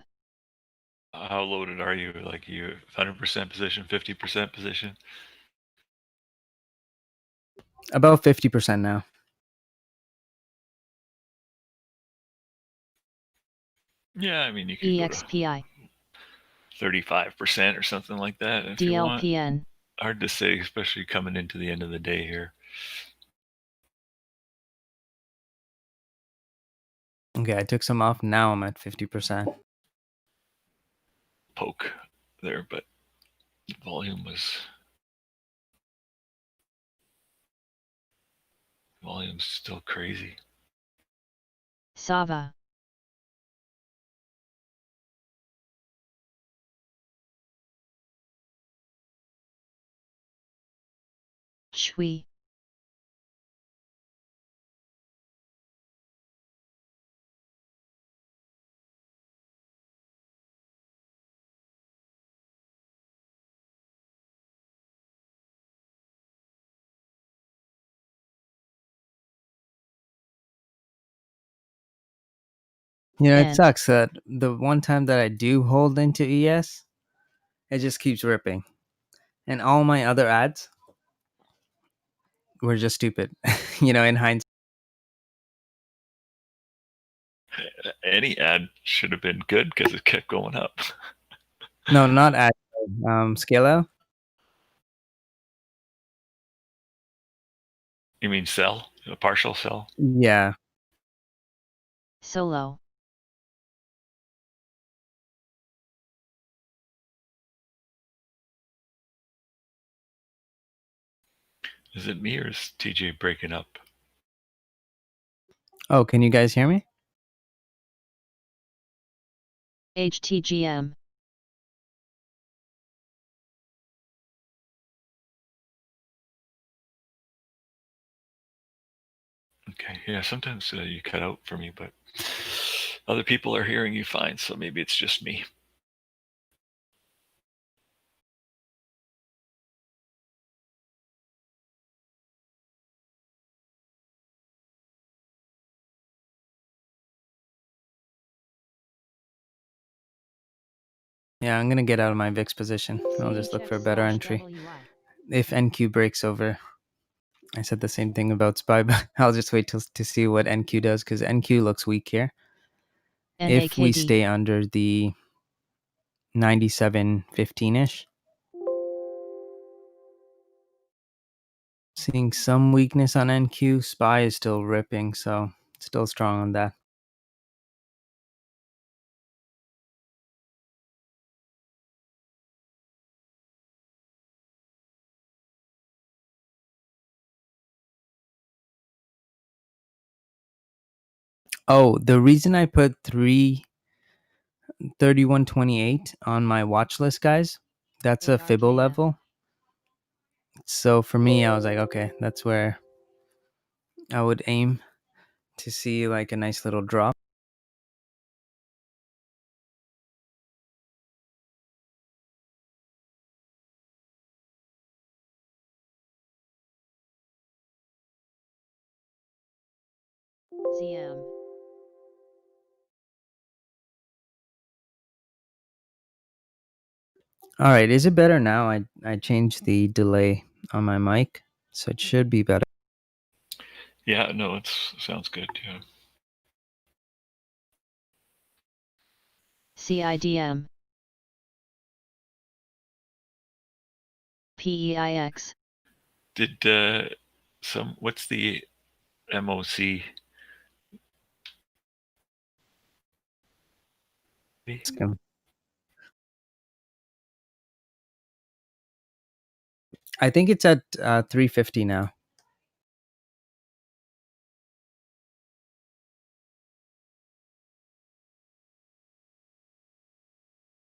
How loaded are you? Like you 100% position, 50% position? About 50% now. Yeah, I mean, you could go to EXPI, 35% or something like that if you want. DLPN, Hard to say, especially coming into the end of the day here. Okay, I took some off. Now I'm at 50%. Poke there, but the volume's still crazy. Sava, Shui, You know, it And- sucks that the one time that I do hold into ES, it just keeps ripping. And all my other ads were just stupid, you know, in hindsight. Any ad should have been good because it kept going up. No, not ad. Scale out. You mean sell? A partial sell? Yeah. Solo, Is it me or is TJ breaking up? Oh, can you guys hear me? HTGM, Okay, yeah, sometimes you cut out for me, but other people are hearing you fine, so maybe it's just me. Yeah, I'm gonna get out of my VIX position. I'll just look for a better entry. If NQ breaks over, I said the same thing about SPY, but I'll just wait to see what NQ does because NQ looks weak here. If we NAKD, stay under the 97.15-ish, seeing some weakness on NQ. SPY is still ripping, so still strong on that. Oh, the reason I put 331.28 on my watch list, guys, that's a Fibble level. So for me, I was like, okay, that's where I would aim to see like a nice little drop. ZM, All right, is it better now? I changed the delay on my mic, so it should be better. Yeah, no, it sounds good. Yeah. CIDM, PEIX, Did what's the MOC? It's good. I think it's at 350 now.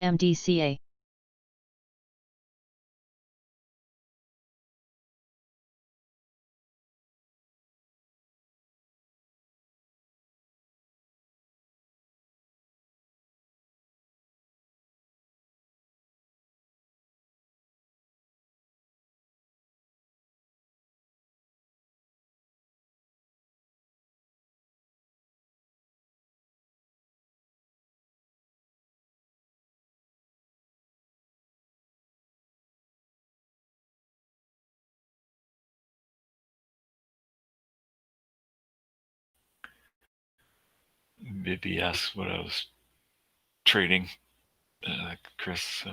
MDCA, Maybe ask what I was trading, Chris.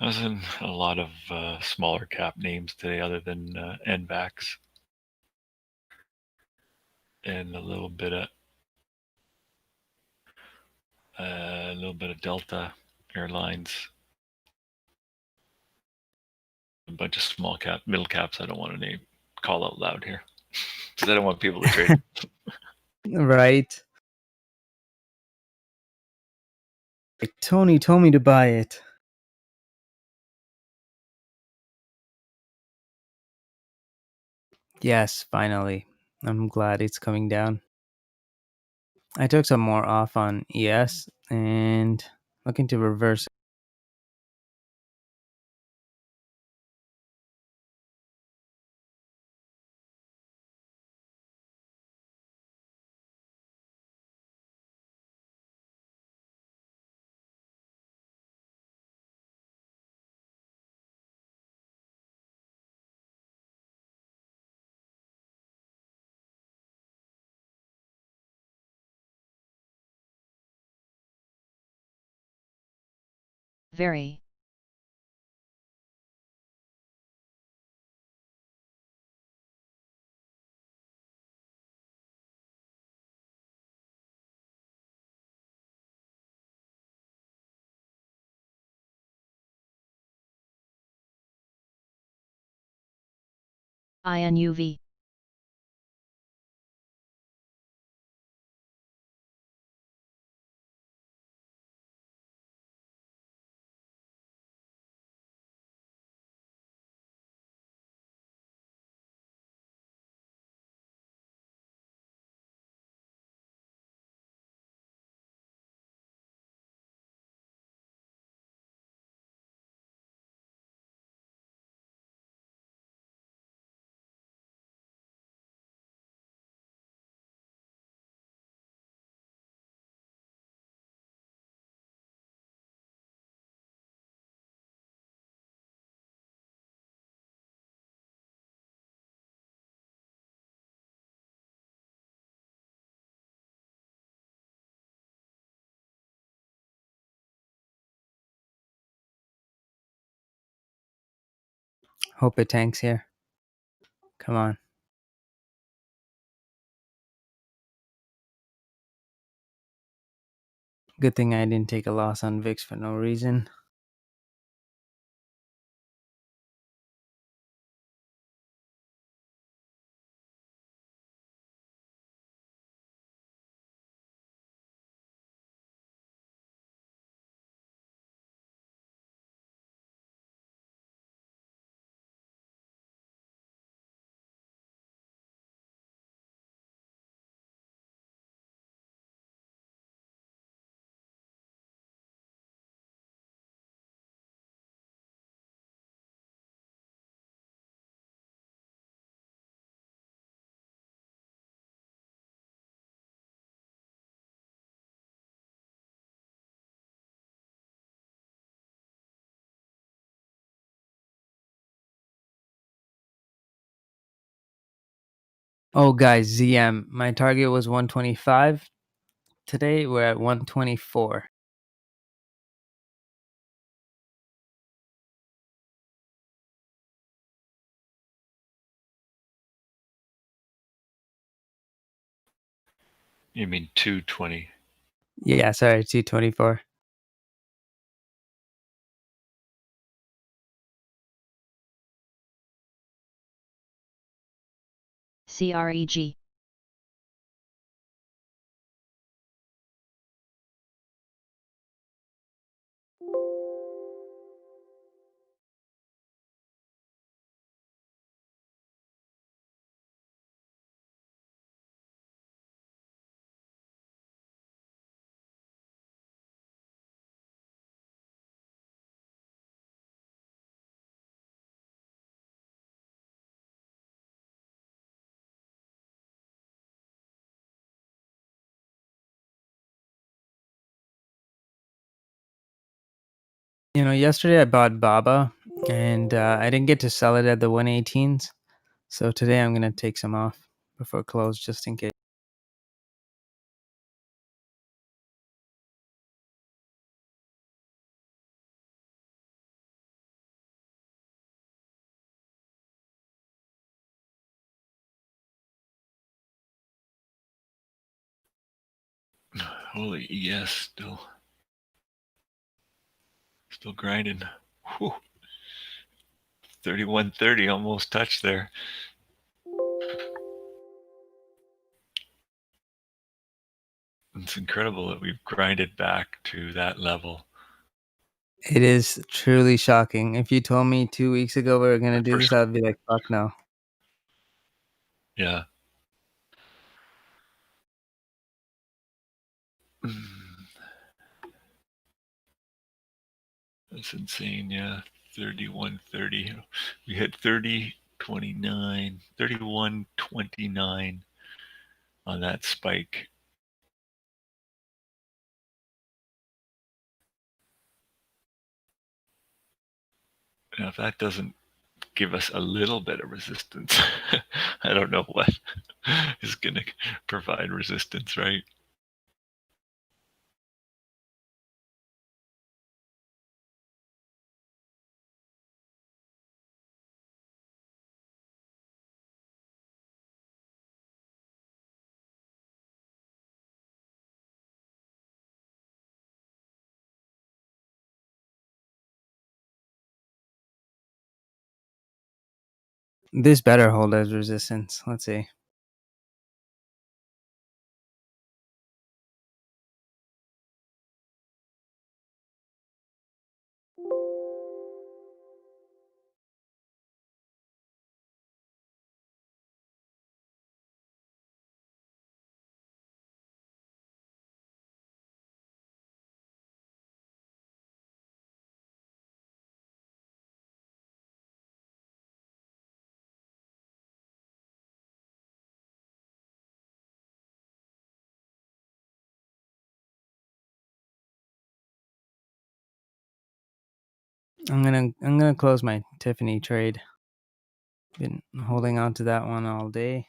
I was in a lot of smaller cap names today, other than NVAX, and a little bit of Delta Airlines, a bunch of small middle caps. I don't want to call out loud here because I don't want people to trade. Right. Tony told me to buy it. Yes, finally. I'm glad it's coming down. I took some more off on ES and looking to reverse. Very. INUV. Hope it tanks here. Come on. Good thing I didn't take a loss on VIX for no reason. Oh, guys, ZM. My target was 125. Today we're at 124. You mean 220? Yeah, sorry, 224. CREG. You know, yesterday I bought Baba and I didn't get to sell it at the 118s. So today I'm going to take some off before close just in case. Holy ES still grinding. Whew. 3130 almost touched there. It's incredible that we've grinded back to that level. It is truly shocking. If you told me 2 weeks ago we were going to do this, I'd be like, fuck no. Yeah. That's insane. Yeah. 3130. We hit 3029, 3129 on that spike. Now, if that doesn't give us a little bit of resistance, I don't know what is going to provide resistance, right? This better hold as resistance. Let's see. I'm gonna close my Tiffany trade. Been holding on to that one all day.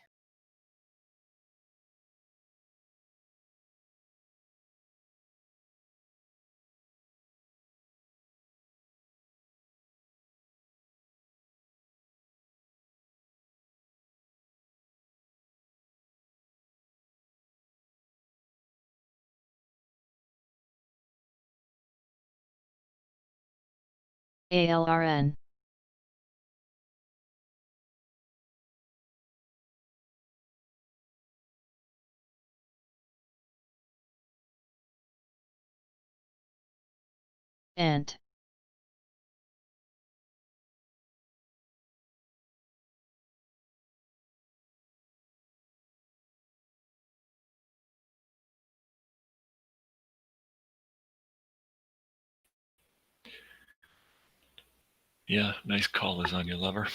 ALRN. Ent. Yeah, nice call, Lasagna Lover.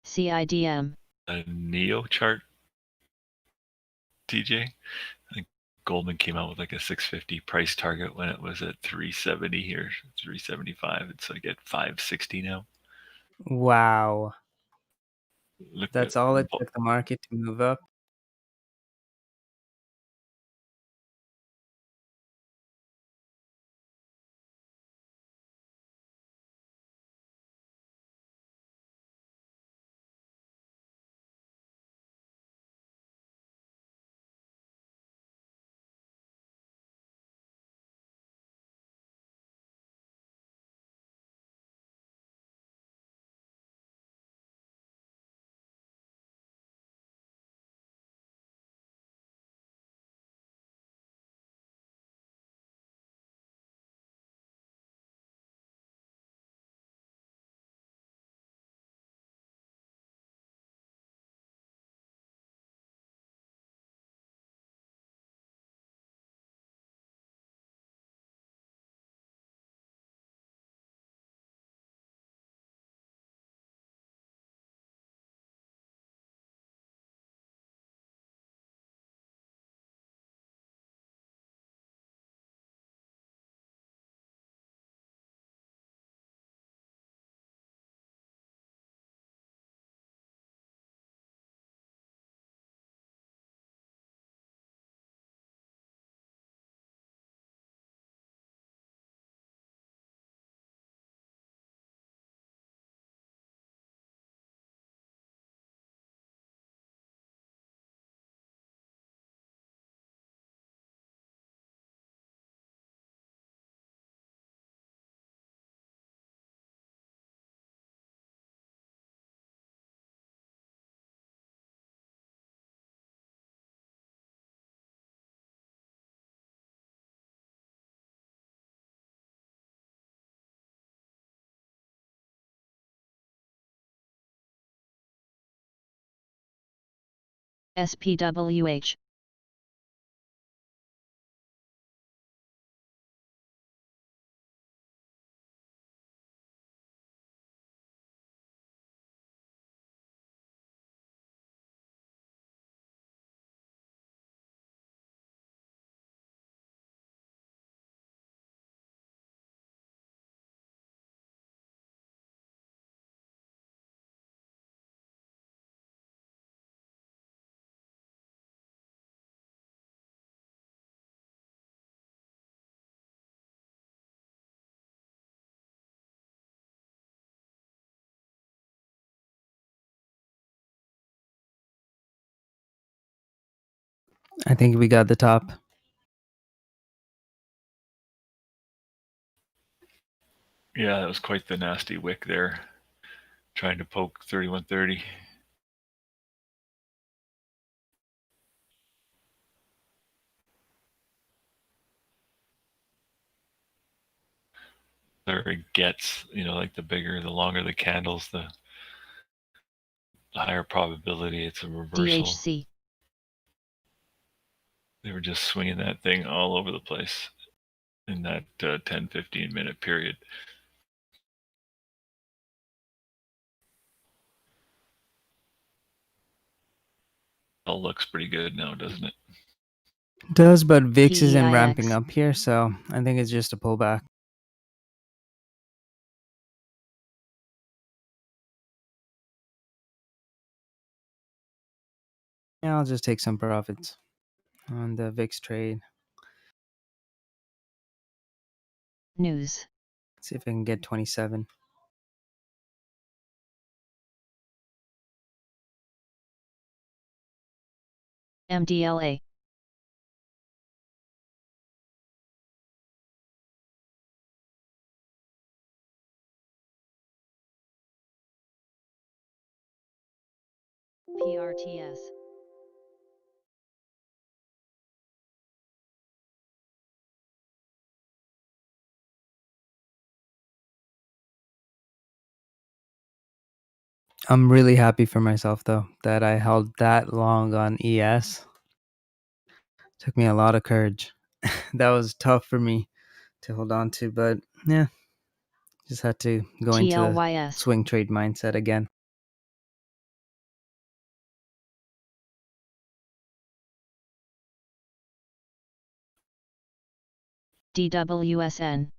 CIDM. A Neo chart, TJ. I think Goldman came out with like a 650 price target when it was at 370 here, 375. It's like at 560 now. Wow. Look That's at all it took the market to move up. SPWH. I think we got the top. Yeah, that was quite the nasty wick there. Trying to poke 3130. It gets, like the bigger, the longer the candles, the higher probability it's a reversal. DHC. They were just swinging that thing all over the place in that 10-15 minute period. All looks pretty good now, doesn't it? Does, but VIX isn't PEIX. ramping up here, so I think it's just a pullback. Yeah, I'll just take some profits on the VIX trade. News. See if I can get 27. MDLA. PRTS. I'm really happy for myself though that I held that long on ES. Took me a lot of courage. That was tough for me to hold on to, but yeah, just had to go into the TLYS. swing trade mindset again. DWSN.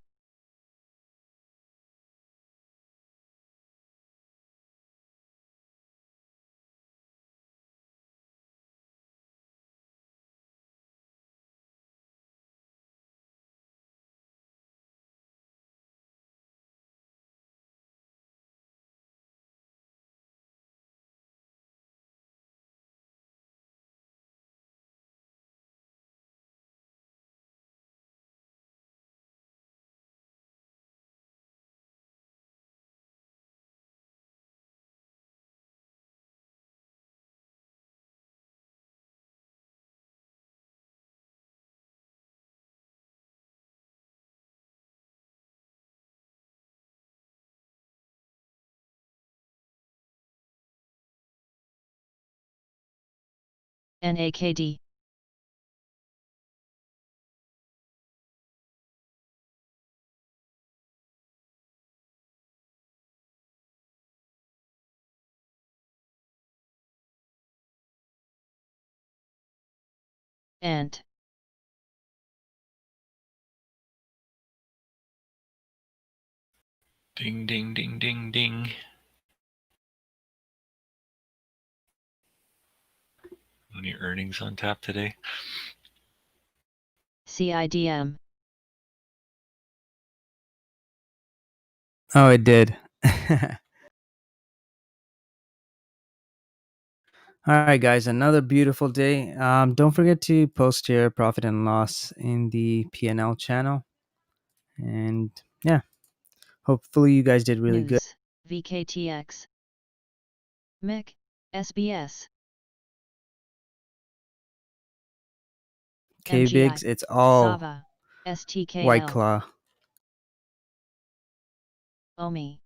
NAKD. ANT. Ding, ding, ding, ding, ding. Any earnings on tap today? CIDM. Oh, it did. All right, guys, another beautiful day. Don't forget to post your profit and loss in the PNL channel. And yeah, hopefully you guys did really good. News. VKTX. MIC. SBS. K-Bigs, MGI. it's all Sava. STKL. White Claw. OMI.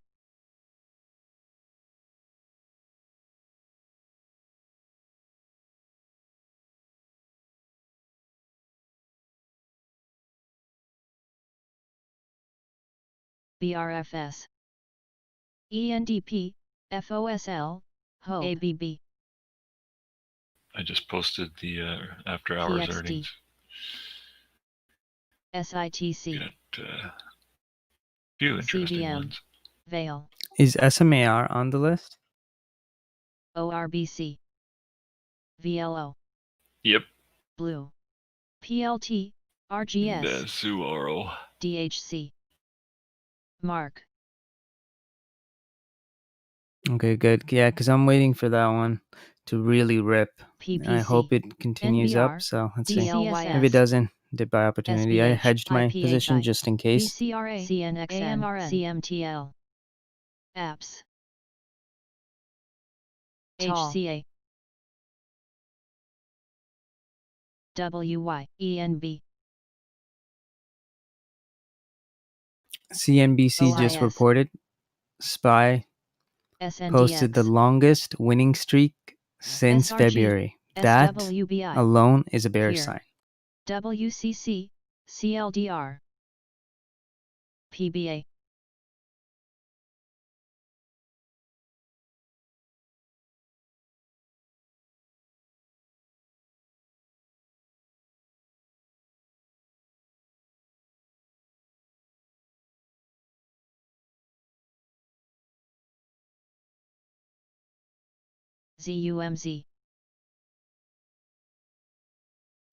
BRFS, ENDP, FOSL, HO, ABB, I just posted the after hours PXD, earnings. SITC, Got a few interesting CVM, ones. Vale, Is SMAR on the list? ORBC, VLO, Yep. Blue, PLT, RGS, The Suoro. DHC, Mark, Okay, good. Yeah, because I'm waiting for that one to really rip. I hope PPC, it continues up. NBR, So let's see. DLYS, If it doesn't, dip by opportunity. I SBH, hedged my position IPHI, just in case. VCRA, CNXN, AMRN, CMTL, APPS, Tall, HCA, WY, ENB, CNBC just OIS, reported SPY posted the SNDX, longest winning streak since SRG, February. That SWBI, alone is a bearish Here. sign. WCC, CLDR, PBA, ZUMZ,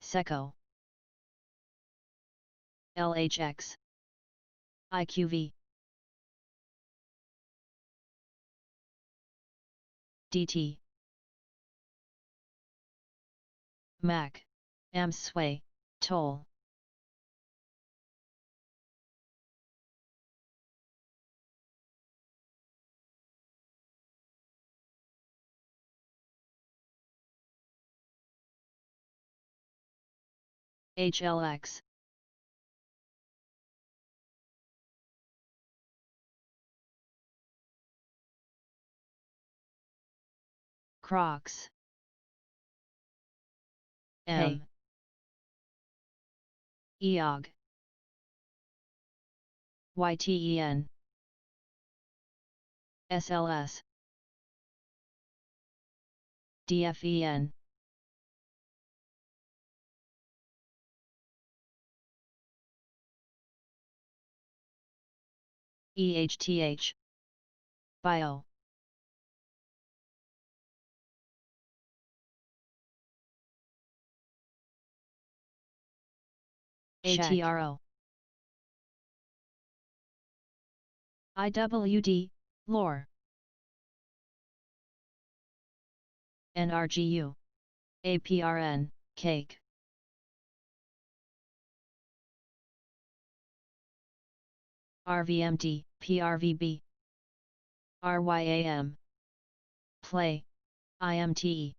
SECO, LHX, IQV, DT, MAC, AMSWAY, Toll, HLX, Crocs, M, EOG, YTEN, SLS, DFEN, EHTH, Bio, Check. ATRO, IWD, LORE, NRGU, APRN, Cake, RVMD, PRVB, RYAM, Play, IMTE,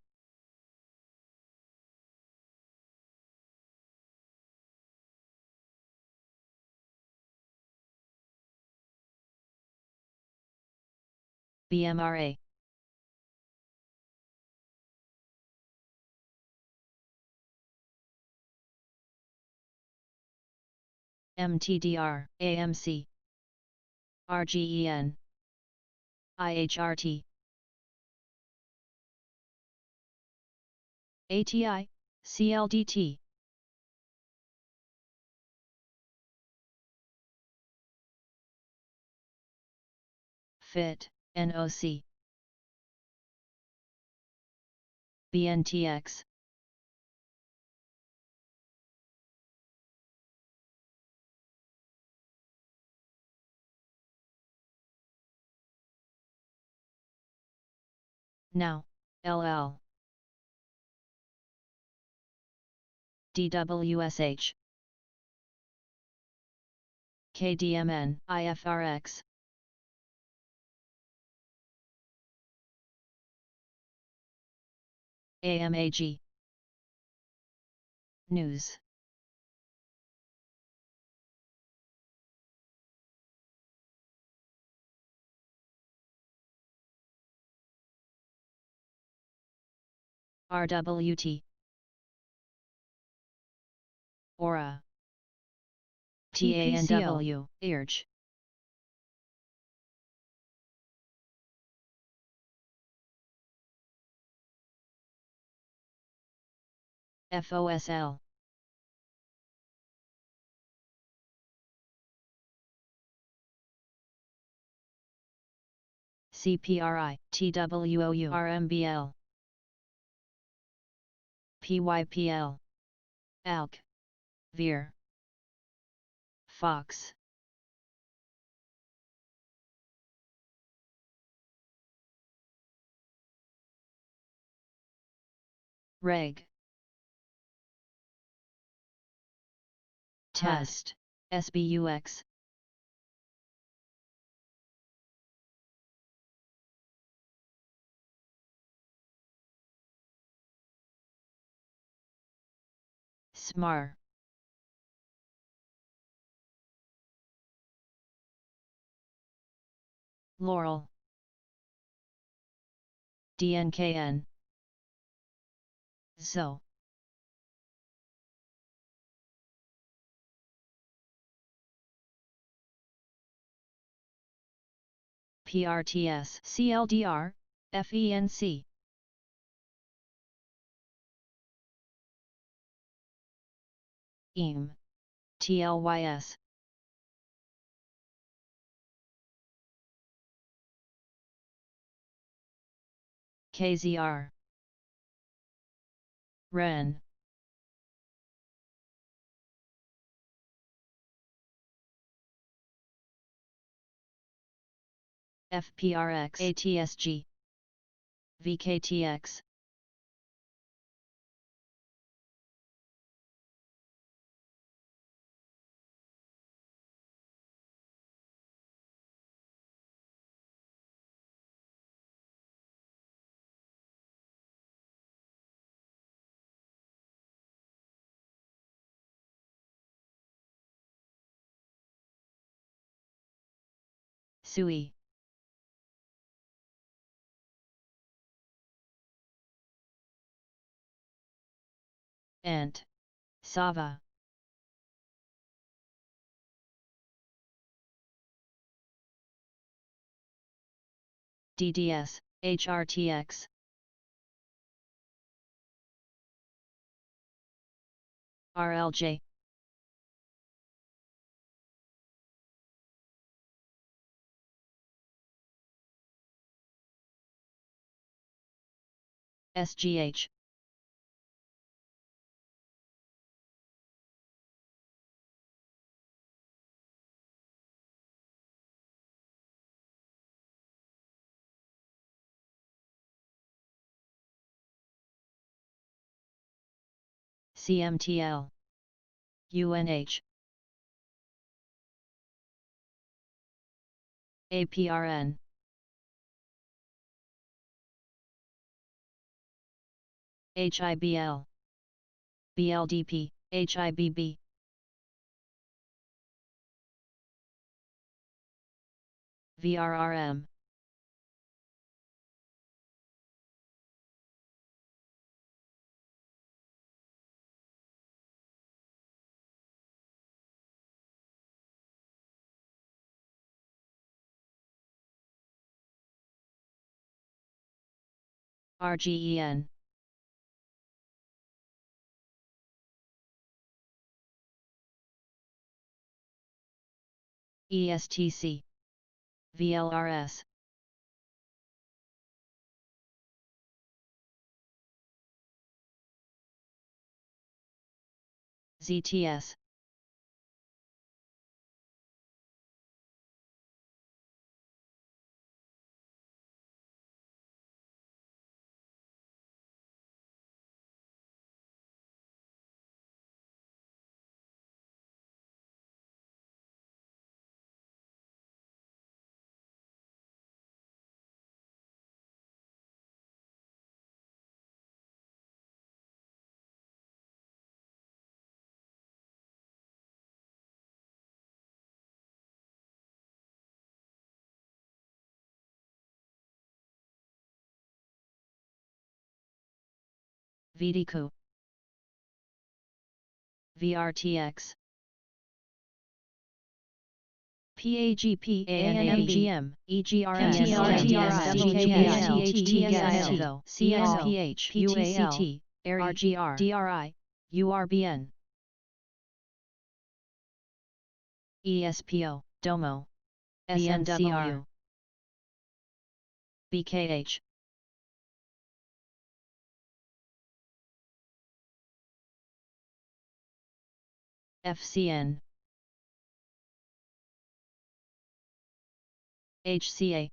BMRA, MTDR, AMC, RGEN, IHRT, ATI, CLDT, FIT, NOC, BNTX, Now, LL, DWSH, KDMN, IFRX, AMAG, News, RWT, Aura, TANW, IRG, FOSL. CPRI, TWOU, RMBL, PYPL, ALK, VEER, Fox. Reg. Test, SBUX. SMAR. Laurel. DNKN. ZO. PRTS, CLDR, FENC. EAM, TLYS. KZR. REN. FPRX, ATSG. VKTX. SUI. ANT. SAVA. DDS, HRTX. RLJ. SGH. CMTL. UNH. APRN. HIBL. BLDP, HIBB. VRRM. RGEN. ESTC. VLRS. ZTS. VDQ. VRTX. PAGP, ANMGM, EGRS, CSPH, UAL, RGR, DRI, URBN ESPO Domo SNCR BKH FCN HCA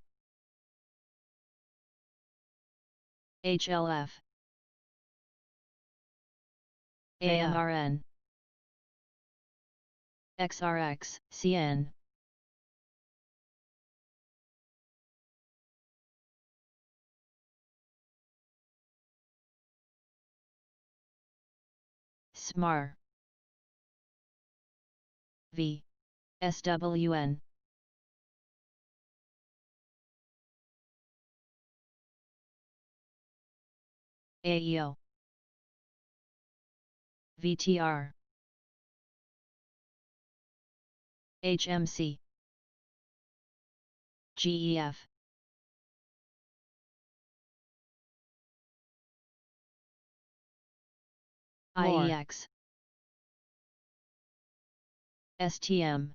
HLF AMRN XRX CN SMAR V SWN AEO VTR HMC GEF IEX STM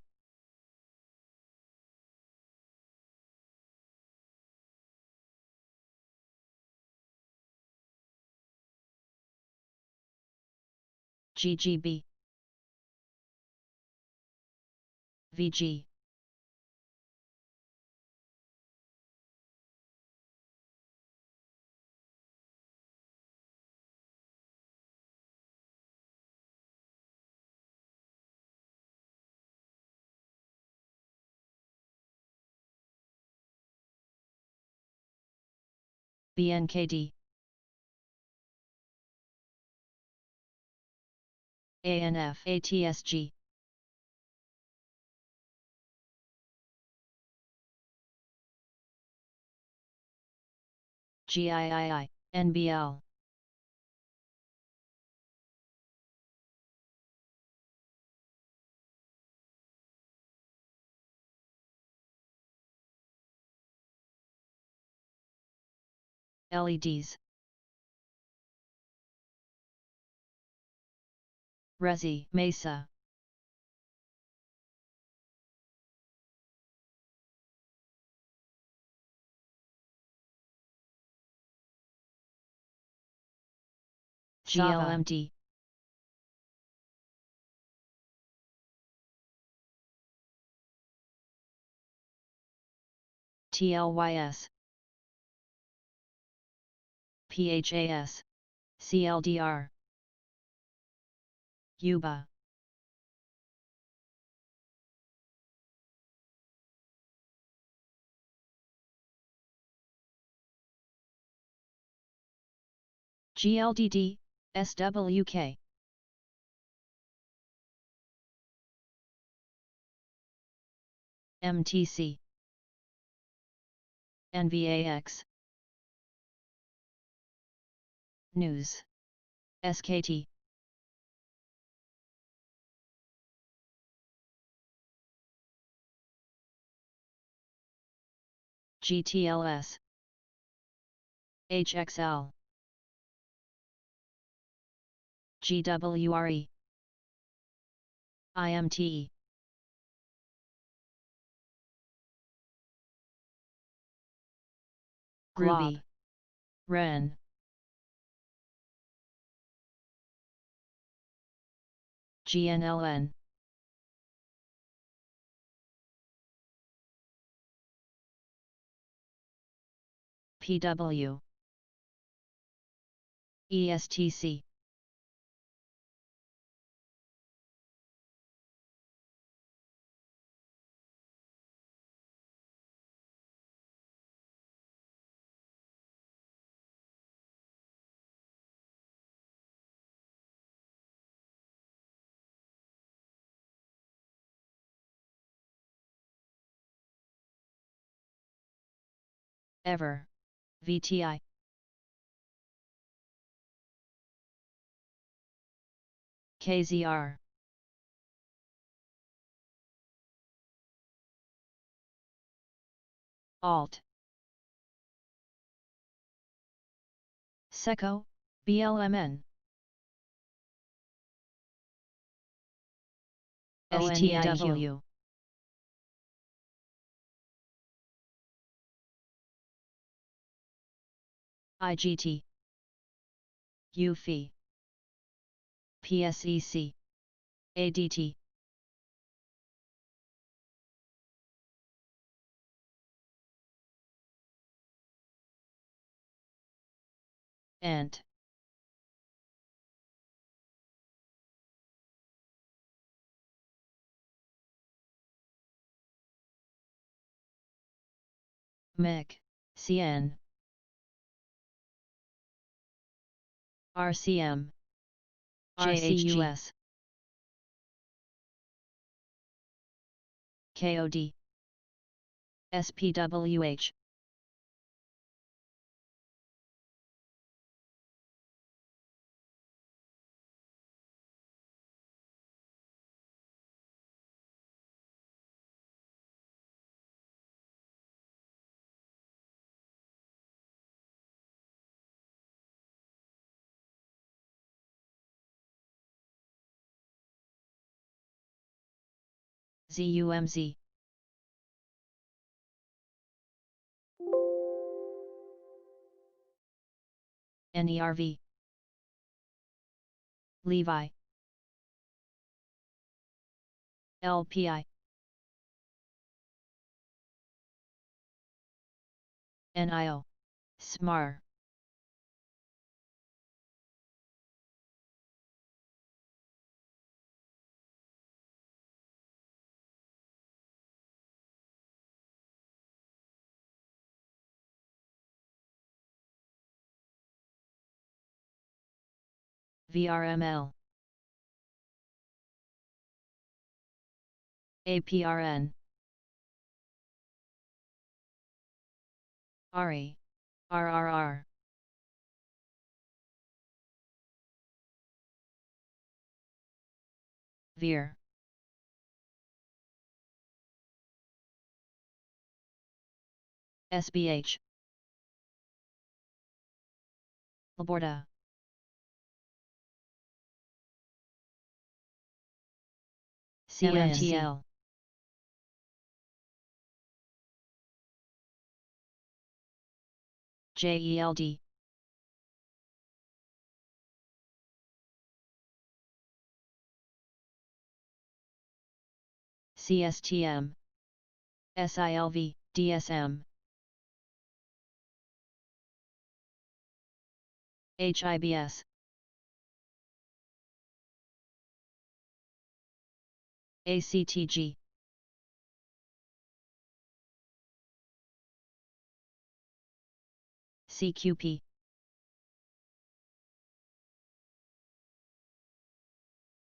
GGB VG BNKD ANF ATSG GIII NBL LEDs Resi Mesa GLMD TLYS PHAS CLDR Yuba GLDD SWK MTC NVAX News SKT GTLS HXL GWRE IMTE Ruby Ren GNLN PW ESTC Ever VTI KZR Alt Seco BLMN STIW IGT UFI PSEC ADT ANT MEC CN RCM JHUS KOD SPWH ZUMZ NERV Levi LPI NIO SMAR VRML APRN RE RRR VIR SBH Laborda CMTL JELD CSTM SILV DSM HIBS ACTG CQP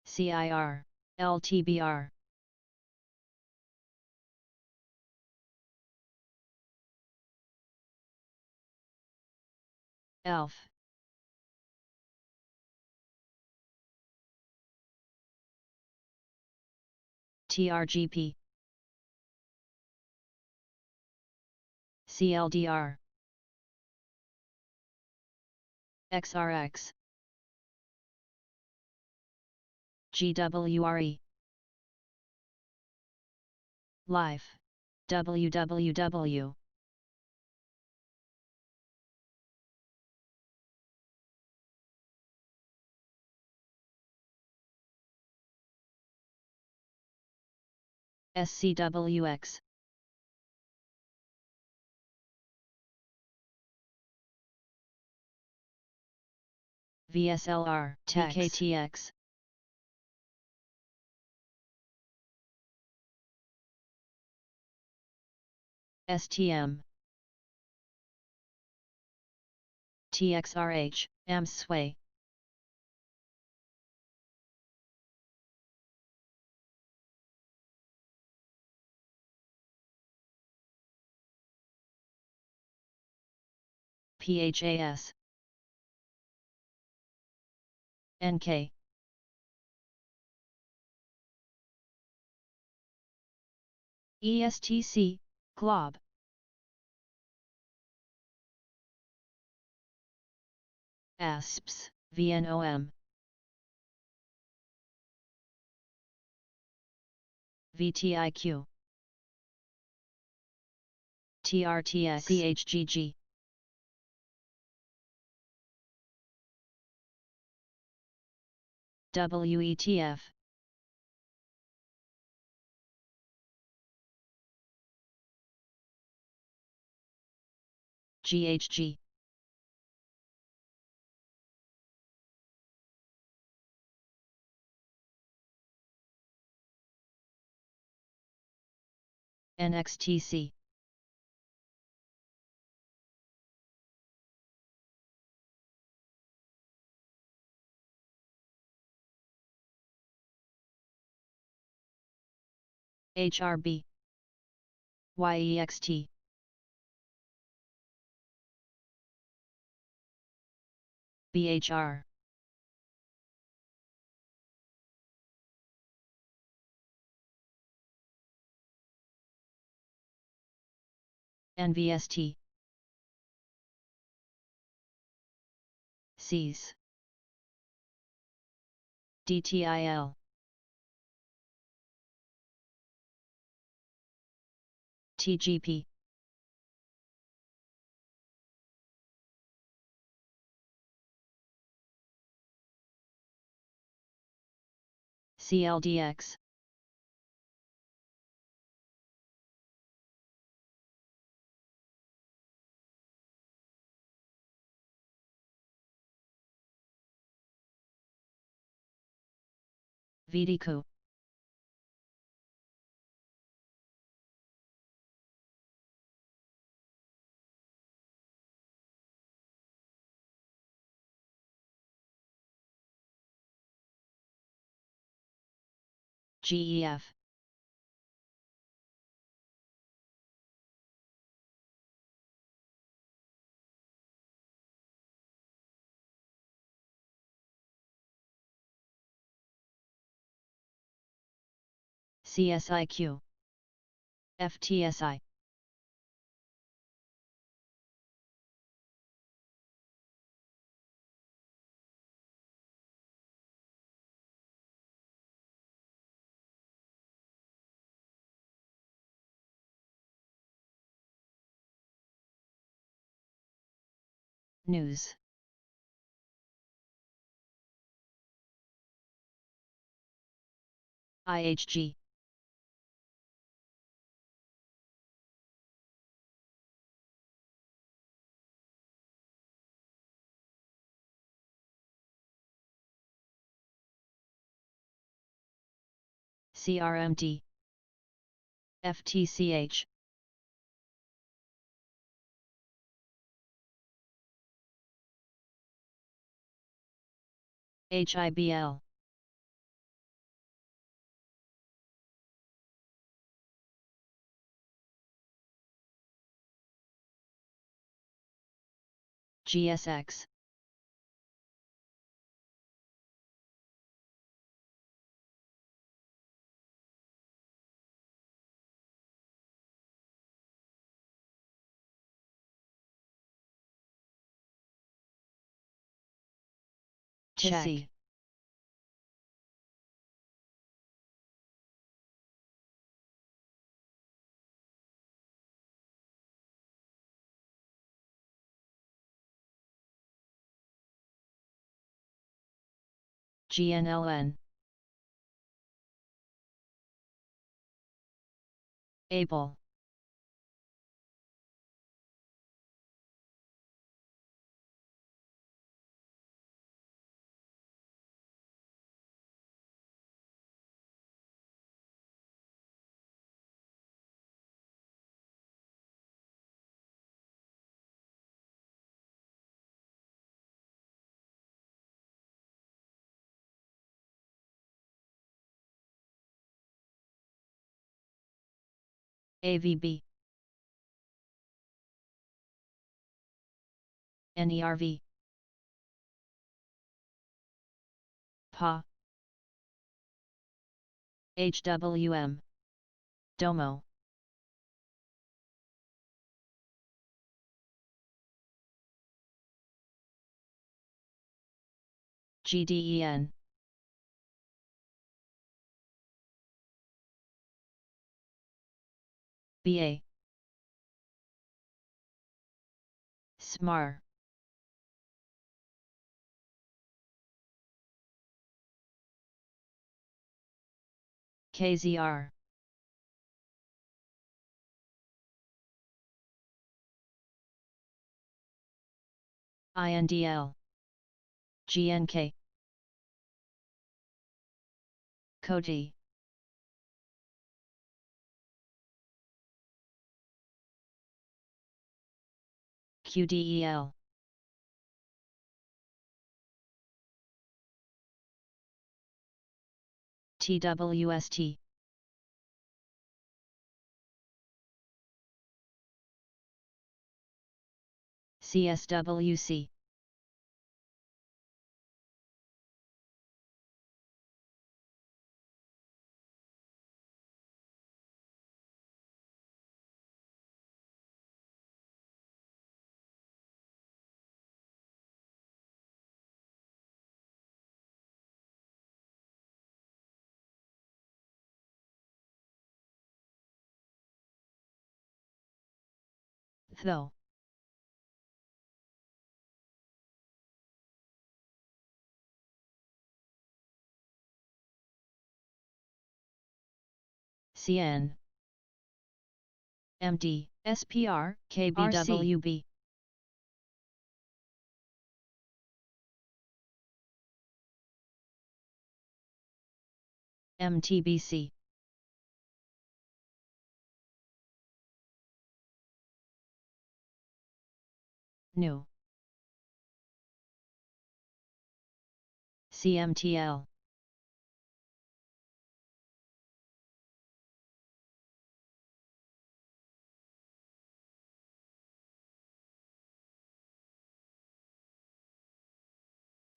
CIR LTBR ELF TRGP CLDR XRX GWRE Life WWW SCWX VSLR TKTX STM TXRH AMSWAY PHAS NK ESTC GLOB ASPS VNOM VTIQ, TRTX, CHGG, WETF, GHG, NXTC, HRB, YEXT, BHR, NVST, Cs, DTIL, TGP, CLDX, VDQ, GEF, CSIQ, FTSI, News, IHG, CRMD, FTCH, HIBL, GSX, TISI, GNLN, ABLE, AVB, NERV, PA, HWM, Domo, GDEN, BA. SMAR. KZR. INDL. GNK. Cody. QDEL. TWST. CSWC. THO. CN. MD, SPR, KBWB. MTBC. New. CMTL.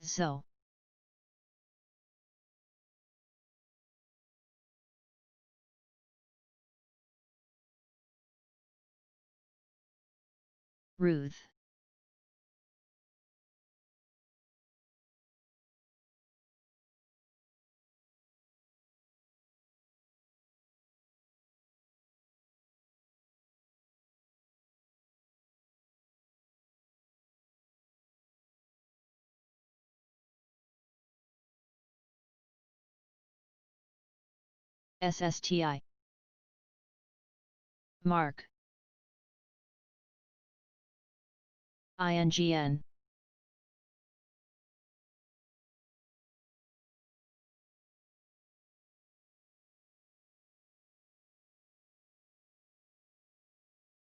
ZO. Ruth. SSTI. Mark. INGN.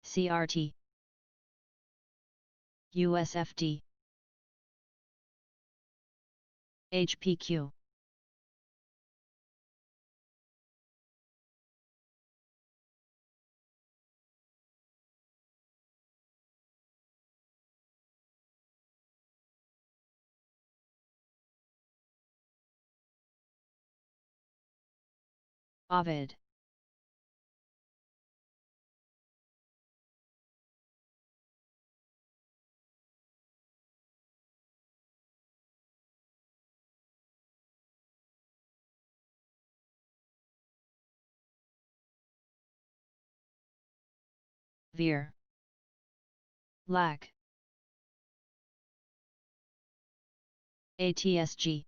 CRT. USFD. HPQ. Ovid. Veer. Lack. ATSG.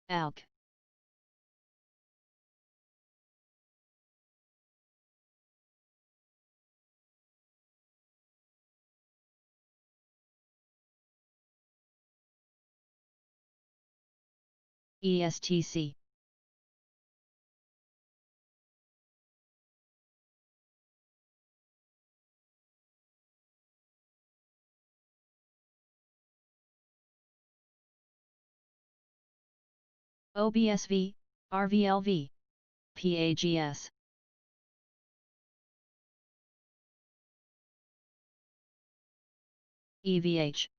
ALK. ESTC. OBSV, RVLV, PAGS. EVH.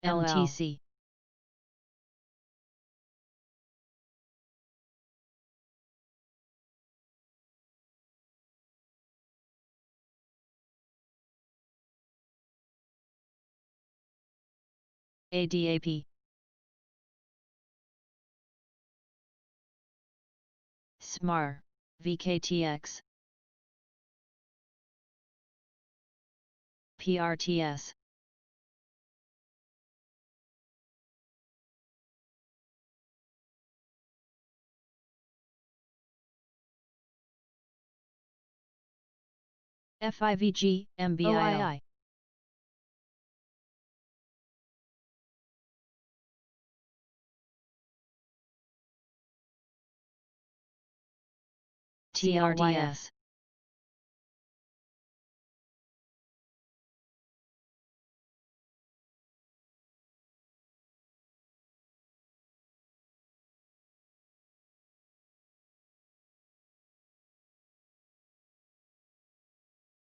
MTC. ADAP. SMAR, VKTX. PRTS. FIVG, MBII. TRDS.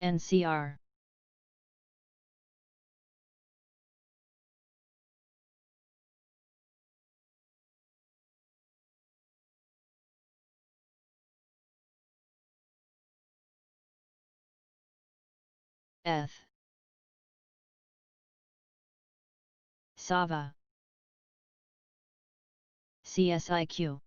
NCR. ETH. SAVA. CSIQ.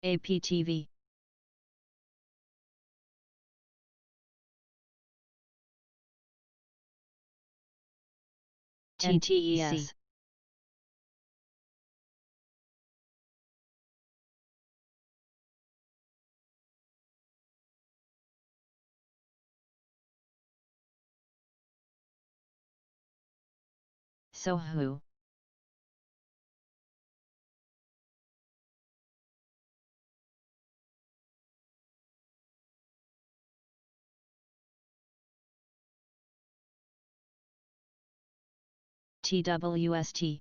APTV. TTES. SOHU. TWST.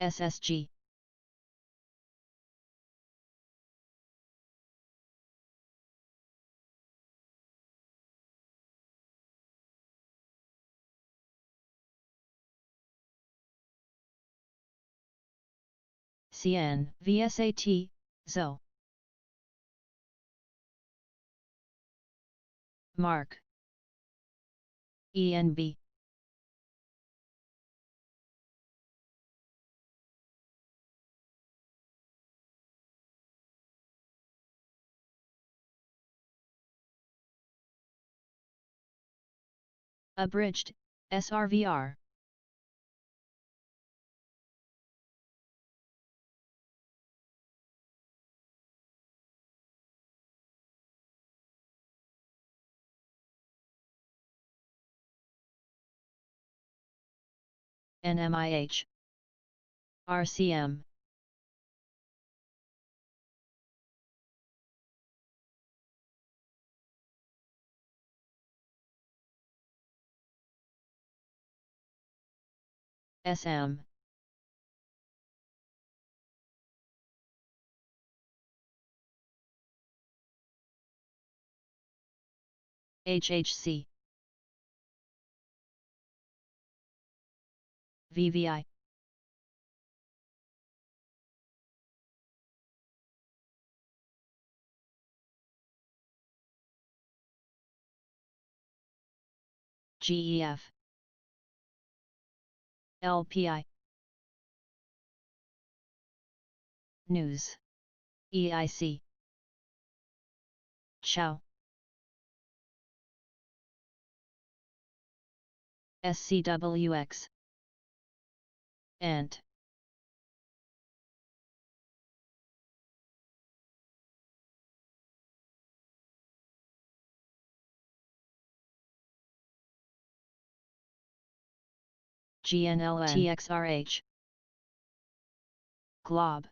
SSG. CN, VSAT, ZO. Mark. ENB. Abridged, SRVR. NMIH. RCM. SM. HHC. VVI. GEF. LPI. News. EIC. Chow. SCWX. ANT. GNLN. TXRH. Glob.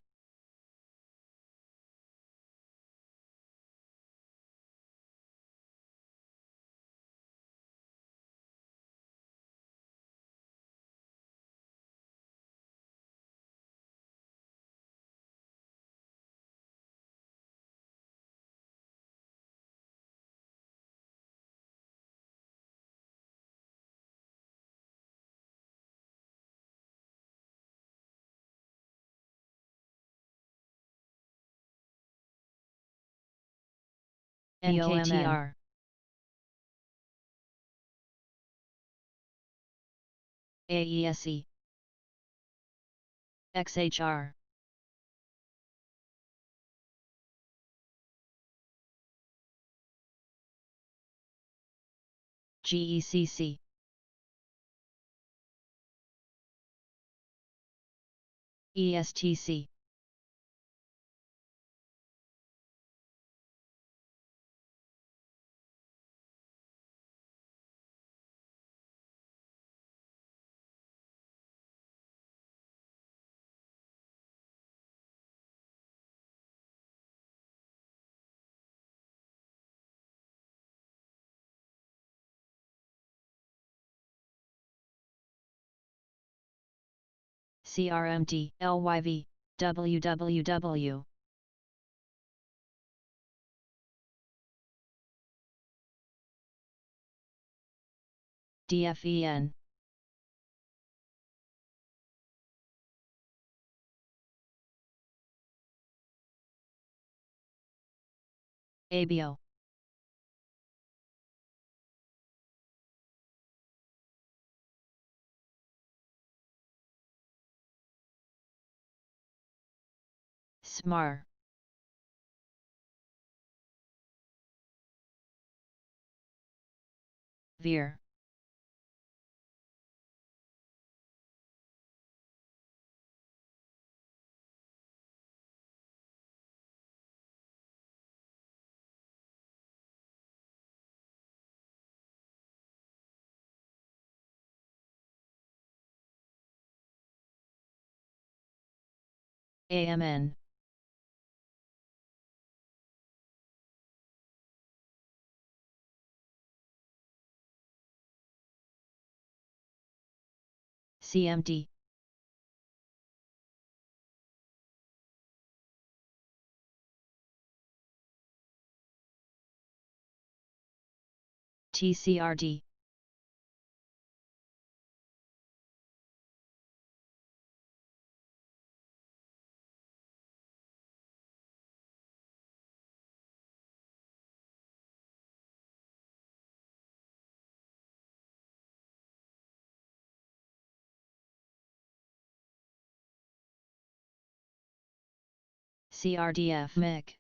NKTR. AESE. XHR. GECC. ESTC. CRMT, LYV, WWW. DFEN. ABO. SMAR. VEER. AMN. CMD. TCRD. CRDF MIC.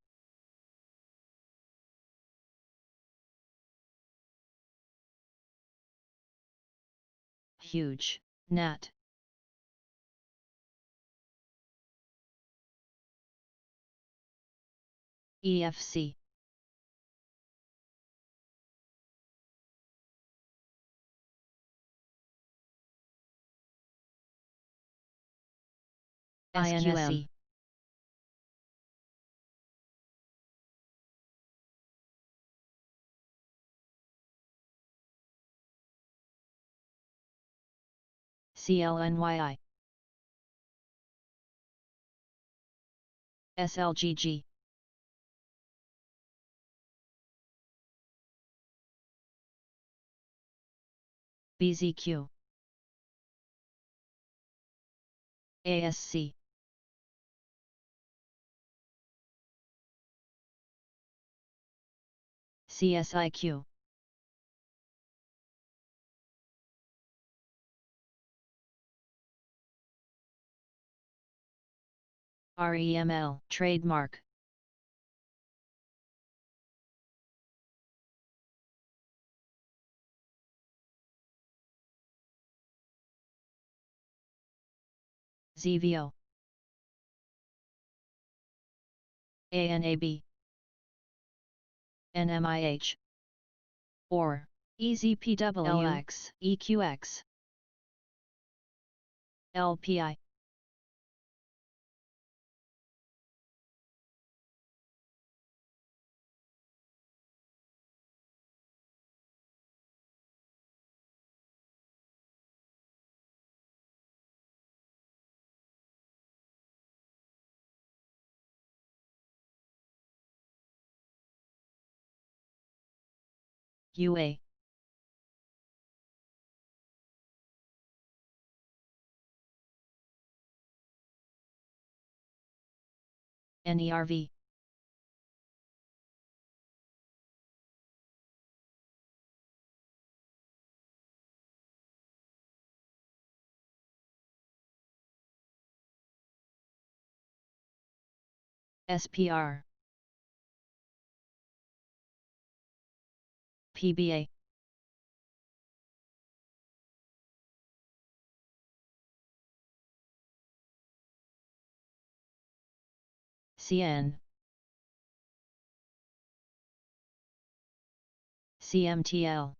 Huge. NAT. EFC. SQM. CLNYI. SLGG. BZQ. ASC. CSIQ. REML. Trademark. ZVO. ANAB. NMIH. OR. EZPW. LX. EQX. LPI. UA. NERV. SPR, PBA, CN, CMTL,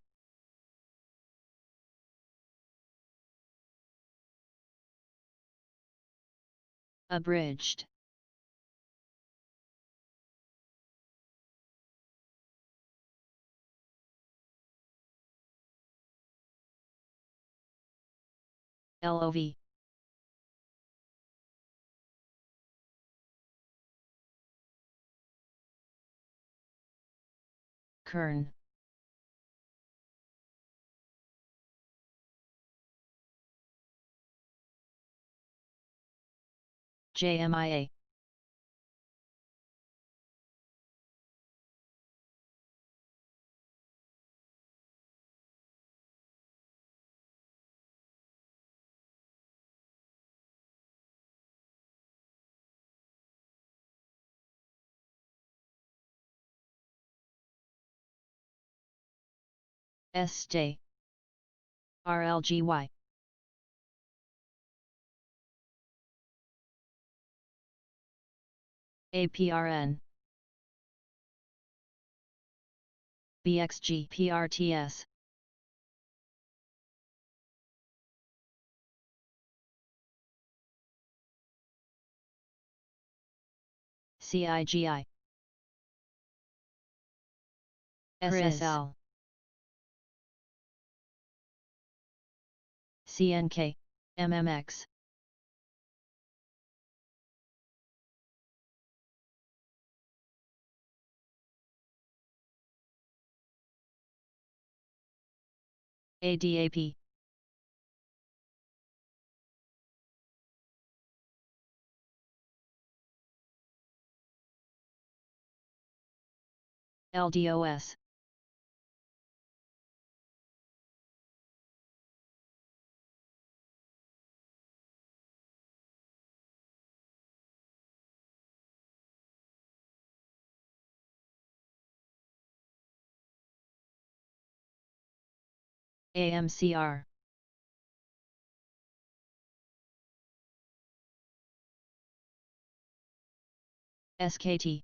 abridged, LOV, Kern, JMIA, SJ, RLGY, APRN, BXG PRTS, CIGI, SSL, CNK, MMX, ADAP, LDOS, AMCR, SKT,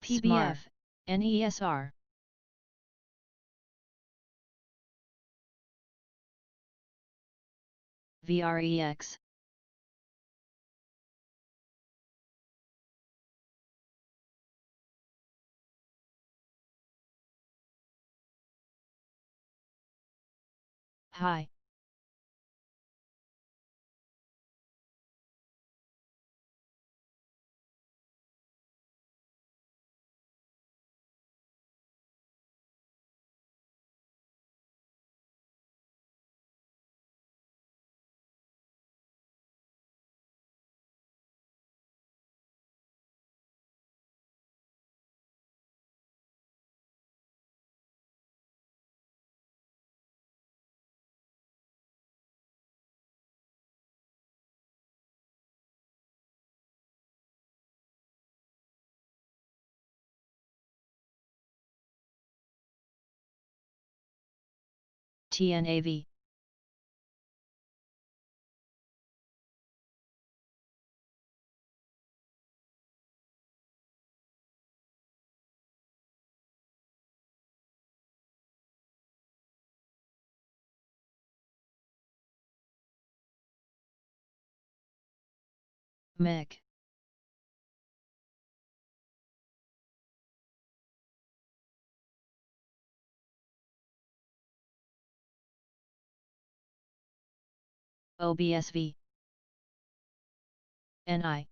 PBF, NESR, VREX, Hi, TNAV, MEG, OBSV, NI,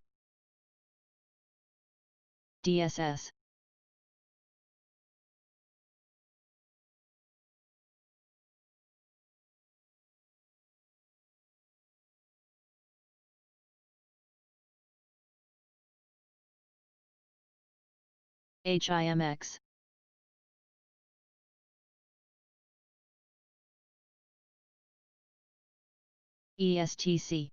DSS, HIMX, ESTC,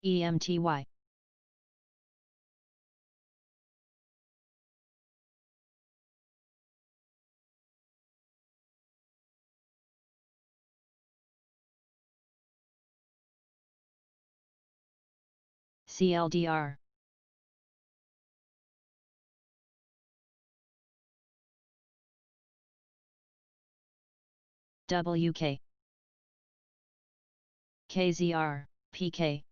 EMTY. CLDR. WK. KZR, PK.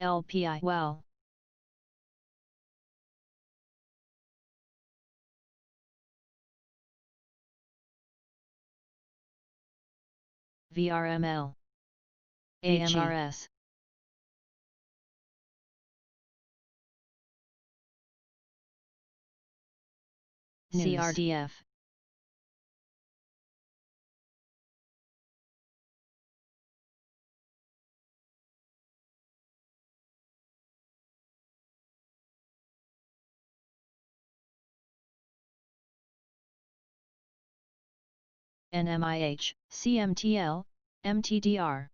LPI. Well. VRML. AMRS. CRDF. NMIH, CMTL, MTDR.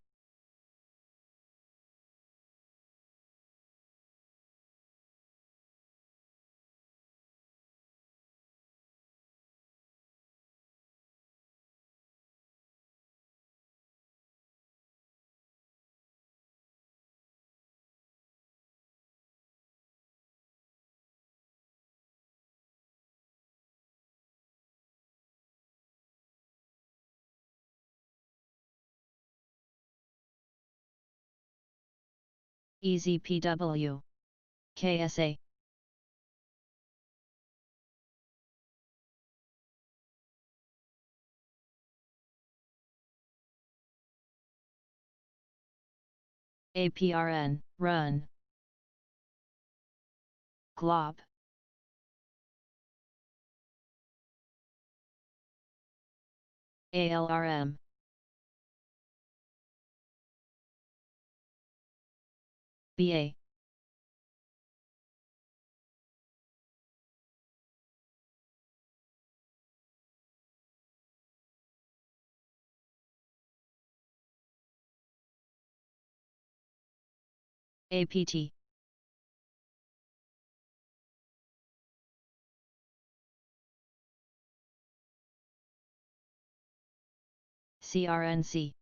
EZPW. KSA. APRN, run. GLOB. ALRM. BA. APT. CRNC.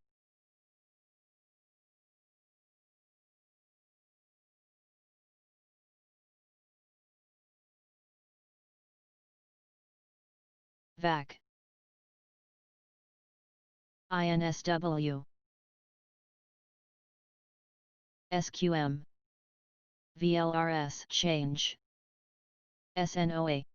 VAC. INSW. SQM. VLRS change. SNOA.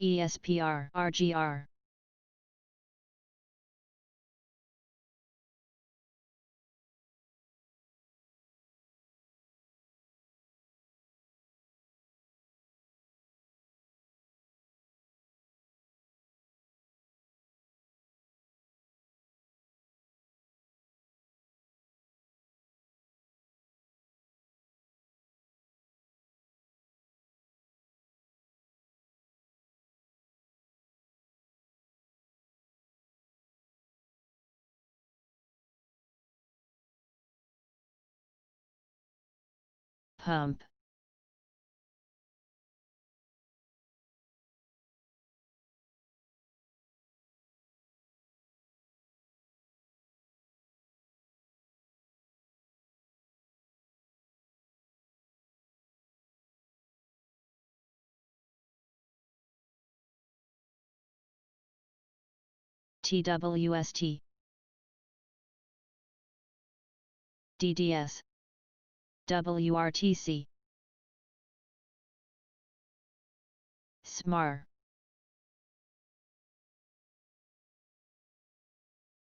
ESPR, RGR. Pump. TWST. DDS. WRTC. SMAR.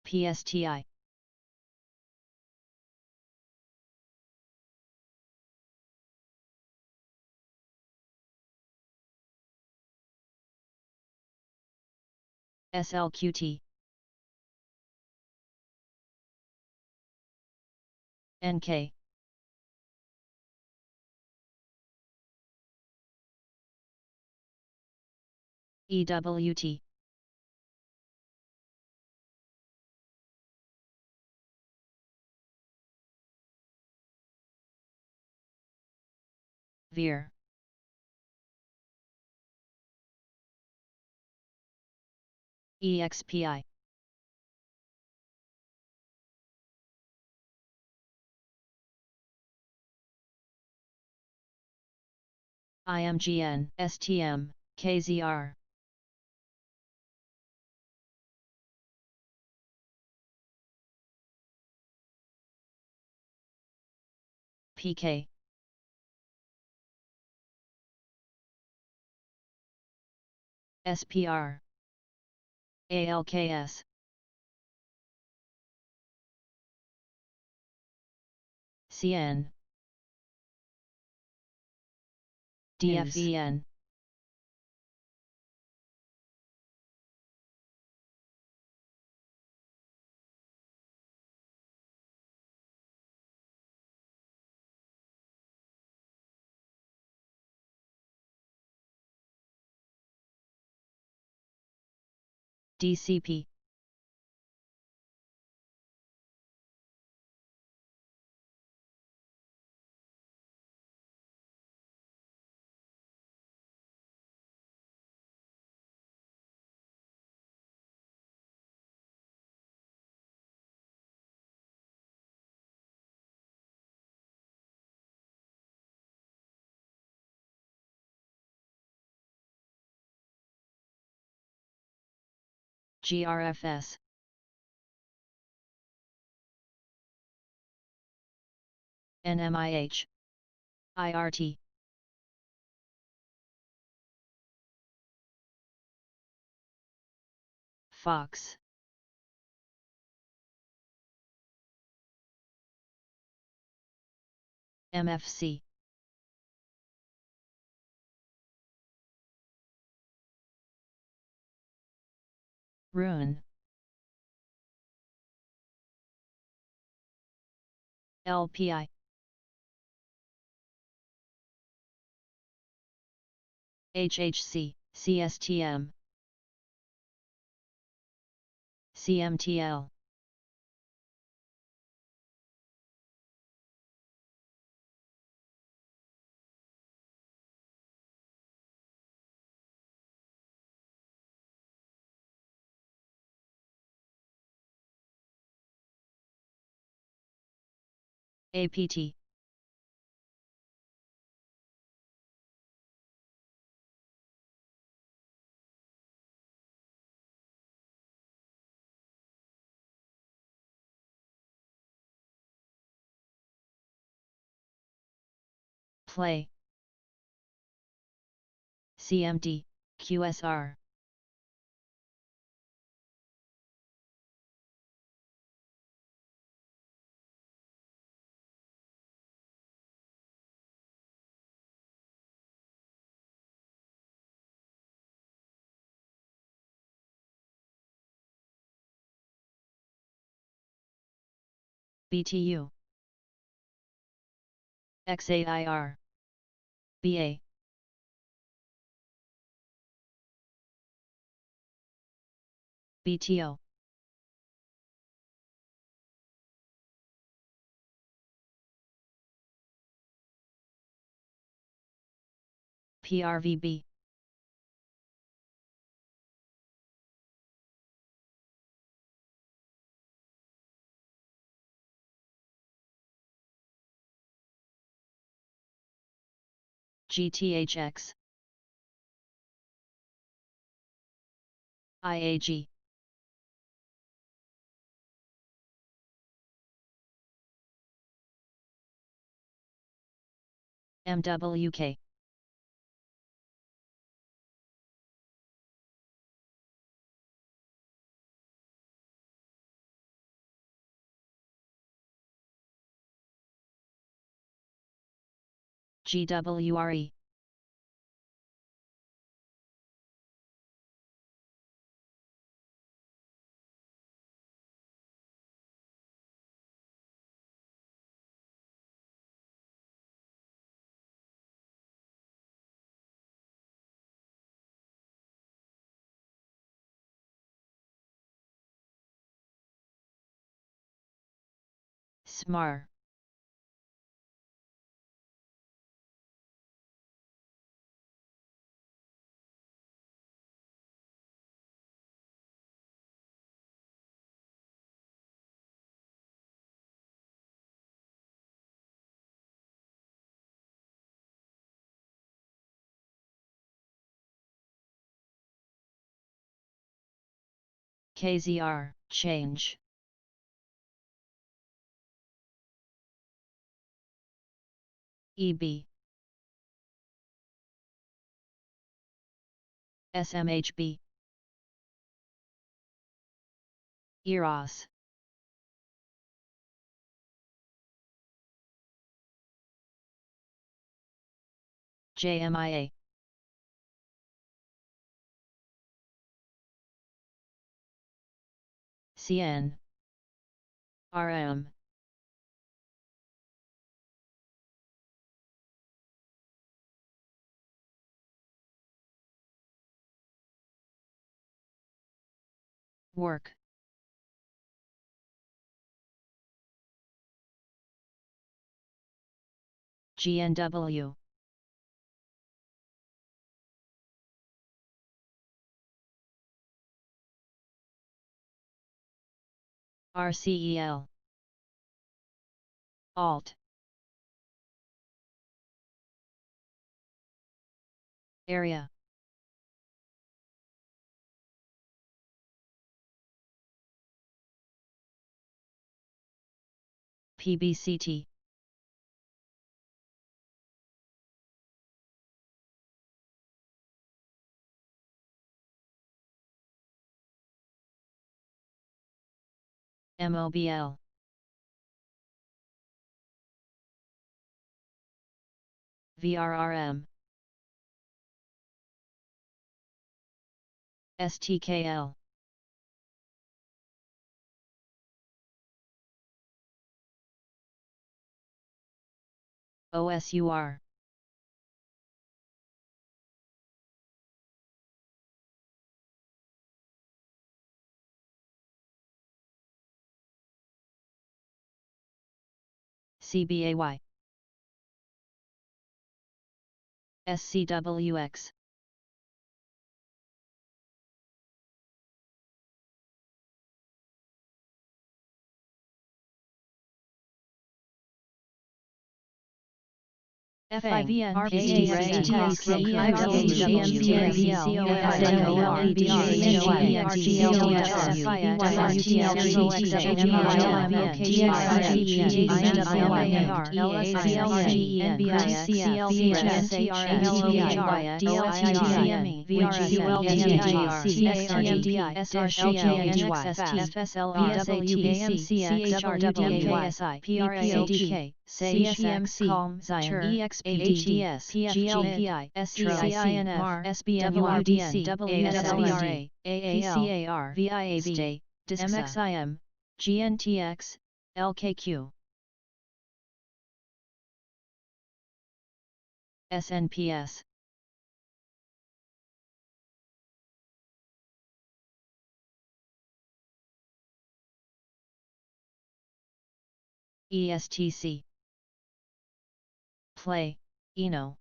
PSTI. SLQT. NK. EWT. Veer. EXPI. IMGN, STM, KZR. PK. SPR. ALKS. CN. DFEN. DCP. GRFS. NMIH. IRT. Fox. MFC. Rune. LPI. HHC, CSTM. CMTL. APT. Play. CMD, QSR. BTU. XAIR. BA. BTO. PRVB. GTHX. IAG. MWK. GWRE. Smar. KZR, change. EB. SMHB. EROS. JMIA. CN. RM. Work. GNW. RCEL. Alt. Area. PBCT. MOBL. VRRM. STKL. OSUR. CBAY. SCWX. FIVN, CSX, Calm, Zion, EXPDS, GLPI, SEICINF, MAR, SBWRDN, ASBRA, AAL, VIAB, MXIM, GNTX, LKQ, SNPS. ESTC. Play, Eno.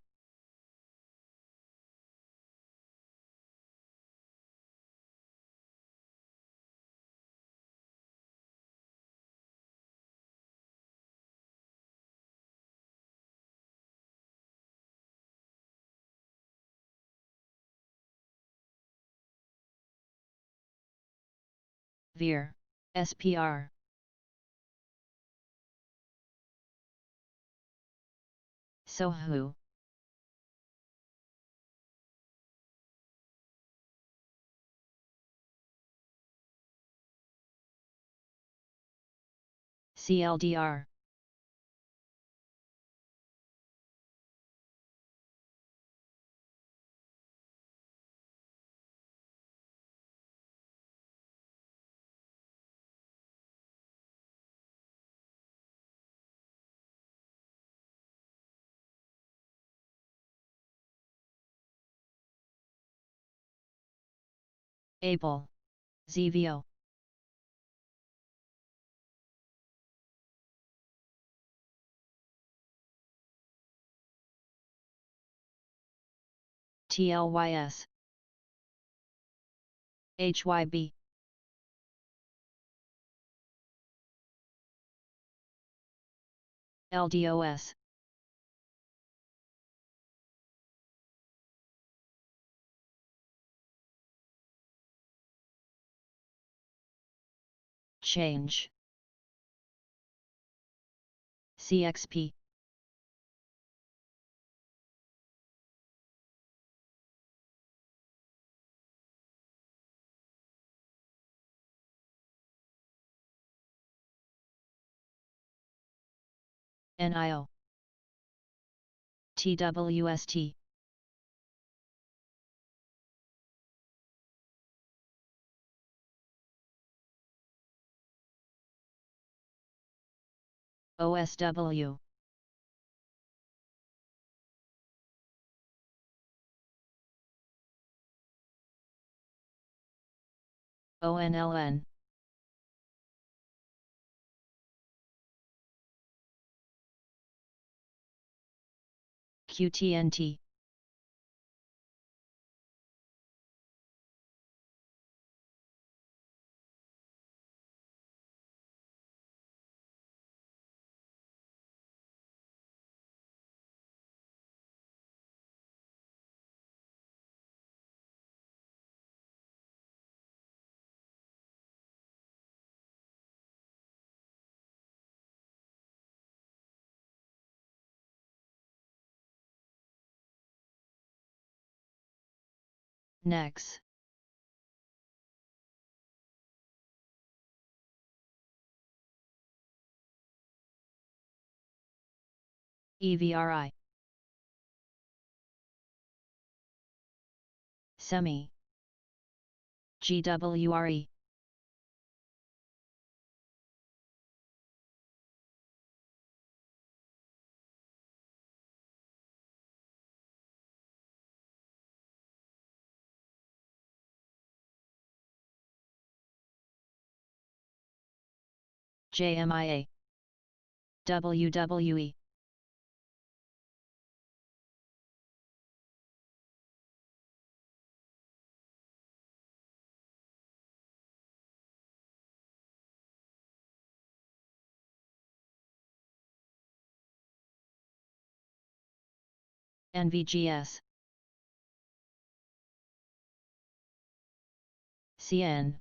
Veer, SPR. Sohu. CLDR. Able. ZVO. TLYS HYB LDOS Change CXP NIO TWST OSW ONLN QTNT NEX EVRI SEMI GWRE JMIA WWE NVGS CN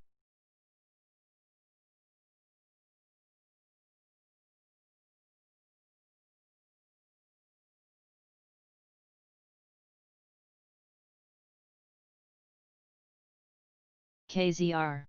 KZR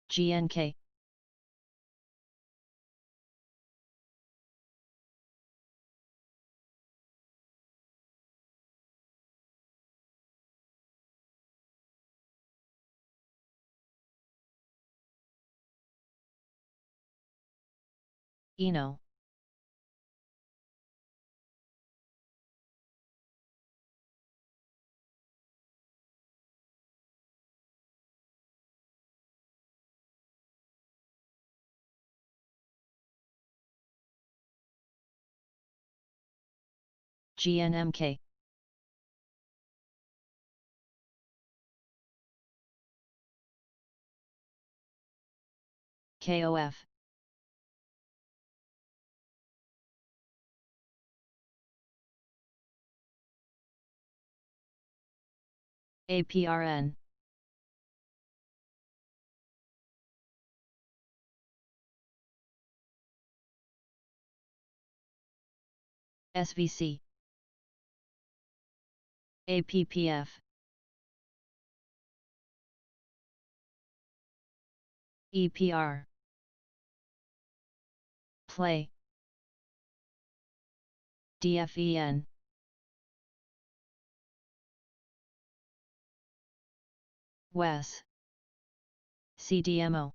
GNK ENO GNMK KOF APRN SVC APPF EPR Play DFEN WES CDMO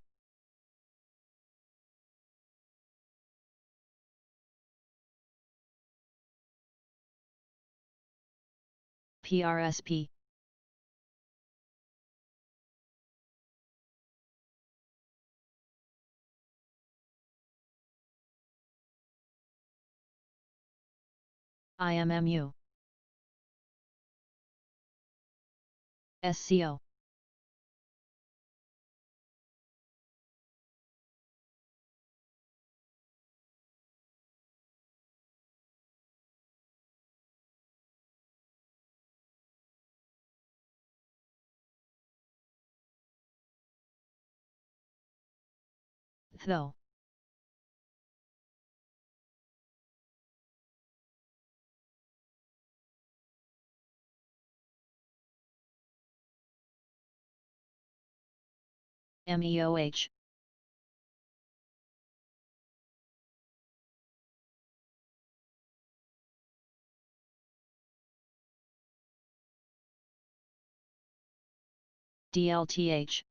PRSP. IMMU. SCO. THO. MEOH. DLTH.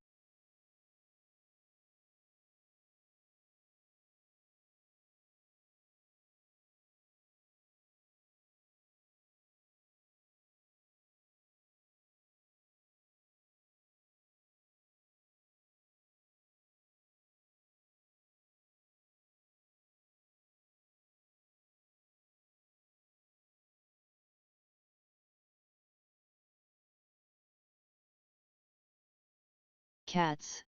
CATS.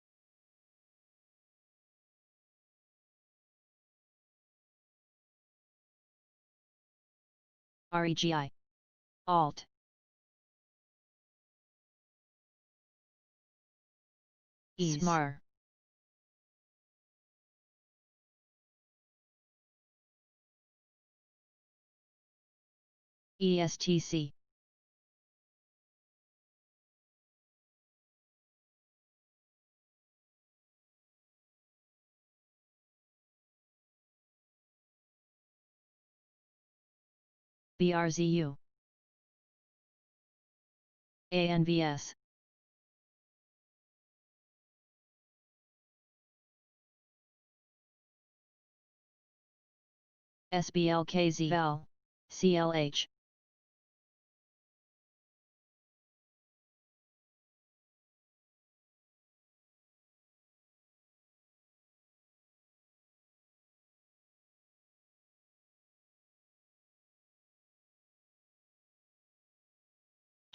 REGI. Alt. SMAR. ESTC. BRZU. ANVS. SBLKZ. VAL. CLH.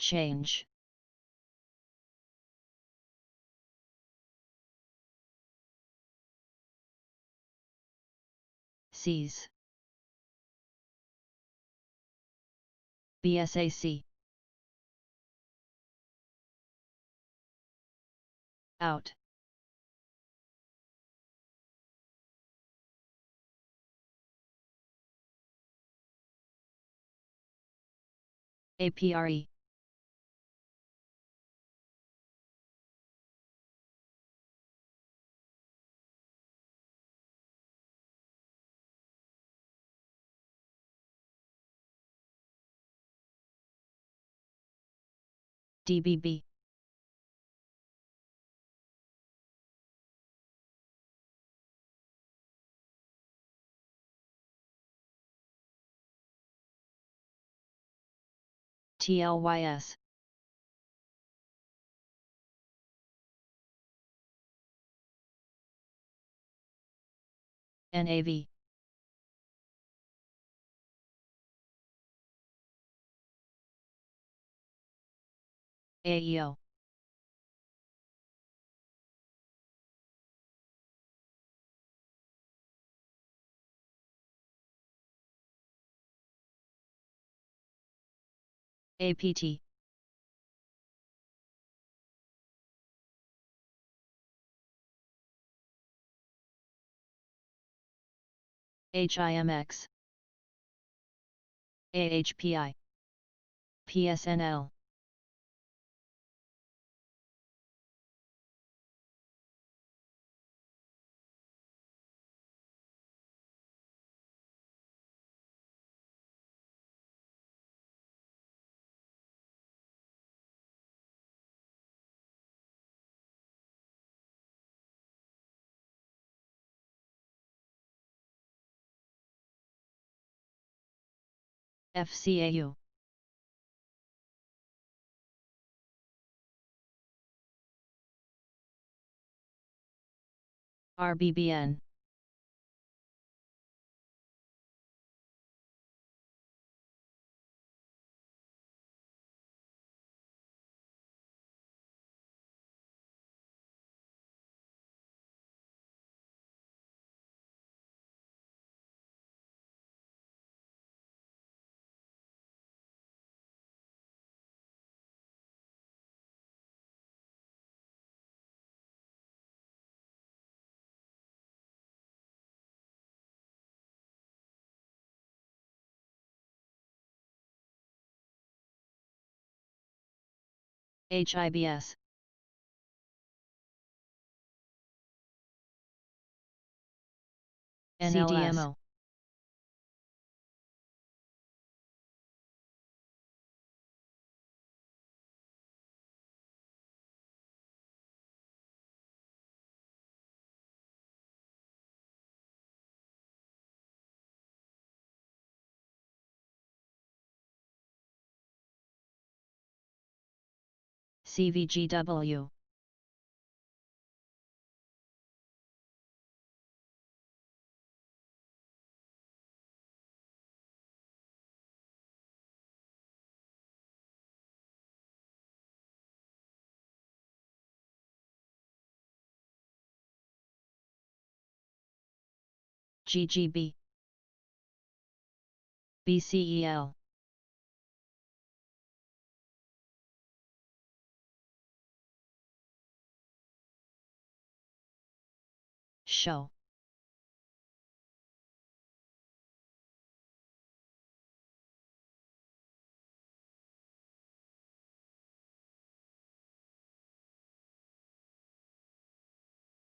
Change. Seize. BSAC. Out. APRE. DBB. TLYS. NAV. AEO. APT. HIMX. AHPI. PSNL. FCAU. RBBN. HIBS. CDMO. CVGW. GGB. BCEL. Show.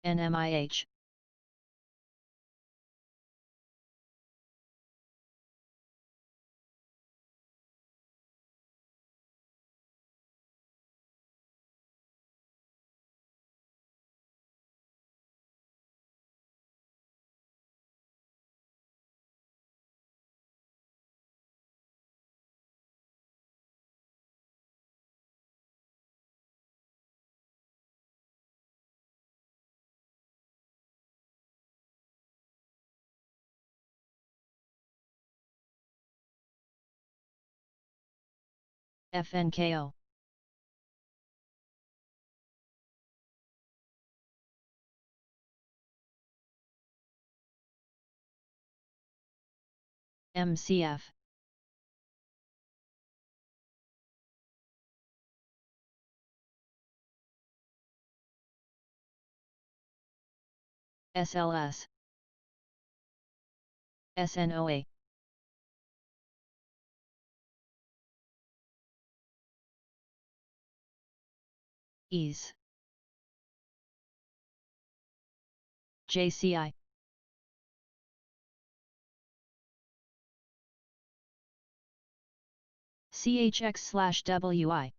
NMIH. FNKO. MCF. SLS. SNOA. Ease. JCI. CHX/WI.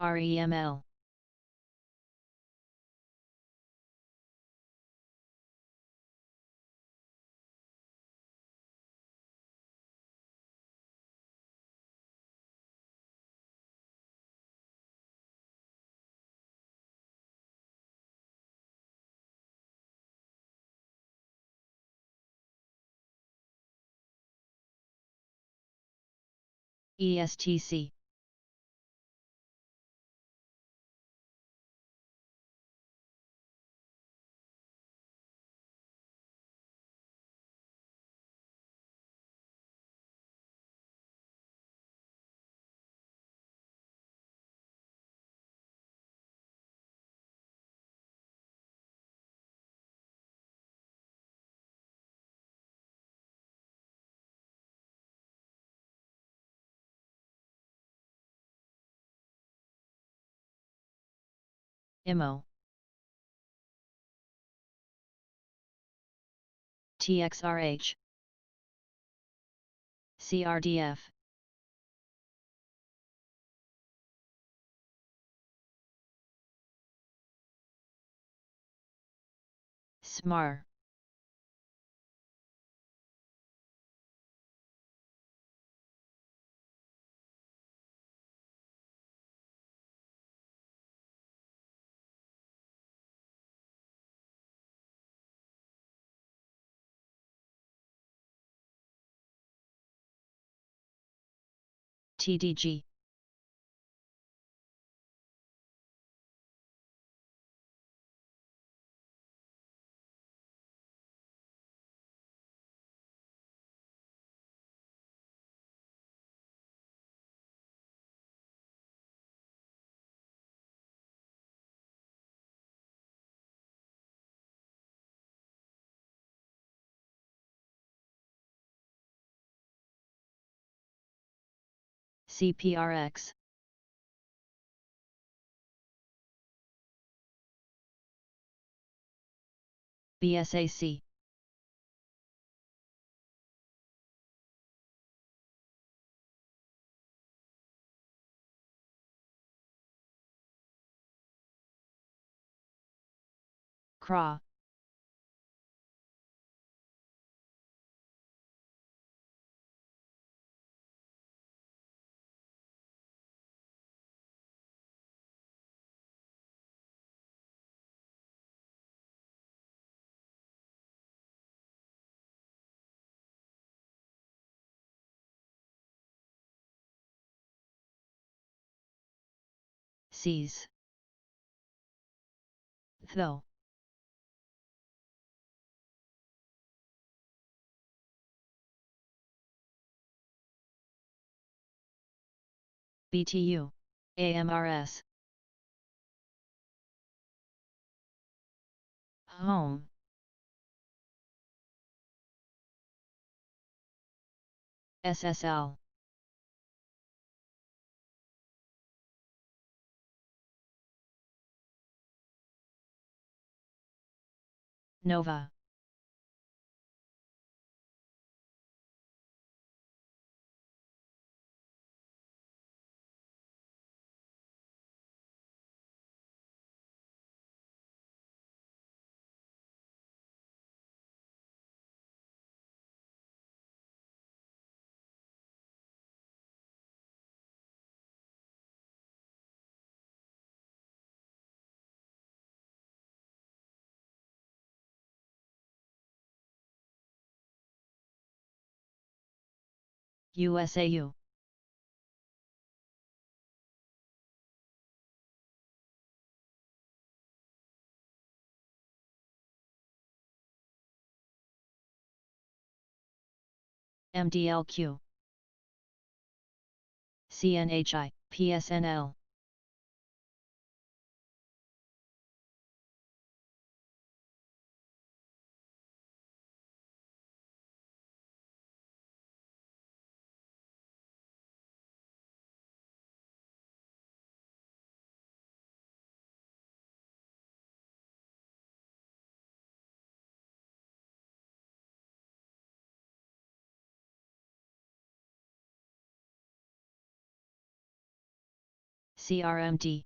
REML. ESTC. IMO. TXRH, CRDF, SMAR, TDG, CPRX, BSAC, CRA, Cs, THO, BTU, AMRS, Home, SSL, Nova, USAU, MDLQ, CNHI, PSNL, CRMD,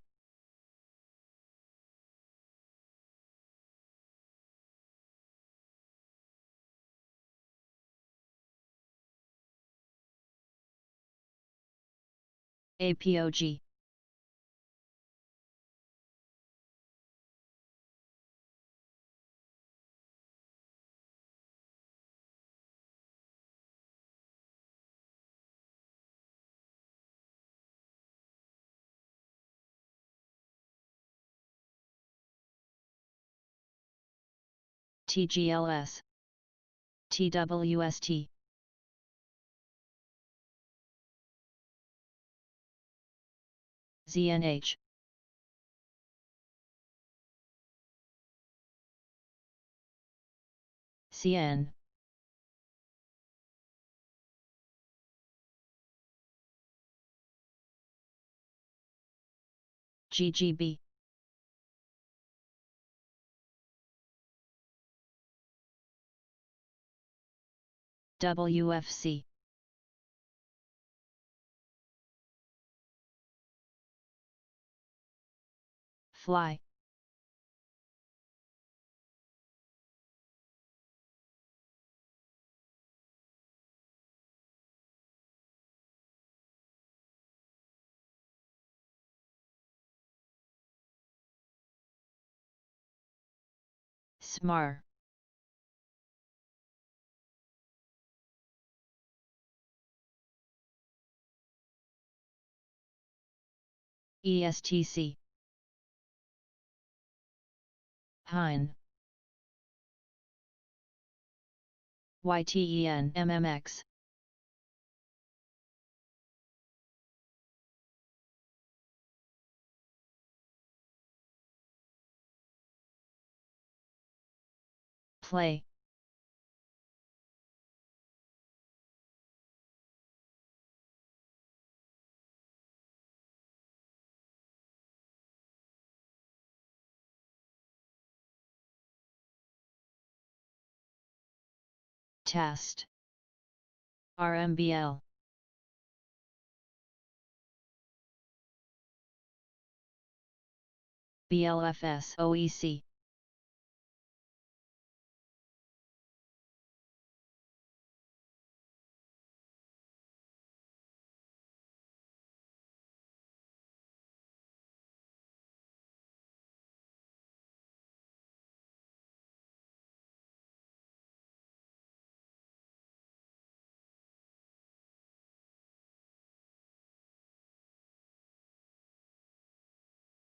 APOG, TGLS, TWST, ZNH, CN, GGB, WFC. Fly. Smar. ESTC. Hein. YTEN MMX. Play. Test. RMBL. BLFS OEC.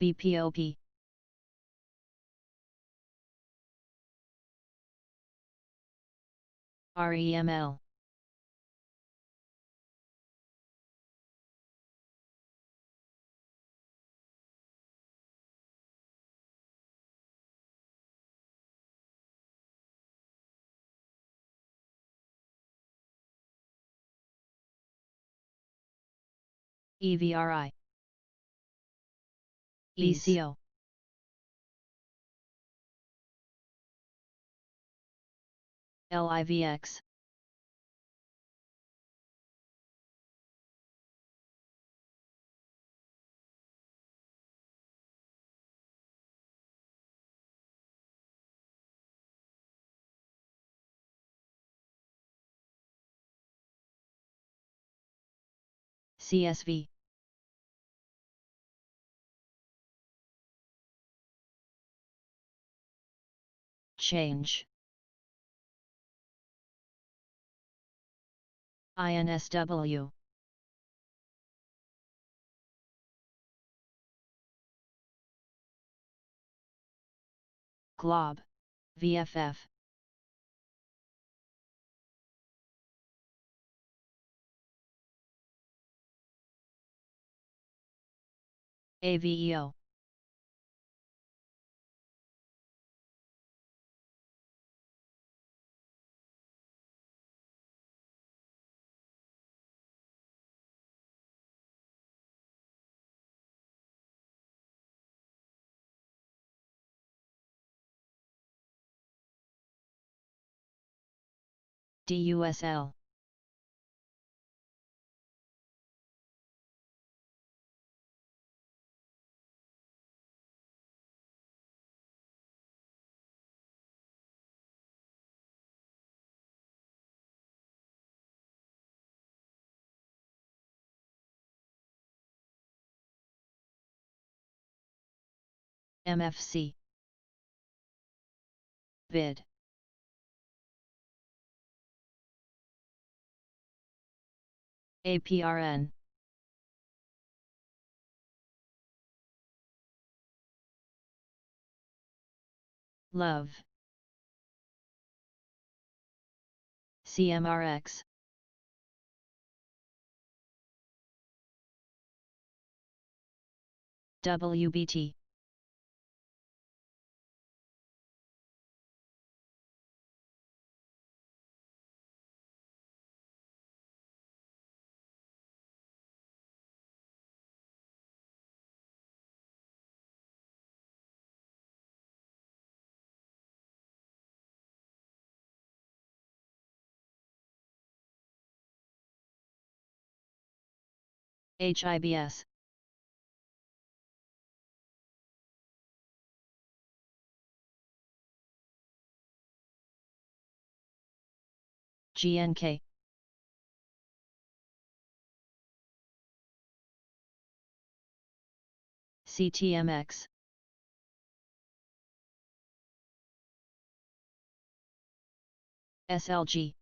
BPOP. REML. EVRI. ECO. LIVX. CSV. Change. INSW. Glob. VFF. AVEO. DUSL. MFC. Vid. APRN. Love. CMRX. WBT. HIBS. GNK. CTMX. SLG.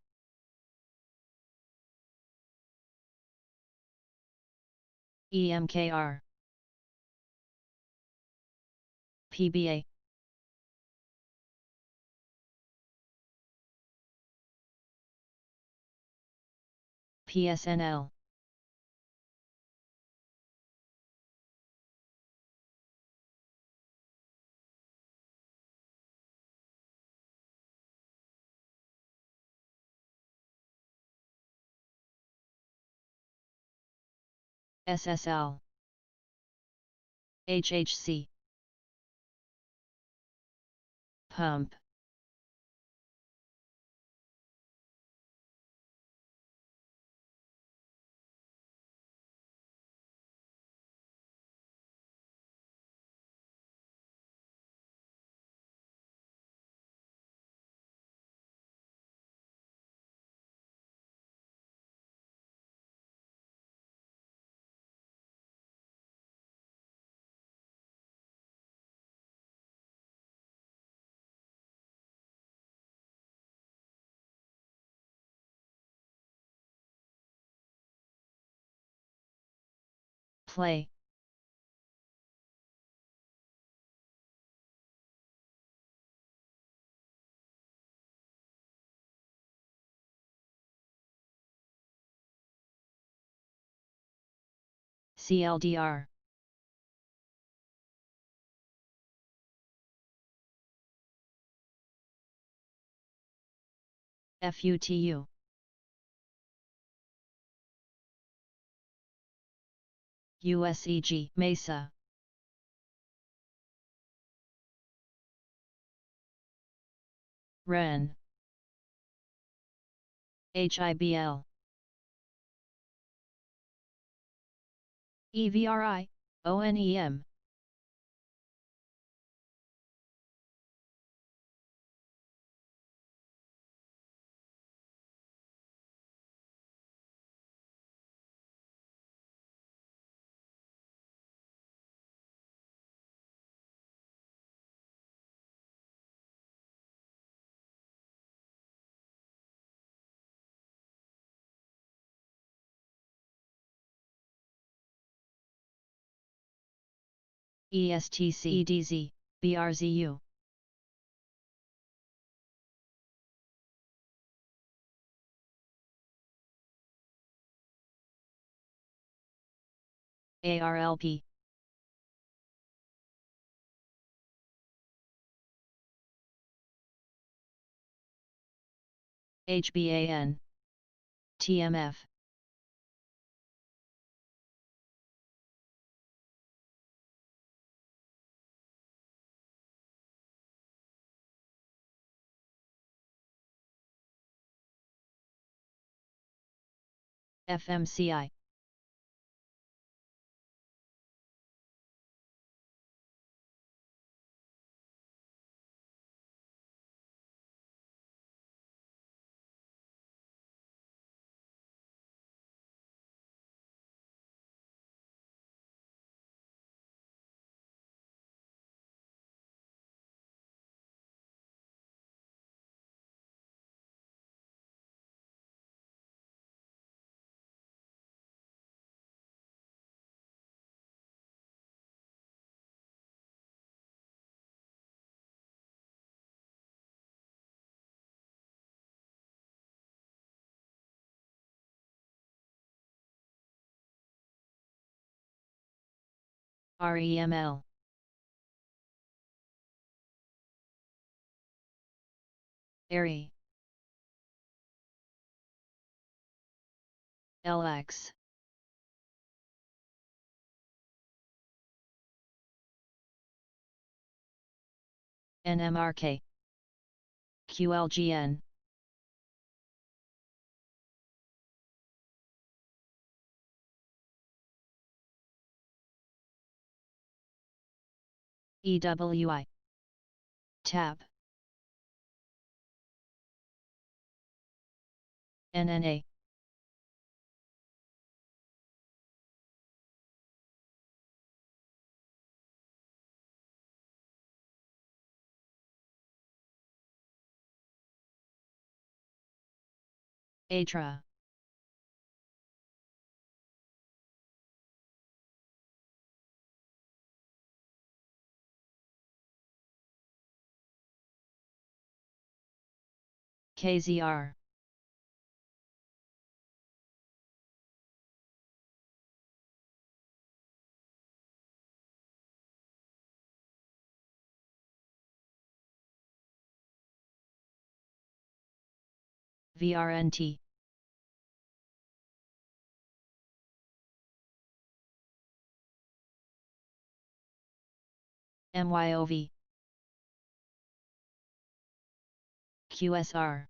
EMKR. PBA. PSNL. SSL. HHC. Pump. Play. CLDR. FUTU. USEG. Mesa. REN. HIBL. EVRI. ONEM. ESTC. EDZ. BRZU. ARLP. HBAN. TMF. FMCI. REML. ARI. LX. NMRK. QLGN. EWI. Tab. NNA. ATRA. KZR. VRNT. MYOV. QSR.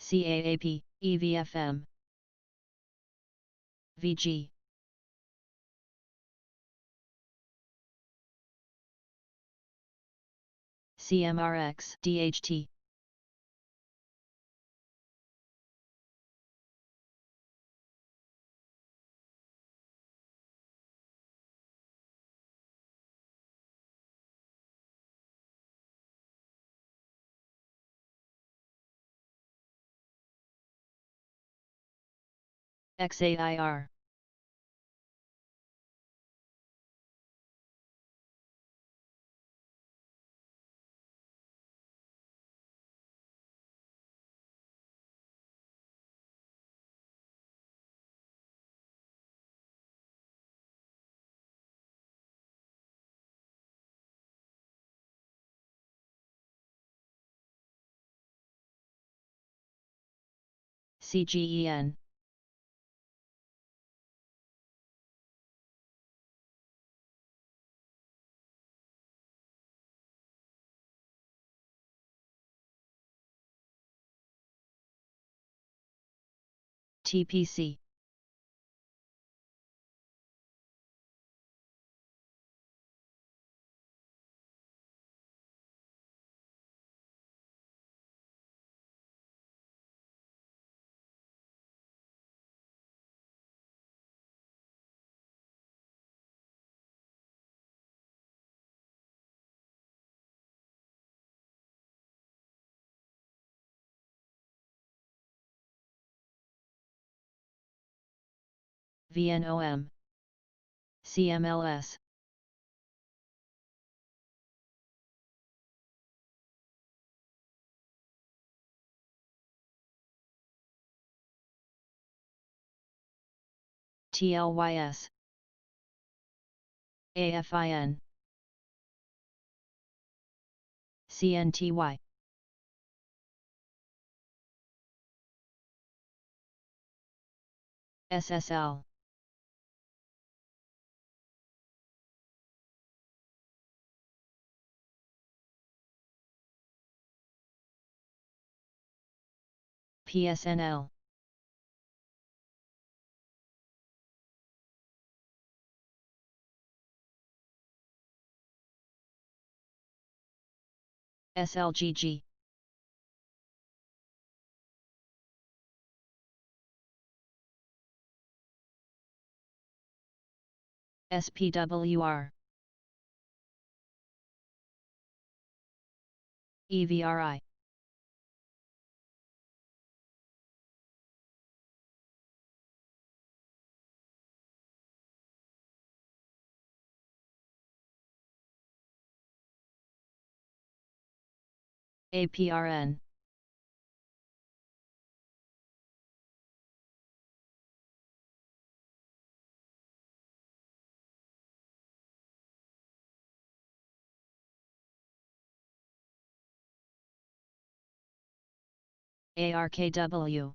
CAAP, EVFM. VG. CMRX, DHT. XAIR. CGEN. TPC. VNOM. CMLS. TLYS. AFIN. CNTY. SSL. PSNL. SLGG. SPWR. EVRI. APRN. ARKW.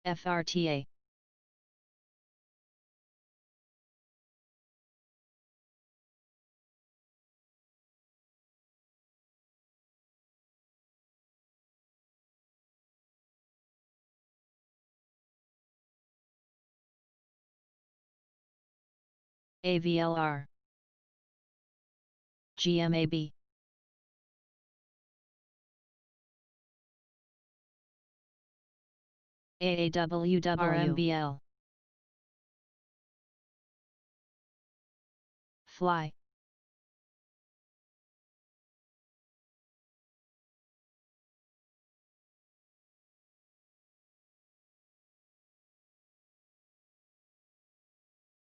FRTA. AVLR. GMAB. AAWW. RMBL. Fly.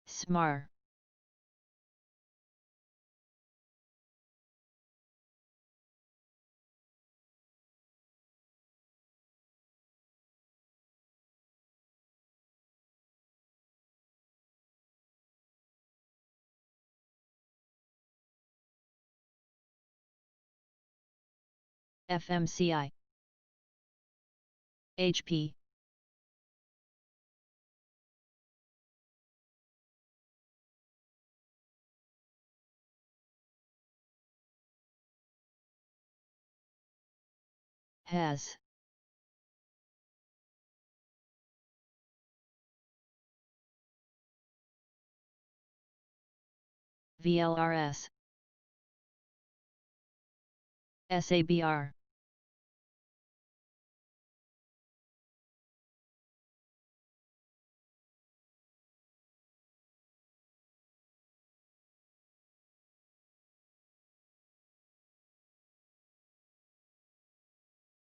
SMAR. FMCI. HP. Has. VLRS. SABR.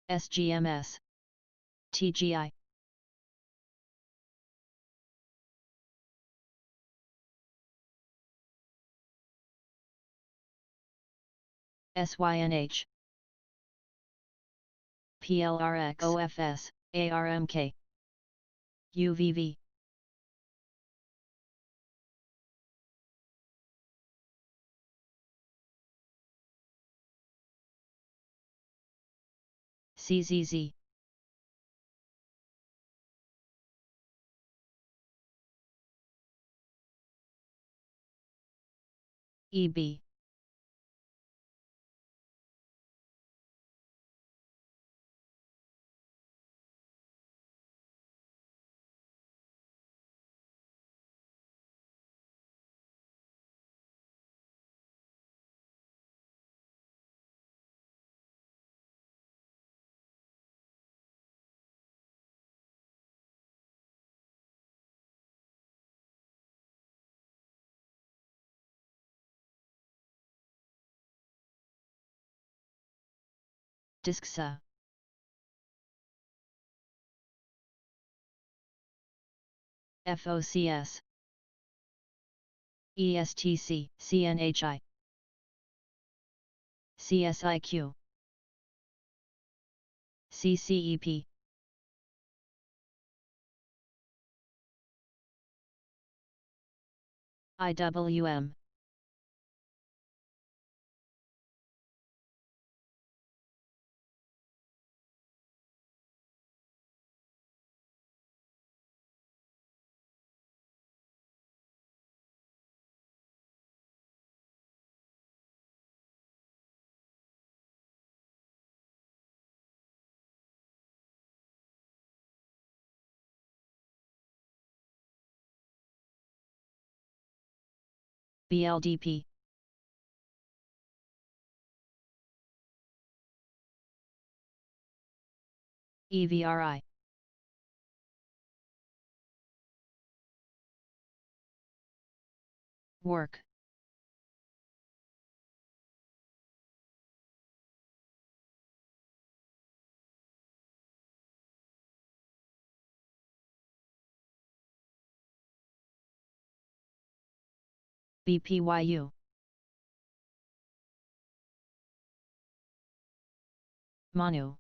SGMS. TGI. SYNH. PLRX. OFS. ARMK. UVV. CZZ. EB. DISCSA. FOCS. ESTC. CNHI. CSIQ. CCEP. IWM. BLDP. EVRI. Work. BPYU. Manu.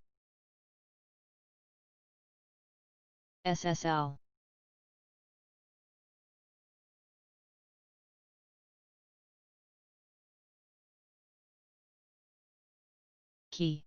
SSL. Key.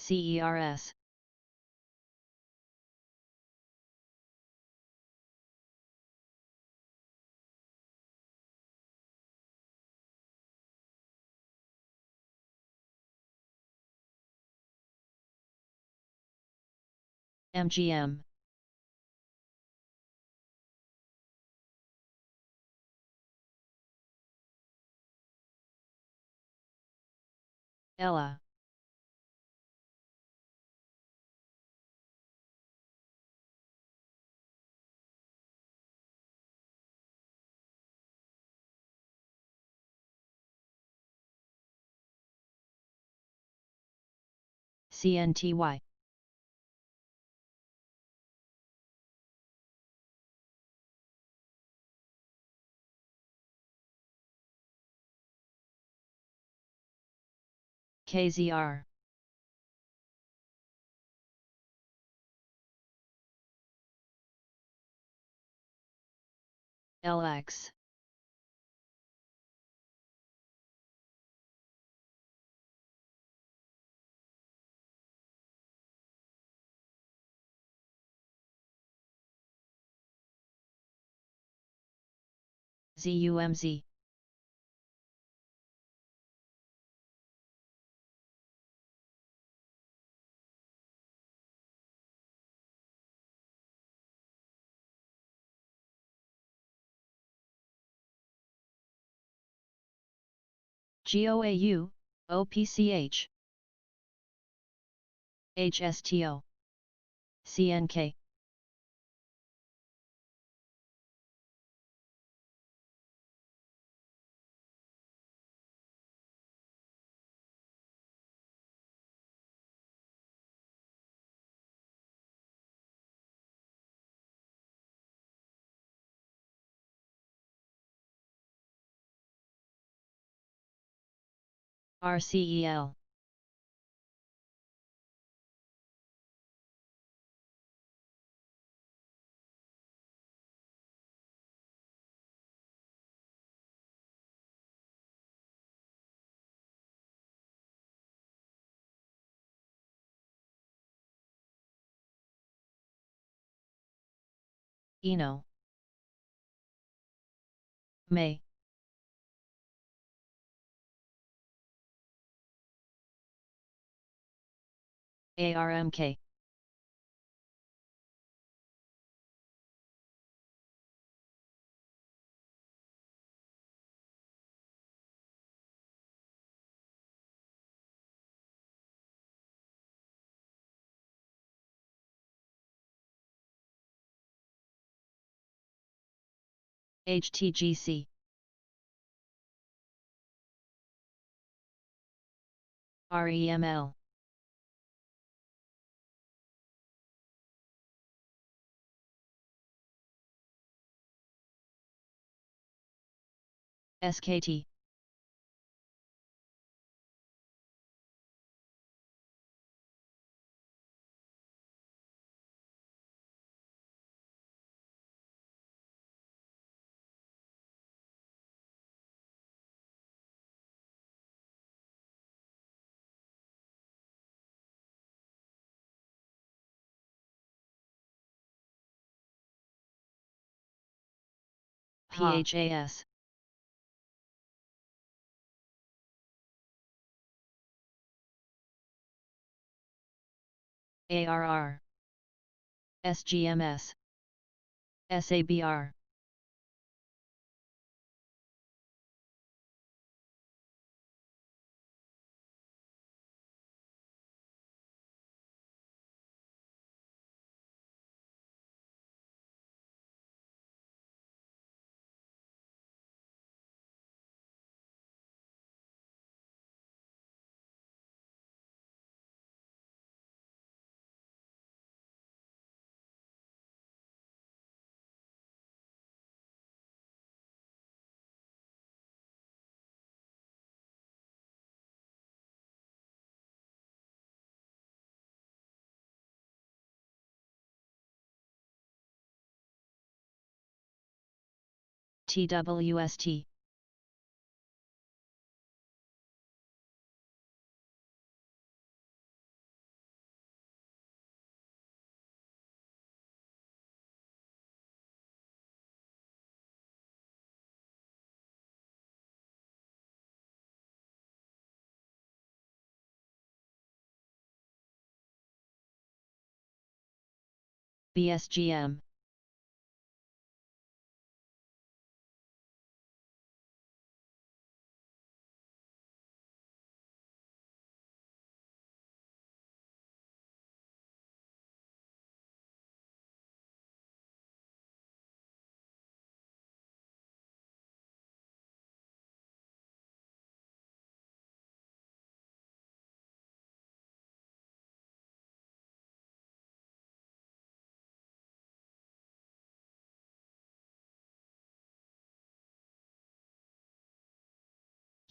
CERS. MGM. Ella. CNTY. KZR. LX. ZUMZ. GOAU, OPCH. HSTO. CNK. RCEL. Eno. May. ARMK. HTGC. REML. SKT. PHAS. ARR. SGMS. SABR. TWST. BSGM.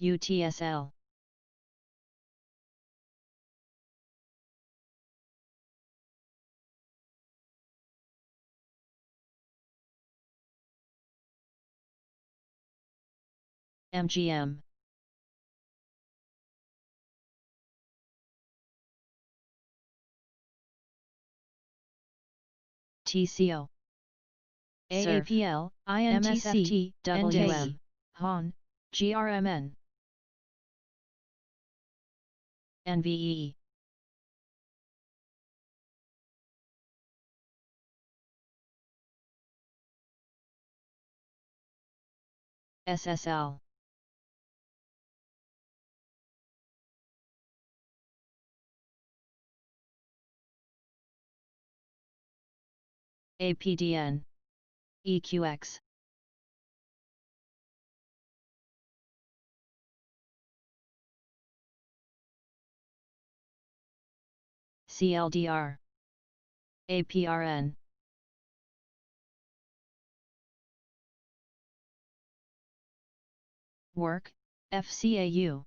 UTSL. MGM. TCO. AAPL, INTC, WM, HON, GRMN. NVE. SSL. APDN. EQX. CLDR. APRN. Work, FCAU.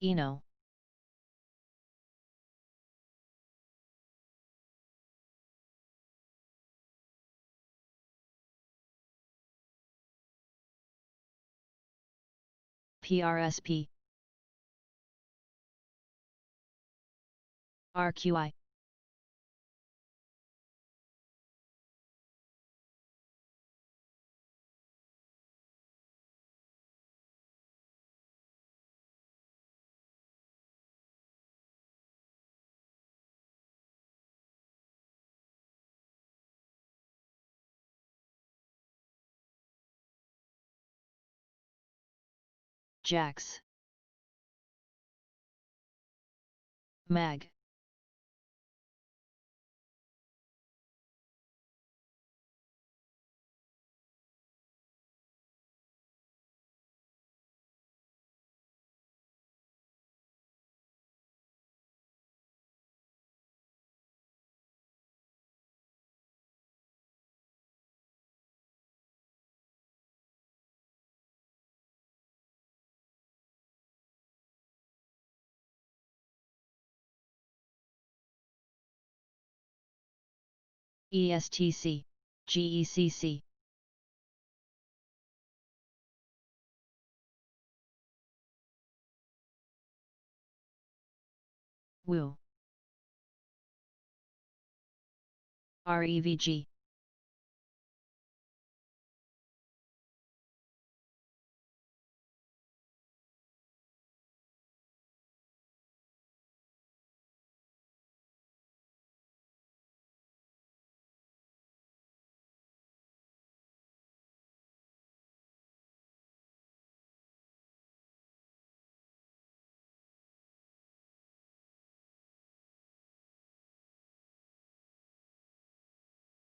ENO. PRSP. RQI. JAX. MAG. ESTC. GECC. WU. REVG.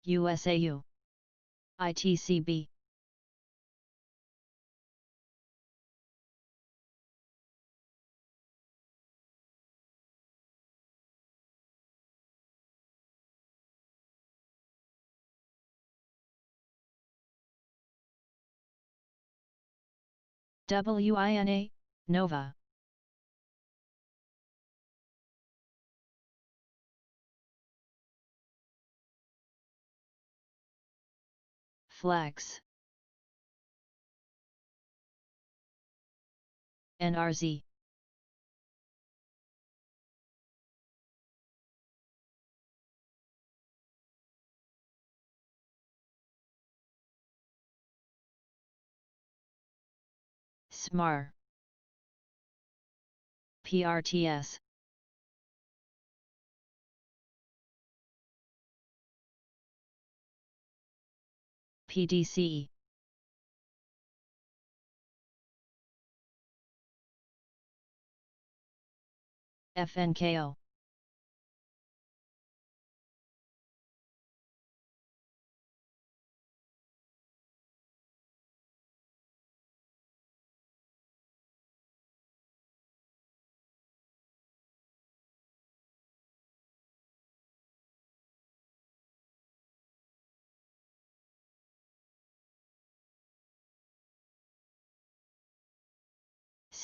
USAU. ITCB. WINA, Nova. Flex. NRZ. SMAR. PRTS. PDCE. FNKO.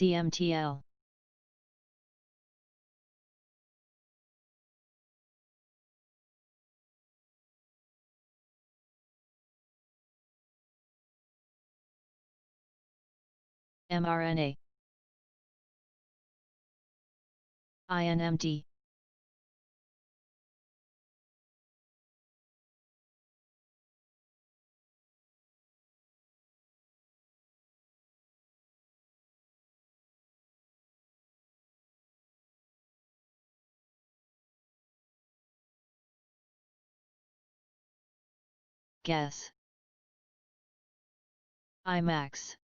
CMTL. mRNA. INMD. Guess. IMAX.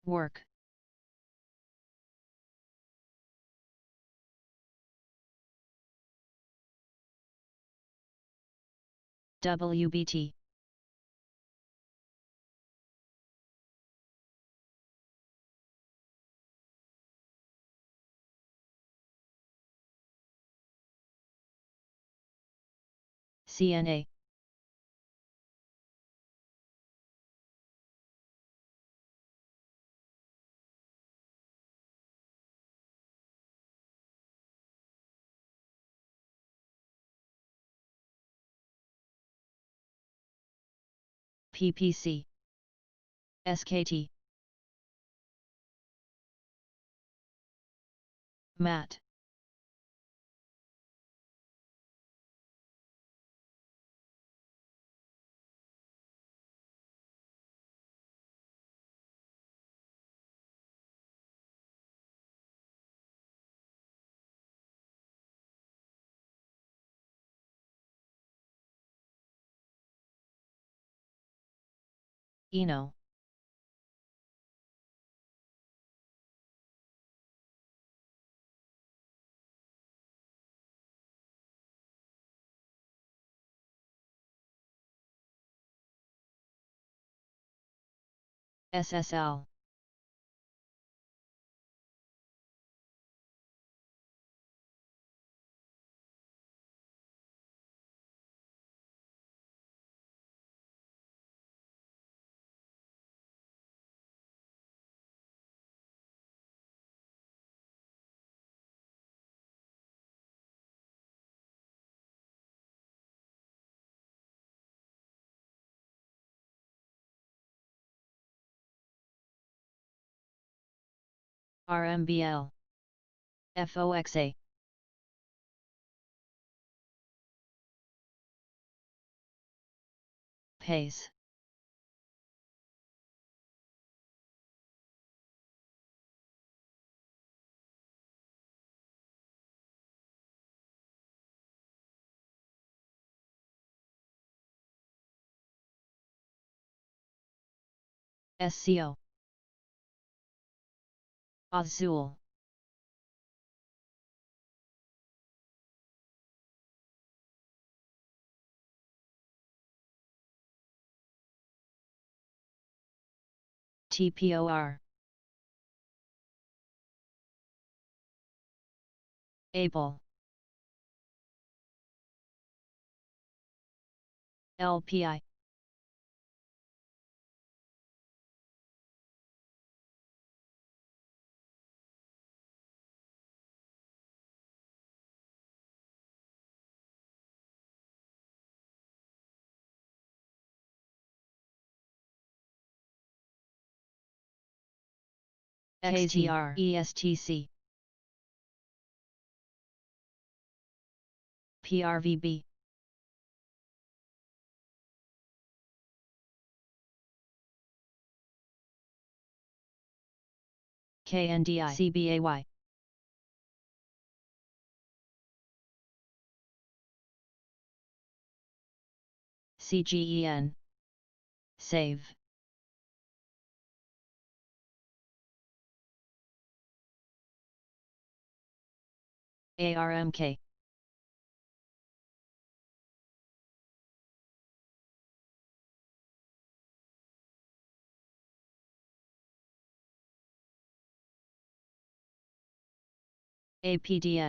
Work. WBT. CNA. PPC. SKT. MAT. ENO. SSL. RMBL. FOXA. PACE. SCO. Azul. TPOR. Able. LPI. XTR ESTC. PRVB. KNDI CBAY. CGEN. Save. ARMK. APDN.